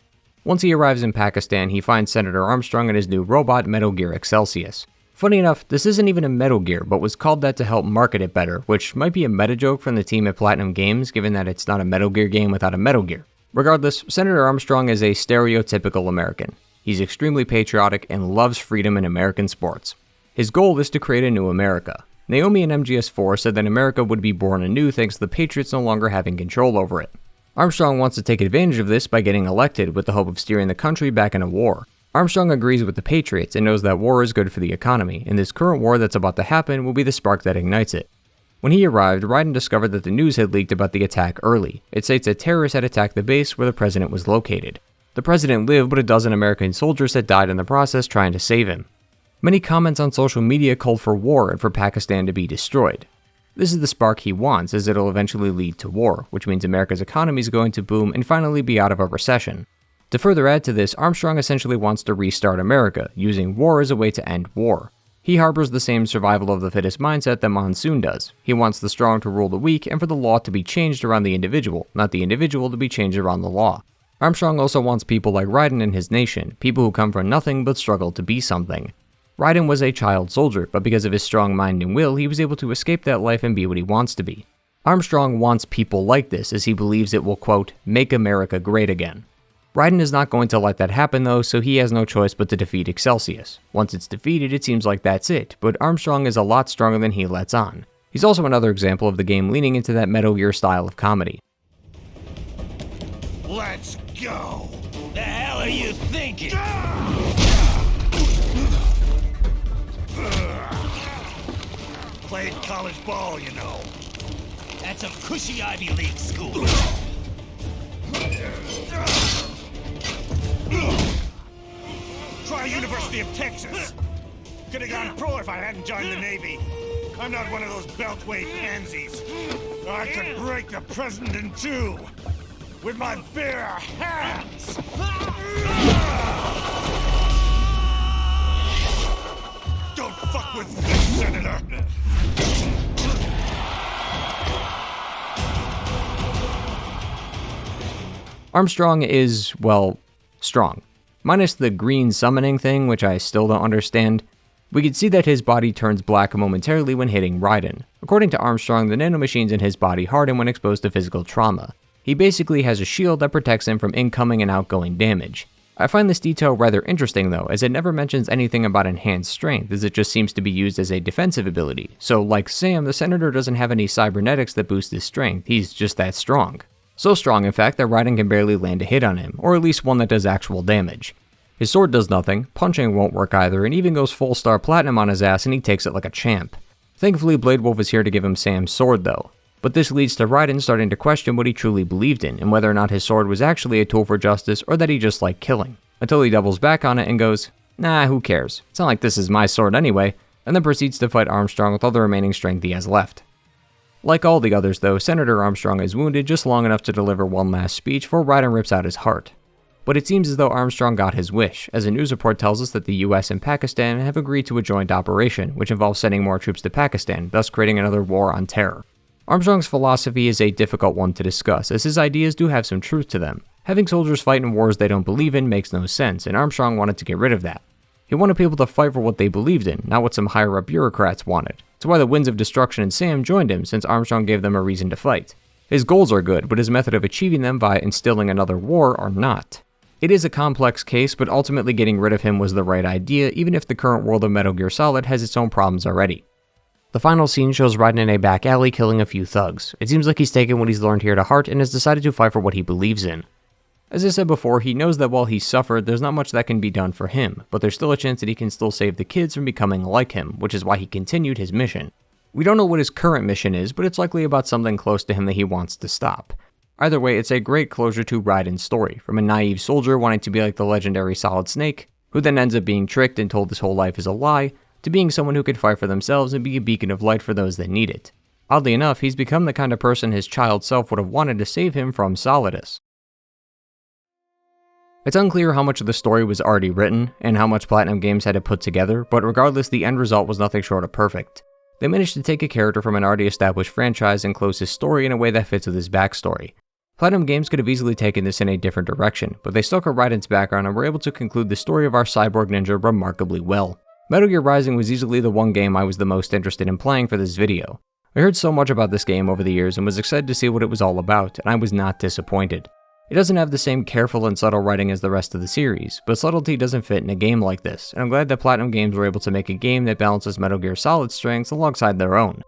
Once he arrives in Pakistan, he finds Senator Armstrong and his new robot, Metal Gear Excelsius. Funny enough, this isn't even a Metal Gear, but was called that to help market it better, which might be a meta joke from the team at Platinum Games given that it's not a Metal Gear game without a Metal Gear. Regardless, Senator Armstrong is a stereotypical American. He's extremely patriotic and loves freedom in American sports. His goal is to create a new America. Naomi and MGS4 said that America would be born anew thanks to the Patriots no longer having control over it. Armstrong wants to take advantage of this by getting elected with the hope of steering the country back into war. Armstrong agrees with the Patriots and knows that war is good for the economy, and this current war that's about to happen will be the spark that ignites it. When he arrived, Raiden discovered that the news had leaked about the attack early. It states that terrorists had attacked the base where the president was located. The president lived, but a dozen American soldiers had died in the process trying to save him. Many comments on social media called for war and for Pakistan to be destroyed. This is the spark he wants, as it'll eventually lead to war, which means America's economy is going to boom and finally be out of a recession. To further add to this, Armstrong essentially wants to restart America, using war as a way to end war. He harbors the same survival of the fittest mindset that Monsoon does. He wants the strong to rule the weak and for the law to be changed around the individual, not the individual to be changed around the law. Armstrong also wants people like Raiden in his nation, people who come from nothing but struggle to be something. Raiden was a child soldier, but because of his strong mind and will, he was able to escape that life and be what he wants to be. Armstrong wants people like this as he believes it will, quote, make America great again. Raiden is not going to let that happen though, so he has no choice but to defeat Excelsius. Once it's defeated, it seems like that's it, but Armstrong is a lot stronger than he lets on. He's also another example of the game leaning into that Metal Gear style of comedy. Let's go! The hell are you thinking? Played college ball, you know. That's a cushy Ivy League school. Try University of Texas. Could have gone pro if I hadn't joined the Navy. I'm not one of those beltway pansies. I could break the president in two with my bare hands. Don't fuck with this, Senator. Armstrong is, well, strong. Minus the green summoning thing, which I still don't understand. We can see that his body turns black momentarily when hitting Raiden. According to Armstrong, the nanomachines in his body harden when exposed to physical trauma. He basically has a shield that protects him from incoming and outgoing damage. I find this detail rather interesting though, as it never mentions anything about enhanced strength, as it just seems to be used as a defensive ability. So like Sam, the Senator doesn't have any cybernetics that boost his strength, he's just that strong. So strong in fact that Raiden can barely land a hit on him, or at least one that does actual damage. His sword does nothing, punching won't work either, and even goes full star platinum on his ass and he takes it like a champ. Thankfully Blade Wolf is here to give him Sam's sword though. But this leads to Raiden starting to question what he truly believed in, and whether or not his sword was actually a tool for justice or that he just liked killing. until he doubles back on it and goes, "Nah, who cares? It's not like this is my sword anyway," and then proceeds to fight Armstrong with all the remaining strength he has left. Like all the others though, Senator Armstrong is wounded just long enough to deliver one last speech before Raiden rips out his heart. But it seems as though Armstrong got his wish, as a news report tells us that the US and Pakistan have agreed to a joint operation, which involves sending more troops to Pakistan, thus creating another war on terror. Armstrong's philosophy is a difficult one to discuss, as his ideas do have some truth to them. Having soldiers fight in wars they don't believe in makes no sense, and Armstrong wanted to get rid of that. He wanted people to fight for what they believed in, not what some higher-up bureaucrats wanted. That's why the Winds of Destruction and Sam joined him, since Armstrong gave them a reason to fight. His goals are good, but his method of achieving them by instilling another war are not. It is a complex case, but ultimately getting rid of him was the right idea, even if the current world of Metal Gear Solid has its own problems already. The final scene shows Raiden in a back alley killing a few thugs. It seems like he's taken what he's learned here to heart and has decided to fight for what he believes in. As I said before, he knows that while he's suffered, there's not much that can be done for him, but there's still a chance that he can still save the kids from becoming like him, which is why he continued his mission. We don't know what his current mission is, but it's likely about something close to him that he wants to stop. Either way, it's a great closure to Raiden's story, from a naive soldier wanting to be like the legendary Solid Snake, who then ends up being tricked and told his whole life is a lie, to being someone who could fight for themselves and be a beacon of light for those that need it. Oddly enough, he's become the kind of person his child self would have wanted to save him from Solidus. It's unclear how much of the story was already written, and how much Platinum Games had to put together, but regardless, the end result was nothing short of perfect. They managed to take a character from an already established franchise and close his story in a way that fits with his backstory. Platinum Games could have easily taken this in a different direction, but they stuck with Raiden's background and were able to conclude the story of our cyborg ninja remarkably well. Metal Gear Rising was easily the one game I was the most interested in playing for this video. I heard so much about this game over the years and was excited to see what it was all about, and I was not disappointed. It doesn't have the same careful and subtle writing as the rest of the series, but subtlety doesn't fit in a game like this, and I'm glad that Platinum Games were able to make a game that balances Metal Gear Solid's strengths alongside their own.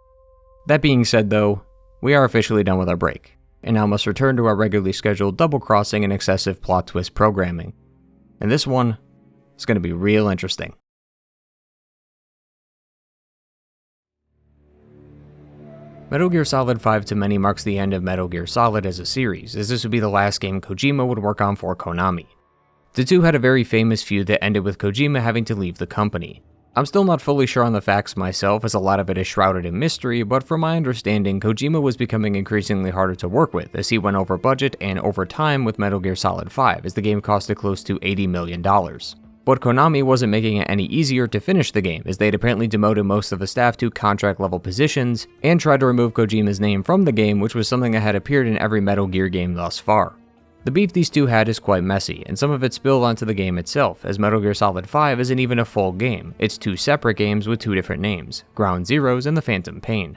That being said though, we are officially done with our break, and now must return to our regularly scheduled double-crossing and excessive plot twist programming. And this one is going to be real interesting. Metal Gear Solid 5 to many marks the end of Metal Gear Solid as a series, as this would be the last game Kojima would work on for Konami. The two had a very famous feud that ended with Kojima having to leave the company. I'm still not fully sure on the facts myself, as a lot of it is shrouded in mystery, but from my understanding, Kojima was becoming increasingly harder to work with as he went over budget and over time with Metal Gear Solid 5, as the game costed close to $80 million. But Konami wasn't making it any easier to finish the game, as they'd apparently demoted most of the staff to contract-level positions, and tried to remove Kojima's name from the game, which was something that had appeared in every Metal Gear game thus far. The beef these two had is quite messy, and some of it spilled onto the game itself, as Metal Gear Solid 5 isn't even a full game. It's two separate games with two different names, Ground Zeroes and The Phantom Pain.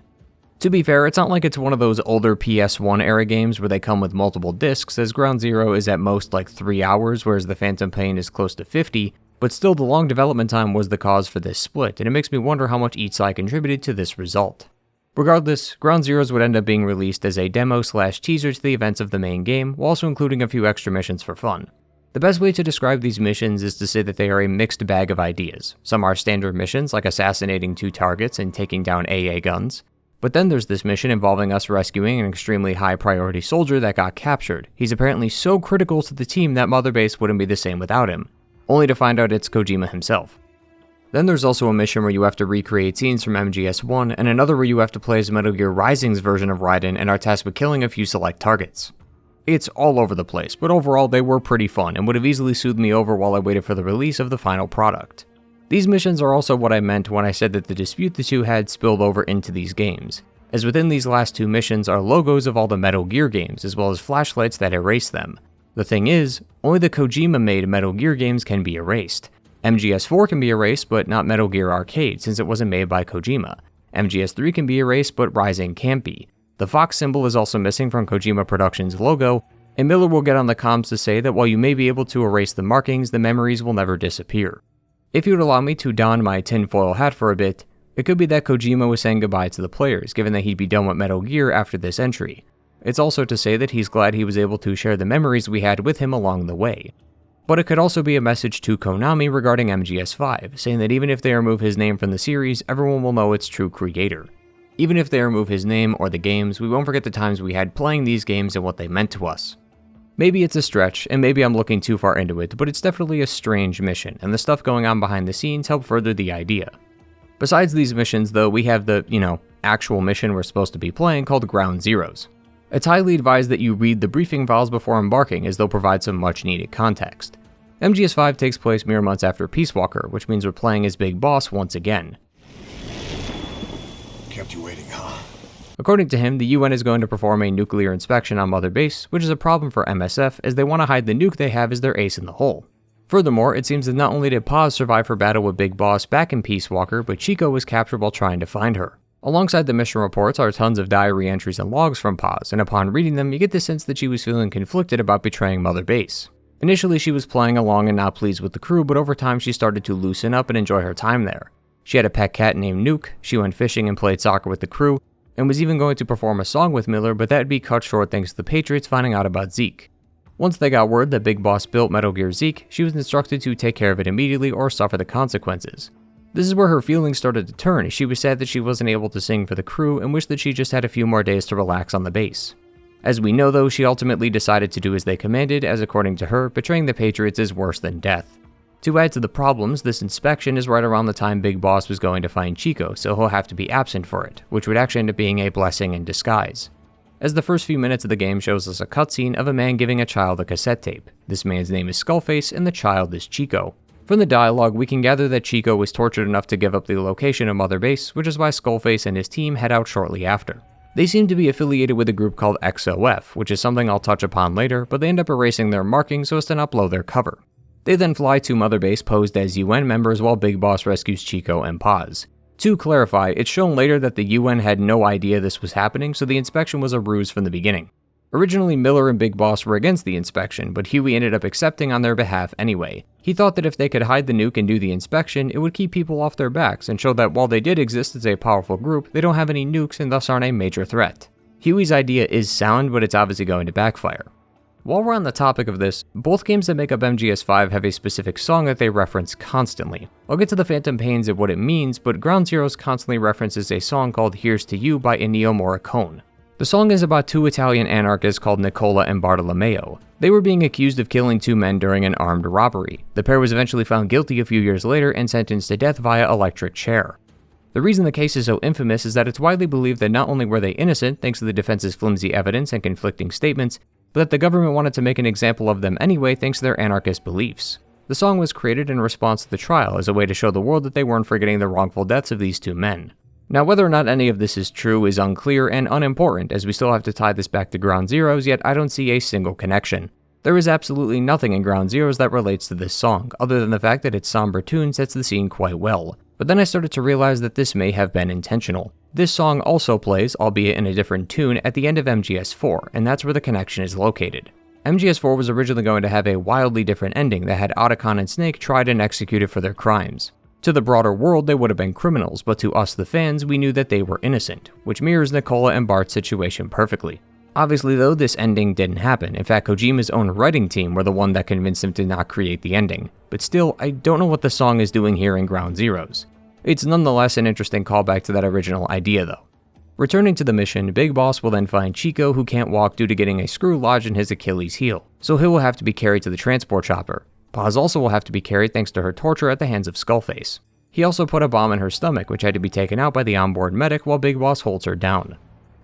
To be fair, it's not like it's one of those older PS1 era games where they come with multiple discs, as Ground Zero is at most like 3 hours, whereas The Phantom Pain is close to 50, but still the long development time was the cause for this split, and it makes me wonder how much each side contributed to this result. Regardless, Ground Zeroes would end up being released as a demo/teaser to the events of the main game, while also including a few extra missions for fun. The best way to describe these missions is to say that they are a mixed bag of ideas. Some are standard missions like assassinating 2 targets and taking down AA guns, but then there's this mission involving us rescuing an extremely high priority soldier that got captured. He's apparently so critical to the team that Mother Base wouldn't be the same without him, only to find out it's Kojima himself. Then there's also a mission where you have to recreate scenes from MGS1, and another where you have to play as Metal Gear Rising's version of Raiden and are tasked with killing a few select targets. It's all over the place, but overall they were pretty fun and would have easily soothed me over while I waited for the release of the final product. These missions are also what I meant when I said that the dispute the two had spilled over into these games, as within these last 2 missions are logos of all the Metal Gear games as well as flashlights that erase them. The thing is, only the Kojima-made Metal Gear games can be erased. MGS4 can be erased, but not Metal Gear Arcade, since it wasn't made by Kojima. MGS3 can be erased, but Rising can't be. The Fox symbol is also missing from Kojima Productions' logo, and Miller will get on the comms to say that while you may be able to erase the markings, the memories will never disappear. If you would allow me to don my tinfoil hat for a bit, it could be that Kojima was saying goodbye to the players, given that he'd be done with Metal Gear after this entry. It's also to say that he's glad he was able to share the memories we had with him along the way. But it could also be a message to Konami regarding MGS5, saying that even if they remove his name from the series, everyone will know its true creator. Even if they remove his name or the games, we won't forget the times we had playing these games and what they meant to us. Maybe it's a stretch, and maybe I'm looking too far into it, but it's definitely a strange mission, and the stuff going on behind the scenes help further the idea. Besides these missions, though, we have the, actual mission we're supposed to be playing called Ground Zeroes. It's highly advised that you read the briefing files before embarking, as they'll provide some much needed context. MGS5 takes place mere months after Peace Walker, which means we're playing as Big Boss once again. Kept you waiting, huh? According to him, the UN is going to perform a nuclear inspection on Mother Base, which is a problem for MSF as they want to hide the nuke they have as their ace in the hole. Furthermore, it seems that not only did Paz survive her battle with Big Boss back in Peace Walker, but Chico was captured while trying to find her. Alongside the mission reports are tons of diary entries and logs from Paz, and upon reading them, you get the sense that she was feeling conflicted about betraying Mother Base. Initially, she was playing along and not pleased with the crew, but over time she started to loosen up and enjoy her time there. She had a pet cat named Nuke, she went fishing and played soccer with the crew, and was even going to perform a song with Miller, but that would be cut short thanks to the Patriots finding out about Zeke. Once they got word that Big Boss built Metal Gear Zeke, she was instructed to take care of it immediately or suffer the consequences. This is where her feelings started to turn, as she was sad that she wasn't able to sing for the crew and wished that she just had a few more days to relax on the base. As we know though, she ultimately decided to do as they commanded, as according to her, betraying the Patriots is worse than death. To add to the problems, this inspection is right around the time Big Boss was going to find Chico, so he'll have to be absent for it, which would actually end up being a blessing in disguise. As the first few minutes of the game shows us a cutscene of a man giving a child a cassette tape. This man's name is Skullface and the child is Chico. From the dialogue, we can gather that Chico was tortured enough to give up the location of Mother Base, which is why Skullface and his team head out shortly after. They seem to be affiliated with a group called XOF, which is something I'll touch upon later, but they end up erasing their marking so as to not blow their cover. They then fly to Mother Base posed as UN members while Big Boss rescues Chico and Paz. To clarify, it's shown later that the UN had no idea this was happening, so the inspection was a ruse from the beginning. Originally, Miller and Big Boss were against the inspection, but Huey ended up accepting on their behalf anyway. He thought that if they could hide the nuke and do the inspection, it would keep people off their backs and show that while they did exist as a powerful group, they don't have any nukes and thus aren't a major threat. Huey's idea is sound, but it's obviously going to backfire. While we're on the topic of this, both games that make up MGS5 have a specific song that they reference constantly. I'll get to the Phantom Pains of what it means, but Ground Zeroes constantly references a song called Here's to You by Ennio Morricone. The song is about two Italian anarchists called Nicola and Bartolomeo. They were being accused of killing two men during an armed robbery. The pair was eventually found guilty a few years later and sentenced to death via electric chair. The reason the case is so infamous is that it's widely believed that not only were they innocent thanks to the defense's flimsy evidence and conflicting statements, but that the government wanted to make an example of them anyway thanks to their anarchist beliefs. The song was created in response to the trial as a way to show the world that they weren't forgetting the wrongful deaths of these two men. Now, whether or not any of this is true is unclear and unimportant, as we still have to tie this back to Ground Zeroes, yet I don't see a single connection. There is absolutely nothing in Ground Zeroes that relates to this song, other than the fact that its somber tune sets the scene quite well. But then I started to realize that this may have been intentional. This song also plays, albeit in a different tune, at the end of MGS4, and that's where the connection is located. MGS4 was originally going to have a wildly different ending that had Otacon and Snake tried and executed for their crimes. To the broader world, they would have been criminals, but to us the fans, we knew that they were innocent, which mirrors Nicola and Bart's situation perfectly. Obviously though, this ending didn't happen. In fact, Kojima's own writing team were the one that convinced him to not create the ending. But still, I don't know what the song is doing here in Ground Zeroes. It's nonetheless an interesting callback to that original idea though. Returning to the mission, Big Boss will then find Chico, who can't walk due to getting a screw lodged in his Achilles heel, so he will have to be carried to the transport chopper. Paz also will have to be carried thanks to her torture at the hands of Skullface. He also put a bomb in her stomach, which had to be taken out by the onboard medic while Big Boss holds her down.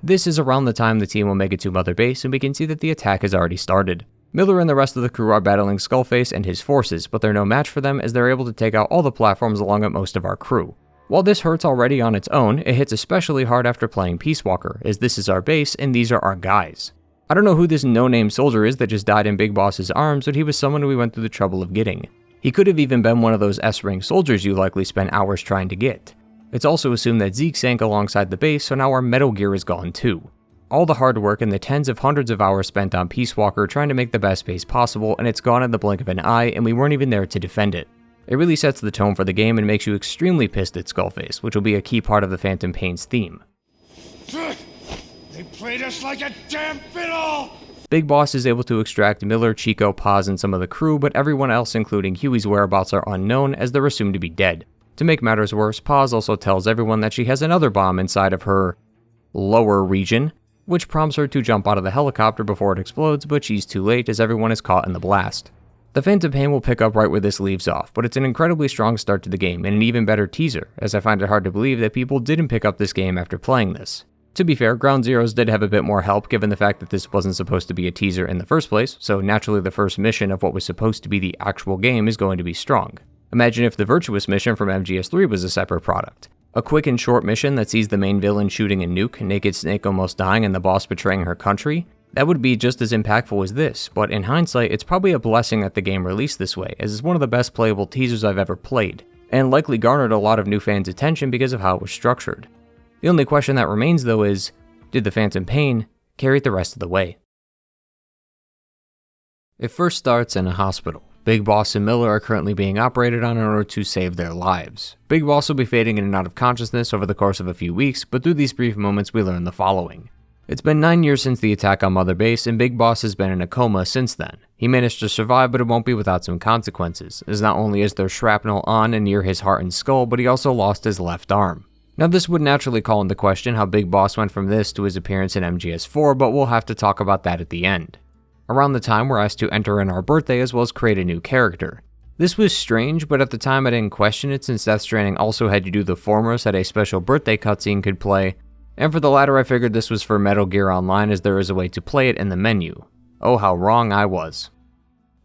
This is around the time the team will make it to Mother Base, and we can see that the attack has already started. Miller and the rest of the crew are battling Skullface and his forces, but they're no match for them as they're able to take out all the platforms along with most of our crew. While this hurts already on its own, it hits especially hard after playing Peace Walker, as this is our base and these are our guys. I don't know who this no-name soldier is that just died in Big Boss's arms, but he was someone we went through the trouble of getting. He could have even been one of those S-rank soldiers you likely spent hours trying to get. It's also assumed that Zeke sank alongside the base, so now our Metal Gear is gone too. All the hard work and the tens of hundreds of hours spent on Peace Walker trying to make the best base possible, and it's gone in the blink of an eye, and we weren't even there to defend it. It really sets the tone for the game and makes you extremely pissed at Skullface, which will be a key part of the Phantom Pains theme. They played us like a damn fiddle! Big Boss is able to extract Miller, Chico, Paz, and some of the crew, but everyone else, including Huey's whereabouts, are unknown as they're assumed to be dead. To make matters worse, Paz also tells everyone that she has another bomb inside of her lower region. which prompts her to jump out of the helicopter before it explodes, but she's too late as everyone is caught in the blast. The Phantom Pain will pick up right where this leaves off, but it's an incredibly strong start to the game and an even better teaser, as I find it hard to believe that people didn't pick up this game after playing this. To be fair, Ground Zeroes did have a bit more help given the fact that this wasn't supposed to be a teaser in the first place, so naturally the first mission of what was supposed to be the actual game is going to be strong. Imagine if the Virtuous mission from MGS3 was a separate product. A quick and short mission that sees the main villain shooting a nuke, Naked Snake almost dying and the boss betraying her country. That would be just as impactful as this, but in hindsight, it's probably a blessing that the game released this way, as it's one of the best playable teasers I've ever played, and likely garnered a lot of new fans' attention because of how it was structured. The only question that remains though is, did the Phantom Pain carry it the rest of the way? It first starts in a hospital. Big Boss and Miller are currently being operated on in order to save their lives. Big Boss will be fading in and out of consciousness over the course of a few weeks, but through these brief moments we learn the following. It's been 9 years since the attack on Mother Base, and Big Boss has been in a coma since then. He managed to survive, but it won't be without some consequences, as not only is there shrapnel on and near his heart and skull, but he also lost his left arm. Now this would naturally call into question how Big Boss went from this to his appearance in MGS4, but we'll have to talk about that at the end. Around the time, we're asked to enter in our birthday as well as create a new character. This was strange, but at the time I didn't question it since Death Stranding also had you do the former so that a special birthday cutscene could play, and for the latter I figured this was for Metal Gear Online as there is a way to play it in the menu. Oh, how wrong I was.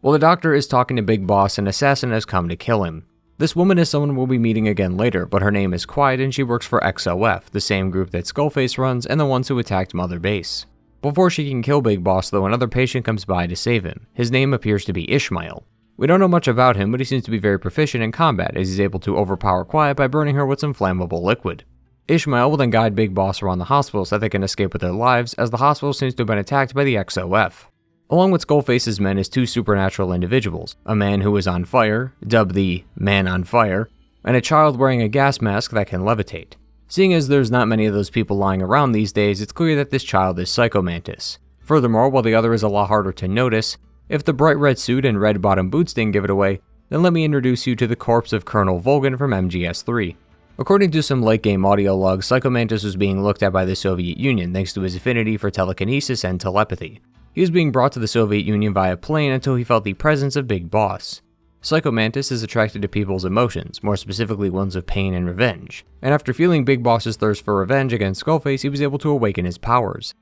Well, the doctor is talking to Big Boss and an assassin has come to kill him. This woman is someone we'll be meeting again later, but her name is Quiet and she works for XOF, the same group that Skullface runs and the ones who attacked Mother Base. Before she can kill Big Boss though, another patient comes by to save him. His name appears to be Ishmael. We don't know much about him, but he seems to be very proficient in combat as he's able to overpower Quiet by burning her with some flammable liquid. Ishmael will then guide Big Boss around the hospital so that they can escape with their lives, as the hospital seems to have been attacked by the XOF. Along with Skullface's men is two supernatural individuals, a man who is on fire, dubbed the Man on Fire, and a child wearing a gas mask that can levitate. Seeing as there's not many of those people lying around these days, it's clear that this child is Psycho Mantis. Furthermore, while the other is a lot harder to notice, if the bright red suit and red bottom boots didn't give it away, then let me introduce you to the corpse of Colonel Volgin from MGS3. According to some late-game audio logs, Psycho Mantis was being looked at by the Soviet Union thanks to his affinity for telekinesis and telepathy. He was being brought to the Soviet Union via plane until he felt the presence of Big Boss. Psycho Mantis is attracted to people's emotions, more specifically ones of pain and revenge, and after feeling Big Boss's thirst for revenge against Skullface, he was able to awaken his powers.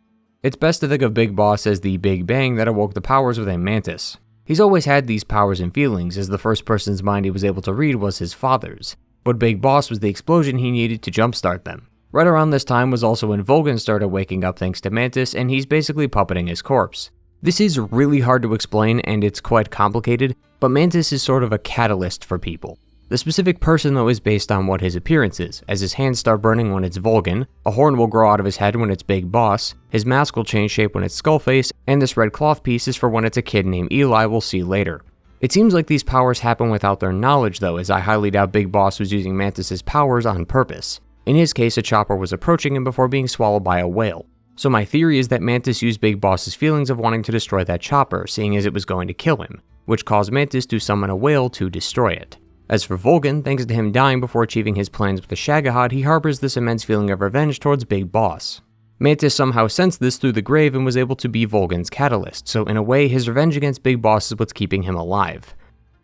It's best to think of Big Boss as the Big Bang that awoke the powers within Mantis. He's always had these powers and feelings, as the first person's mind he was able to read was his father's. But Big Boss was the explosion he needed to jumpstart them. Right around this time was also when Volgin started waking up thanks to Mantis, and he's basically puppeting his corpse. This is really hard to explain and it's quite complicated, but Mantis is sort of a catalyst for people. The specific person though is based on what his appearance is, as his hands start burning when it's Volgin, a horn will grow out of his head when it's Big Boss, his mask will change shape when it's Skullface, and this red cloth piece is for when it's a kid named Eli we'll see later. It seems like these powers happen without their knowledge though, as I highly doubt Big Boss was using Mantis' powers on purpose. In his case, a chopper was approaching him before being swallowed by a whale. So my theory is that Mantis used Big Boss's feelings of wanting to destroy that chopper, seeing as it was going to kill him, which caused Mantis to summon a whale to destroy it. As for Volgin, thanks to him dying before achieving his plans with the Shagohod, he harbors this immense feeling of revenge towards Big Boss. Mantis somehow sensed this through the grave and was able to be Volgin's catalyst, so in a way his revenge against Big Boss is what's keeping him alive.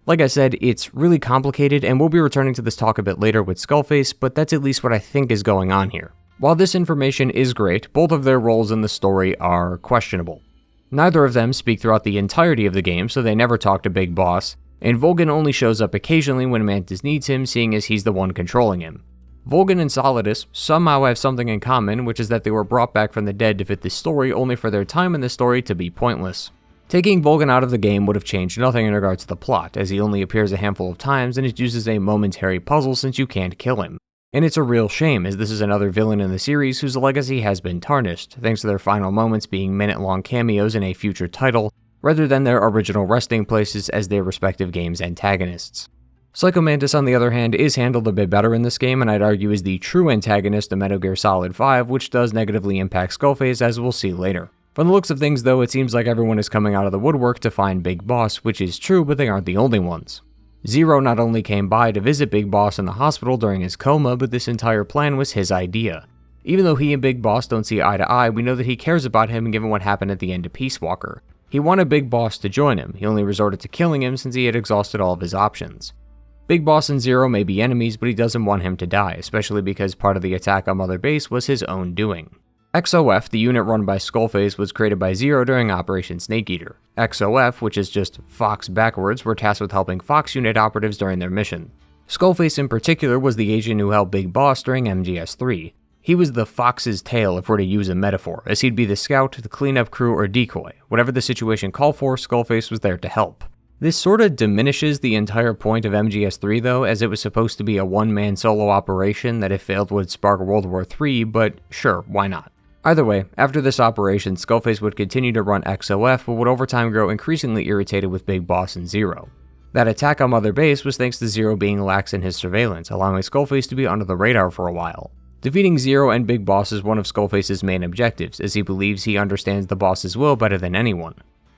Like I said, it's really complicated and we'll be returning to this talk a bit later with Skullface, but that's at least what I think is going on here. While this information is great, both of their roles in the story are questionable. Neither of them speak throughout the entirety of the game, so they never talk to Big Boss, and Volgin only shows up occasionally when Mantis needs him, seeing as he's the one controlling him. Volgin and Solidus somehow have something in common, which is that they were brought back from the dead to fit this story, only for their time in the story to be pointless. Taking Volgin out of the game would have changed nothing in regards to the plot, as he only appears a handful of times and is used as a momentary puzzle since you can't kill him. And it's a real shame, as this is another villain in the series whose legacy has been tarnished, thanks to their final moments being minute-long cameos in a future title, rather than their original resting places as their respective game's antagonists. Psycho Mantis, on the other hand, is handled a bit better in this game, and I'd argue is the true antagonist of Metal Gear Solid 5, which does negatively impact Skullface, as we'll see later. From the looks of things though, it seems like everyone is coming out of the woodwork to find Big Boss, which is true, but they aren't the only ones. Zero not only came by to visit Big Boss in the hospital during his coma, but this entire plan was his idea. Even though he and Big Boss don't see eye to eye, we know that he cares about him given what happened at the end of Peace Walker. He wanted Big Boss to join him, he only resorted to killing him since he had exhausted all of his options. Big Boss and Zero may be enemies, but he doesn't want him to die, especially because part of the attack on Mother Base was his own doing. XOF, the unit run by Skullface, was created by Zero during Operation Snake Eater. XOF, which is just Fox backwards, were tasked with helping Fox unit operatives during their mission. Skullface in particular was the agent who helped Big Boss during MGS3. He was the Fox's tail if we're to use a metaphor, as he'd be the scout, the cleanup crew, or decoy. Whatever the situation called for, Skullface was there to help. This sorta diminishes the entire point of MGS3 though, as it was supposed to be a one-man solo operation that if failed would spark World War III, but sure, why not? Either way, after this operation, Skullface would continue to run XOF, but would over time grow increasingly irritated with Big Boss and Zero. That attack on Mother Base was thanks to Zero being lax in his surveillance, allowing Skullface to be under the radar for a while. Defeating Zero and Big Boss is one of Skullface's main objectives, as he believes he understands the boss's will better than anyone.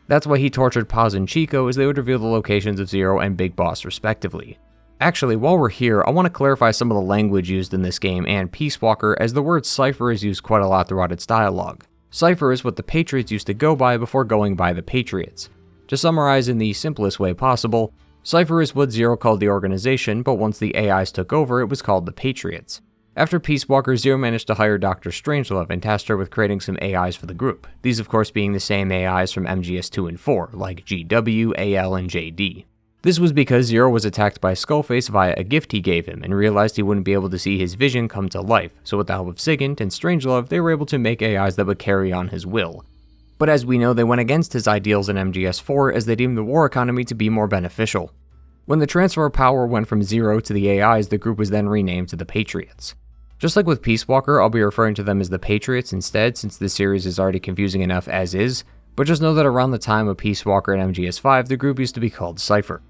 That's why he tortured Paz and Chico, as they would reveal the locations of Zero and Big Boss respectively. Actually, while we're here, I want to clarify some of the language used in this game and Peace Walker, as the word cipher is used quite a lot throughout its dialogue. Cipher is what the Patriots used to go by before going by the Patriots. To summarize in the simplest way possible, Cipher is what Zero called the organization, but once the AIs took over, it was called the Patriots. After Peace Walker, Zero managed to hire Dr. Strangelove and tasked her with creating some AIs for the group, these of course being the same AIs from MGS2 and 4, like GW, AL, and JD. This was because Zero was attacked by Skullface via a gift he gave him and realized he wouldn't be able to see his vision come to life, so with the help of Sigint and Strangelove, they were able to make AIs that would carry on his will. But as we know, they went against his ideals in MGS4 as they deemed the war economy to be more beneficial. When the transfer of power went from Zero to the AIs, the group was then renamed to the Patriots. Just like with Peace Walker, I'll be referring to them as the Patriots instead, since this series is already confusing enough as is, but just know that around the time of Peace Walker and MGS5, the group used to be called Cipher.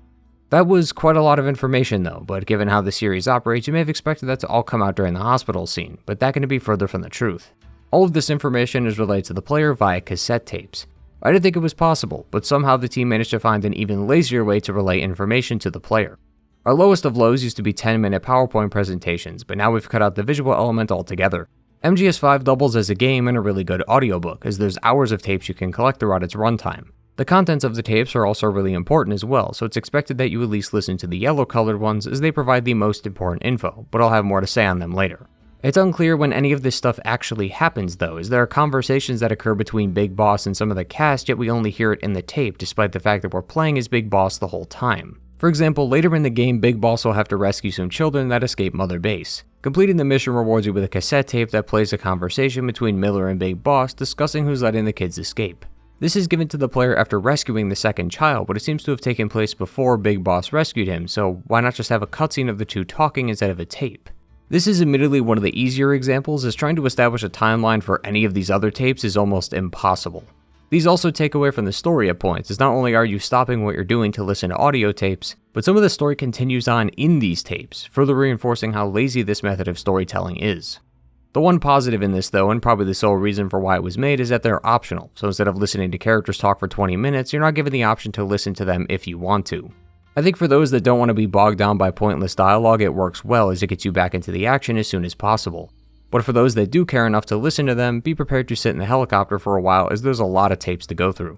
That was quite a lot of information though, but given how the series operates, you may have expected that to all come out during the hospital scene, but that can be further from the truth. All of this information is relayed to the player via cassette tapes. I didn't think it was possible, but somehow the team managed to find an even lazier way to relay information to the player. Our lowest of lows used to be 10-minute PowerPoint presentations, but now we've cut out the visual element altogether. MGS5 doubles as a game and a really good audiobook, as there's hours of tapes you can collect throughout its runtime. The contents of the tapes are also really important as well, so it's expected that you at least listen to the yellow-colored ones as they provide the most important info, but I'll have more to say on them later. It's unclear when any of this stuff actually happens though, as there are conversations that occur between Big Boss and some of the cast, yet we only hear it in the tape despite the fact that we're playing as Big Boss the whole time. For example, later in the game, Big Boss will have to rescue some children that escape Mother Base. Completing the mission rewards you with a cassette tape that plays a conversation between Miller and Big Boss discussing who's letting the kids escape. This is given to the player after rescuing the second child, but it seems to have taken place before Big Boss rescued him, so why not just have a cutscene of the two talking instead of a tape? This is admittedly one of the easier examples, as trying to establish a timeline for any of these other tapes is almost impossible. These also take away from the story at points, as not only are you stopping what you're doing to listen to audio tapes, but some of the story continues on in these tapes, further reinforcing how lazy this method of storytelling is. The one positive in this though, and probably the sole reason for why it was made, is that they're optional, so instead of listening to characters talk for 20 minutes, you're not given the option to listen to them if you want to. I think for those that don't want to be bogged down by pointless dialogue, it works well as it gets you back into the action as soon as possible. But for those that do care enough to listen to them, be prepared to sit in the helicopter for a while as there's a lot of tapes to go through.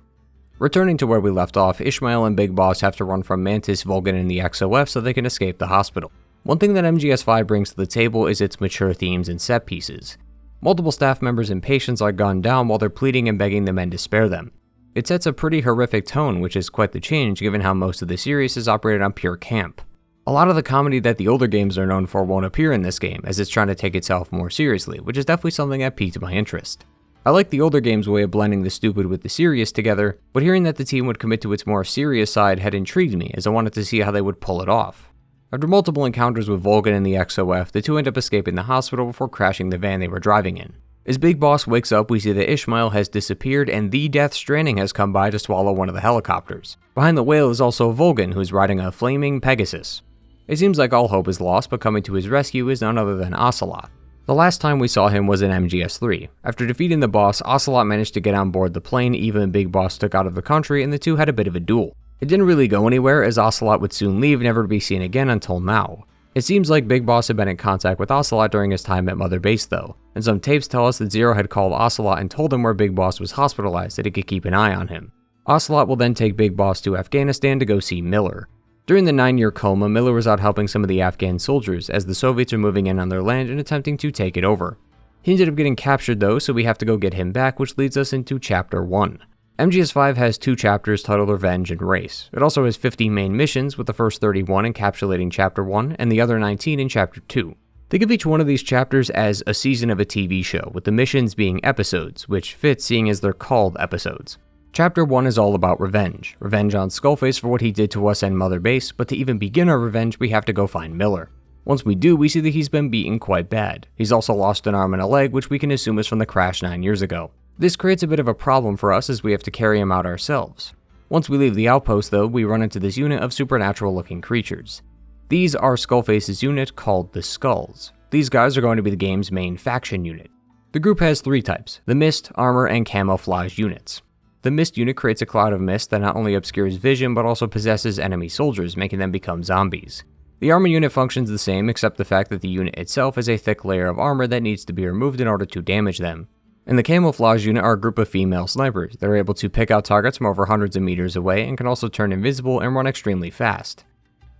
Returning to where we left off, Ishmael and Big Boss have to run from Mantis, Vulcan, and the XOF so they can escape the hospital. One thing that MGS5 brings to the table is its mature themes and set pieces. Multiple staff members and patients are gunned down while they're pleading and begging the men to spare them. It sets a pretty horrific tone, which is quite the change given how most of the series is operated on pure camp. A lot of the comedy that the older games are known for won't appear in this game, as it's trying to take itself more seriously, which is definitely something that piqued my interest. I like the older game's way of blending the stupid with the serious together, but hearing that the team would commit to its more serious side had intrigued me, as I wanted to see how they would pull it off. After multiple encounters with Vulcan and the XOF, the two end up escaping the hospital before crashing the van they were driving in. As Big Boss wakes up, we see that Ishmael has disappeared and the Death Stranding has come by to swallow one of the helicopters. Behind the whale is also Vulcan, who's riding a flaming Pegasus. It seems like all hope is lost, but coming to his rescue is none other than Ocelot. The last time we saw him was in MGS3. After defeating the boss, Ocelot managed to get on board the plane Eva and Big Boss took out of the country, and the two had a bit of a duel. It didn't really go anywhere, as Ocelot would soon leave, never to be seen again until now. It seems like Big Boss had been in contact with Ocelot during his time at Mother Base though, and some tapes tell us that Zero had called Ocelot and told him where Big Boss was hospitalized so that he could keep an eye on him. Ocelot will then take Big Boss to Afghanistan to go see Miller. During the 9-year coma, Miller was out helping some of the Afghan soldiers as the Soviets are moving in on their land and attempting to take it over. He ended up getting captured though, so we have to go get him back, which leads us into Chapter 1. MGS5 has 2 chapters titled Revenge and Race. It also has 50 main missions, with the first 31 encapsulating Chapter 1 and the other 19 in Chapter 2. Think of each one of these chapters as a season of a TV show, with the missions being episodes, which fits seeing as they're called episodes. Chapter 1 is all about revenge. Revenge on Skullface for what he did to us and Mother Base, but to even begin our revenge, we have to go find Miller. Once we do, we see that he's been beaten quite bad. He's also lost an arm and a leg, which we can assume is from the crash 9 years ago. This creates a bit of a problem for us as we have to carry him out ourselves. Once we leave the outpost though, we run into this unit of supernatural looking creatures. These are Skullface's unit called the Skulls. These guys are going to be the game's main faction unit. The group has 3 types, the Mist, Armor, and Camouflage units. The Mist unit creates a cloud of mist that not only obscures vision but also possesses enemy soldiers, making them become zombies. The Armor unit functions the same except the fact that the unit itself has a thick layer of armor that needs to be removed in order to damage them. And the Camouflage unit are a group of female snipers. They're able to pick out targets from over hundreds of meters away and can also turn invisible and run extremely fast.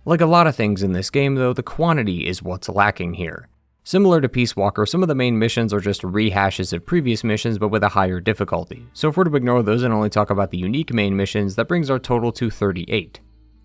Like a lot of things in this game though, the quantity is what's lacking here. Similar to Peace Walker, some of the main missions are just rehashes of previous missions but with a higher difficulty, so if we're to ignore those and only talk about the unique main missions, that brings our total to 38.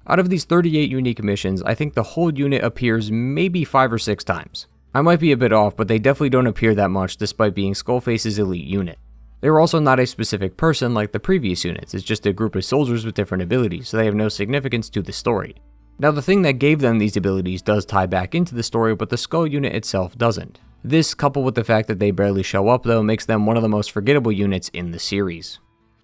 Out of these 38 unique missions, I think the whole unit appears maybe 5 or 6 times. I might be a bit off, but they definitely don't appear that much despite being Skullface's elite unit. They are also not a specific person like the previous units, it's just a group of soldiers with different abilities, so they have no significance to the story. Now the thing that gave them these abilities does tie back into the story, but the Skull unit itself doesn't. This, coupled with the fact that they barely show up though, makes them one of the most forgettable units in the series.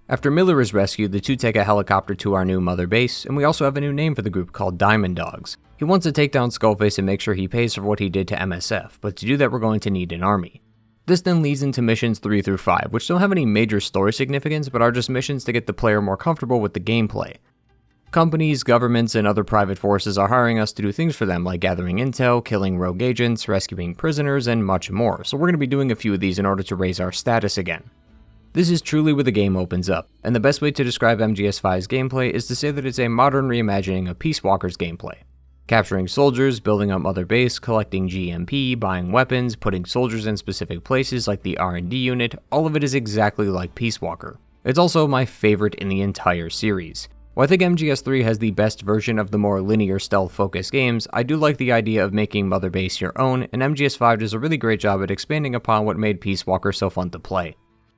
After Miller is rescued, the 2 take a helicopter to our new Mother Base, and we also have a new name for the group called Diamond Dogs. He wants to take down Skullface and make sure he pays for what he did to MSF, but to do that we're going to need an army. This then leads into missions 3 through 5, which don't have any major story significance, but are just missions to get the player more comfortable with the gameplay. Companies, governments, and other private forces are hiring us to do things for them like gathering intel, killing rogue agents, rescuing prisoners, and much more, so we're going to be doing a few of these in order to raise our status again. This is truly where the game opens up, and the best way to describe MGS5's gameplay is to say that it's a modern reimagining of Peace Walker's gameplay. Capturing soldiers, building up Mother Base, collecting GMP, buying weapons, putting soldiers in specific places like the R&D unit, all of it is exactly like Peace Walker. It's also my favorite in the entire series. While I think MGS3 has the best version of the more linear stealth-focused games, I do like the idea of making Mother Base your own, and MGS5 does a really great job at expanding upon what made Peace Walker so fun to play.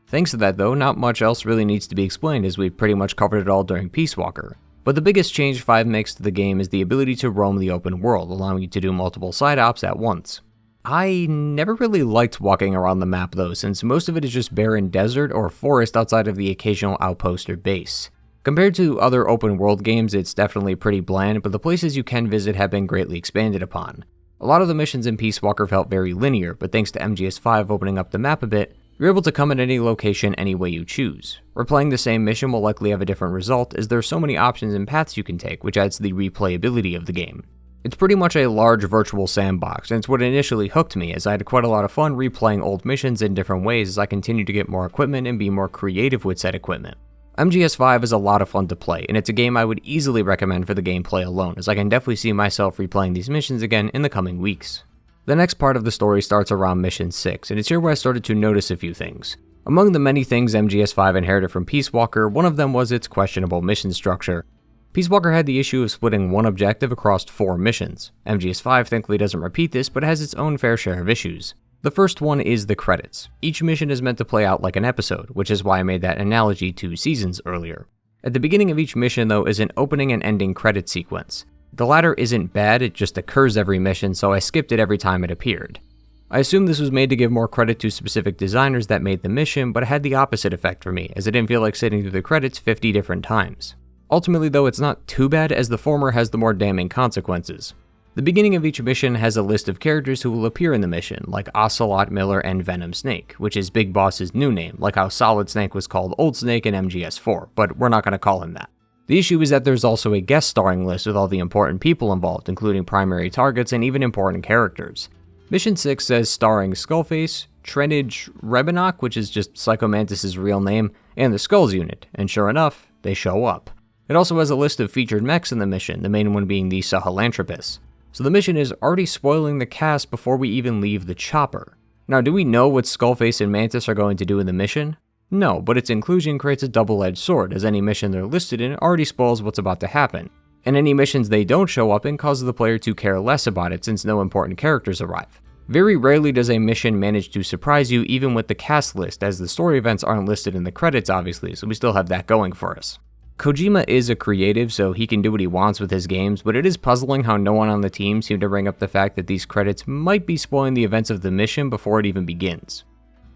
Thanks to that though, not much else really needs to be explained as we've pretty much covered it all during Peace Walker. But the biggest change 5 makes to the game is the ability to roam the open world, allowing you to do multiple side ops at once. I never really liked walking around the map though, since most of it is just barren desert or forest outside of the occasional outpost or base. Compared to other open world games, it's definitely pretty bland, but the places you can visit have been greatly expanded upon. A lot of the missions in Peace Walker felt very linear, but thanks to MGS5 opening up the map a bit, you're able to come at any location any way you choose. Replaying the same mission will likely have a different result, as there are so many options and paths you can take, which adds to the replayability of the game. It's pretty much a large virtual sandbox, and it's what initially hooked me, as I had quite a lot of fun replaying old missions in different ways as I continued to get more equipment and be more creative with said equipment. MGS5 is a lot of fun to play, and it's a game I would easily recommend for the gameplay alone, as I can definitely see myself replaying these missions again in the coming weeks. The next part of the story starts around Mission 6, and it's here where I started to notice a few things. Among the many things MGS5 inherited from Peace Walker, one of them was its questionable mission structure. Peace Walker had the issue of splitting one objective across 4 missions. MGS5 thankfully doesn't repeat this, but has its own fair share of issues. The first one is the credits. Each mission is meant to play out like an episode, which is why I made that analogy to seasons earlier. At the beginning of each mission though is an opening and ending credit sequence. The latter isn't bad, it just occurs every mission, so I skipped it every time it appeared. I assume this was made to give more credit to specific designers that made the mission, but it had the opposite effect for me, as I didn't feel like sitting through the credits 50 different times. Ultimately though, it's not too bad, as the former has the more damning consequences. The beginning of each mission has a list of characters who will appear in the mission, like Ocelot, Miller, and Venom Snake, which is Big Boss's new name, like how Solid Snake was called Old Snake in MGS4, but we're not going to call him that. The issue is that there's also a guest starring list with all the important people involved, including primary targets and even important characters. Mission 6 says starring Skullface, Trenage Rebenok, which is just Psycho Mantis' real name, and the Skulls unit, and sure enough, they show up. It also has a list of featured mechs in the mission, the main one being the Sahelanthropus. So the mission is already spoiling the cast before we even leave the chopper. Now, do we know what Skullface and Mantis are going to do in the mission? No, but its inclusion creates a double-edged sword, as any mission they're listed in already spoils what's about to happen. And any missions they don't show up in causes the player to care less about it since no important characters arrive. Very rarely does a mission manage to surprise you even with the cast list, as the story events aren't listed in the credits obviously, so we still have that going for us. Kojima is a creative, so he can do what he wants with his games, but it is puzzling how no one on the team seemed to bring up the fact that these credits might be spoiling the events of the mission before it even begins.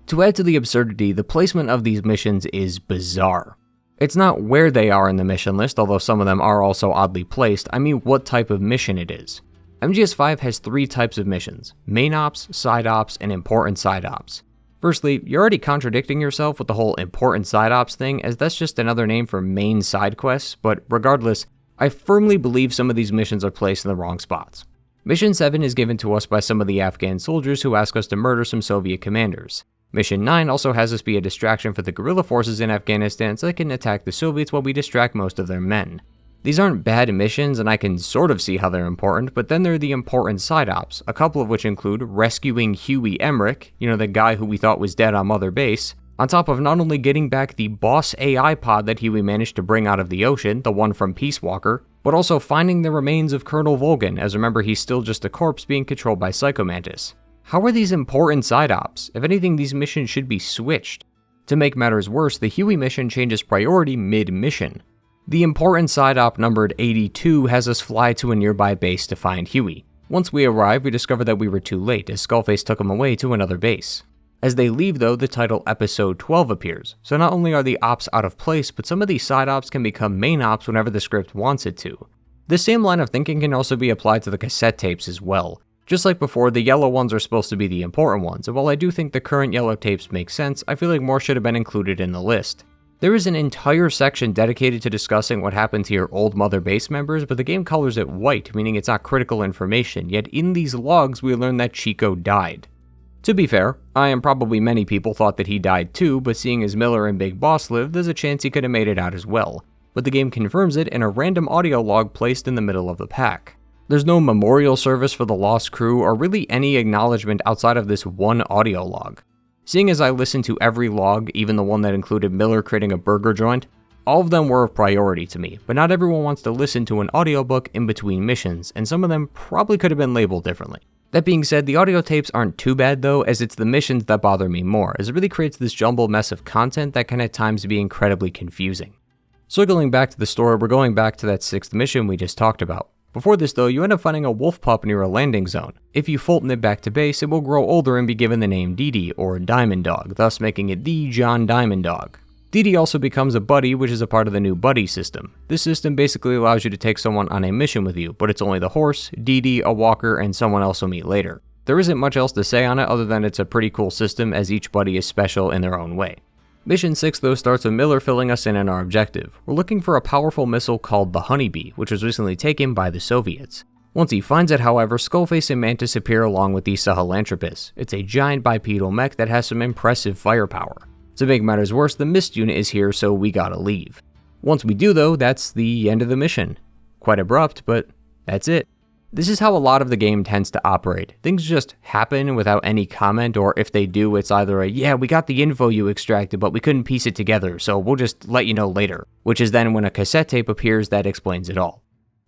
To add to the absurdity, the placement of these missions is bizarre. It's not where they are in the mission list, although some of them are also oddly placed, I mean what type of mission it is. MGS5 has 3 types of missions: main ops, side ops, and important side ops. Firstly, you're already contradicting yourself with the whole important side ops thing, as that's just another name for main side quests, but regardless, I firmly believe some of these missions are placed in the wrong spots. Mission 7 is given to us by some of the Afghan soldiers who ask us to murder some Soviet commanders. Mission 9 also has us be a distraction for the guerrilla forces in Afghanistan so they can attack the Soviets while we distract most of their men. These aren't bad missions and I can sort of see how they're important, but then there are the important side ops, a couple of which include rescuing Huey Emmerich, the guy who we thought was dead on Mother Base, on top of not only getting back the boss AI pod that Huey managed to bring out of the ocean, the one from Peace Walker, but also finding the remains of Colonel Volgin, as remember he's still just a corpse being controlled by Psycho Mantis. How are these important side ops? If anything, these missions should be switched. To make matters worse, the Huey mission changes priority mid-mission. The important side op numbered 82 has us fly to a nearby base to find Huey. Once we arrive, we discover that we were too late, as Skullface took him away to another base. As they leave though, the title Episode 12 appears, so not only are the ops out of place, but some of these side ops can become main ops whenever the script wants it to. This same line of thinking can also be applied to the cassette tapes as well. Just like before, the yellow ones are supposed to be the important ones, and while I do think the current yellow tapes make sense, I feel like more should have been included in the list. There is an entire section dedicated to discussing what happened to your old Mother Base members, but the game colors it white, meaning it's not critical information, yet in these logs we learn that Chico died. To be fair, I and probably many people thought that he died too, but seeing as Miller and Big Boss lived, there's a chance he could have made it out as well. But the game confirms it in a random audio log placed in the middle of the pack. There's no memorial service for the lost crew or really any acknowledgement outside of this one audio log. Seeing as I listened to every log, even the one that included Miller creating a burger joint, all of them were of priority to me, but not everyone wants to listen to an audiobook in between missions, and some of them probably could have been labeled differently. That being said, the audio tapes aren't too bad though, as it's the missions that bother me more, as it really creates this jumbled mess of content that can at times be incredibly confusing. Circling back to the story, we're going back to that 6th mission we just talked about. Before this though, you end up finding a wolf pup near a landing zone. If you Fulton it back to base, it will grow older and be given the name Dee or Diamond Dog, thus making it the John Diamond Dog. Dee also becomes a buddy, which is a part of the new buddy system. This system basically allows you to take someone on a mission with you, but it's only the horse, Dee, a walker, and someone else you'll meet later. There isn't much else to say on it other than it's a pretty cool system as each buddy is special in their own way. Mission 6 though starts with Miller filling us in on our objective. We're looking for a powerful missile called the Honeybee, which was recently taken by the Soviets. Once he finds it however, Skullface and Mantis appear along with the Sahelanthropus. It's a giant bipedal mech that has some impressive firepower. To make matters worse, the Mist unit is here, so we gotta leave. Once we do though, that's the end of the mission. Quite abrupt, but that's it. This is how a lot of the game tends to operate. Things just happen without any comment, or if they do, it's either a, yeah, we got the info you extracted, but we couldn't piece it together, so we'll just let you know later, which is then when a cassette tape appears that explains it all.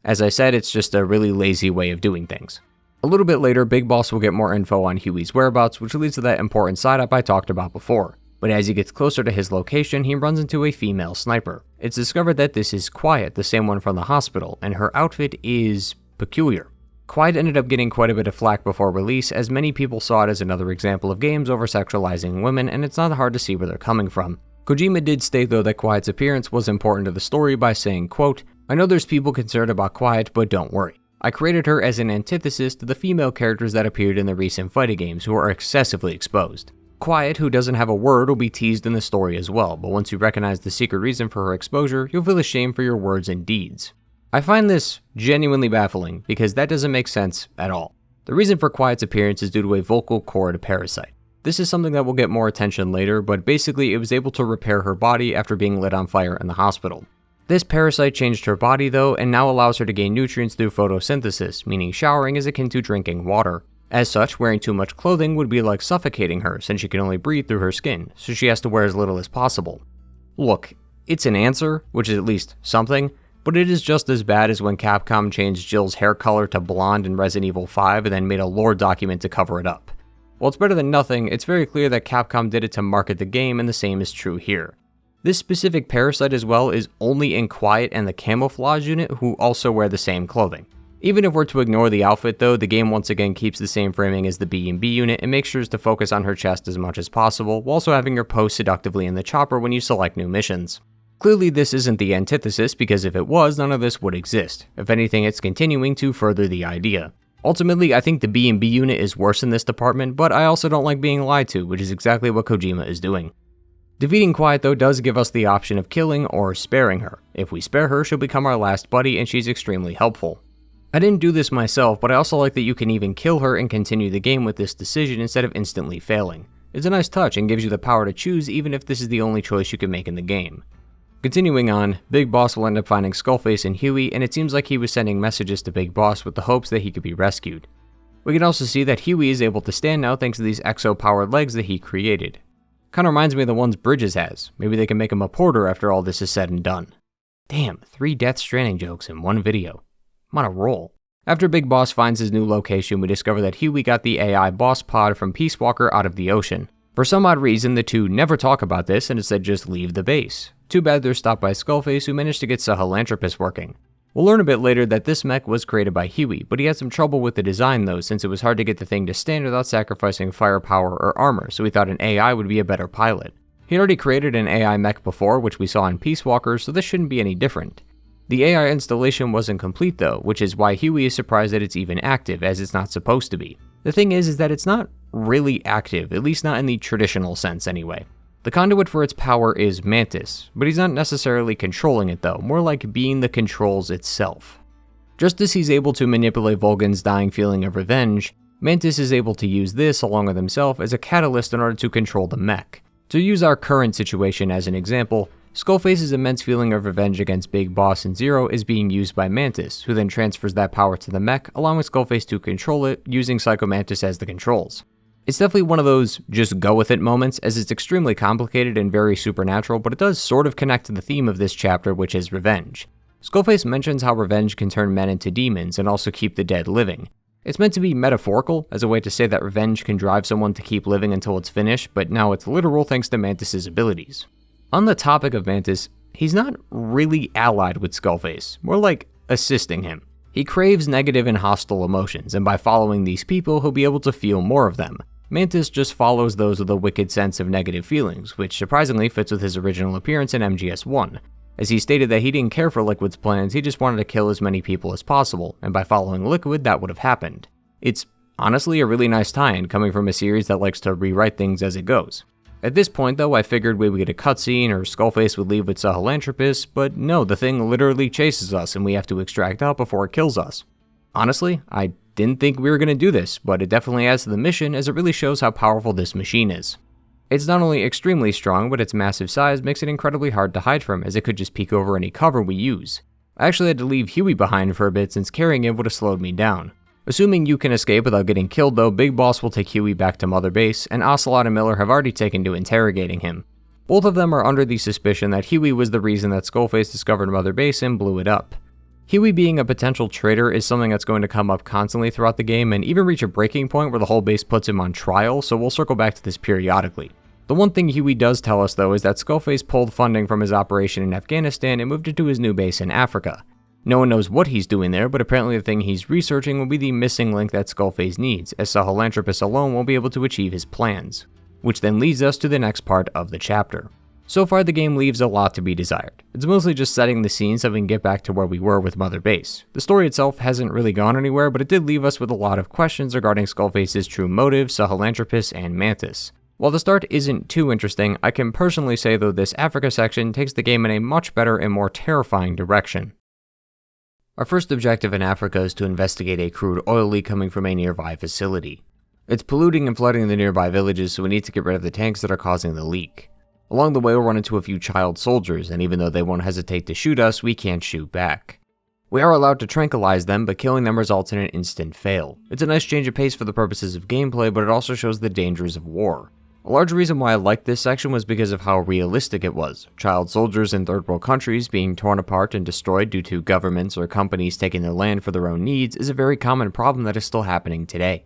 As I said, it's just a really lazy way of doing things. A little bit later, Big Boss will get more info on Huey's whereabouts, which leads to that important side-up I talked about before. But as he gets closer to his location, he runs into a female sniper. It's discovered that this is Quiet, the same one from the hospital, and her outfit is peculiar. Quiet ended up getting quite a bit of flack before release, as many people saw it as another example of games over-sexualizing women, and it's not hard to see where they're coming from. Kojima did state though that Quiet's appearance was important to the story by saying, quote, "I know there's people concerned about Quiet, but don't worry. I created her as an antithesis to the female characters that appeared in the recent fighting games who are excessively exposed. Quiet, who doesn't have a word, will be teased in the story as well, but once you recognize the secret reason for her exposure, you'll feel ashamed for your words and deeds. I find this genuinely baffling, because that doesn't make sense at all. The reason for Quiet's appearance is due to a vocal cord parasite. This is something that will get more attention later, but basically it was able to repair her body after being lit on fire in the hospital. This parasite changed her body though, and now allows her to gain nutrients through photosynthesis, meaning showering is akin to drinking water. As such, wearing too much clothing would be like suffocating her, since she can only breathe through her skin, so she has to wear as little as possible. Look, it's an answer, which is at least something, but it is just as bad as when Capcom changed Jill's hair color to blonde in Resident Evil 5 and then made a lore document to cover it up. While it's better than nothing, it's very clear that Capcom did it to market the game, and the same is true here. This specific parasite as well is only in Quiet and the camouflage unit, who also wear the same clothing. Even if we're to ignore the outfit though, the game once again keeps the same framing as the B&B unit and makes sure to focus on her chest as much as possible, while also having her pose seductively in the chopper when you select new missions. Clearly this isn't the antithesis, because if it was, none of this would exist. If anything, it's continuing to further the idea. Ultimately, I think the B&B unit is worse in this department, but I also don't like being lied to, which is exactly what Kojima is doing. Defeating Quiet though does give us the option of killing or sparing her. If we spare her, she'll become our last buddy, and she's extremely helpful. I didn't do this myself, but I also like that you can even kill her and continue the game with this decision instead of instantly failing. It's a nice touch and gives you the power to choose even if this is the only choice you can make in the game. Continuing on, Big Boss will end up finding Skullface and Huey, and it seems like he was sending messages to Big Boss with the hopes that he could be rescued. We can also see that Huey is able to stand now thanks to these exo-powered legs that he created. Kinda reminds me of the ones Bridges has. Maybe they can make him a porter after all this is said and done. Damn, 3 Death Stranding jokes in one video. I'm on a roll. After Big Boss finds his new location, we discover that Huey got the AI boss pod from Peace Walker out of the ocean. For some odd reason, the two never talk about this and instead just leave the base. Too bad they're stopped by Skullface, who managed to get Sahelanthropus working. We'll learn a bit later that this mech was created by Huey, but he had some trouble with the design though, since it was hard to get the thing to stand without sacrificing firepower or armor, so we thought an AI would be a better pilot. He'd already created an AI mech before, which we saw in Peace Walker, so this shouldn't be any different. The AI installation wasn't complete though, which is why Huey is surprised that it's even active, as it's not supposed to be. The thing is that it's not really active, at least not in the traditional sense anyway. The conduit for its power is Mantis, but he's not necessarily controlling it though, more like being the controls itself. Just as he's able to manipulate Volgan's dying feeling of revenge, Mantis is able to use this along with himself as a catalyst in order to control the mech. To use our current situation as an example, Skullface's immense feeling of revenge against Big Boss and Zero is being used by Mantis, who then transfers that power to the mech, along with Skullface to control it, using Psycho Mantis as the controls. It's definitely one of those just go with it moments, as it's extremely complicated and very supernatural, but it does sort of connect to the theme of this chapter, which is revenge. Skullface mentions how revenge can turn men into demons and also keep the dead living. It's meant to be metaphorical, as a way to say that revenge can drive someone to keep living until it's finished, but now it's literal thanks to Mantis' abilities. On the topic of Mantis, he's not really allied with Skullface, more like assisting him. He craves negative and hostile emotions, and by following these people, he'll be able to feel more of them. Mantis just follows those with a wicked sense of negative feelings, which surprisingly fits with his original appearance in MGS1, as he stated that he didn't care for Liquid's plans, he just wanted to kill as many people as possible, and by following Liquid, that would have happened. It's honestly a really nice tie-in coming from a series that likes to rewrite things as it goes. At this point though, I figured we would get a cutscene or Skullface would leave with Sahelanthropus, but no, the thing literally chases us and we have to extract out before it kills us. Honestly, I didn't think we were going to do this, but it definitely adds to the mission as it really shows how powerful this machine is. It's not only extremely strong, but its massive size makes it incredibly hard to hide from, as it could just peek over any cover we use. I actually had to leave Huey behind for a bit since carrying him would have slowed me down. Assuming you can escape without getting killed though, Big Boss will take Huey back to Mother Base, and Ocelot and Miller have already taken to interrogating him. Both of them are under the suspicion that Huey was the reason that Skullface discovered Mother Base and blew it up. Huey being a potential traitor is something that's going to come up constantly throughout the game and even reach a breaking point where the whole base puts him on trial, so we'll circle back to this periodically. The one thing Huey does tell us though is that Skullface pulled funding from his operation in Afghanistan and moved it to his new base in Africa. No one knows what he's doing there, but apparently the thing he's researching will be the missing link that Skullface needs, as Sahelanthropus alone won't be able to achieve his plans. Which then leads us to the next part of the chapter. So far the game leaves a lot to be desired. It's mostly just setting the scene so we can get back to where we were with Mother Base. The story itself hasn't really gone anywhere, but it did leave us with a lot of questions regarding Skullface's true motives, Sahelanthropus, and Mantis. While the start isn't too interesting, I can personally say though this Africa section takes the game in a much better and more terrifying direction. Our first objective in Africa is to investigate a crude oil leak coming from a nearby facility. It's polluting and flooding the nearby villages, so we need to get rid of the tanks that are causing the leak. Along the way we'll run into a few child soldiers, and even though they won't hesitate to shoot us, we can't shoot back. We are allowed to tranquilize them, but killing them results in an instant fail. It's a nice change of pace for the purposes of gameplay, but it also shows the dangers of war. A large reason why I liked this section was because of how realistic it was. Child soldiers in third world countries being torn apart and destroyed due to governments or companies taking their land for their own needs is a very common problem that is still happening today.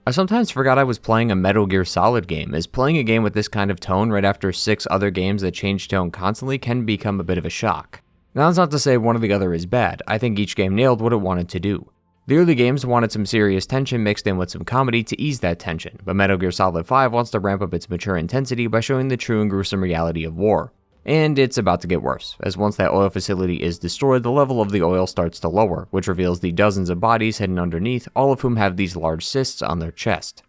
I sometimes forgot I was playing a Metal Gear Solid game, as playing a game with this kind of tone right after 6 other games that change tone constantly can become a bit of a shock. Now that's not to say one or the other is bad, I think each game nailed what it wanted to do. The early games wanted some serious tension mixed in with some comedy to ease that tension, but Metal Gear Solid 5 wants to ramp up its mature intensity by showing the true and gruesome reality of war. And it's about to get worse, as once that oil facility is destroyed, the level of the oil starts to lower, which reveals the dozens of bodies hidden underneath, all of whom have these large cysts on their chest.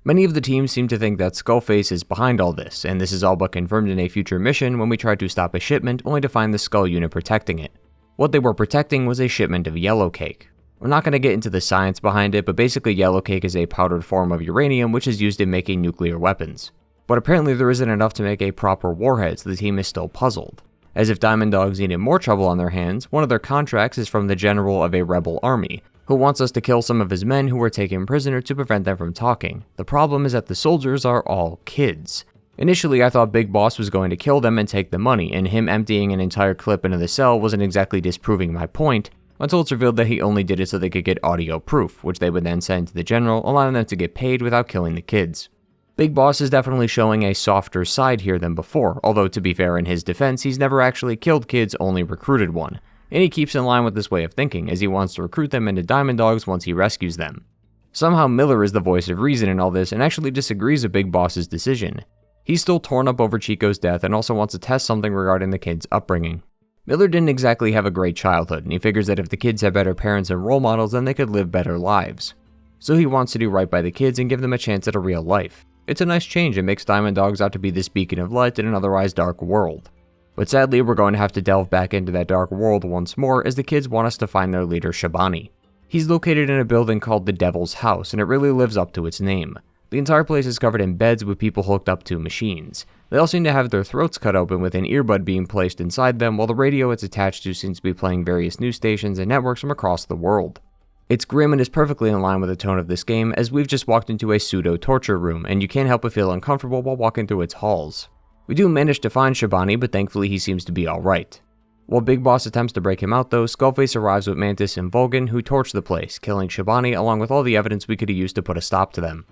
Many of the teams seem to think that Skullface is behind all this, and this is all but confirmed in a future mission when we try to stop a shipment only to find the Skull unit protecting it. What they were protecting was a shipment of yellow cake. We're not going to get into the science behind it, but basically yellow cake is a powdered form of uranium which is used in making nuclear weapons. But apparently there isn't enough to make a proper warhead, so the team is still puzzled. As if Diamond Dogs needed more trouble on their hands, one of their contracts is from the general of a rebel army, who wants us to kill some of his men who were taken prisoner to prevent them from talking. The problem is that the soldiers are all kids. Initially I thought Big Boss was going to kill them and take the money, and him emptying an entire clip into the cell wasn't exactly disproving my point, until it's revealed that he only did it so they could get audio proof, which they would then send to the general, allowing them to get paid without killing the kids. Big Boss is definitely showing a softer side here than before, although to be fair in his defense, he's never actually killed kids, only recruited one. And he keeps in line with this way of thinking, as he wants to recruit them into Diamond Dogs once he rescues them. Somehow Miller is the voice of reason in all this and actually disagrees with Big Boss's decision. He's still torn up over Chico's death and also wants to test something regarding the kid's upbringing. Miller didn't exactly have a great childhood, and he figures that if the kids have better parents and role models, then they could live better lives. So he wants to do right by the kids and give them a chance at a real life. It's a nice change and makes Diamond Dogs out to be this beacon of light in an otherwise dark world. But sadly, we're going to have to delve back into that dark world once more, as the kids want us to find their leader Shabani. He's located in a building called the Devil's House, and it really lives up to its name. The entire place is covered in beds with people hooked up to machines. They all seem to have their throats cut open with an earbud being placed inside them, while the radio it's attached to seems to be playing various news stations and networks from across the world. It's grim and is perfectly in line with the tone of this game, as we've just walked into a pseudo-torture room, and you can't help but feel uncomfortable while walking through its halls. We do manage to find Shabani, but thankfully he seems to be alright. While Big Boss attempts to break him out though, Skullface arrives with Mantis and Vulcan, who torch the place, killing Shabani along with all the evidence we could have used to put a stop to them.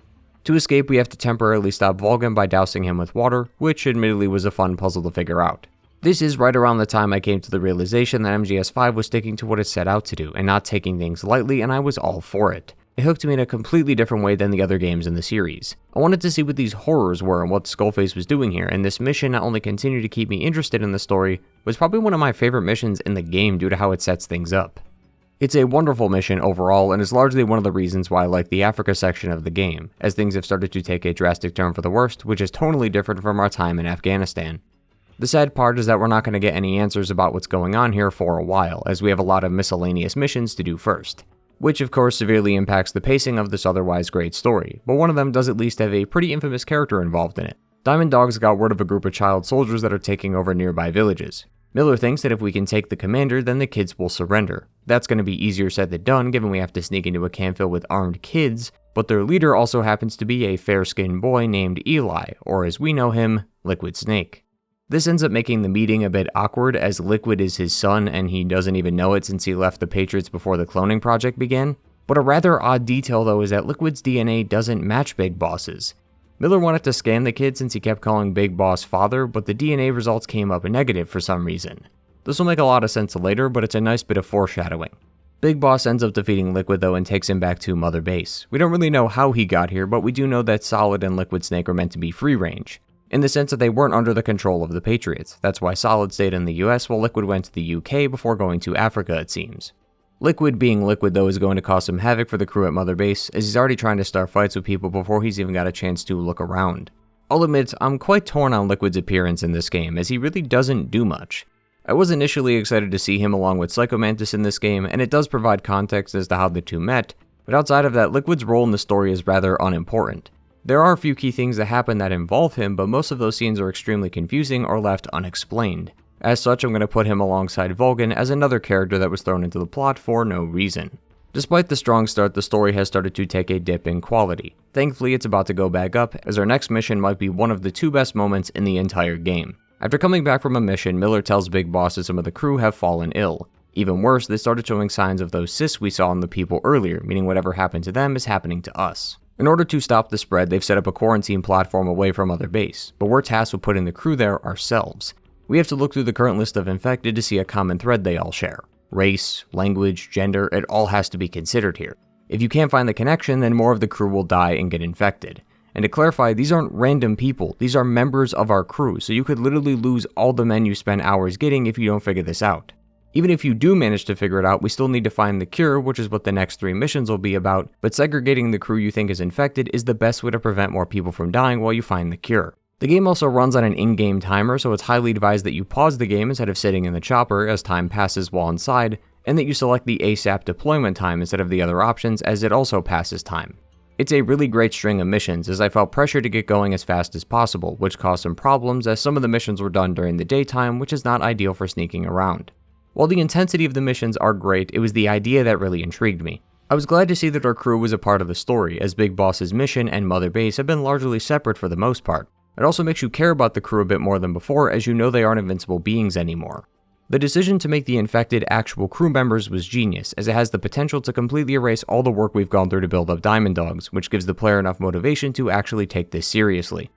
To escape, we have to temporarily stop Vulcan by dousing him with water, which admittedly was a fun puzzle to figure out. This is right around the time I came to the realization that MGS5 was sticking to what it set out to do, and not taking things lightly, and I was all for it. It hooked me in a completely different way than the other games in the series. I wanted to see what these horrors were and what Skullface was doing here, and this mission not only continued to keep me interested in the story, was probably one of my favorite missions in the game due to how it sets things up. It's a wonderful mission overall, and is largely one of the reasons why I like the Africa section of the game, as things have started to take a drastic turn for the worst, which is totally different from our time in Afghanistan. The sad part is that we're not going to get any answers about what's going on here for a while, as we have a lot of miscellaneous missions to do first, which of course severely impacts the pacing of this otherwise great story, but one of them does at least have a pretty infamous character involved in it. Diamond Dogs got word of a group of child soldiers that are taking over nearby villages. Miller thinks that if we can take the commander, then the kids will surrender. That's going to be easier said than done, given we have to sneak into a camp filled with armed kids, but their leader also happens to be a fair-skinned boy named Eli, or as we know him, Liquid Snake. This ends up making the meeting a bit awkward, as Liquid is his son and he doesn't even know it since he left the Patriots before the cloning project began. But a rather odd detail though is that Liquid's DNA doesn't match Big Boss's. Miller wanted to scan the kid since he kept calling Big Boss father, but the DNA results came up negative for some reason. This will make a lot of sense later, but it's a nice bit of foreshadowing. Big Boss ends up defeating Liquid though and takes him back to Mother Base. We don't really know how he got here, but we do know that Solid and Liquid Snake are meant to be free range, in the sense that they weren't under the control of the Patriots. That's why Solid stayed in the US while Liquid went to the UK before going to Africa, it seems. Liquid being Liquid though is going to cause some havoc for the crew at Mother Base, as he's already trying to start fights with people before he's even got a chance to look around. I'll admit, I'm quite torn on Liquid's appearance in this game, as he really doesn't do much. I was initially excited to see him along with Psycho Mantis in this game, and it does provide context as to how the two met, but outside of that, Liquid's role in the story is rather unimportant. There are a few key things that happen that involve him, but most of those scenes are extremely confusing or left unexplained. As such, I'm going to put him alongside Vulcan as another character that was thrown into the plot for no reason. Despite the strong start, the story has started to take a dip in quality. Thankfully, it's about to go back up, as our next mission might be one of the two best moments in the entire game. After coming back from a mission, Miller tells Big Boss that some of the crew have fallen ill. Even worse, they started showing signs of those cysts we saw in the people earlier, meaning whatever happened to them is happening to us. In order to stop the spread, they've set up a quarantine platform away from Mother Base, but we're tasked with putting the crew there ourselves. We have to look through the current list of infected to see a common thread they all share. Race, language, gender, it all has to be considered here. If you can't find the connection, then more of the crew will die and get infected. And to clarify, these aren't random people, these are members of our crew, so you could literally lose all the men you spend hours getting if you don't figure this out. Even if you do manage to figure it out, we still need to find the cure, which is what the next 3 missions will be about, but segregating the crew you think is infected is the best way to prevent more people from dying while you find the cure. The game also runs on an in-game timer, so it's highly advised that you pause the game instead of sitting in the chopper as time passes while inside, and that you select the ASAP deployment time instead of the other options as it also passes time. It's a really great string of missions, as I felt pressure to get going as fast as possible, which caused some problems as some of the missions were done during the daytime, which is not ideal for sneaking around. While the intensity of the missions are great, it was the idea that really intrigued me. I was glad to see that our crew was a part of the story, as Big Boss's mission and Mother Base have been largely separate for the most part. It also makes you care about the crew a bit more than before, as you know they aren't invincible beings anymore. The decision to make the infected actual crew members was genius, as it has the potential to completely erase all the work we've gone through to build up Diamond Dogs, which gives the player enough motivation to actually take this seriously.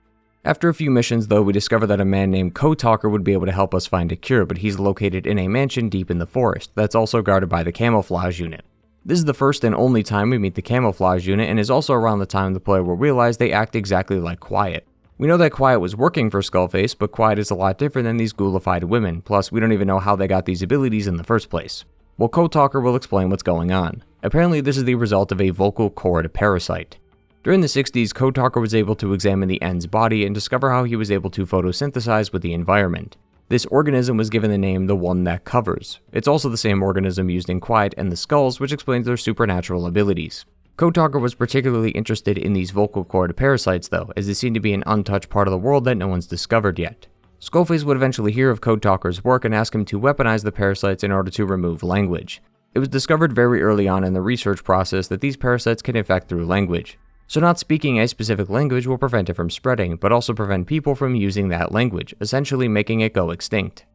After a few missions though, we discover that a man named Code Talker would be able to help us find a cure, but he's located in a mansion deep in the forest that's also guarded by the Camouflage Unit. This is the first and only time we meet the Camouflage Unit, and is also around the time the player will realize they act exactly like Quiet. We know that Quiet was working for Skullface, but Quiet is a lot different than these ghoulified women, plus we don't even know how they got these abilities in the first place. Well, Code Talker will explain what's going on. Apparently this is the result of a vocal cord parasite. During the 60s, Code Talker was able to examine the End's body and discover how he was able to photosynthesize with the environment. This organism was given the name the One That Covers. It's also the same organism used in Quiet and the Skulls, which explains their supernatural abilities. Code Talker was particularly interested in these vocal cord parasites though, as they seem to be an untouched part of the world that no one's discovered yet. Skullface would eventually hear of Code Talker's work and ask him to weaponize the parasites in order to remove language. It was discovered very early on in the research process that these parasites can infect through language. So not speaking a specific language will prevent it from spreading, but also prevent people from using that language, essentially making it go extinct.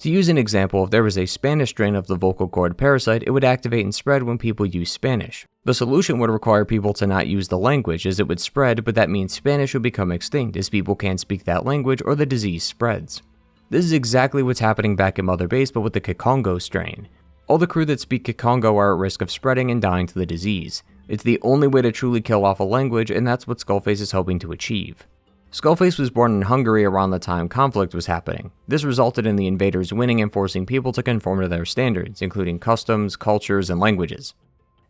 To use an example, if there was a Spanish strain of the vocal cord parasite, it would activate and spread when people use Spanish. The solution would require people to not use the language as it would spread, but that means Spanish would become extinct as people can't speak that language or the disease spreads. This is exactly what's happening back at Mother Base, but with the Kikongo strain. All the crew that speak Kikongo are at risk of spreading and dying to the disease. It's the only way to truly kill off a language, and that's what Skullface is hoping to achieve. Skullface was born in Hungary around the time conflict was happening. This resulted in the invaders winning and forcing people to conform to their standards, including customs, cultures, and languages.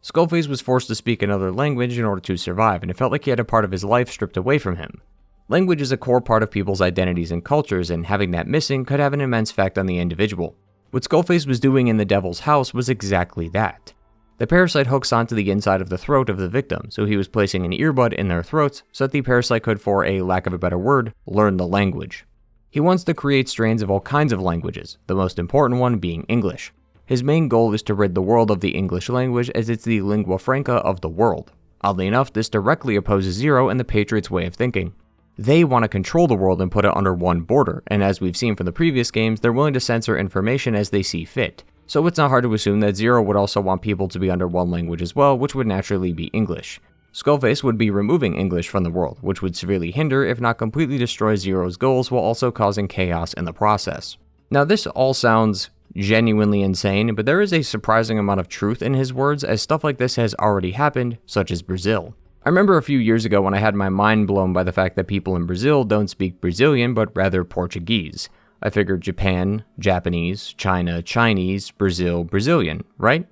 Skullface was forced to speak another language in order to survive, and it felt like he had a part of his life stripped away from him. Language is a core part of people's identities and cultures, and having that missing could have an immense effect on the individual. What Skullface was doing in the Devil's House was exactly that. The parasite hooks onto the inside of the throat of the victim, so he was placing an earbud in their throats so that the parasite could, for a lack of a better word, learn the language. He wants to create strains of all kinds of languages, the most important one being English. His main goal is to rid the world of the English language, as it's the lingua franca of the world. Oddly enough, this directly opposes Zero and the Patriots' way of thinking. They want to control the world and put it under one border, and as we've seen from the previous games, they're willing to censor information as they see fit. So it's not hard to assume that Zero would also want people to be under one language as well, which would naturally be English. Skullface would be removing English from the world, which would severely hinder, if not completely destroy Zero's goals, while also causing chaos in the process. Now this all sounds genuinely insane, but there is a surprising amount of truth in his words, as stuff like this has already happened, such as Brazil. I remember a few years ago when I had my mind blown by the fact that people in Brazil don't speak Brazilian, but rather Portuguese. I figured Japan, Japanese, China, Chinese, Brazil, Brazilian, right?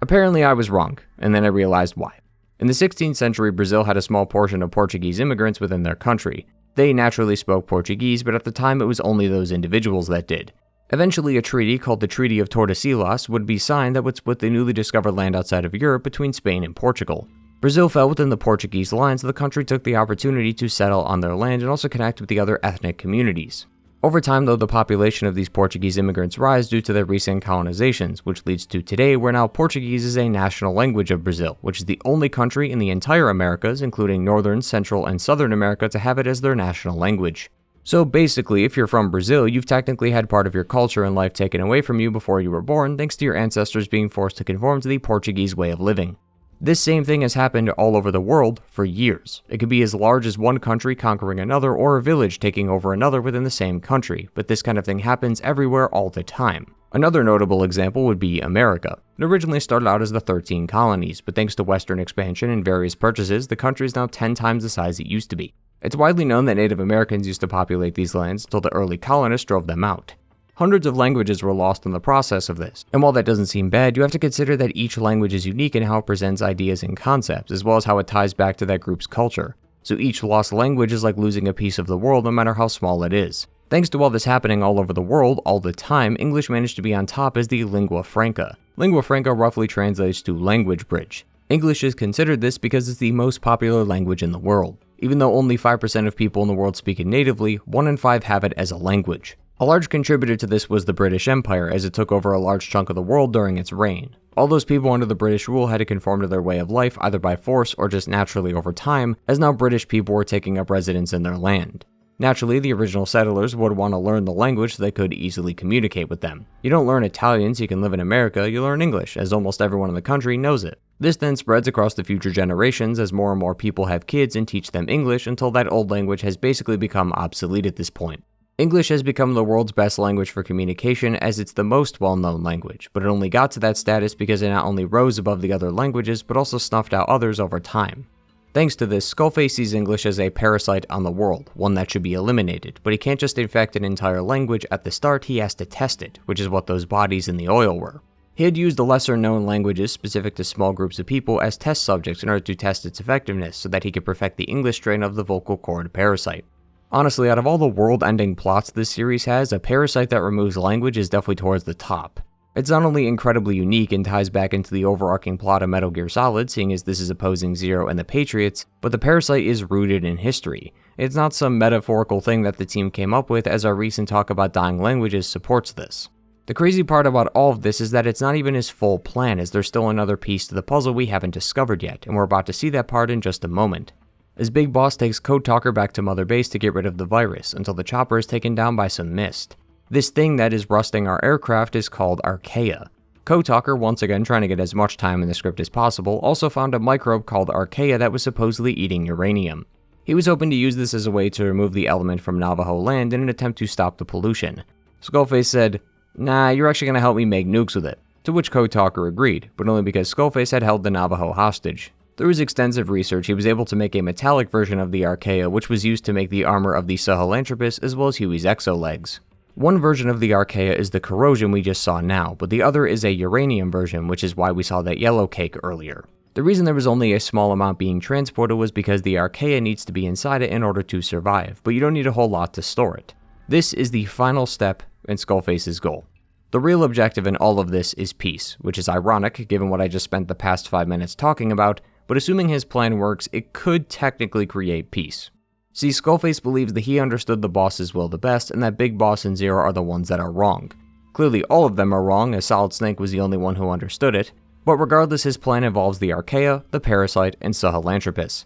Apparently I was wrong, and then I realized why. In the 16th century, Brazil had a small portion of Portuguese immigrants within their country. They naturally spoke Portuguese, but at the time it was only those individuals that did. Eventually, a treaty called the Treaty of Tordesillas would be signed that would split the newly discovered land outside of Europe between Spain and Portugal. Brazil fell within the Portuguese line, so the country took the opportunity to settle on their land and also connect with the other ethnic communities. Over time, though, the population of these Portuguese immigrants rise due to their recent colonizations, which leads to today where now Portuguese is a national language of Brazil, which is the only country in the entire Americas, including Northern, Central, and Southern America, to have it as their national language. So basically, if you're from Brazil, you've technically had part of your culture and life taken away from you before you were born, thanks to your ancestors being forced to conform to the Portuguese way of living. This same thing has happened all over the world for years. It could be as large as one country conquering another or a village taking over another within the same country, but this kind of thing happens everywhere all the time. Another notable example would be America. It originally started out as the 13 colonies, but thanks to Western expansion and various purchases, the country is now 10 times the size it used to be. It's widely known that Native Americans used to populate these lands until the early colonists drove them out. Hundreds of languages were lost in the process of this, and while that doesn't seem bad, you have to consider that each language is unique in how it presents ideas and concepts, as well as how it ties back to that group's culture. So each lost language is like losing a piece of the world, no matter how small it is. Thanks to all this happening all over the world, all the time, English managed to be on top as the lingua franca. Lingua franca roughly translates to language bridge. English is considered this because it's the most popular language in the world. Even though only 5% of people in the world speak it natively, 1 in 5 have it as a language. A large contributor to this was the British Empire, as it took over a large chunk of the world during its reign. All those people under the British rule had to conform to their way of life either by force or just naturally over time, as now British people were taking up residence in their land. Naturally, the original settlers would want to learn the language so they could easily communicate with them. You don't learn Italian so you can live in America, you learn English, as almost everyone in the country knows it. This then spreads across the future generations as more and more people have kids and teach them English until that old language has basically become obsolete at this point. English has become the world's best language for communication as it's the most well-known language, but it only got to that status because it not only rose above the other languages, but also snuffed out others over time. Thanks to this, Skullface sees English as a parasite on the world, one that should be eliminated, but he can't just infect an entire language at the start, he has to test it, which is what those bodies in the oil were. He had used the lesser-known languages specific to small groups of people as test subjects in order to test its effectiveness so that he could perfect the English strain of the vocal cord parasite. Honestly, out of all the world-ending plots this series has, a parasite that removes language is definitely towards the top. It's not only incredibly unique and ties back into the overarching plot of Metal Gear Solid, seeing as this is opposing Zero and the Patriots, but the parasite is rooted in history. It's not some metaphorical thing that the team came up with, as our recent talk about dying languages supports this. The crazy part about all of this is that it's not even his full plan, as there's still another piece to the puzzle we haven't discovered yet, and we're about to see that part in just a moment. As Big Boss takes Code Talker back to Mother Base to get rid of the virus, until the chopper is taken down by some mist. This thing that is rusting our aircraft is called Archaea. Code Talker, once again trying to get as much time in the script as possible, also found a microbe called Archaea that was supposedly eating uranium. He was hoping to use this as a way to remove the element from Navajo land in an attempt to stop the pollution. Skullface said, "Nah, you're actually going to help me make nukes with it," to which Code Talker agreed, but only because Skullface had held the Navajo hostage. Through his extensive research, he was able to make a metallic version of the Archaea, which was used to make the armor of the Sahelanthropus as well as Huey's exolegs. One version of the Archaea is the corrosion we just saw now, but the other is a uranium version, which is why we saw that yellow cake earlier. The reason there was only a small amount being transported was because the Archaea needs to be inside it in order to survive, but you don't need a whole lot to store it. This is the final step in Skullface's goal. The real objective in all of this is peace, which is ironic given what I just spent the past 5 minutes talking about, but assuming his plan works, it could technically create peace. See, Skullface believes that he understood the boss's will the best, and that Big Boss and Zero are the ones that are wrong. Clearly all of them are wrong, as Solid Snake was the only one who understood it, but regardless, his plan involves the Archaea, the Parasite, and Sahelanthropus.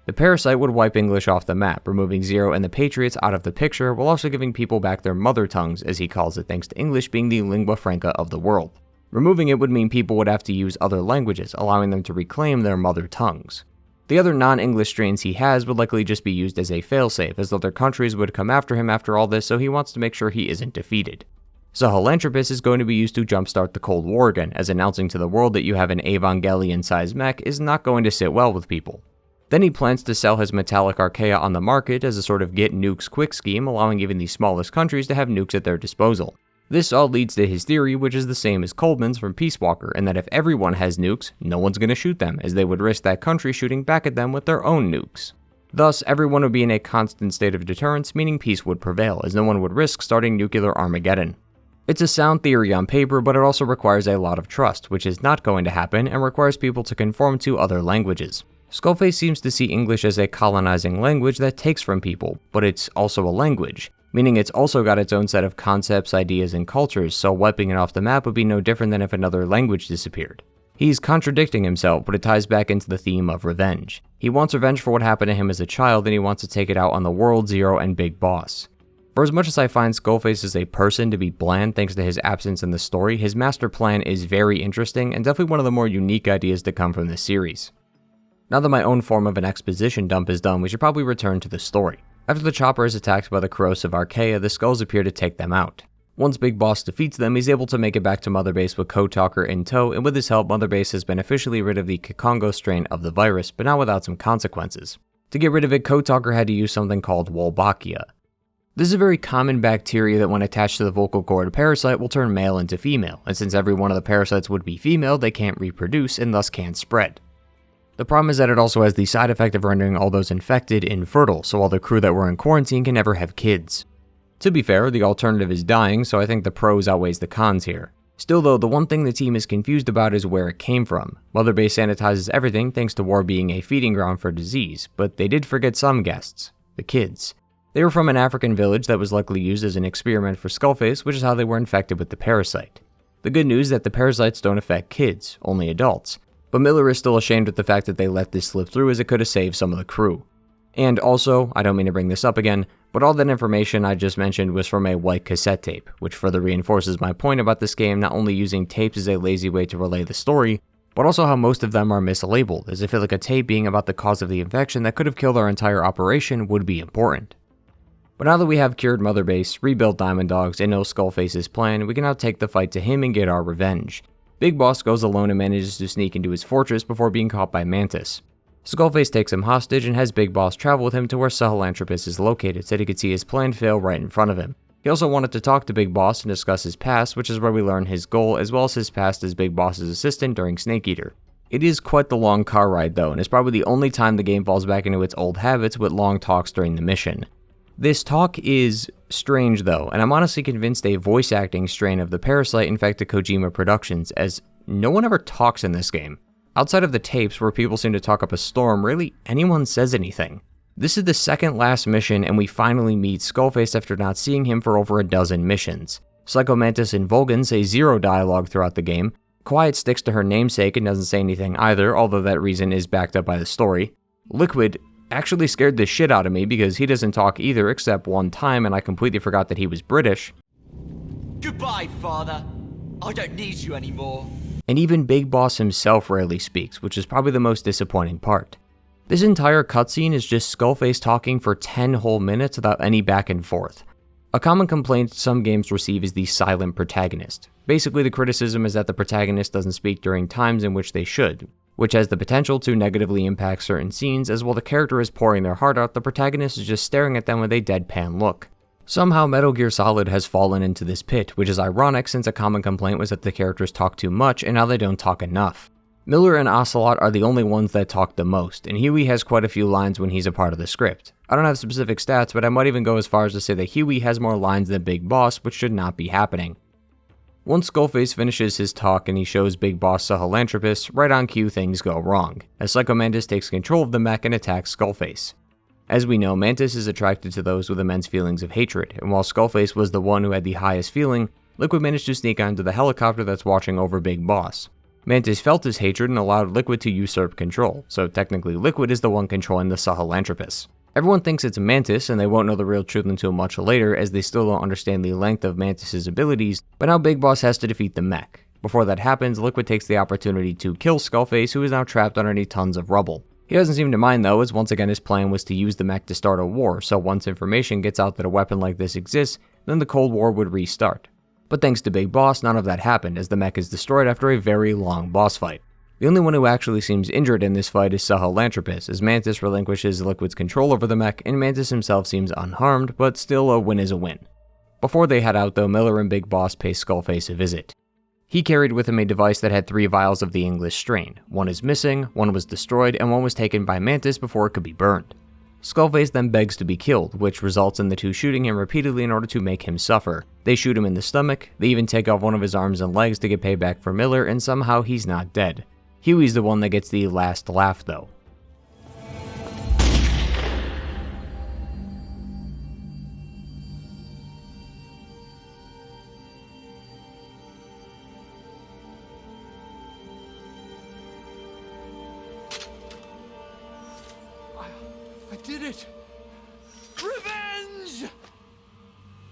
The Parasite would wipe English off the map, removing Zero and the Patriots out of the picture, while also giving people back their mother tongues, as he calls it, thanks to English being the lingua franca of the world. Removing it would mean people would have to use other languages, allowing them to reclaim their mother tongues. The other non-English strains he has would likely just be used as a failsafe, as other countries would come after him after all this, so he wants to make sure he isn't defeated. Sahelanthropus is going to be used to jumpstart the Cold War again, as announcing to the world that you have an Evangelion-sized mech is not going to sit well with people. Then he plans to sell his metallic Archaea on the market as a sort of get nukes quick scheme, allowing even the smallest countries to have nukes at their disposal. This all leads to his theory, which is the same as Coldman's from Peace Walker, and that if everyone has nukes, no one's going to shoot them, as they would risk that country shooting back at them with their own nukes. Thus, everyone would be in a constant state of deterrence, meaning peace would prevail, as no one would risk starting nuclear Armageddon. It's a sound theory on paper, but it also requires a lot of trust, which is not going to happen and requires people to conform to other languages. Skullface seems to see English as a colonizing language that takes from people, but it's also a language, meaning it's also got its own set of concepts, ideas, and cultures, so wiping it off the map would be no different than if another language disappeared. He's contradicting himself, but it ties back into the theme of revenge. He wants revenge for what happened to him as a child, and he wants to take it out on the World, Zero, and Big Boss. For as much as I find Skullface as a person to be bland thanks to his absence in the story, his master plan is very interesting and definitely one of the more unique ideas to come from this series. Now that my own form of an exposition dump is done, we should probably return to the story. After the chopper is attacked by the corrosive Archaea, the skulls appear to take them out. Once Big Boss defeats them, he's able to make it back to Mother Base with Code Talker in tow, and with his help, Mother Base has been officially rid of the Kikongo strain of the virus, but not without some consequences. To get rid of it, Code Talker had to use something called Wolbachia. This is a very common bacteria that when attached to the vocal cord parasite will turn male into female, and since every one of the parasites would be female, they can't reproduce and thus can't spread. The problem is that it also has the side effect of rendering all those infected infertile, so all the crew that were in quarantine can never have kids. To be fair, the alternative is dying, so I think the pros outweighs the cons here. Still though, the one thing the team is confused about is where it came from. Mother Base sanitizes everything thanks to war being a feeding ground for disease, but they did forget some guests, the kids. They were from an African village that was likely used as an experiment for Skullface, which is how they were infected with the parasite. The good news is that the parasites don't affect kids, only adults, but Miller is still ashamed at the fact that they let this slip through as it could have saved some of the crew. And also, I don't mean to bring this up again, but all that information I just mentioned was from a white cassette tape, which further reinforces my point about this game not only using tapes as a lazy way to relay the story, but also how most of them are mislabeled, as I feel like a tape being about the cause of the infection that could have killed our entire operation would be important. But now that we have cured Mother Base, rebuilt Diamond Dogs, and know Skullface's plan, we can now take the fight to him and get our revenge. Big Boss goes alone and manages to sneak into his fortress before being caught by Mantis. Skullface takes him hostage and has Big Boss travel with him to where Sahelanthropus is located so he could see his plan fail right in front of him. He also wanted to talk to Big Boss and discuss his past, which is where we learn his goal as well as his past as Big Boss's assistant during Snake Eater. It is quite the long car ride though, and it's probably the only time the game falls back into its old habits with long talks during the mission. This talk is strange though, and I'm honestly convinced a voice acting strain of the parasite infected Kojima Productions, as no one ever talks in this game. Outside of the tapes where people seem to talk up a storm, rarely anyone says anything. This is the second last mission and we finally meet Skullface after not seeing him for over a dozen missions. Psycho Mantis and Vulcan say zero dialogue throughout the game. Quiet sticks to her namesake and doesn't say anything either, although that reason is backed up by the story. Liquid actually scared the shit out of me because he doesn't talk either except one time and I completely forgot that he was British. Goodbye, father. I don't need you anymore. And even Big Boss himself rarely speaks, which is probably the most disappointing part. This entire cutscene is just Skullface talking for 10 whole minutes without any back and forth. A common complaint some games receive is the silent protagonist. Basically, the criticism is that the protagonist doesn't speak during times in which they should, which has the potential to negatively impact certain scenes, as while the character is pouring their heart out, the protagonist is just staring at them with a deadpan look. Somehow Metal Gear Solid has fallen into this pit, which is ironic since a common complaint was that the characters talk too much and now they don't talk enough. Miller and Ocelot are the only ones that talk the most, and Huey has quite a few lines when he's a part of the script. I don't have specific stats, but I might even go as far as to say that Huey has more lines than Big Boss, which should not be happening. Once Skullface finishes his talk and he shows Big Boss Sahelanthropus, right on cue things go wrong, as Psycho Mantis takes control of the mech and attacks Skullface. As we know, Mantis is attracted to those with immense feelings of hatred, and while Skullface was the one who had the highest feeling, Liquid managed to sneak onto the helicopter that's watching over Big Boss. Mantis felt his hatred and allowed Liquid to usurp control, so technically Liquid is the one controlling the Sahelanthropus. Everyone thinks it's Mantis, and they won't know the real truth until much later, as they still don't understand the length of Mantis' abilities, but now Big Boss has to defeat the mech. Before that happens, Liquid takes the opportunity to kill Skullface, who is now trapped underneath tons of rubble. He doesn't seem to mind though, as once again his plan was to use the mech to start a war, so once information gets out that a weapon like this exists, then the Cold War would restart. But thanks to Big Boss, none of that happened, as the mech is destroyed after a very long boss fight. The only one who actually seems injured in this fight is Sahelanthropus, as Mantis relinquishes Liquid's control over the mech, and Mantis himself seems unharmed, but still a win is a win. Before they head out though, Miller and Big Boss pay Skullface a visit. He carried with him a device that had 3 vials of the English strain. One is missing, one was destroyed, and one was taken by Mantis before it could be burned. Skullface then begs to be killed, which results in the two shooting him repeatedly in order to make him suffer. They shoot him in the stomach, they even take off one of his arms and legs to get payback for Miller, and somehow he's not dead. Huey's the one that gets the last laugh though. I did it! Revenge!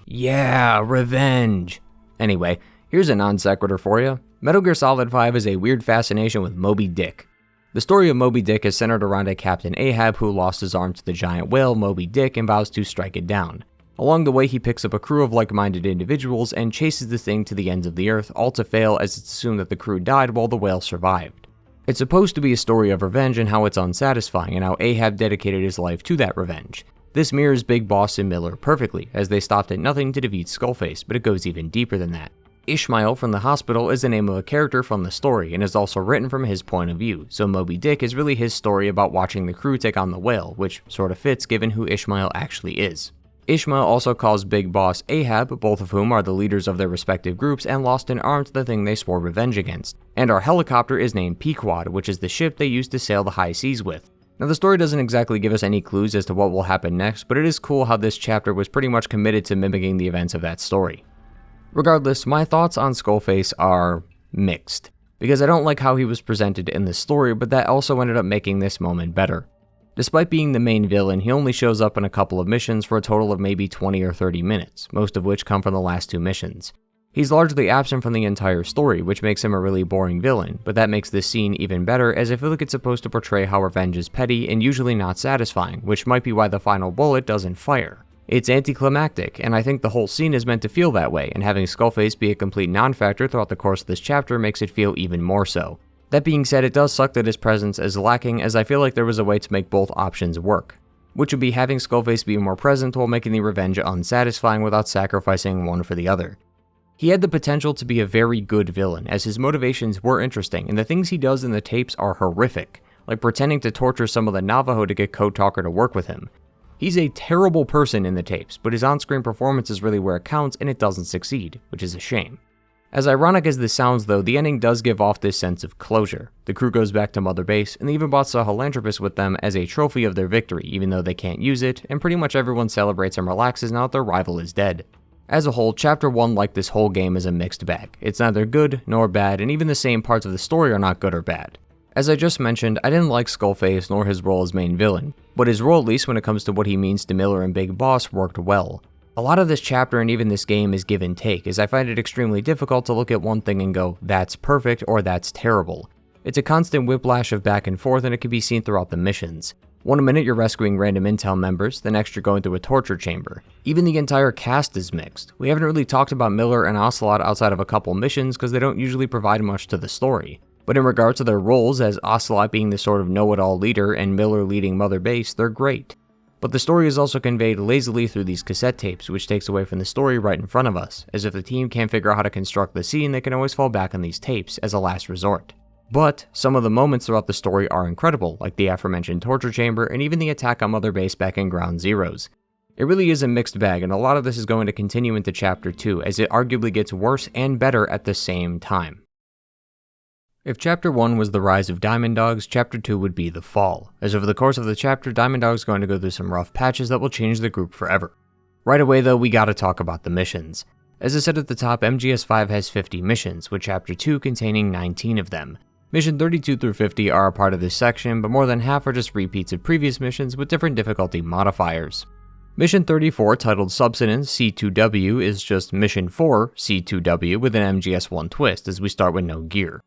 Yeah, revenge! Anyway, here's a non sequitur for you. Metal Gear Solid 5 is a weird fascination with Moby Dick. The story of Moby Dick is centered around a Captain Ahab who lost his arm to the giant whale Moby Dick and vows to strike it down. Along the way, he picks up a crew of like-minded individuals and chases the thing to the ends of the earth, all to fail as it's assumed that the crew died while the whale survived. It's supposed to be a story of revenge and how it's unsatisfying, and how Ahab dedicated his life to that revenge. This mirrors Big Boss and Miller perfectly, as they stopped at nothing to defeat Skullface, but it goes even deeper than that. Ishmael from the hospital is the name of a character from the story, and is also written from his point of view, so Moby Dick is really his story about watching the crew take on the whale, which sort of fits given who Ishmael actually is. Ishmael also calls Big Boss Ahab, both of whom are the leaders of their respective groups and lost an arm to the thing they swore revenge against. And our helicopter is named Pequod, which is the ship they used to sail the high seas with. Now the story doesn't exactly give us any clues as to what will happen next, but it is cool how this chapter was pretty much committed to mimicking the events of that story. Regardless, my thoughts on Skullface are mixed, because I don't like how he was presented in the story, but that also ended up making this moment better. Despite being the main villain, he only shows up in a couple of missions for a total of maybe 20 or 30 minutes, most of which come from the last two missions. He's largely absent from the entire story, which makes him a really boring villain, but that makes this scene even better as I feel like it's supposed to portray how revenge is petty and usually not satisfying, which might be why the final bullet doesn't fire. It's anticlimactic, and I think the whole scene is meant to feel that way, and having Skullface be a complete non-factor throughout the course of this chapter makes it feel even more so. That being said, it does suck that his presence is lacking, as I feel like there was a way to make both options work, which would be having Skullface be more present while making the revenge unsatisfying without sacrificing one for the other. He had the potential to be a very good villain, as his motivations were interesting, and the things he does in the tapes are horrific, like pretending to torture some of the Navajo to get Code Talker to work with him. He's a terrible person in the tapes, but his on-screen performance is really where it counts, and it doesn't succeed, which is a shame. As ironic as this sounds though, the ending does give off this sense of closure. The crew goes back to Mother Base, and they even brought Sahelanthropus with them as a trophy of their victory, even though they can't use it, and pretty much everyone celebrates and relaxes now that their rival is dead. As a whole, Chapter 1, like this whole game, is a mixed bag. It's neither good nor bad, and even the same parts of the story are not good or bad. As I just mentioned, I didn't like Skullface nor his role as main villain, but his role, at least when it comes to what he means to Miller and Big Boss, worked well. A lot of this chapter and even this game is give and take, as I find it extremely difficult to look at one thing and go, that's perfect or that's terrible. It's a constant whiplash of back and forth, and it can be seen throughout the missions. One minute you're rescuing random intel members, the next you're going through a torture chamber. Even the entire cast is mixed. We haven't really talked about Miller and Ocelot outside of a couple missions because they don't usually provide much to the story. But in regards to their roles, as Ocelot being the sort of know-it-all leader and Miller leading Mother Base, they're great. But the story is also conveyed lazily through these cassette tapes, which takes away from the story right in front of us, as if the team can't figure out how to construct the scene, they can always fall back on these tapes as a last resort. But some of the moments throughout the story are incredible, like the aforementioned torture chamber and even the attack on Mother Base back in Ground Zeroes. It really is a mixed bag, and a lot of this is going to continue into Chapter 2, as it arguably gets worse and better at the same time. If Chapter 1 was the rise of Diamond Dogs, Chapter 2 would be the fall, as over the course of the chapter, Diamond Dog's going to go through some rough patches that will change the group forever. Right away though, we gotta talk about the missions. As I said at the top, MGS5 has 50 missions, with Chapter 2 containing 19 of them. Mission 32 through 50 are a part of this section, but more than half are just repeats of previous missions with different difficulty modifiers. Mission 34, titled Subsistence C2W, is just Mission 4 C2W with an MGS1 twist, as we start with no gear.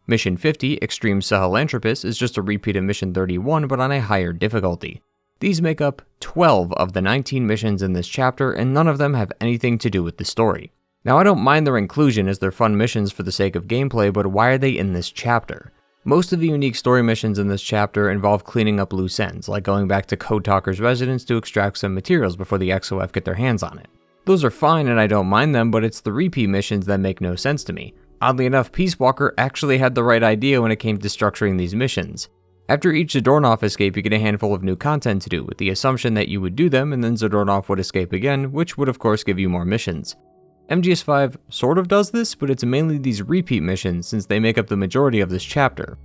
Mission 50, Extreme Sahelanthropus, is just a repeat of Mission 31 but on a higher difficulty. These make up 12 of the 19 missions in this chapter, and none of them have anything to do with the story. Now I don't mind their inclusion as they're fun missions for the sake of gameplay, but why are they in this chapter? Most of the unique story missions in this chapter involve cleaning up loose ends, like going back to Code Talker's residence to extract some materials before the XOF get their hands on it. Those are fine and I don't mind them, but it's the repeat missions that make no sense to me. Oddly enough, Peace Walker actually had the right idea when it came to structuring these missions. After each Zadornov escape, you get a handful of new content to do, with the assumption that you would do them and then Zadornov would escape again, which would of course give you more missions. MGS5 sort of does this, but it's mainly these repeat missions since they make up the majority of this chapter.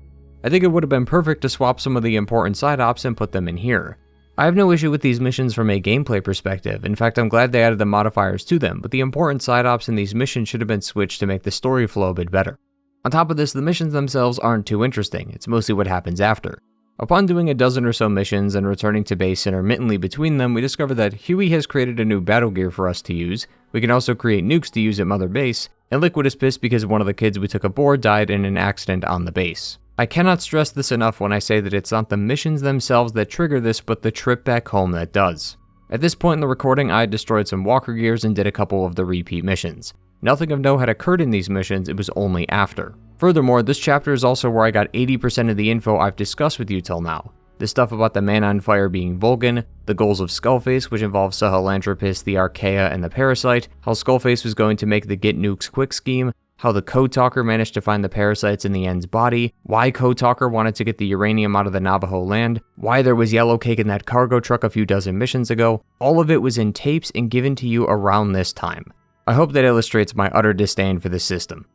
I think it would have been perfect to swap some of the important side ops and put them in here. I have no issue with these missions from a gameplay perspective. In fact, I'm glad they added the modifiers to them, but the important side ops in these missions should have been switched to make the story flow a bit better. On top of this, the missions themselves aren't too interesting, it's mostly what happens after. Upon doing a dozen or so missions and returning to base intermittently between them, we discover that Huey has created a new battle gear for us to use, we can also create nukes to use at Mother Base, and Liquid is pissed because one of the kids we took aboard died in an accident on the base. I cannot stress this enough when I say that it's not the missions themselves that trigger this, but the trip back home that does. At this point in the recording, I had destroyed some walker gears and did a couple of the repeat missions. Nothing of note had occurred in these missions, it was only after. Furthermore, this chapter is also where I got 80% of the info I've discussed with you till now. The stuff about the man on fire being Vulcan, the goals of Skullface, which involves Sahelanthropus, the Archaea, and the Parasite, how Skullface was going to make the Get Nukes quick scheme, how the Code Talker managed to find the parasites in the End's body, why Code Talker wanted to get the uranium out of the Navajo land, why there was yellow cake in that cargo truck a few dozen missions ago. All of it was in tapes and given to you around this time. I hope that illustrates my utter disdain for this system.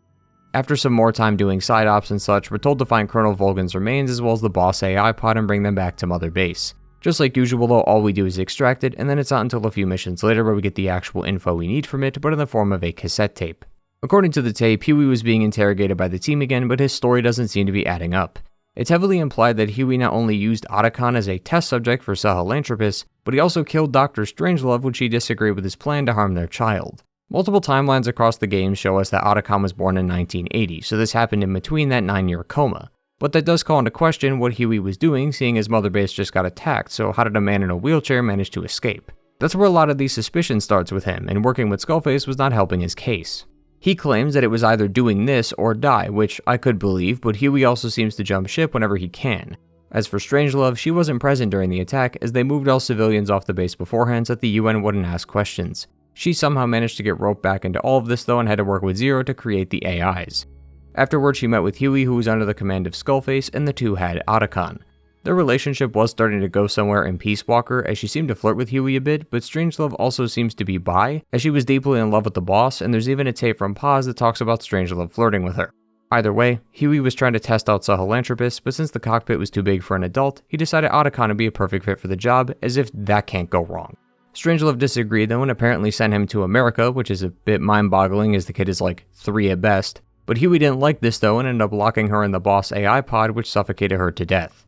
After some more time doing side ops and such, we're told to find Colonel Vulcan's remains as well as the boss AI pod and bring them back to Mother Base. Just like usual though, all we do is extract it, and then it's not until a few missions later where we get the actual info we need from it, but in the form of a cassette tape. According to the tape, Huey was being interrogated by the team again, but his story doesn't seem to be adding up. It's heavily implied that Huey not only used Otacon as a test subject for Sahelanthropus, but he also killed Dr. Strangelove when she disagreed with his plan to harm their child. Multiple timelines across the game show us that Otacon was born in 1980, so this happened in between that 9-year coma. But that does call into question what Huey was doing, seeing as Mother Base just got attacked, so how did a man in a wheelchair manage to escape? That's where a lot of these suspicions starts with him, and working with Skullface was not helping his case. He claims that it was either doing this or die, which I could believe, but Huey also seems to jump ship whenever he can. As for Strangelove, she wasn't present during the attack, as they moved all civilians off the base beforehand so that the UN wouldn't ask questions. She somehow managed to get roped back into all of this though and had to work with Zero to create the AIs. Afterwards, she met with Huey, who was under the command of Skullface, and the two had Otacon. Their relationship was starting to go somewhere in Peace Walker, as she seemed to flirt with Huey a bit, but Strangelove also seems to be bi, as she was deeply in love with the boss, and there's even a tape from Paz that talks about Strangelove flirting with her. Either way, Huey was trying to test out Sahelanthropus, but since the cockpit was too big for an adult, he decided Otacon would be a perfect fit for the job, as if that can't go wrong. Strangelove disagreed though and apparently sent him to America, which is a bit mind-boggling as the kid is like 3 at best. But Huey didn't like this though and ended up locking her in the boss AI pod, which suffocated her to death.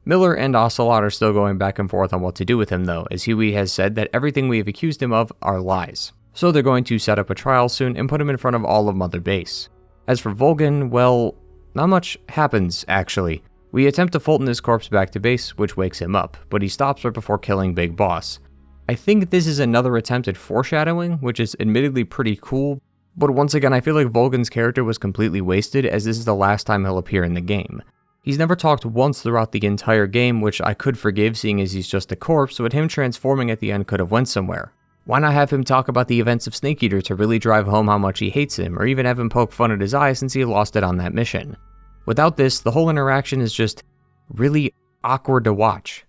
Miller and Ocelot are still going back and forth on what to do with him though, as Huey has said that everything we have accused him of are lies. So they're going to set up a trial soon and put him in front of all of Mother Base. As for Vulcan, well, not much happens actually. We attempt to Fulton his corpse back to base, which wakes him up, but he stops right before killing Big Boss. I think this is another attempt at foreshadowing, which is admittedly pretty cool, but once again I feel like Vulcan's character was completely wasted as this is the last time he'll appear in the game. He's never talked once throughout the entire game, which I could forgive seeing as he's just a corpse, but him transforming at the end could have went somewhere. Why not have him talk about the events of Snake Eater to really drive home how much he hates him, or even have him poke fun at his eye since he lost it on that mission? Without this, the whole interaction is just really awkward to watch.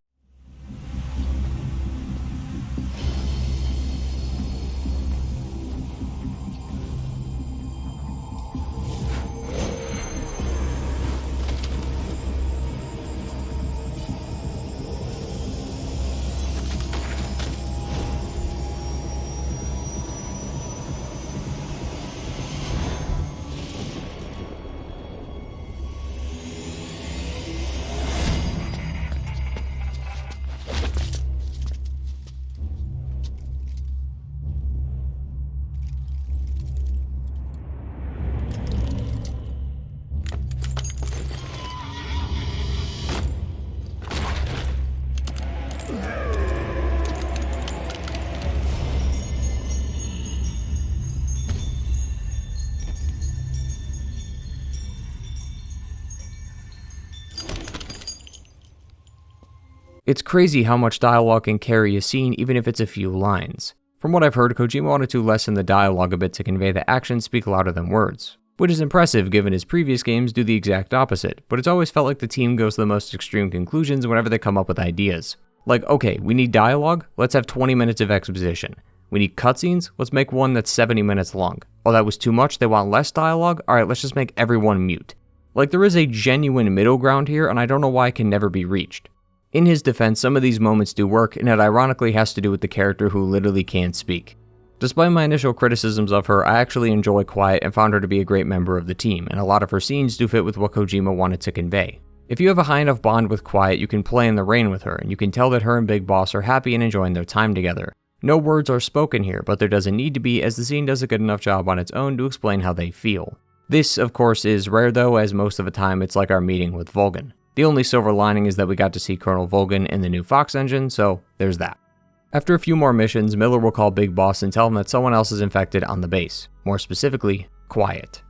It's crazy how much dialogue can carry a scene even if it's a few lines. From what I've heard, Kojima wanted to lessen the dialogue a bit to convey that actions speak louder than words. which is impressive given his previous games do the exact opposite, but it's always felt like the team goes to the most extreme conclusions whenever they come up with ideas. Like, okay, we need dialogue? Let's have 20 minutes of exposition. We need cutscenes? Let's make one that's 70 minutes long. Oh, that was too much? They want less dialogue? Alright, let's just make everyone mute. Like, there is a genuine middle ground here, and I don't know why it can never be reached. In his defense, some of these moments do work, and it ironically has to do with the character who literally can't speak. Despite my initial criticisms of her, I actually enjoy Quiet and found her to be a great member of the team, and a lot of her scenes do fit with what Kojima wanted to convey. If you have a high enough bond with Quiet, you can play in the rain with her, and you can tell that her and Big Boss are happy and enjoying their time together. No words are spoken here, but there doesn't need to be, as the scene does a good enough job on its own to explain how they feel. This, of course, is rare though, as most of the time it's like our meeting with Vulcan. The only silver lining is that we got to see Colonel Vulcan in the new Fox engine, so there's that. After a few more missions, Miller will call Big Boss and tell him that someone else is infected on the base. More specifically, Quiet.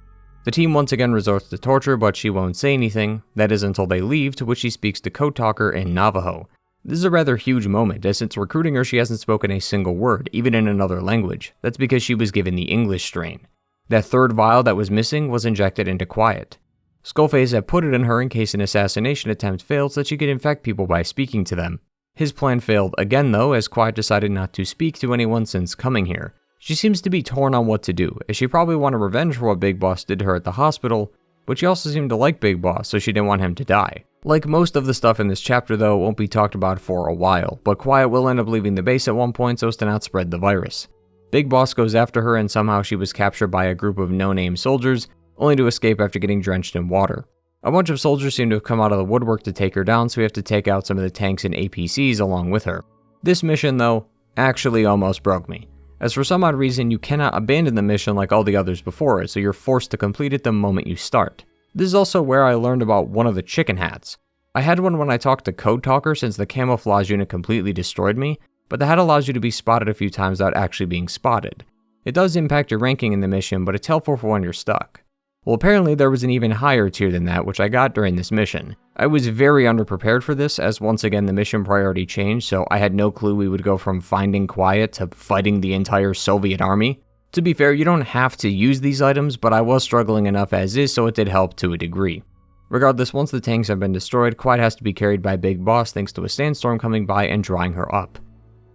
The team once again resorts to torture, but she won't say anything. That is until they leave, to which she speaks to Code Talker in Navajo. This is a rather huge moment, as since recruiting her she hasn't spoken a single word, even in another language. That's because she was given the English strain. That third vial that was missing was injected into Quiet. Skullface had put it in her in case an assassination attempt failed so that she could infect people by speaking to them. His plan failed again though, as Quiet decided not to speak to anyone since coming here. She seems to be torn on what to do, as she probably wanted revenge for what Big Boss did to her at the hospital, but she also seemed to like Big Boss, so she didn't want him to die. Like most of the stuff in this chapter though, it won't be talked about for a while, but Quiet will end up leaving the base at one point so as to not spread the virus. Big Boss goes after her and somehow she was captured by a group of no-name soldiers, only to escape after getting drenched in water. A bunch of soldiers seem to have come out of the woodwork to take her down, so we have to take out some of the tanks and APCs along with her. This mission though, actually almost broke me, as for some odd reason you cannot abandon the mission like all the others before it, so you're forced to complete it the moment you start. This is also where I learned about one of the chicken hats. I had one when I talked to Code Talker since the camouflage unit completely destroyed me, but the hat allows you to be spotted a few times without actually being spotted. It does impact your ranking in the mission, but it's helpful for when you're stuck. Well, apparently there was an even higher tier than that, which I got during this mission. I was very underprepared for this, as once again the mission priority changed, so I had no clue we would go from finding Quiet to fighting the entire Soviet army. To be fair, you don't have to use these items, but I was struggling enough as is, so it did help to a degree. Regardless, once the tanks have been destroyed, Quiet has to be carried by Big Boss thanks to a sandstorm coming by and drying her up.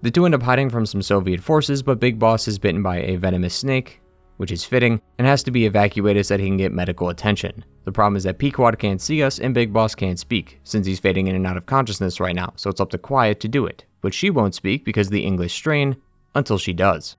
The two end up hiding from some Soviet forces, but Big Boss is bitten by a venomous snake, which is fitting, and has to be evacuated so that he can get medical attention. The problem is that Pequod can't see us and Big Boss can't speak, since he's fading in and out of consciousness right now, so it's up to Quiet to do it, but she won't speak because of the English strain, until she does.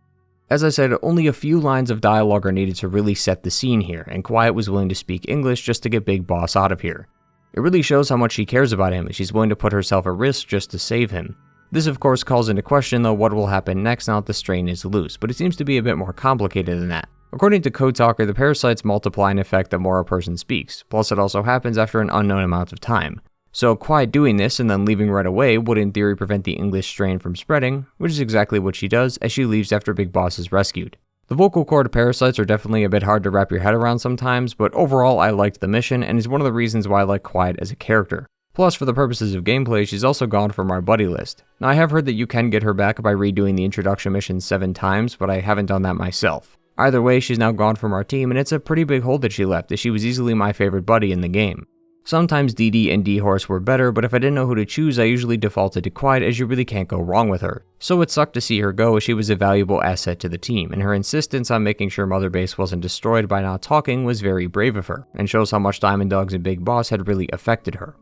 As I said, only a few lines of dialogue are needed to really set the scene here, and Quiet was willing to speak English just to get Big Boss out of here. It really shows how much she cares about him, and she's willing to put herself at risk just to save him. This of course calls into question though what will happen next now that the strain is loose, but it seems to be a bit more complicated than that. According to Code Talker, the parasites multiply in effect the more a person speaks, plus it also happens after an unknown amount of time. So Quiet doing this and then leaving right away would in theory prevent the English strain from spreading, which is exactly what she does as she leaves after Big Boss is rescued. The vocal cord parasites are definitely a bit hard to wrap your head around sometimes, but overall I liked the mission and is one of the reasons why I like Quiet as a character. Plus, for the purposes of gameplay, she's also gone from our buddy list. Now I have heard that you can get her back by redoing the introduction mission 7 times, but I haven't done that myself. Either way, she's now gone from our team, and it's a pretty big hole that she left, as she was easily my favorite buddy in the game. Sometimes DD and D-Horse were better, but if I didn't know who to choose, I usually defaulted to Quiet, as you really can't go wrong with her. So it sucked to see her go, as she was a valuable asset to the team, and her insistence on making sure Mother Base wasn't destroyed by not talking was very brave of her, and shows how much Diamond Dogs and Big Boss had really affected her.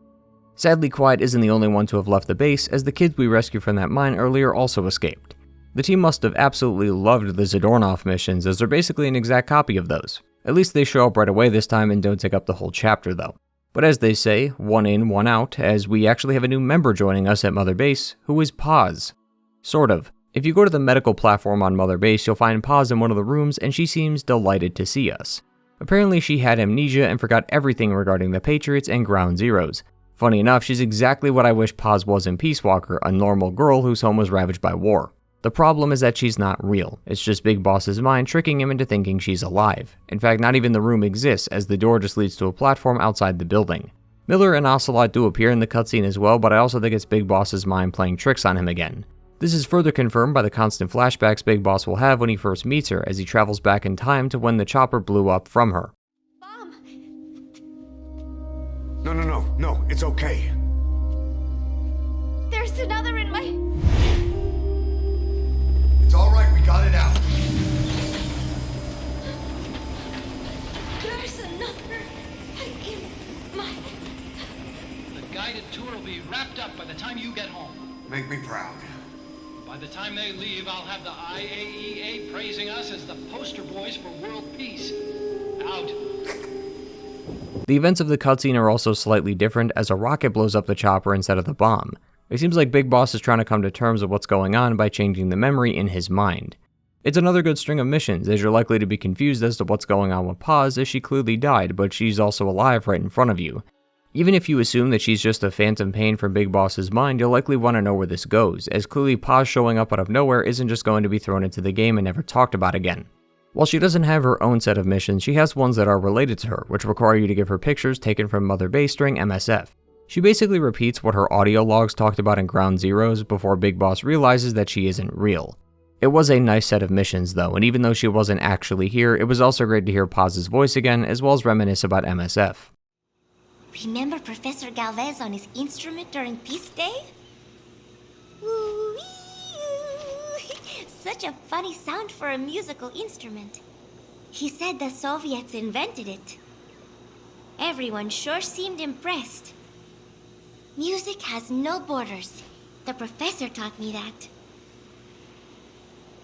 Sadly, Quiet isn't the only one to have left the base, as the kids we rescued from that mine earlier also escaped. The team must have absolutely loved the Zadornov missions, as they're basically an exact copy of those. At least they show up right away this time and don't take up the whole chapter though. But as they say, one in, one out, as we actually have a new member joining us at Mother Base, who is Paz. Sort of. If you go to the medical platform on Mother Base, you'll find Paz in one of the rooms and she seems delighted to see us. Apparently she had amnesia and forgot everything regarding the Patriots and Ground Zeroes. Funny enough, she's exactly what I wish Paz was in Peace Walker, a normal girl whose home was ravaged by war. The problem is that she's not real, it's just Big Boss's mind tricking him into thinking she's alive. In fact, not even the room exists, as the door just leads to a platform outside the building. Miller and Ocelot do appear in the cutscene as well, but I also think it's Big Boss's mind playing tricks on him again. This is further confirmed by the constant flashbacks Big Boss will have when he first meets her, as he travels back in time to when the chopper blew up from her. No, it's okay. There's another in my... It's all right, we got it out. There's another in my... The guided tour will be wrapped up by the time you get home. Make me proud. By the time they leave, I'll have the IAEA praising us as the poster boys for world peace. Out. The events of the cutscene are also slightly different as a rocket blows up the chopper instead of the bomb. It seems like Big Boss is trying to come to terms with what's going on by changing the memory in his mind. It's another good string of missions, as you're likely to be confused as to what's going on with Paz, as she clearly died, but she's also alive right in front of you. Even if you assume that she's just a phantom pain from Big Boss's mind, you'll likely want to know where this goes, as clearly Paz showing up out of nowhere isn't just going to be thrown into the game and never talked about again. While she doesn't have her own set of missions, she has ones that are related to her, which require you to give her pictures taken from Mother Base during MSF. She basically repeats what her audio logs talked about in Ground Zeroes before Big Boss realizes that she isn't real. It was a nice set of missions though, and even though she wasn't actually here, it was also great to hear Paz's voice again, as well as reminisce about MSF. Remember Professor Galvez on his instrument during Peace Day? Woo-wee-oo. Such a funny sound for a musical instrument. He said the Soviets invented it. Everyone sure seemed impressed. Music has no borders. The professor taught me that.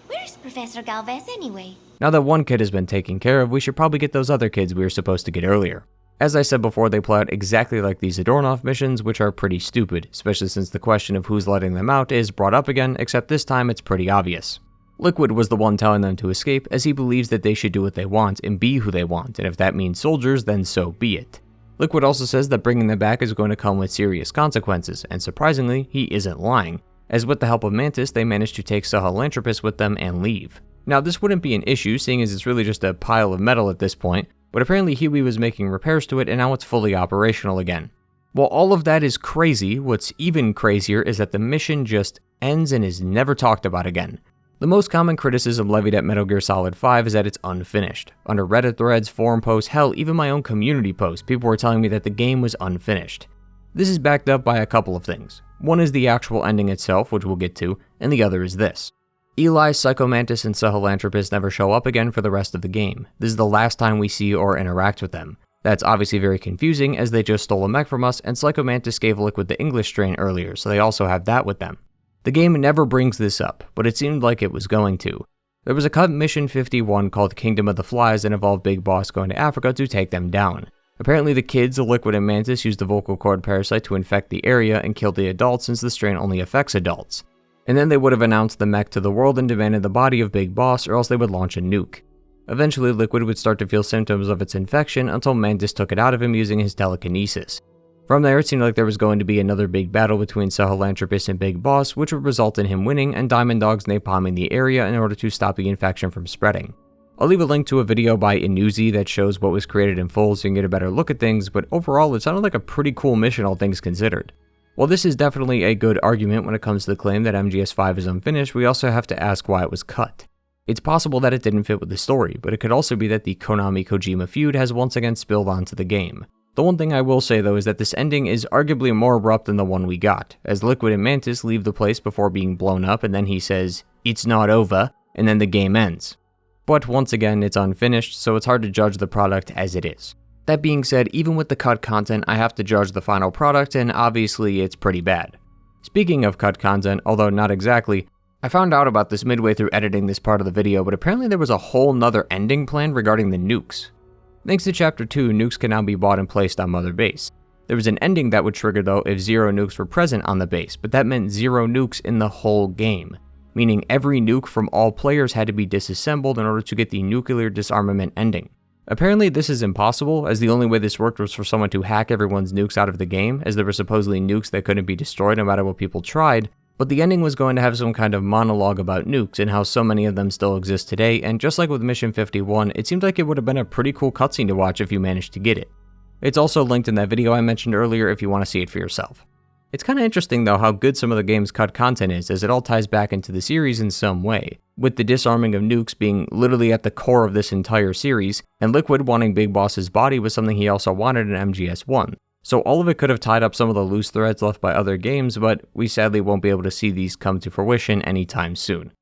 Where's Professor Galvez anyway? Now that one kid has been taken care of, we should probably get those other kids we were supposed to get earlier. As I said before, they play out exactly like these Adornoff missions, which are pretty stupid, especially since the question of who's letting them out is brought up again, except this time it's pretty obvious. Liquid was the one telling them to escape, as he believes that they should do what they want and be who they want, and if that means soldiers, then so be it. Liquid also says that bringing them back is going to come with serious consequences, and surprisingly, he isn't lying, as with the help of Mantis, they managed to take Sahelanthropus with them and leave. Now, this wouldn't be an issue, seeing as it's really just a pile of metal at this point, but apparently Huey was making repairs to it and now it's fully operational again. While all of that is crazy, what's even crazier is that the mission just ends and is never talked about again. The most common criticism levied at Metal Gear Solid 5 is that it's unfinished. Under Reddit threads, forum posts, hell, even my own community posts, people were telling me that the game was unfinished. This is backed up by a couple of things. One is the actual ending itself, which we'll get to, and the other is this. Eli, Psycho Mantis, and Sahelanthropus never show up again for the rest of the game. This is the last time we see or interact with them. That's obviously very confusing, as they just stole a mech from us, and Psycho Mantis gave Liquid the English strain earlier, so they also have that with them. The game never brings this up, but it seemed like it was going to. There was a cut Mission 51 called Kingdom of the Flies that involved Big Boss going to Africa to take them down. Apparently the kids, Liquid and Mantis, used the vocal cord parasite to infect the area and kill the adults since the strain only affects adults. And then they would have announced the mech to the world and demanded the body of Big Boss, or else they would launch a nuke. Eventually, Liquid would start to feel symptoms of its infection until Mantis took it out of him using his telekinesis. From there, it seemed like there was going to be another big battle between Sahelanthropus and Big Boss, which would result in him winning and Diamond Dogs napalming the area in order to stop the infection from spreading. I'll leave a link to a video by Inuzi that shows what was created in full so you can get a better look at things, but overall it sounded like a pretty cool mission all things considered. While this is definitely a good argument when it comes to the claim that MGS5 is unfinished, we also have to ask why it was cut. It's possible that it didn't fit with the story, but it could also be that the Konami-Kojima feud has once again spilled onto the game. The one thing I will say though is that this ending is arguably more abrupt than the one we got, as Liquid and Mantis leave the place before being blown up and then he says, "It's not over," and then the game ends. But once again, it's unfinished, so it's hard to judge the product as it is. That being said, even with the cut content, I have to judge the final product, and obviously it's pretty bad. Speaking of cut content, although not exactly, I found out about this midway through editing this part of the video, but apparently there was a whole nother ending planned regarding the nukes. Thanks to Chapter 2, nukes can now be bought and placed on Mother Base. There was an ending that would trigger though if 0 nukes were present on the base, but that meant 0 nukes in the whole game, meaning every nuke from all players had to be disassembled in order to get the nuclear disarmament ending. Apparently this is impossible, as the only way this worked was for someone to hack everyone's nukes out of the game, as there were supposedly nukes that couldn't be destroyed no matter what people tried, but the ending was going to have some kind of monologue about nukes and how so many of them still exist today, and just like with Mission 51, it seemed like it would have been a pretty cool cutscene to watch if you managed to get it. It's also linked in that video I mentioned earlier if you want to see it for yourself. It's kind of interesting though how good some of the game's cut content is, as it all ties back into the series in some way, with the disarming of nukes being literally at the core of this entire series, and Liquid wanting Big Boss's body was something he also wanted in MGS1. So all of it could have tied up some of the loose threads left by other games, but we sadly won't be able to see these come to fruition anytime soon.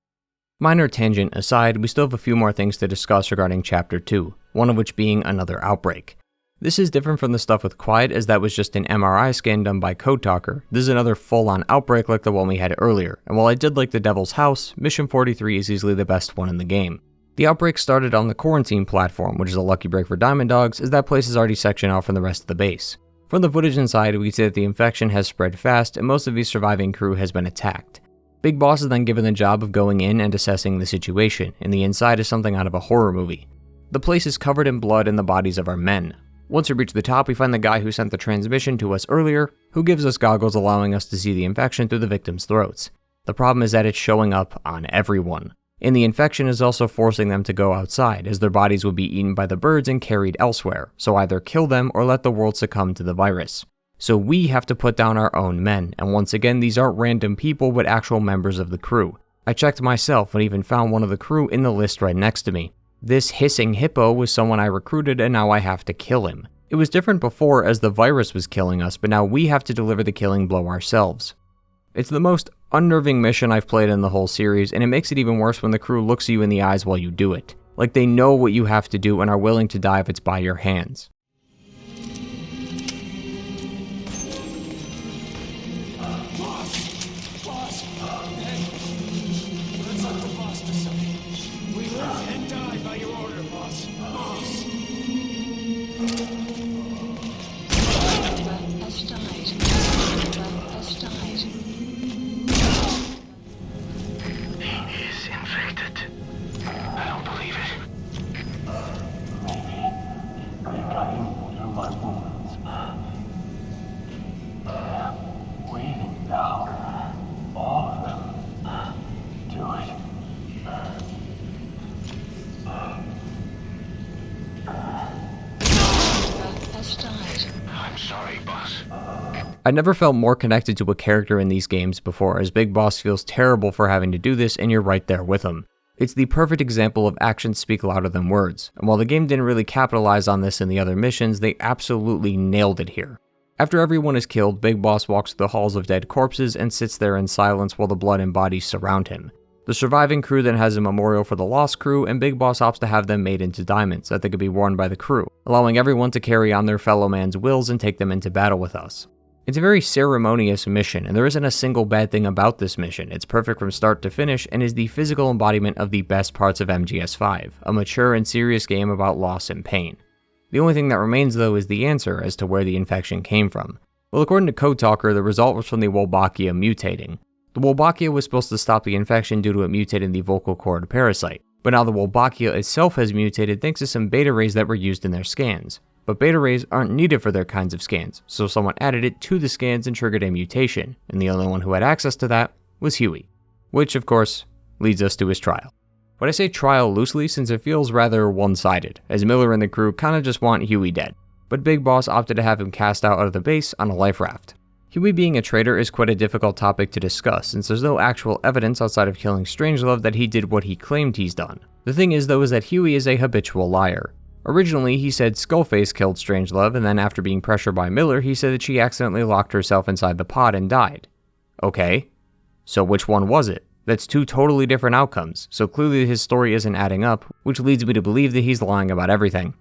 Minor tangent aside, we still have a few more things to discuss regarding Chapter 2, one of which being another outbreak. This is different from the stuff with Quiet, as that was just an MRI scan done by Code Talker. This is another full-on outbreak like the one we had earlier, and while I did like the Devil's House, Mission 43 is easily the best one in the game. The outbreak started on the Quarantine platform, which is a lucky break for Diamond Dogs, as that place is already sectioned off from the rest of the base. From the footage inside, we can see that the infection has spread fast, and most of the surviving crew has been attacked. Big Boss is then given the job of going in and assessing the situation, and the inside is something out of a horror movie. The place is covered in blood and the bodies of our men. Once we reach the top, we find the guy who sent the transmission to us earlier, who gives us goggles allowing us to see the infection through the victims' throats. The problem is that it's showing up on everyone, and the infection is also forcing them to go outside, as their bodies will be eaten by the birds and carried elsewhere, so either kill them or let the world succumb to the virus. So we have to put down our own men, and once again these aren't random people but actual members of the crew. I checked myself and even found one of the crew in the list right next to me. This hissing hippo was someone I recruited and now I have to kill him. It was different before as the virus was killing us, but now we have to deliver the killing blow ourselves. It's the most unnerving mission I've played in the whole series, and it makes it even worse when the crew looks you in the eyes while you do it. Like they know what you have to do and are willing to die if it's by your hands. Boss! Hey! What's up the boss to say? We live and die by your order, boss. Boss! He's infected. I don't believe it. Maybe they got him through my wounds. They're waiting now. All of them. Do it. I'm sorry, boss. I never felt more connected to a character in these games before, as Big Boss feels terrible for having to do this and you're right there with him. It's the perfect example of actions speak louder than words, and while the game didn't really capitalize on this in the other missions, they absolutely nailed it here. After everyone is killed, Big Boss walks through the halls of dead corpses and sits there in silence while the blood and bodies surround him. The surviving crew then has a memorial for the lost crew, and Big Boss opts to have them made into diamonds that they could be worn by the crew, allowing everyone to carry on their fellow man's wills and take them into battle with us. It's a very ceremonious mission, and there isn't a single bad thing about this mission. It's perfect from start to finish and is the physical embodiment of the best parts of MGS5, a mature and serious game about loss and pain. The only thing that remains though is the answer as to where the infection came from. Well, according to Code Talker, the result was from the Wolbachia mutating. The Wolbachia was supposed to stop the infection due to it mutating the vocal cord parasite, but now the Wolbachia itself has mutated thanks to some beta rays that were used in their scans. But beta rays aren't needed for their kinds of scans, so someone added it to the scans and triggered a mutation, and the only one who had access to that was Huey. Which, of course, leads us to his trial. But I say trial loosely since it feels rather one-sided, as Miller and the crew kinda just want Huey dead, but Big Boss opted to have him cast out of the base on a life raft. Huey being a traitor is quite a difficult topic to discuss, since there's no actual evidence outside of killing Strangelove that he did what he claimed he's done. The thing is though is that Huey is a habitual liar. Originally, he said Skullface killed Strangelove, and then after being pressured by Miller, he said that she accidentally locked herself inside the pod and died. Okay, so which one was it? That's two totally different outcomes, so clearly his story isn't adding up, which leads me to believe that he's lying about everything.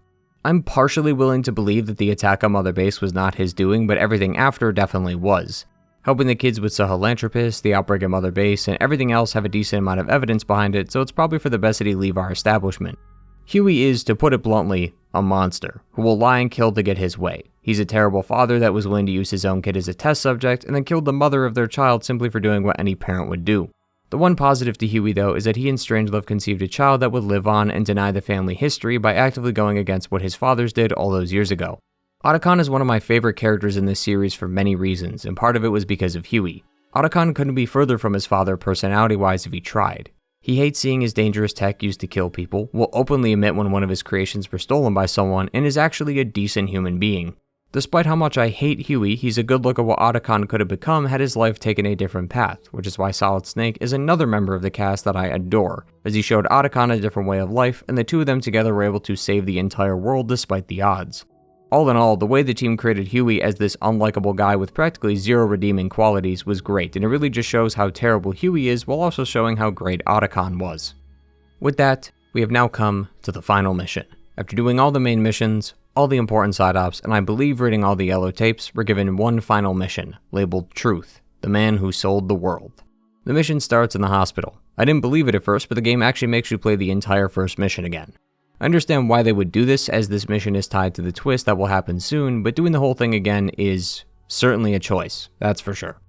I'm partially willing to believe that the attack on Mother Base was not his doing, but everything after definitely was. Helping the kids with Sahelanthropus, the outbreak at Mother Base, and everything else have a decent amount of evidence behind it, so it's probably for the best that he leave our establishment. Huey is, to put it bluntly, a monster, who will lie and kill to get his way. He's a terrible father that was willing to use his own kid as a test subject, and then killed the mother of their child simply for doing what any parent would do. The one positive to Huey though is that he and Strangelove conceived a child that would live on and deny the family history by actively going against what his fathers did all those years ago. Otacon is one of my favorite characters in this series for many reasons, and part of it was because of Huey. Otacon couldn't be further from his father personality-wise if he tried. He hates seeing his dangerous tech used to kill people, will openly admit when one of his creations were stolen by someone, and is actually a decent human being. Despite how much I hate Huey, he's a good look at what Otacon could have become had his life taken a different path, which is why Solid Snake is another member of the cast that I adore, as he showed Otacon a different way of life, and the two of them together were able to save the entire world despite the odds. All in all, the way the team created Huey as this unlikable guy with practically zero redeeming qualities was great, and it really just shows how terrible Huey is while also showing how great Otacon was. With that, we have now come to the final mission. After doing all the main missions, all the important side ops, and I believe reading all the yellow tapes, we're given one final mission, labeled Truth, the man who sold the world. The mission starts in the hospital. I didn't believe it at first, but the game actually makes you play the entire first mission again. I understand why they would do this, as this mission is tied to the twist that will happen soon, but doing the whole thing again is certainly a choice, that's for sure.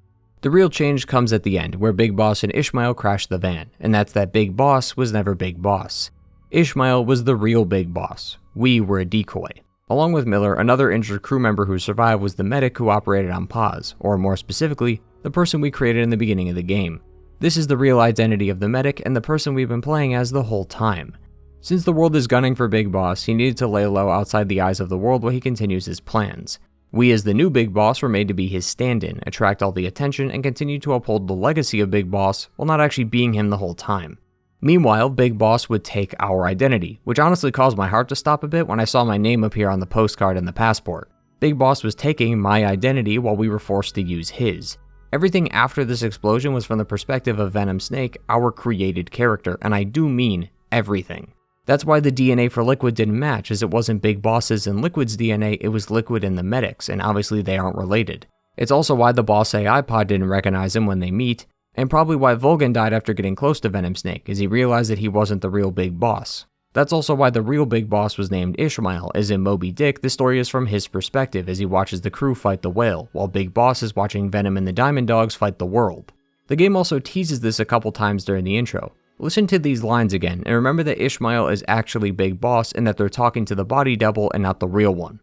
The real change comes at the end, where Big Boss and Ishmael crash the van, and that's that Big Boss was never Big Boss. Ishmael was the real Big Boss. We were a decoy. Along with Miller, another injured crew member who survived was the medic who operated on pause, or more specifically, the person we created in the beginning of the game. This is the real identity of the medic and the person we've been playing as the whole time. Since the world is gunning for Big Boss, he needed to lay low outside the eyes of the world while he continues his plans. We as the new Big Boss were made to be his stand-in, attract all the attention, and continue to uphold the legacy of Big Boss while not actually being him the whole time. Meanwhile, Big Boss would take our identity, which honestly caused my heart to stop a bit when I saw my name appear on the postcard and the passport. Big Boss was taking my identity while we were forced to use his. Everything after this explosion was from the perspective of Venom Snake, our created character, and I do mean everything. That's why the DNA for Liquid didn't match, as it wasn't Big Boss's and Liquid's DNA, it was Liquid and the medics, and obviously they aren't related. It's also why the Boss AI pod didn't recognize him when they meet, and probably why Vulcan died after getting close to Venom Snake, as he realized that he wasn't the real Big Boss. That's also why the real Big Boss was named Ishmael, as in Moby Dick, the story is from his perspective as he watches the crew fight the whale, while Big Boss is watching Venom and the Diamond Dogs fight the world. The game also teases this a couple times during the intro. Listen to these lines again, and remember that Ishmael is actually Big Boss and that they're talking to the body double and not the real one.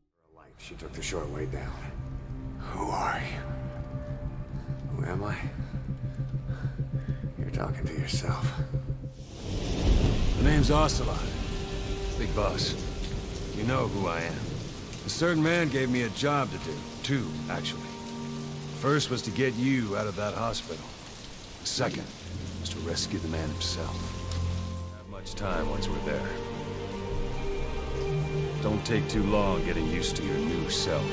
She took the short way down. Who are you? Who am I? You're talking to yourself. My name's Ocelot. Big Boss. You know who I am. A certain man gave me a job to do. Two, actually. First was to get you out of that hospital. The second was to rescue the man himself. Not much time once we're there. Don't take too long getting used to your new self.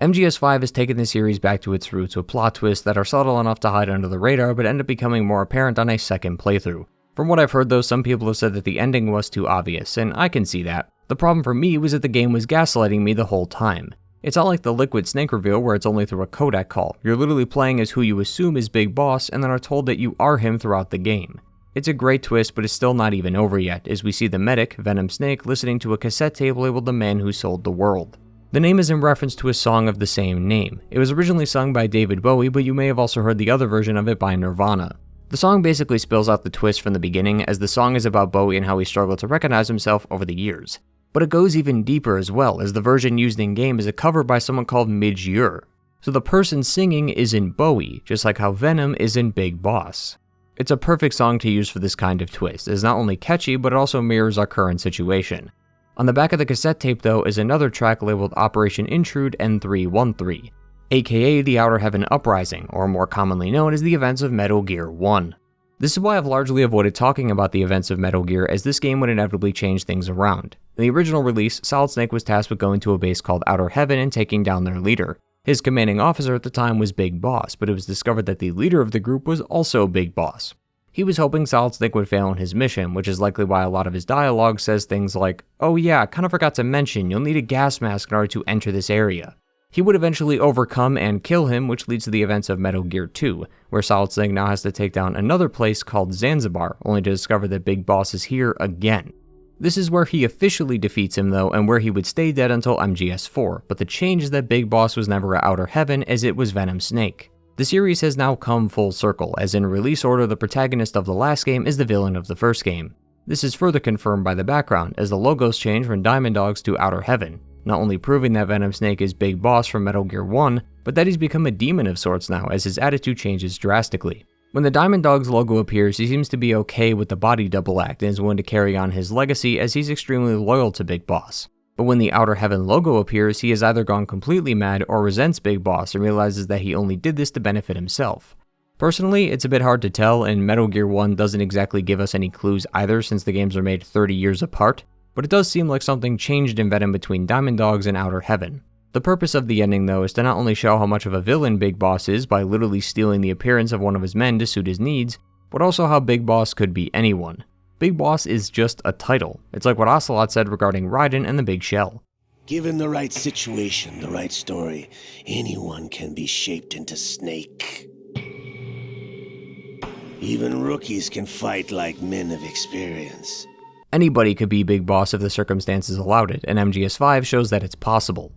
MGS5 has taken the series back to its roots with plot twists that are subtle enough to hide under the radar but end up becoming more apparent on a second playthrough. From what I've heard though, some people have said that the ending was too obvious, and I can see that. The problem for me was that the game was gaslighting me the whole time. It's not like the Liquid Snake reveal where it's only through a codec call. You're literally playing as who you assume is Big Boss and then are told that you are him throughout the game. It's a great twist, but it's still not even over yet, as we see the medic, Venom Snake, listening to a cassette tape labeled The Man Who Sold the World. The name is in reference to a song of the same name. It was originally sung by David Bowie, but you may have also heard the other version of it by Nirvana. The song basically spills out the twist from the beginning, as the song is about Bowie and how he struggled to recognize himself over the years. But it goes even deeper as well, as the version used in-game is a cover by someone called Midge. So the person singing isn't Bowie, just like how Venom isn't Big Boss. It's a perfect song to use for this kind of twist. It's not only catchy, but it also mirrors our current situation. On the back of the cassette tape though is another track labeled Operation Intrude N313, aka the Outer Heaven Uprising, or more commonly known as the events of Metal Gear 1. This is why I've largely avoided talking about the events of Metal Gear, as this game would inevitably change things around. In the original release, Solid Snake was tasked with going to a base called Outer Heaven and taking down their leader. His commanding officer at the time was Big Boss, but it was discovered that the leader of the group was also Big Boss. He was hoping Solid Snake would fail in his mission, which is likely why a lot of his dialogue says things like, "Oh yeah, I kinda forgot to mention, you'll need a gas mask in order to enter this area." He would eventually overcome and kill him, which leads to the events of Metal Gear 2, where Solid Snake now has to take down another place called Zanzibar, only to discover that Big Boss is here again. This is where he officially defeats him though, and where he would stay dead until MGS4, but the change is that Big Boss was never at Outer Heaven, as it was Venom Snake. The series has now come full circle, as in release order the protagonist of the last game is the villain of the first game. This is further confirmed by the background, as the logos change from Diamond Dogs to Outer Heaven, not only proving that Venom Snake is Big Boss from Metal Gear 1, but that he's become a demon of sorts now, as his attitude changes drastically. When the Diamond Dogs logo appears, he seems to be okay with the body double act and is willing to carry on his legacy, as he's extremely loyal to Big Boss. But when the Outer Heaven logo appears, he has either gone completely mad or resents Big Boss and realizes that he only did this to benefit himself. Personally, it's a bit hard to tell, and Metal Gear 1 doesn't exactly give us any clues either, since the games are made 30 years apart, but it does seem like something changed in Venom between Diamond Dogs and Outer Heaven. The purpose of the ending, though, is to not only show how much of a villain Big Boss is by literally stealing the appearance of one of his men to suit his needs, but also how Big Boss could be anyone. Big Boss is just a title. It's like what Ocelot said regarding Raiden and the Big Shell. Given the right situation, the right story, anyone can be shaped into Snake. Even rookies can fight like men of experience. Anybody could be Big Boss if the circumstances allowed it, and MGS5 shows that it's possible.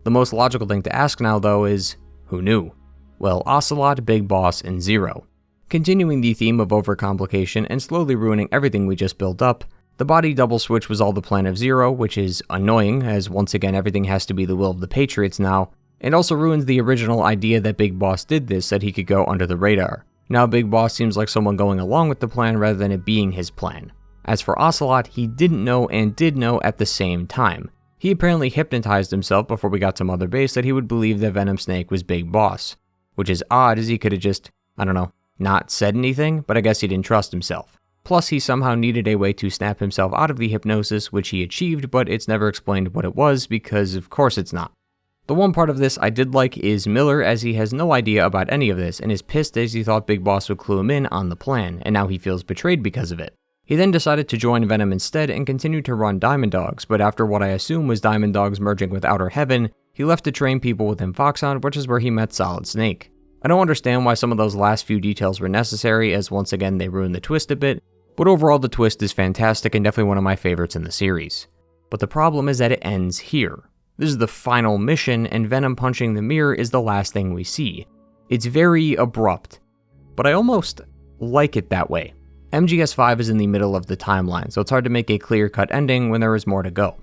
The most logical thing to ask now, though, is, who knew? Well, Ocelot, Big Boss, and Zero. Continuing the theme of overcomplication and slowly ruining everything we just built up, the body double switch was all the plan of Zero, which is annoying, as once again everything has to be the will of the Patriots now, and also ruins the original idea that Big Boss did this so that he could go under the radar. Now Big Boss seems like someone going along with the plan rather than it being his plan. As for Ocelot, he didn't know and did know at the same time. He apparently hypnotized himself before we got to Mother Base that he would believe that Venom Snake was Big Boss, which is odd as he could have just, not said anything, but I guess he didn't trust himself. Plus, he somehow needed a way to snap himself out of the hypnosis, which he achieved, but it's never explained what it was, because of course it's not. The one part of this I did like is Miller, as he has no idea about any of this, and is pissed as he thought Big Boss would clue him in on the plan, and now he feels betrayed because of it. He then decided to join Venom instead and continued to run Diamond Dogs, but after what I assume was Diamond Dogs merging with Outer Heaven, he left to train people within Foxhound, which is where he met Solid Snake. I don't understand why some of those last few details were necessary, as once again they ruined the twist a bit, but overall the twist is fantastic and definitely one of my favorites in the series. But the problem is that it ends here. This is the final mission, and Venom punching the mirror is the last thing we see. It's very abrupt, but I almost like it that way. MGS5 is in the middle of the timeline, so it's hard to make a clear-cut ending when there is more to go.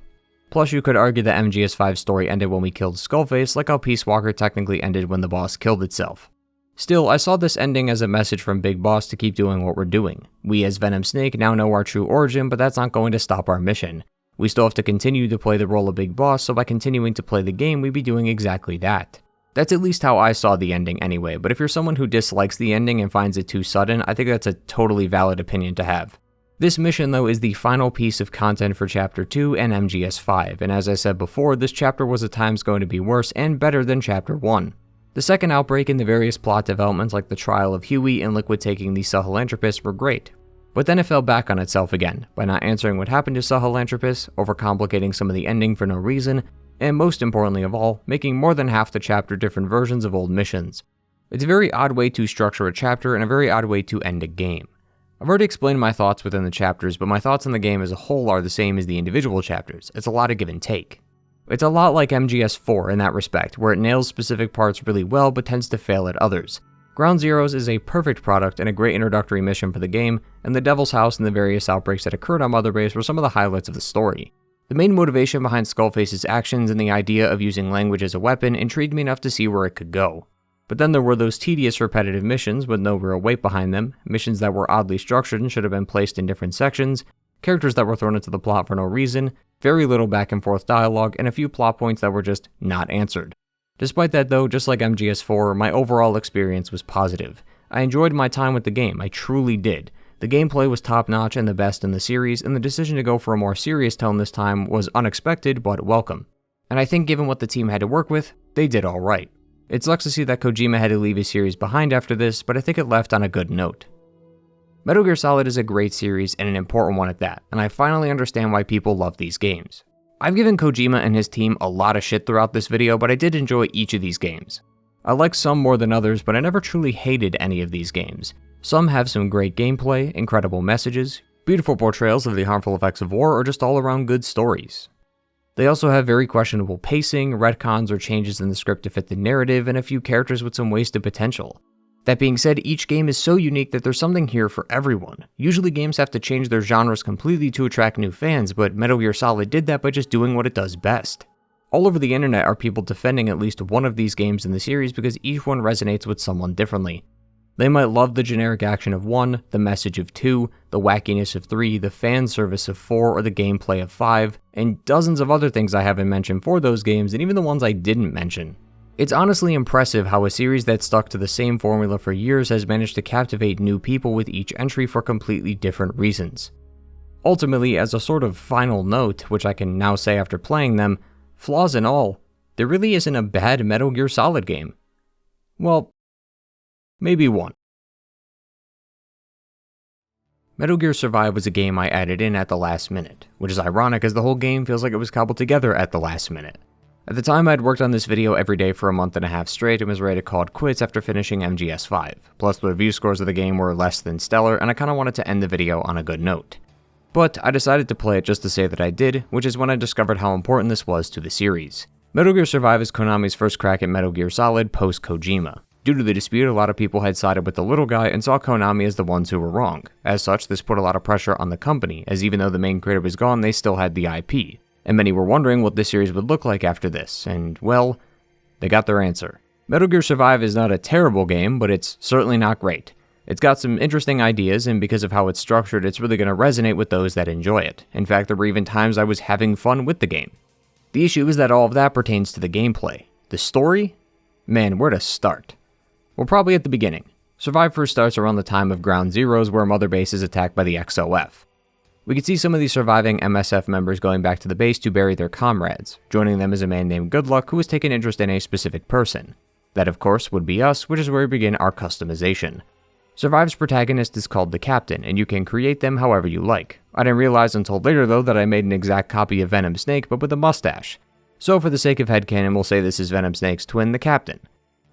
Plus, you could argue that MGS5's story ended when we killed Skullface, like how Peace Walker technically ended when the boss killed itself. Still, I saw this ending as a message from Big Boss to keep doing what we're doing. We as Venom Snake now know our true origin, but that's not going to stop our mission. We still have to continue to play the role of Big Boss, so by continuing to play the game, we'd be doing exactly that. That's at least how I saw the ending anyway, but if you're someone who dislikes the ending and finds it too sudden, I think that's a totally valid opinion to have. This mission, though, is the final piece of content for Chapter 2 and MGS5, and as I said before, this chapter was at times going to be worse and better than Chapter 1. The second outbreak and the various plot developments like the trial of Huey and Liquid taking the Sahelanthropus were great, but then it fell back on itself again, by not answering what happened to Sahelanthropus, overcomplicating some of the ending for no reason, and most importantly of all, making more than half the chapter different versions of old missions. It's a very odd way to structure a chapter and a very odd way to end a game. I've already explained my thoughts within the chapters, but my thoughts on the game as a whole are the same as the individual chapters. It's a lot of give and take. It's a lot like MGS4 in that respect, where it nails specific parts really well but tends to fail at others. Ground Zeroes is a perfect product and a great introductory mission for the game, and the Devil's House and the various outbreaks that occurred on Mother Base were some of the highlights of the story. The main motivation behind Skullface's actions and the idea of using language as a weapon intrigued me enough to see where it could go. But then there were those tedious repetitive missions with no real weight behind them, missions that were oddly structured and should have been placed in different sections, characters that were thrown into the plot for no reason, very little back and forth dialogue, and a few plot points that were just not answered. Despite that though, just like MGS4, my overall experience was positive. I enjoyed my time with the game, I truly did. The gameplay was top-notch and the best in the series, and the decision to go for a more serious tone this time was unexpected but welcome. And I think given what the team had to work with, they did alright. It sucks to see that Kojima had to leave his series behind after this, but I think it left on a good note. Metal Gear Solid is a great series and an important one at that, and I finally understand why people love these games. I've given Kojima and his team a lot of shit throughout this video, but I did enjoy each of these games. I like some more than others, but I never truly hated any of these games. Some have some great gameplay, incredible messages, beautiful portrayals of the harmful effects of war, or just all around good stories. They also have very questionable pacing, retcons or changes in the script to fit the narrative, and a few characters with some wasted potential. That being said, each game is so unique that there's something here for everyone. Usually games have to change their genres completely to attract new fans, but Metal Gear Solid did that by just doing what it does best. All over the internet are people defending at least one of these games in the series because each one resonates with someone differently. They might love the generic action of 1, the message of 2, the wackiness of 3, the fan service of 4, or the gameplay of 5, and dozens of other things I haven't mentioned for those games, and even the ones I didn't mention. It's honestly impressive how a series that stuck to the same formula for years has managed to captivate new people with each entry for completely different reasons. Ultimately, as a sort of final note, which I can now say after playing them, flaws and all, there really isn't a bad Metal Gear Solid game. Well, maybe one. Metal Gear Survive was a game I added in at the last minute, which is ironic as the whole game feels like it was cobbled together at the last minute. At the time, I'd worked on this video every day for a month and a half straight and was ready to call it quits after finishing MGS5, plus the review scores of the game were less than stellar and I kinda wanted to end the video on a good note. But I decided to play it just to say that I did, which is when I discovered how important this was to the series. Metal Gear Survive is Konami's first crack at Metal Gear Solid post-Kojima. Due to the dispute, a lot of people had sided with the little guy and saw Konami as the ones who were wrong. As such, this put a lot of pressure on the company, as even though the main creator was gone, they still had the IP. And many were wondering what this series would look like after this, and well, they got their answer. Metal Gear Survive is not a terrible game, but it's certainly not great. It's got some interesting ideas, and because of how it's structured, it's really going to resonate with those that enjoy it. In fact, there were even times I was having fun with the game. The issue is that all of that pertains to the gameplay. The story? Man, where to start? Well, probably at the beginning. Survive first starts around the time of Ground Zeroes, where Mother Base is attacked by the XOF. We can see some of these surviving MSF members going back to the base to bury their comrades. Joining them is a man named Goodluck who has taken interest in a specific person. That, of course, would be us, which is where we begin our customization. Survive's protagonist is called the Captain, and you can create them however you like. I didn't realize until later, though, that I made an exact copy of Venom Snake, but with a mustache. So for the sake of headcanon, we'll say this is Venom Snake's twin, the Captain.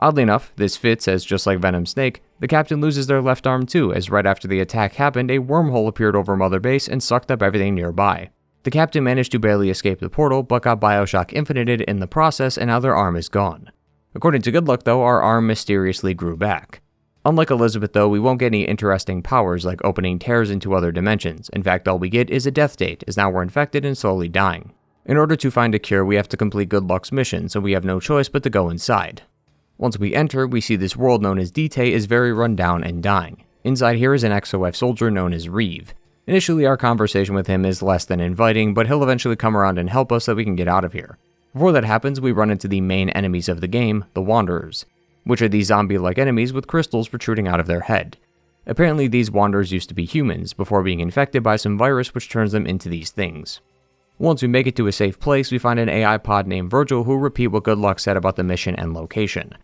Oddly enough, this fits as just like Venom Snake, the Captain loses their left arm too, as right after the attack happened, a wormhole appeared over Mother Base and sucked up everything nearby. The Captain managed to barely escape the portal, but got Bioshock Infinited in the process, and now their arm is gone. According to Goodluck, though, our arm mysteriously grew back. Unlike Elizabeth, though, we won't get any interesting powers like opening tears into other dimensions. In fact, all we get is a death date, as now we're infected and slowly dying. In order to find a cure, we have to complete Goodluck's mission, so we have no choice but to go inside. Once we enter, we see this world known as D-Tay is very run down and dying. Inside here is an XOF soldier known as Reeve. Initially, our conversation with him is less than inviting, but he'll eventually come around and help us so we can get out of here. Before that happens, we run into the main enemies of the game, the Wanderers, which are these zombie-like enemies with crystals protruding out of their head. Apparently, these Wanderers used to be humans, before being infected by some virus which turns them into these things. Once we make it to a safe place, we find an AI pod named Virgil who will repeat what Goodluck said about the mission and location.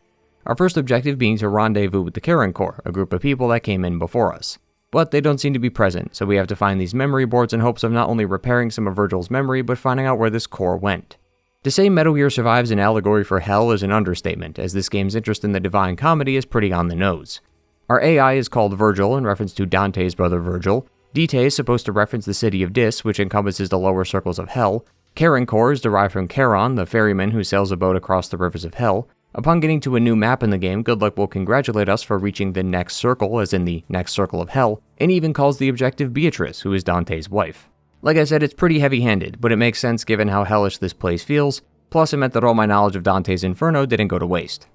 Our first objective being to rendezvous with the Cavern Corps, a group of people that came in before us. But they don't seem to be present, so we have to find these memory boards in hopes of not only repairing some of Virgil's memory, but finding out where this core went. To say Metal Gear Survive's an allegory for hell is an understatement, as this game's interest in the Divine Comedy is pretty on the nose. Our AI is called Virgil in reference to Dante's brother Virgil. D-Tay is supposed to reference the city of Dis, which encompasses the lower circles of hell. Cavern Corps is derived from Charon, the ferryman who sails a boat across the rivers of hell. Upon getting to a new map in the game, Goodluck will congratulate us for reaching the next circle, as in the next circle of hell, and even calls the objective Beatrice, who is Dante's wife. Like I said, it's pretty heavy-handed, but it makes sense given how hellish this place feels, plus it meant that all my knowledge of Dante's Inferno didn't go to waste.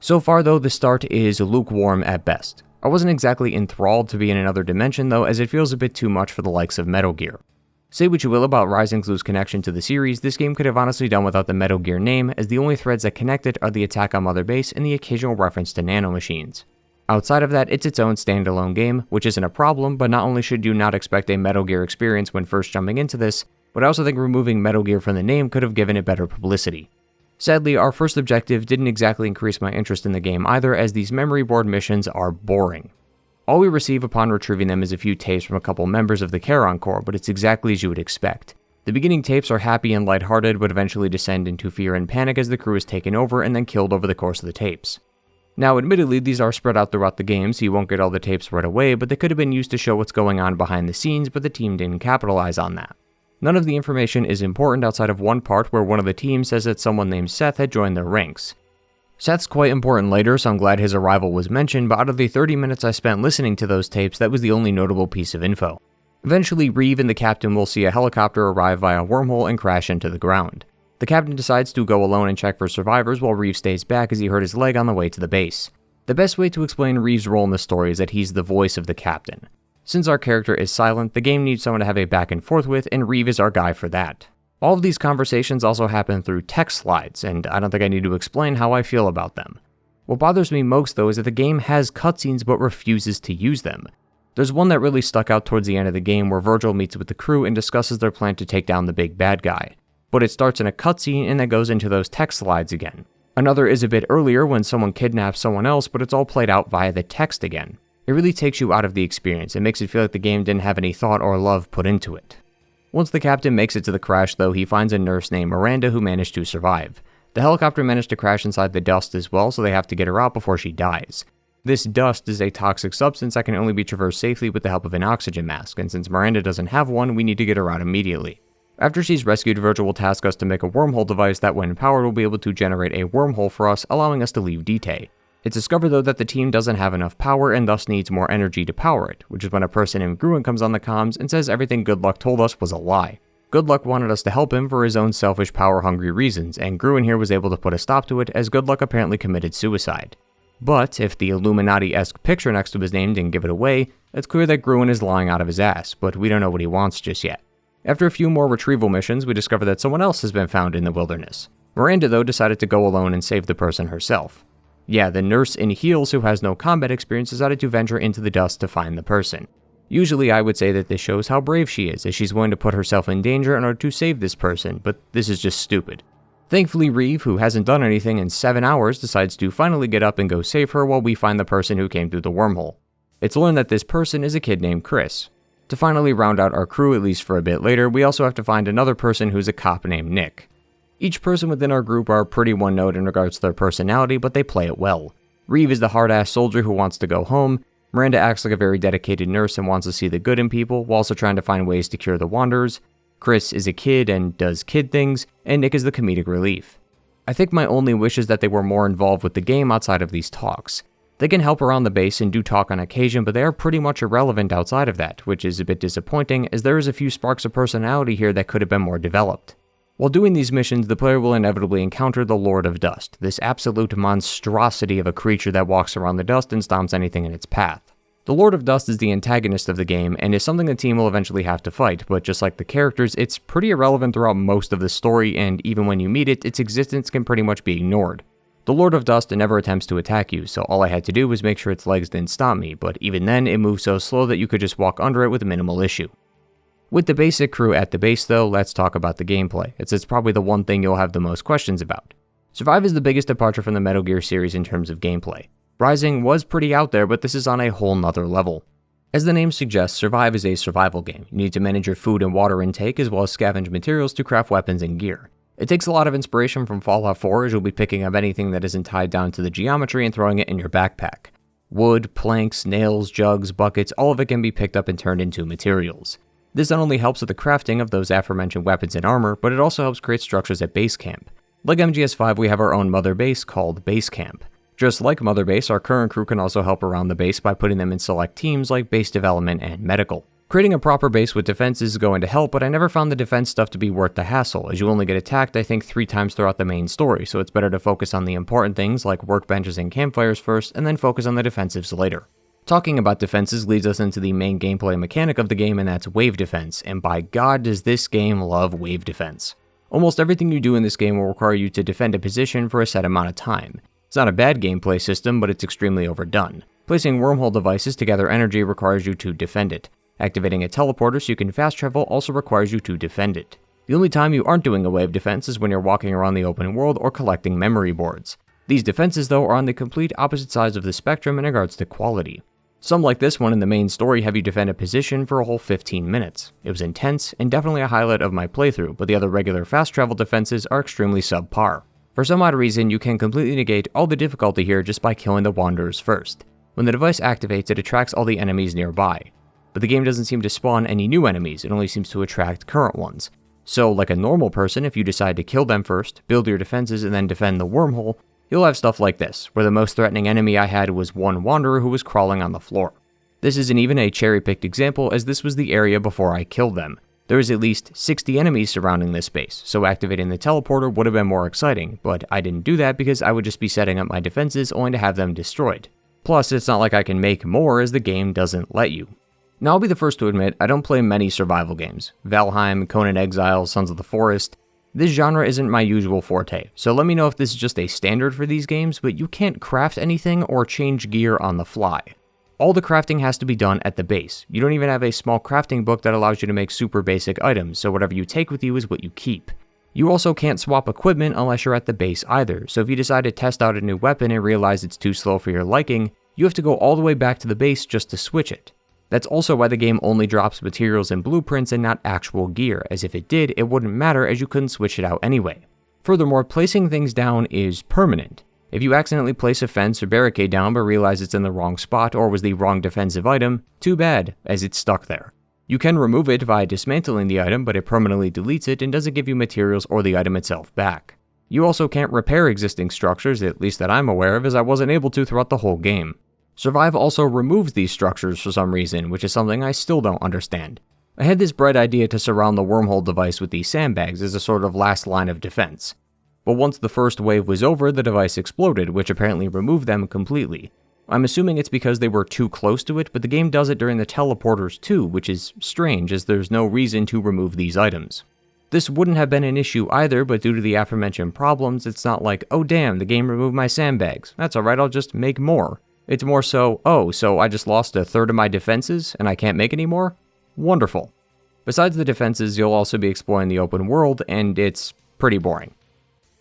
So far though, the start is lukewarm at best. I wasn't exactly enthralled to be in another dimension though, as it feels a bit too much for the likes of Metal Gear. Say what you will about Rising Blue's connection to the series, this game could have honestly done without the Metal Gear name, as the only threads that connect it are the attack on Mother Base and the occasional reference to nanomachines. Outside of that, it's its own standalone game, which isn't a problem, but not only should you not expect a Metal Gear experience when first jumping into this, but I also think removing Metal Gear from the name could have given it better publicity. Sadly, our first objective didn't exactly increase my interest in the game either, as these memory board missions are boring. All we receive upon retrieving them is a few tapes from a couple members of the Cavern Corps, but it's exactly as you would expect. The beginning tapes are happy and lighthearted, but eventually descend into fear and panic as the crew is taken over and then killed over the course of the tapes. Now, admittedly, these are spread out throughout the game, so you won't get all the tapes right away, but they could have been used to show what's going on behind the scenes, but the team didn't capitalize on that. None of the information is important outside of one part where one of the teams says that someone named Seth had joined their ranks. Seth's quite important later, so I'm glad his arrival was mentioned, but out of the 30 minutes I spent listening to those tapes, that was the only notable piece of info. Eventually, Reeve and the captain will see a helicopter arrive via a wormhole and crash into the ground. The captain decides to go alone and check for survivors while Reeve stays back as he hurt his leg on the way to the base. The best way to explain Reeve's role in the story is that he's the voice of the captain. Since our character is silent, the game needs someone to have a back and forth with, and Reeve is our guy for that. All of these conversations also happen through text slides, and I don't think I need to explain how I feel about them. What bothers me most though is that the game has cutscenes but refuses to use them. There's one that really stuck out towards the end of the game where Virgil meets with the crew and discusses their plan to take down the big bad guy. but it starts in a cutscene and then goes into those text slides again. Another is a bit earlier when someone kidnaps someone else, but it's all played out via the text again. It really takes you out of the experience and makes it feel like the game didn't have any thought or love put into it. Once the captain makes it to the crash though, he finds a nurse named Miranda who managed to survive. The helicopter managed to crash inside the dust as well, so they have to get her out before she dies. This dust is a toxic substance that can only be traversed safely with the help of an oxygen mask, and since Miranda doesn't have one, we need to get her out immediately. After she's rescued, Virgil will task us to make a wormhole device that when powered will be able to generate a wormhole for us, allowing us to leave D-Day. It's discovered though that the team doesn't have enough power and thus needs more energy to power it, which is when a person named Gruen comes on the comms and says everything Good Luck told us was a lie. Good Luck wanted us to help him for his own selfish power-hungry reasons, and Gruen here was able to put a stop to it as Good Luck apparently committed suicide. But if the Illuminati-esque picture next to his name didn't give it away, it's clear that Gruen is lying out of his ass, but we don't know what he wants just yet. After a few more retrieval missions, we discover that someone else has been found in the wilderness. Miranda though decided to go alone and save the person herself. Yeah, the nurse in heels who has no combat experience decided to venture into the dust to find the person. Usually I would say that this shows how brave she is, as she's willing to put herself in danger in order to save this person, but this is just stupid. Thankfully Reeve, who hasn't done anything in 7 hours, decides to finally get up and go save her while we find the person who came through the wormhole. It's learned that this person is a kid named Chris. To finally round out our crew, at least for a bit later, we also have to find another person who's a cop named Nick. Each person within our group are pretty one-note in regards to their personality, but they play it well. Reeve is the hard-ass soldier who wants to go home, Miranda acts like a very dedicated nurse and wants to see the good in people, while also trying to find ways to cure the Wanderers, Chris is a kid and does kid things, and Nick is the comedic relief. I think my only wish is that they were more involved with the game outside of these talks. They can help around the base and do talk on occasion, but they are pretty much irrelevant outside of that, which is a bit disappointing as there is a few sparks of personality here that could have been more developed. While doing these missions, the player will inevitably encounter the Lord of Dust, this absolute monstrosity of a creature that walks around the dust and stomps anything in its path. The Lord of Dust is the antagonist of the game and is something the team will eventually have to fight, but just like the characters, it's pretty irrelevant throughout most of the story, and even when you meet it, its existence can pretty much be ignored. The Lord of Dust never attempts to attack you, so all I had to do was make sure its legs didn't stomp me, but even then it moves so slow that you could just walk under it with minimal issue. With the basic crew at the base though, let's talk about the gameplay, as it's probably the one thing you'll have the most questions about. Survive is the biggest departure from the Metal Gear series in terms of gameplay. Rising was pretty out there, but this is on a whole nother level. As the name suggests, Survive is a survival game. You need to manage your food and water intake as well as scavenge materials to craft weapons and gear. It takes a lot of inspiration from Fallout 4 as you'll be picking up anything that isn't tied down to the geometry and throwing it in your backpack. Wood, planks, nails, jugs, buckets, all of it can be picked up and turned into materials. This not only helps with the crafting of those aforementioned weapons and armor, but it also helps create structures at base camp. Like MGS5, we have our own mother base called Base Camp. Just like Mother Base, our current crew can also help around the base by putting them in select teams like Base Development and Medical. Creating a proper base with defenses is going to help, but I never found the defense stuff to be worth the hassle, as you only get attacked I think 3 times throughout the main story, so it's better to focus on the important things like workbenches and campfires first, and then focus on the defensives later. Talking about defenses leads us into the main gameplay mechanic of the game, and that's wave defense, and by God does this game love wave defense. Almost everything you do in this game will require you to defend a position for a set amount of time. It's not a bad gameplay system, but it's extremely overdone. Placing wormhole devices to gather energy requires you to defend it. Activating a teleporter so you can fast travel also requires you to defend it. The only time you aren't doing a wave defense is when you're walking around the open world or collecting memory boards. These defenses though are on the complete opposite sides of the spectrum in regards to quality. Some like this one in the main story have you defend a position for a whole 15 minutes. It was intense and definitely a highlight of my playthrough, but the other regular fast travel defenses are extremely subpar. For some odd reason, you can completely negate all the difficulty here just by killing the Wanderers first. When the device activates, it attracts all the enemies nearby. But the game doesn't seem to spawn any new enemies, it only seems to attract current ones. So like a normal person, if you decide to kill them first, build your defenses, and then defend the wormhole, you'll have stuff like this, where the most threatening enemy I had was one Wanderer who was crawling on the floor. This isn't even a cherry-picked example, as this was the area before I killed them. There is at least 60 enemies surrounding this base, so activating the teleporter would have been more exciting, but I didn't do that because I would just be setting up my defenses only to have them destroyed. Plus, it's not like I can make more as the game doesn't let you. Now I'll be the first to admit, I don't play many survival games. Valheim, Conan Exile, Sons of the Forest. This genre isn't my usual forte, so let me know if this is just a standard for these games, but you can't craft anything or change gear on the fly. All the crafting has to be done at the base. You don't even have a small crafting book that allows you to make super basic items, so whatever you take with you is what you keep. You also can't swap equipment unless you're at the base either, so if you decide to test out a new weapon and realize it's too slow for your liking, you have to go all the way back to the base just to switch it. That's also why the game only drops materials and blueprints and not actual gear, as if it did, it wouldn't matter as you couldn't switch it out anyway. Furthermore, placing things down is permanent. If you accidentally place a fence or barricade down but realize it's in the wrong spot or was the wrong defensive item, too bad, as it's stuck there. You can remove it by dismantling the item, but it permanently deletes it and doesn't give you materials or the item itself back. You also can't repair existing structures, at least that I'm aware of, as I wasn't able to throughout the whole game. Survive also removes these structures for some reason, which is something I still don't understand. I had this bright idea to surround the wormhole device with these sandbags as a sort of last line of defense. But once the first wave was over, the device exploded, which apparently removed them completely. I'm assuming it's because they were too close to it, but the game does it during the teleporters too, which is strange as there's no reason to remove these items. This wouldn't have been an issue either, but due to the aforementioned problems, it's not like, oh damn, the game removed my sandbags. That's alright, I'll just make more. It's more so, oh, so I just lost a third of my defenses and I can't make any more? Wonderful. Besides the defenses, you'll also be exploring the open world, and it's pretty boring.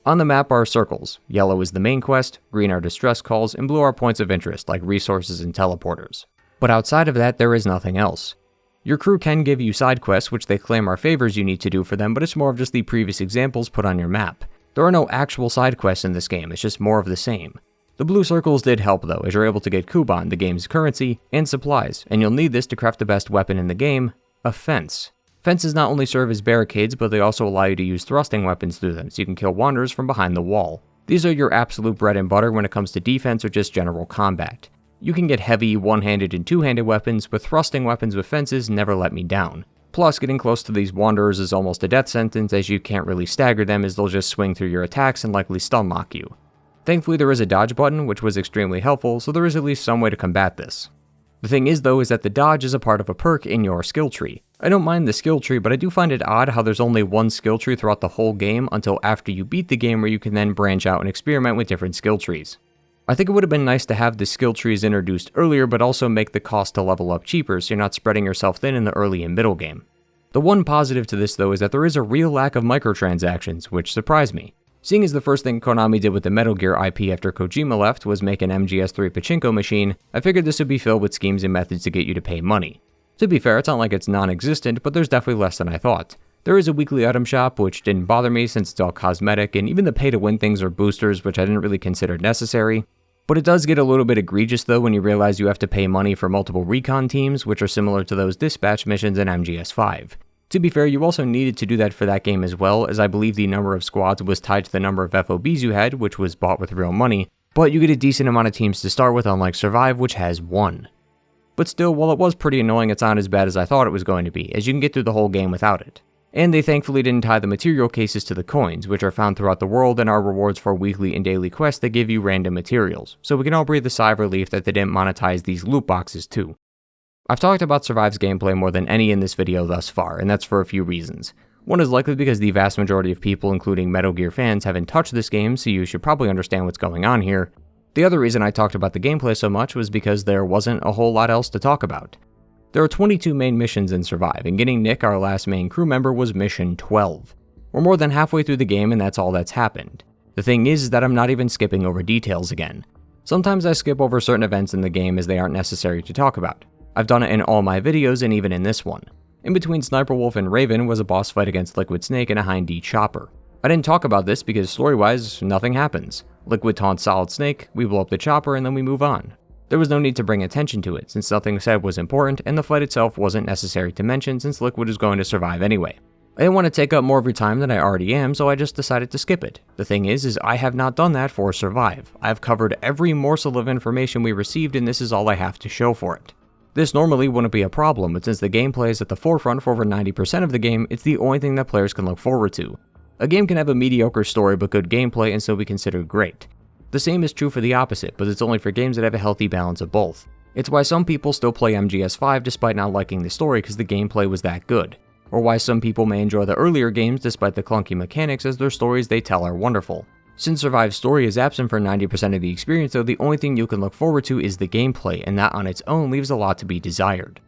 On the map are circles. Yellow is the main quest, green are distress calls, and blue are points of interest like resources and teleporters. But outside of that, there is nothing else. Your crew can give you side quests, which they claim are favors you need to do for them, but it's more of just the previous examples put on your map. There are no actual side quests in this game, it's just more of the same. The blue circles did help though, as you're able to get Kuban, the game's currency, and supplies, and you'll need this to craft the best weapon in the game, a fence. Fences not only serve as barricades, but they also allow you to use thrusting weapons through them, so you can kill wanderers from behind the wall. These are your absolute bread and butter when it comes to defense or just general combat. You can get heavy, one-handed and two-handed weapons, but thrusting weapons with fences never let me down. Plus, getting close to these wanderers is almost a death sentence, as you can't really stagger them as they'll just swing through your attacks and likely stun lock you. Thankfully there is a dodge button, which was extremely helpful, so there is at least some way to combat this. The thing is though, is that the dodge is a part of a perk in your skill tree. I don't mind the skill tree, but I do find it odd how there's only one skill tree throughout the whole game until after you beat the game, where you can then branch out and experiment with different skill trees. I think it would have been nice to have the skill trees introduced earlier, but also make the cost to level up cheaper so you're not spreading yourself thin in the early and middle game. The one positive to this though is that there is a real lack of microtransactions, which surprised me. Seeing as the first thing Konami did with the Metal Gear IP after Kojima left was make an MGS3 pachinko machine, I figured this would be filled with schemes and methods to get you to pay money. To be fair, it's not like it's non-existent, but there's definitely less than I thought. There is a weekly item shop, which didn't bother me since it's all cosmetic, and even the pay-to-win things are boosters, which I didn't really consider necessary. But it does get a little bit egregious though when you realize you have to pay money for multiple recon teams, which are similar to those dispatch missions in MGS5. To be fair, you also needed to do that for that game as well, as I believe the number of squads was tied to the number of FOBs you had, which was bought with real money, but you get a decent amount of teams to start with, unlike Survive, which has 1. But still, while it was pretty annoying, it's not as bad as I thought it was going to be, as you can get through the whole game without it. And they thankfully didn't tie the material cases to the coins, which are found throughout the world and are rewards for weekly and daily quests that give you random materials, so we can all breathe a sigh of relief that they didn't monetize these loot boxes too. I've talked about Survive's gameplay more than any in this video thus far, and that's for a few reasons. One is likely because the vast majority of people, including Metal Gear fans, haven't touched this game, so you should probably understand what's going on here. The other reason I talked about the gameplay so much was because there wasn't a whole lot else to talk about. There are 22 main missions in Survive, and getting Nick, our last main crew member, was mission 12. We're more than halfway through the game and that's all that's happened. The thing is that I'm not even skipping over details again. Sometimes I skip over certain events in the game as they aren't necessary to talk about. I've done it in all my videos and even in this one. In between Sniper Wolf and Raven was a boss fight against Liquid Snake and a Hind D chopper. I didn't talk about this because story-wise, nothing happens. Liquid taunts Solid Snake, we blow up the chopper, and then we move on. There was no need to bring attention to it since nothing said was important and the fight itself wasn't necessary to mention since Liquid was going to survive anyway. I didn't want to take up more of your time than I already am, so I just decided to skip it. The thing is I have not done that for Survive. I've covered every morsel of information we received and this is all I have to show for it. This normally wouldn't be a problem, but since the gameplay is at the forefront for over 90% of the game, it's the only thing that players can look forward to. A game can have a mediocre story but good gameplay and still be considered great. The same is true for the opposite, but it's only for games that have a healthy balance of both. It's why some people still play MGS5 despite not liking the story because the gameplay was that good, or why some people may enjoy the earlier games despite the clunky mechanics as their stories they tell are wonderful. Since Survive's story is absent for 90% of the experience though, the only thing you can look forward to is the gameplay, and that on its own leaves a lot to be desired.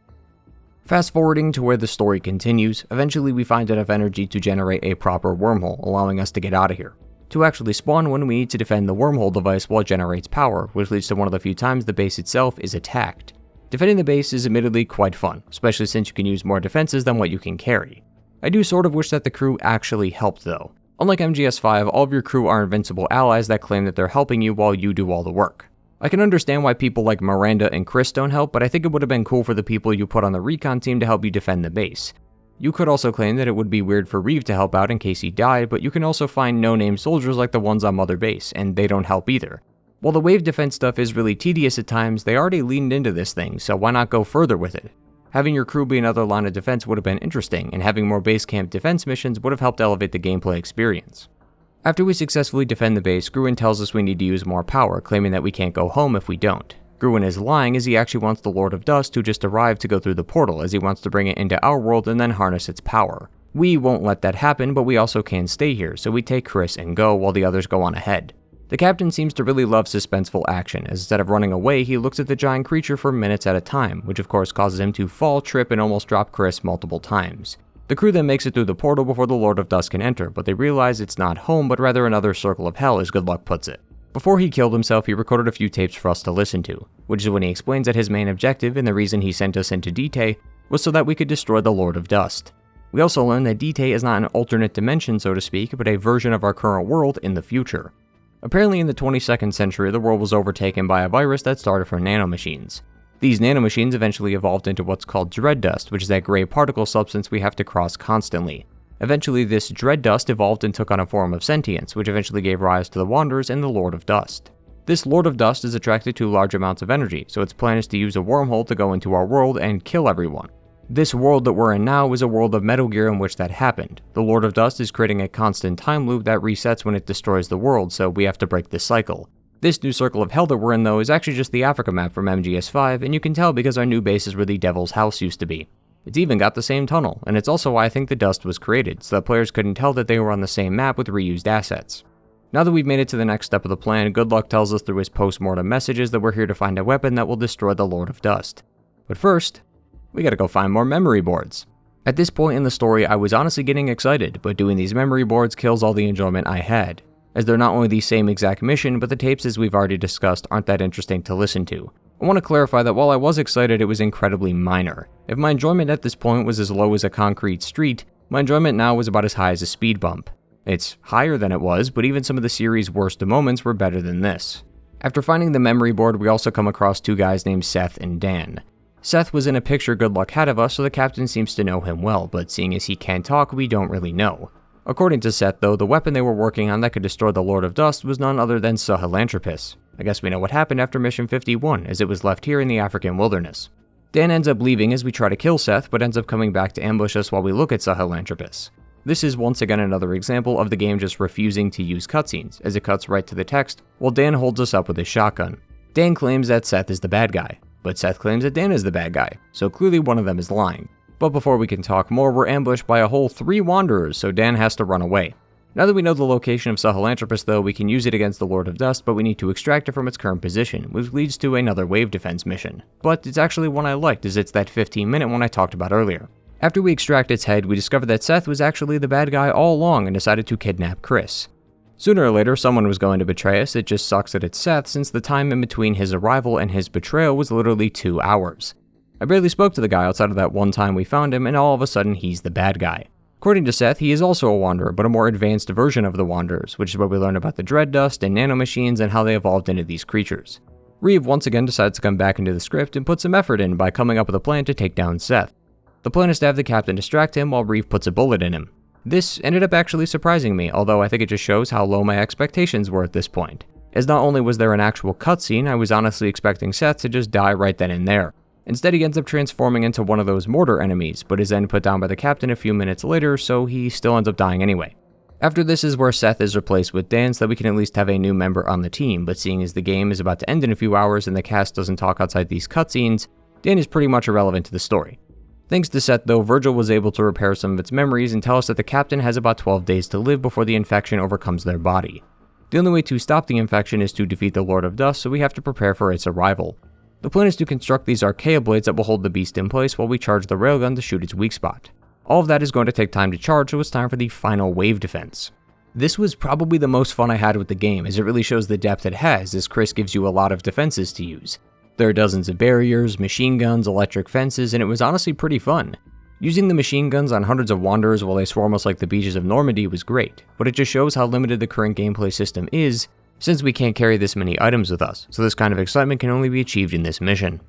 Fast forwarding to where the story continues, eventually we find enough energy to generate a proper wormhole, allowing us to get out of here. To actually spawn one, we need to defend the wormhole device while it generates power, which leads to one of the few times the base itself is attacked. Defending the base is admittedly quite fun, especially since you can use more defenses than what you can carry. I do sort of wish that the crew actually helped though. Unlike MGS5, all of your crew are invincible allies that claim that they're helping you while you do all the work. I can understand why people like Miranda and Chris don't help, but I think it would have been cool for the people you put on the recon team to help you defend the base. You could also claim that it would be weird for Reeve to help out in case he died, but you can also find no-name soldiers like the ones on Mother Base, and they don't help either. While the wave defense stuff is really tedious at times, they already leaned into this thing, so why not go further with it? Having your crew be another line of defense would have been interesting, and having more base camp defense missions would have helped elevate the gameplay experience. After we successfully defend the base, Gruen tells us we need to use more power, claiming that we can't go home if we don't. Gruen is lying as he actually wants the Lord of Dust who just arrived to go through the portal, as he wants to bring it into our world and then harness its power. We won't let that happen, but we also can stay here, so we take Chris and go while the others go on ahead. The captain seems to really love suspenseful action, as instead of running away, he looks at the giant creature for minutes at a time, which of course causes him to fall, trip, and almost drop Chris multiple times. The crew then makes it through the portal before the Lord of Dust can enter, but they realize it's not home but rather another circle of hell, as Good Luck puts it. Before he killed himself, he recorded a few tapes for us to listen to, which is when he explains that his main objective and the reason he sent us into D was so that we could destroy the Lord of Dust. We also learn that D is not an alternate dimension, so to speak, but a version of our current world in the future. Apparently in the 22nd century, the world was overtaken by a virus that started from nanomachines. These nanomachines eventually evolved into what's called dread dust, which is that gray particle substance we have to cross constantly. Eventually, this dread dust evolved and took on a form of sentience, which eventually gave rise to the Wanderers and the Lord of Dust. This Lord of Dust is attracted to large amounts of energy, so its plan is to use a wormhole to go into our world and kill everyone. This world that we're in now is a world of Metal Gear in which that happened. The Lord of Dust is creating a constant time loop that resets when it destroys the world, so we have to break this cycle. This new circle of hell that we're in though is actually just the Africa map from MGS5, and you can tell because our new base is where the Devil's House used to be. It's even got the same tunnel, and it's also why I think the dust was created, so that players couldn't tell that they were on the same map with reused assets. Now that we've made it to the next step of the plan, Good Luck tells us through his post-mortem messages that we're here to find a weapon that will destroy the Lord of Dust. But first, we gotta go find more memory boards. At this point in the story, I was honestly getting excited, but doing these memory boards kills all the enjoyment I had, as they're not only the same exact mission, but the tapes, as we've already discussed, aren't that interesting to listen to. I want to clarify that while I was excited, it was incredibly minor. If my enjoyment at this point was as low as a concrete street, my enjoyment now was about as high as a speed bump. It's higher than it was, but even some of the series' worst moments were better than this. After finding the memory board, we also come across two guys named Seth and Dan. Seth was in a picture Good Luck had of us, so the captain seems to know him well, but seeing as he can't talk, we don't really know. According to Seth though, the weapon they were working on that could destroy the Lord of Dust was none other than Sahelanthropus. I guess we know what happened after Mission 51, as it was left here in the African wilderness. Dan ends up leaving as we try to kill Seth, but ends up coming back to ambush us while we look at Sahelanthropus. This is once again another example of the game just refusing to use cutscenes, as it cuts right to the text, while Dan holds us up with his shotgun. Dan claims that Seth is the bad guy, but Seth claims that Dan is the bad guy, so clearly one of them is lying. But before we can talk more, we're ambushed by a whole 3 Wanderers, so Dan has to run away. Now that we know the location of Sahelanthropus though, we can use it against the Lord of Dust, but we need to extract it from its current position, which leads to another wave defense mission. But it's actually one I liked, as it's that 15-minute one I talked about earlier. After we extract its head, we discover that Seth was actually the bad guy all along and decided to kidnap Chris. Sooner or later, someone was going to betray us. It just sucks that it's Seth, since the time in between his arrival and his betrayal was literally 2 hours. I barely spoke to the guy outside of that one time we found him, and all of a sudden he's the bad guy. According to Seth, he is also a Wanderer, but a more advanced version of the Wanderers, which is where we learn about the Dread Dust and nanomachines and how they evolved into these creatures. Reeve once again decides to come back into the script and put some effort in by coming up with a plan to take down Seth. The plan is to have the captain distract him while Reeve puts a bullet in him. This ended up actually surprising me, although I think it just shows how low my expectations were at this point, as not only was there an actual cutscene, I was honestly expecting Seth to just die right then and there. Instead, he ends up transforming into one of those mortar enemies, but is then put down by the captain a few minutes later, so he still ends up dying anyway. After this is where Seth is replaced with Dan so that we can at least have a new member on the team, but seeing as the game is about to end in a few hours and the cast doesn't talk outside these cutscenes, Dan is pretty much irrelevant to the story. Thanks to Seth though, Virgil was able to repair some of its memories and tell us that the captain has about 12 days to live before the infection overcomes their body. The only way to stop the infection is to defeat the Lord of Dust, so we have to prepare for its arrival. The plan is to construct these Archaea blades that will hold the beast in place while we charge the railgun to shoot its weak spot. All of that is going to take time to charge, so it's time for the final wave defense. This was probably the most fun I had with the game, as it really shows the depth it has, as Chris gives you a lot of defenses to use. There are dozens of barriers, machine guns, electric fences, and it was honestly pretty fun. Using the machine guns on hundreds of wanderers while they swarm us like the beaches of Normandy was great, but it just shows how limited the current gameplay system is, since we can't carry this many items with us, so this kind of excitement can only be achieved in this mission.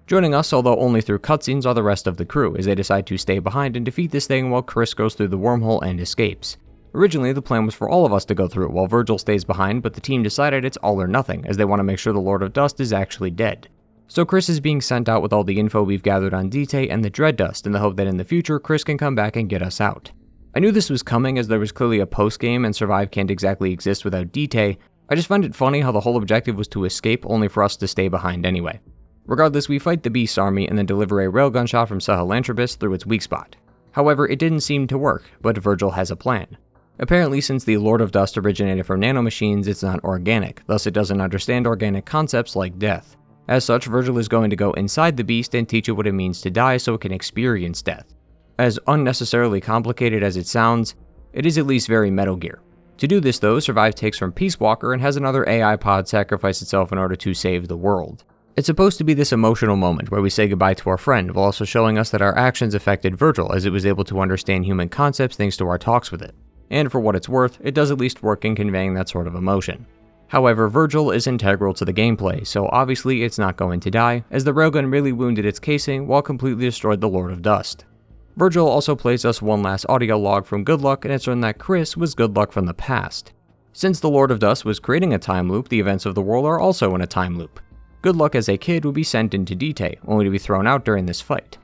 Joining us, although only through cutscenes, are the rest of the crew, as they decide to stay behind and defeat this thing while Chris goes through the wormhole and escapes. Originally, the plan was for all of us to go through it while Virgil stays behind, but the team decided it's all or nothing, as they want to make sure the Lord of Dust is actually dead. So Chris is being sent out with all the info we've gathered on Dite and the Dread Dust in the hope that in the future, Chris can come back and get us out. I knew this was coming, as there was clearly a post-game and Survive can't exactly exist without Dite. I just find it funny how the whole objective was to escape only for us to stay behind anyway. Regardless, we fight the Beast army and then deliver a railgun shot from Sahelanthropus through its weak spot. However, it didn't seem to work, but Virgil has a plan. Apparently, since the Lord of Dust originated from nanomachines, it's not organic, thus it doesn't understand organic concepts like death. As such, Virgil is going to go inside the beast and teach it what it means to die so it can experience death. As unnecessarily complicated as it sounds, it is at least very Metal Gear. To do this though, Survive takes from Peace Walker and has another AI pod sacrifice itself in order to save the world. It's supposed to be this emotional moment where we say goodbye to our friend, while also showing us that our actions affected Virgil, as it was able to understand human concepts thanks to our talks with it. And for what it's worth, it does at least work in conveying that sort of emotion. However, Virgil is integral to the gameplay, so obviously it's not going to die, as the railgun really wounded its casing while completely destroyed the Lord of Dust. Virgil also plays us one last audio log from Good Luck, and it's learned that Chris was Good Luck from the past. Since the Lord of Dust was creating a time loop, the events of the world are also in a time loop. Good Luck as a kid would be sent into Dite, only to be thrown out during this fight.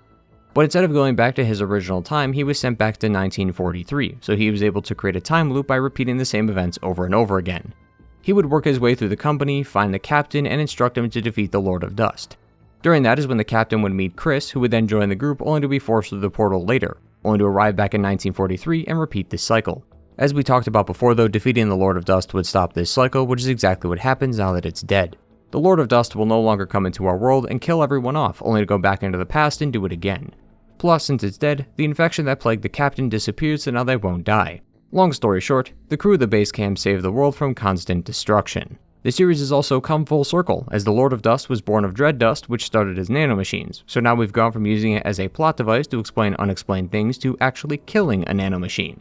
But instead of going back to his original time, he was sent back to 1943, so he was able to create a time loop by repeating the same events over and over again. He would work his way through the company, find the captain, and instruct him to defeat the Lord of Dust. During that is when the captain would meet Chris, who would then join the group only to be forced through the portal later, only to arrive back in 1943 and repeat this cycle. As we talked about before though, defeating the Lord of Dust would stop this cycle, which is exactly what happens now that it's dead. The Lord of Dust will no longer come into our world and kill everyone off, only to go back into the past and do it again. Plus, since it's dead, the infection that plagued the captain disappears, so now they won't die. Long story short, the crew of the base camp saved the world from constant destruction. The series has also come full circle, as the Lord of Dust was born of Dread Dust, which started as nanomachines, so now we've gone from using it as a plot device to explain unexplained things to actually killing a nanomachine.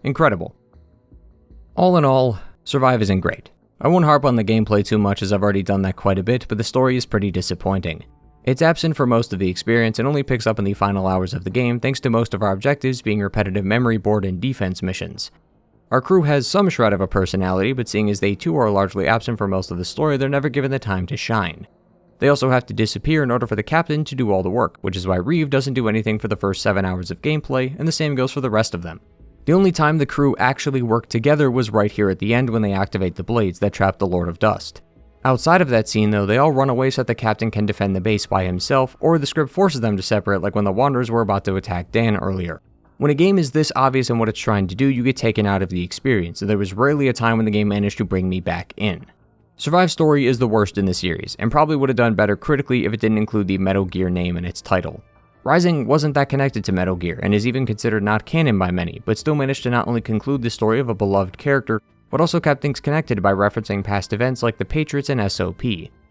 Incredible. All in all, Survive isn't great. I won't harp on the gameplay too much, as I've already done that quite a bit, but the story is pretty disappointing. It's absent for most of the experience and only picks up in the final hours of the game thanks to most of our objectives being repetitive memory board and defense missions. Our crew has some shred of a personality, but seeing as they too are largely absent for most of the story, they're never given the time to shine. They also have to disappear in order for the captain to do all the work, which is why Reeve doesn't do anything for the first 7 hours of gameplay, and the same goes for the rest of them. The only time the crew actually worked together was right here at the end when they activate the blades that trap the Lord of Dust. Outside of that scene though, they all run away so that the captain can defend the base by himself, or the script forces them to separate like when the Wanderers were about to attack Dan earlier. When a game is this obvious in what it's trying to do, you get taken out of the experience, and there was rarely a time when the game managed to bring me back in. Survive's story is the worst in the series, and probably would have done better critically if it didn't include the Metal Gear name in its title. Rising wasn't that connected to Metal Gear, and is even considered not canon by many, but still managed to not only conclude the story of a beloved character, but also kept things connected by referencing past events like the Patriots and SOP.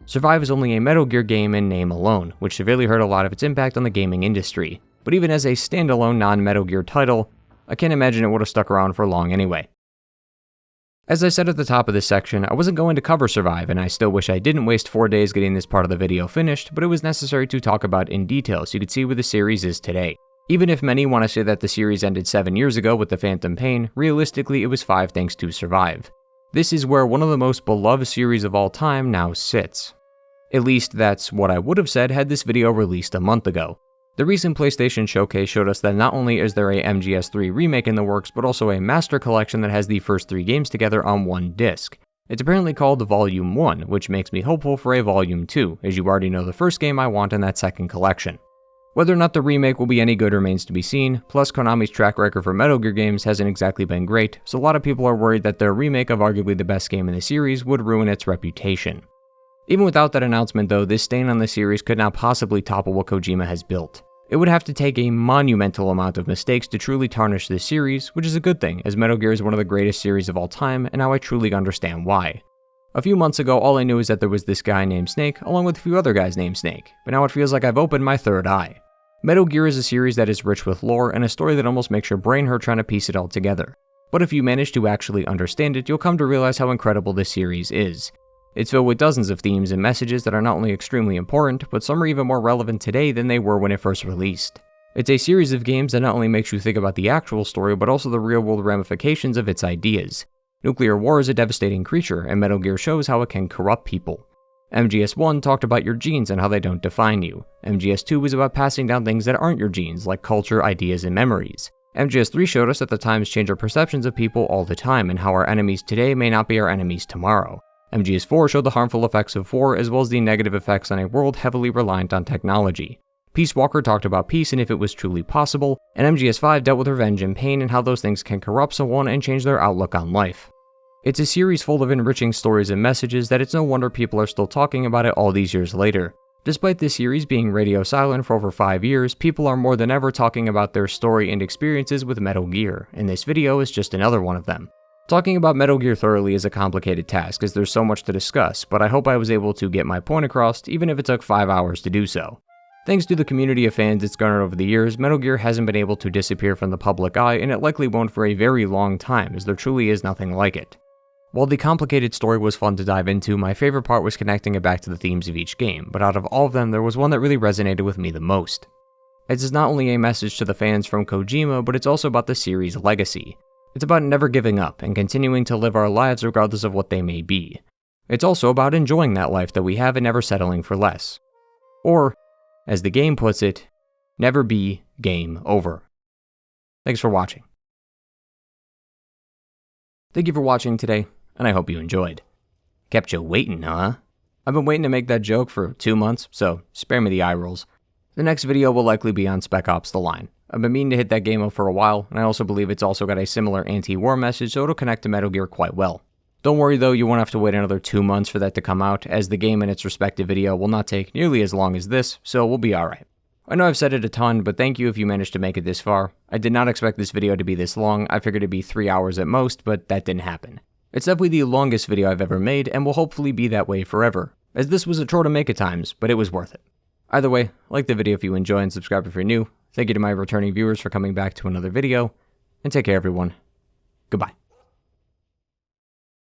Survive is only a Metal Gear game in name alone, which severely hurt a lot of its impact on the gaming industry. But even as a standalone non-Metal Gear title, I can't imagine it would have stuck around for long anyway. As I said at the top of this section, I wasn't going to cover Survive, and I still wish I didn't waste 4 days getting this part of the video finished, but it was necessary to talk about in detail so you could see where the series is today. Even if many want to say that the series ended 7 years ago with The Phantom Pain, realistically it was 5 thanks to Survive. This is where one of the most beloved series of all time now sits. At least that's what I would have said had this video released a month ago. The recent PlayStation Showcase showed us that not only is there a MGS3 remake in the works, but also a master collection that has the first 3 games together on one disc. It's apparently called Volume 1, which makes me hopeful for a Volume 2, as you already know the first game I want in that second collection. Whether or not the remake will be any good remains to be seen, plus Konami's track record for Metal Gear games hasn't exactly been great, so a lot of people are worried that their remake of arguably the best game in the series would ruin its reputation. Even without that announcement though, this stain on the series could not possibly topple what Kojima has built. It would have to take a monumental amount of mistakes to truly tarnish this series, which is a good thing, as Metal Gear is one of the greatest series of all time, and now I truly understand why. A few months ago, all I knew is that there was this guy named Snake, along with a few other guys named Snake, but now it feels like I've opened my third eye. Metal Gear is a series that is rich with lore, and a story that almost makes your brain hurt trying to piece it all together. But if you manage to actually understand it, you'll come to realize how incredible this series is. It's filled with dozens of themes and messages that are not only extremely important, but some are even more relevant today than they were when it first released. It's a series of games that not only makes you think about the actual story, but also the real-world ramifications of its ideas. Nuclear war is a devastating creature, and Metal Gear shows how it can corrupt people. MGS1 talked about your genes and how they don't define you. MGS2 was about passing down things that aren't your genes, like culture, ideas, and memories. MGS3 showed us that the times change our perceptions of people all the time, and how our enemies today may not be our enemies tomorrow. MGS4 showed the harmful effects of war, as well as the negative effects on a world heavily reliant on technology. Peace Walker talked about peace and if it was truly possible, and MGS5 dealt with revenge and pain and how those things can corrupt someone and change their outlook on life. It's a series full of enriching stories and messages that it's no wonder people are still talking about it all these years later. Despite this series being radio silent for over 5 years, people are more than ever talking about their story and experiences with Metal Gear, and this video is just another one of them. Talking about Metal Gear thoroughly is a complicated task as there's so much to discuss, but I hope I was able to get my point across even if it took 5 hours to do so. Thanks to the community of fans it's garnered over the years, Metal Gear hasn't been able to disappear from the public eye, and it likely won't for a very long time, as there truly is nothing like it. While the complicated story was fun to dive into, my favorite part was connecting it back to the themes of each game, but out of all of them, there was one that really resonated with me the most. It is not only a message to the fans from Kojima, but it's also about the series' legacy. It's about never giving up and continuing to live our lives regardless of what they may be. It's also about enjoying that life that we have and never settling for less. Or, as the game puts it, never be game over. Thanks for watching. Thank you for watching today, and I hope you enjoyed. Kept you waiting, huh? I've been waiting to make that joke for 2 months, so spare me the eye rolls. The next video will likely be on Spec Ops: The Line. I've been meaning to hit that game up for a while, and I also believe it's also got a similar anti-war message, so it'll connect to Metal Gear quite well. Don't worry though, you won't have to wait another 2 months for that to come out, as the game and its respective video will not take nearly as long as this, so we'll be alright. I know I've said it a ton, but thank you if you managed to make it this far. I did not expect this video to be this long. I figured it'd be 3 hours at most, but that didn't happen. It's definitely the longest video I've ever made, and will hopefully be that way forever, as this was a chore to make at times, but it was worth it. Either way, like the video if you enjoy and subscribe if you're new. Thank you to my returning viewers for coming back to another video, and take care everyone. Goodbye.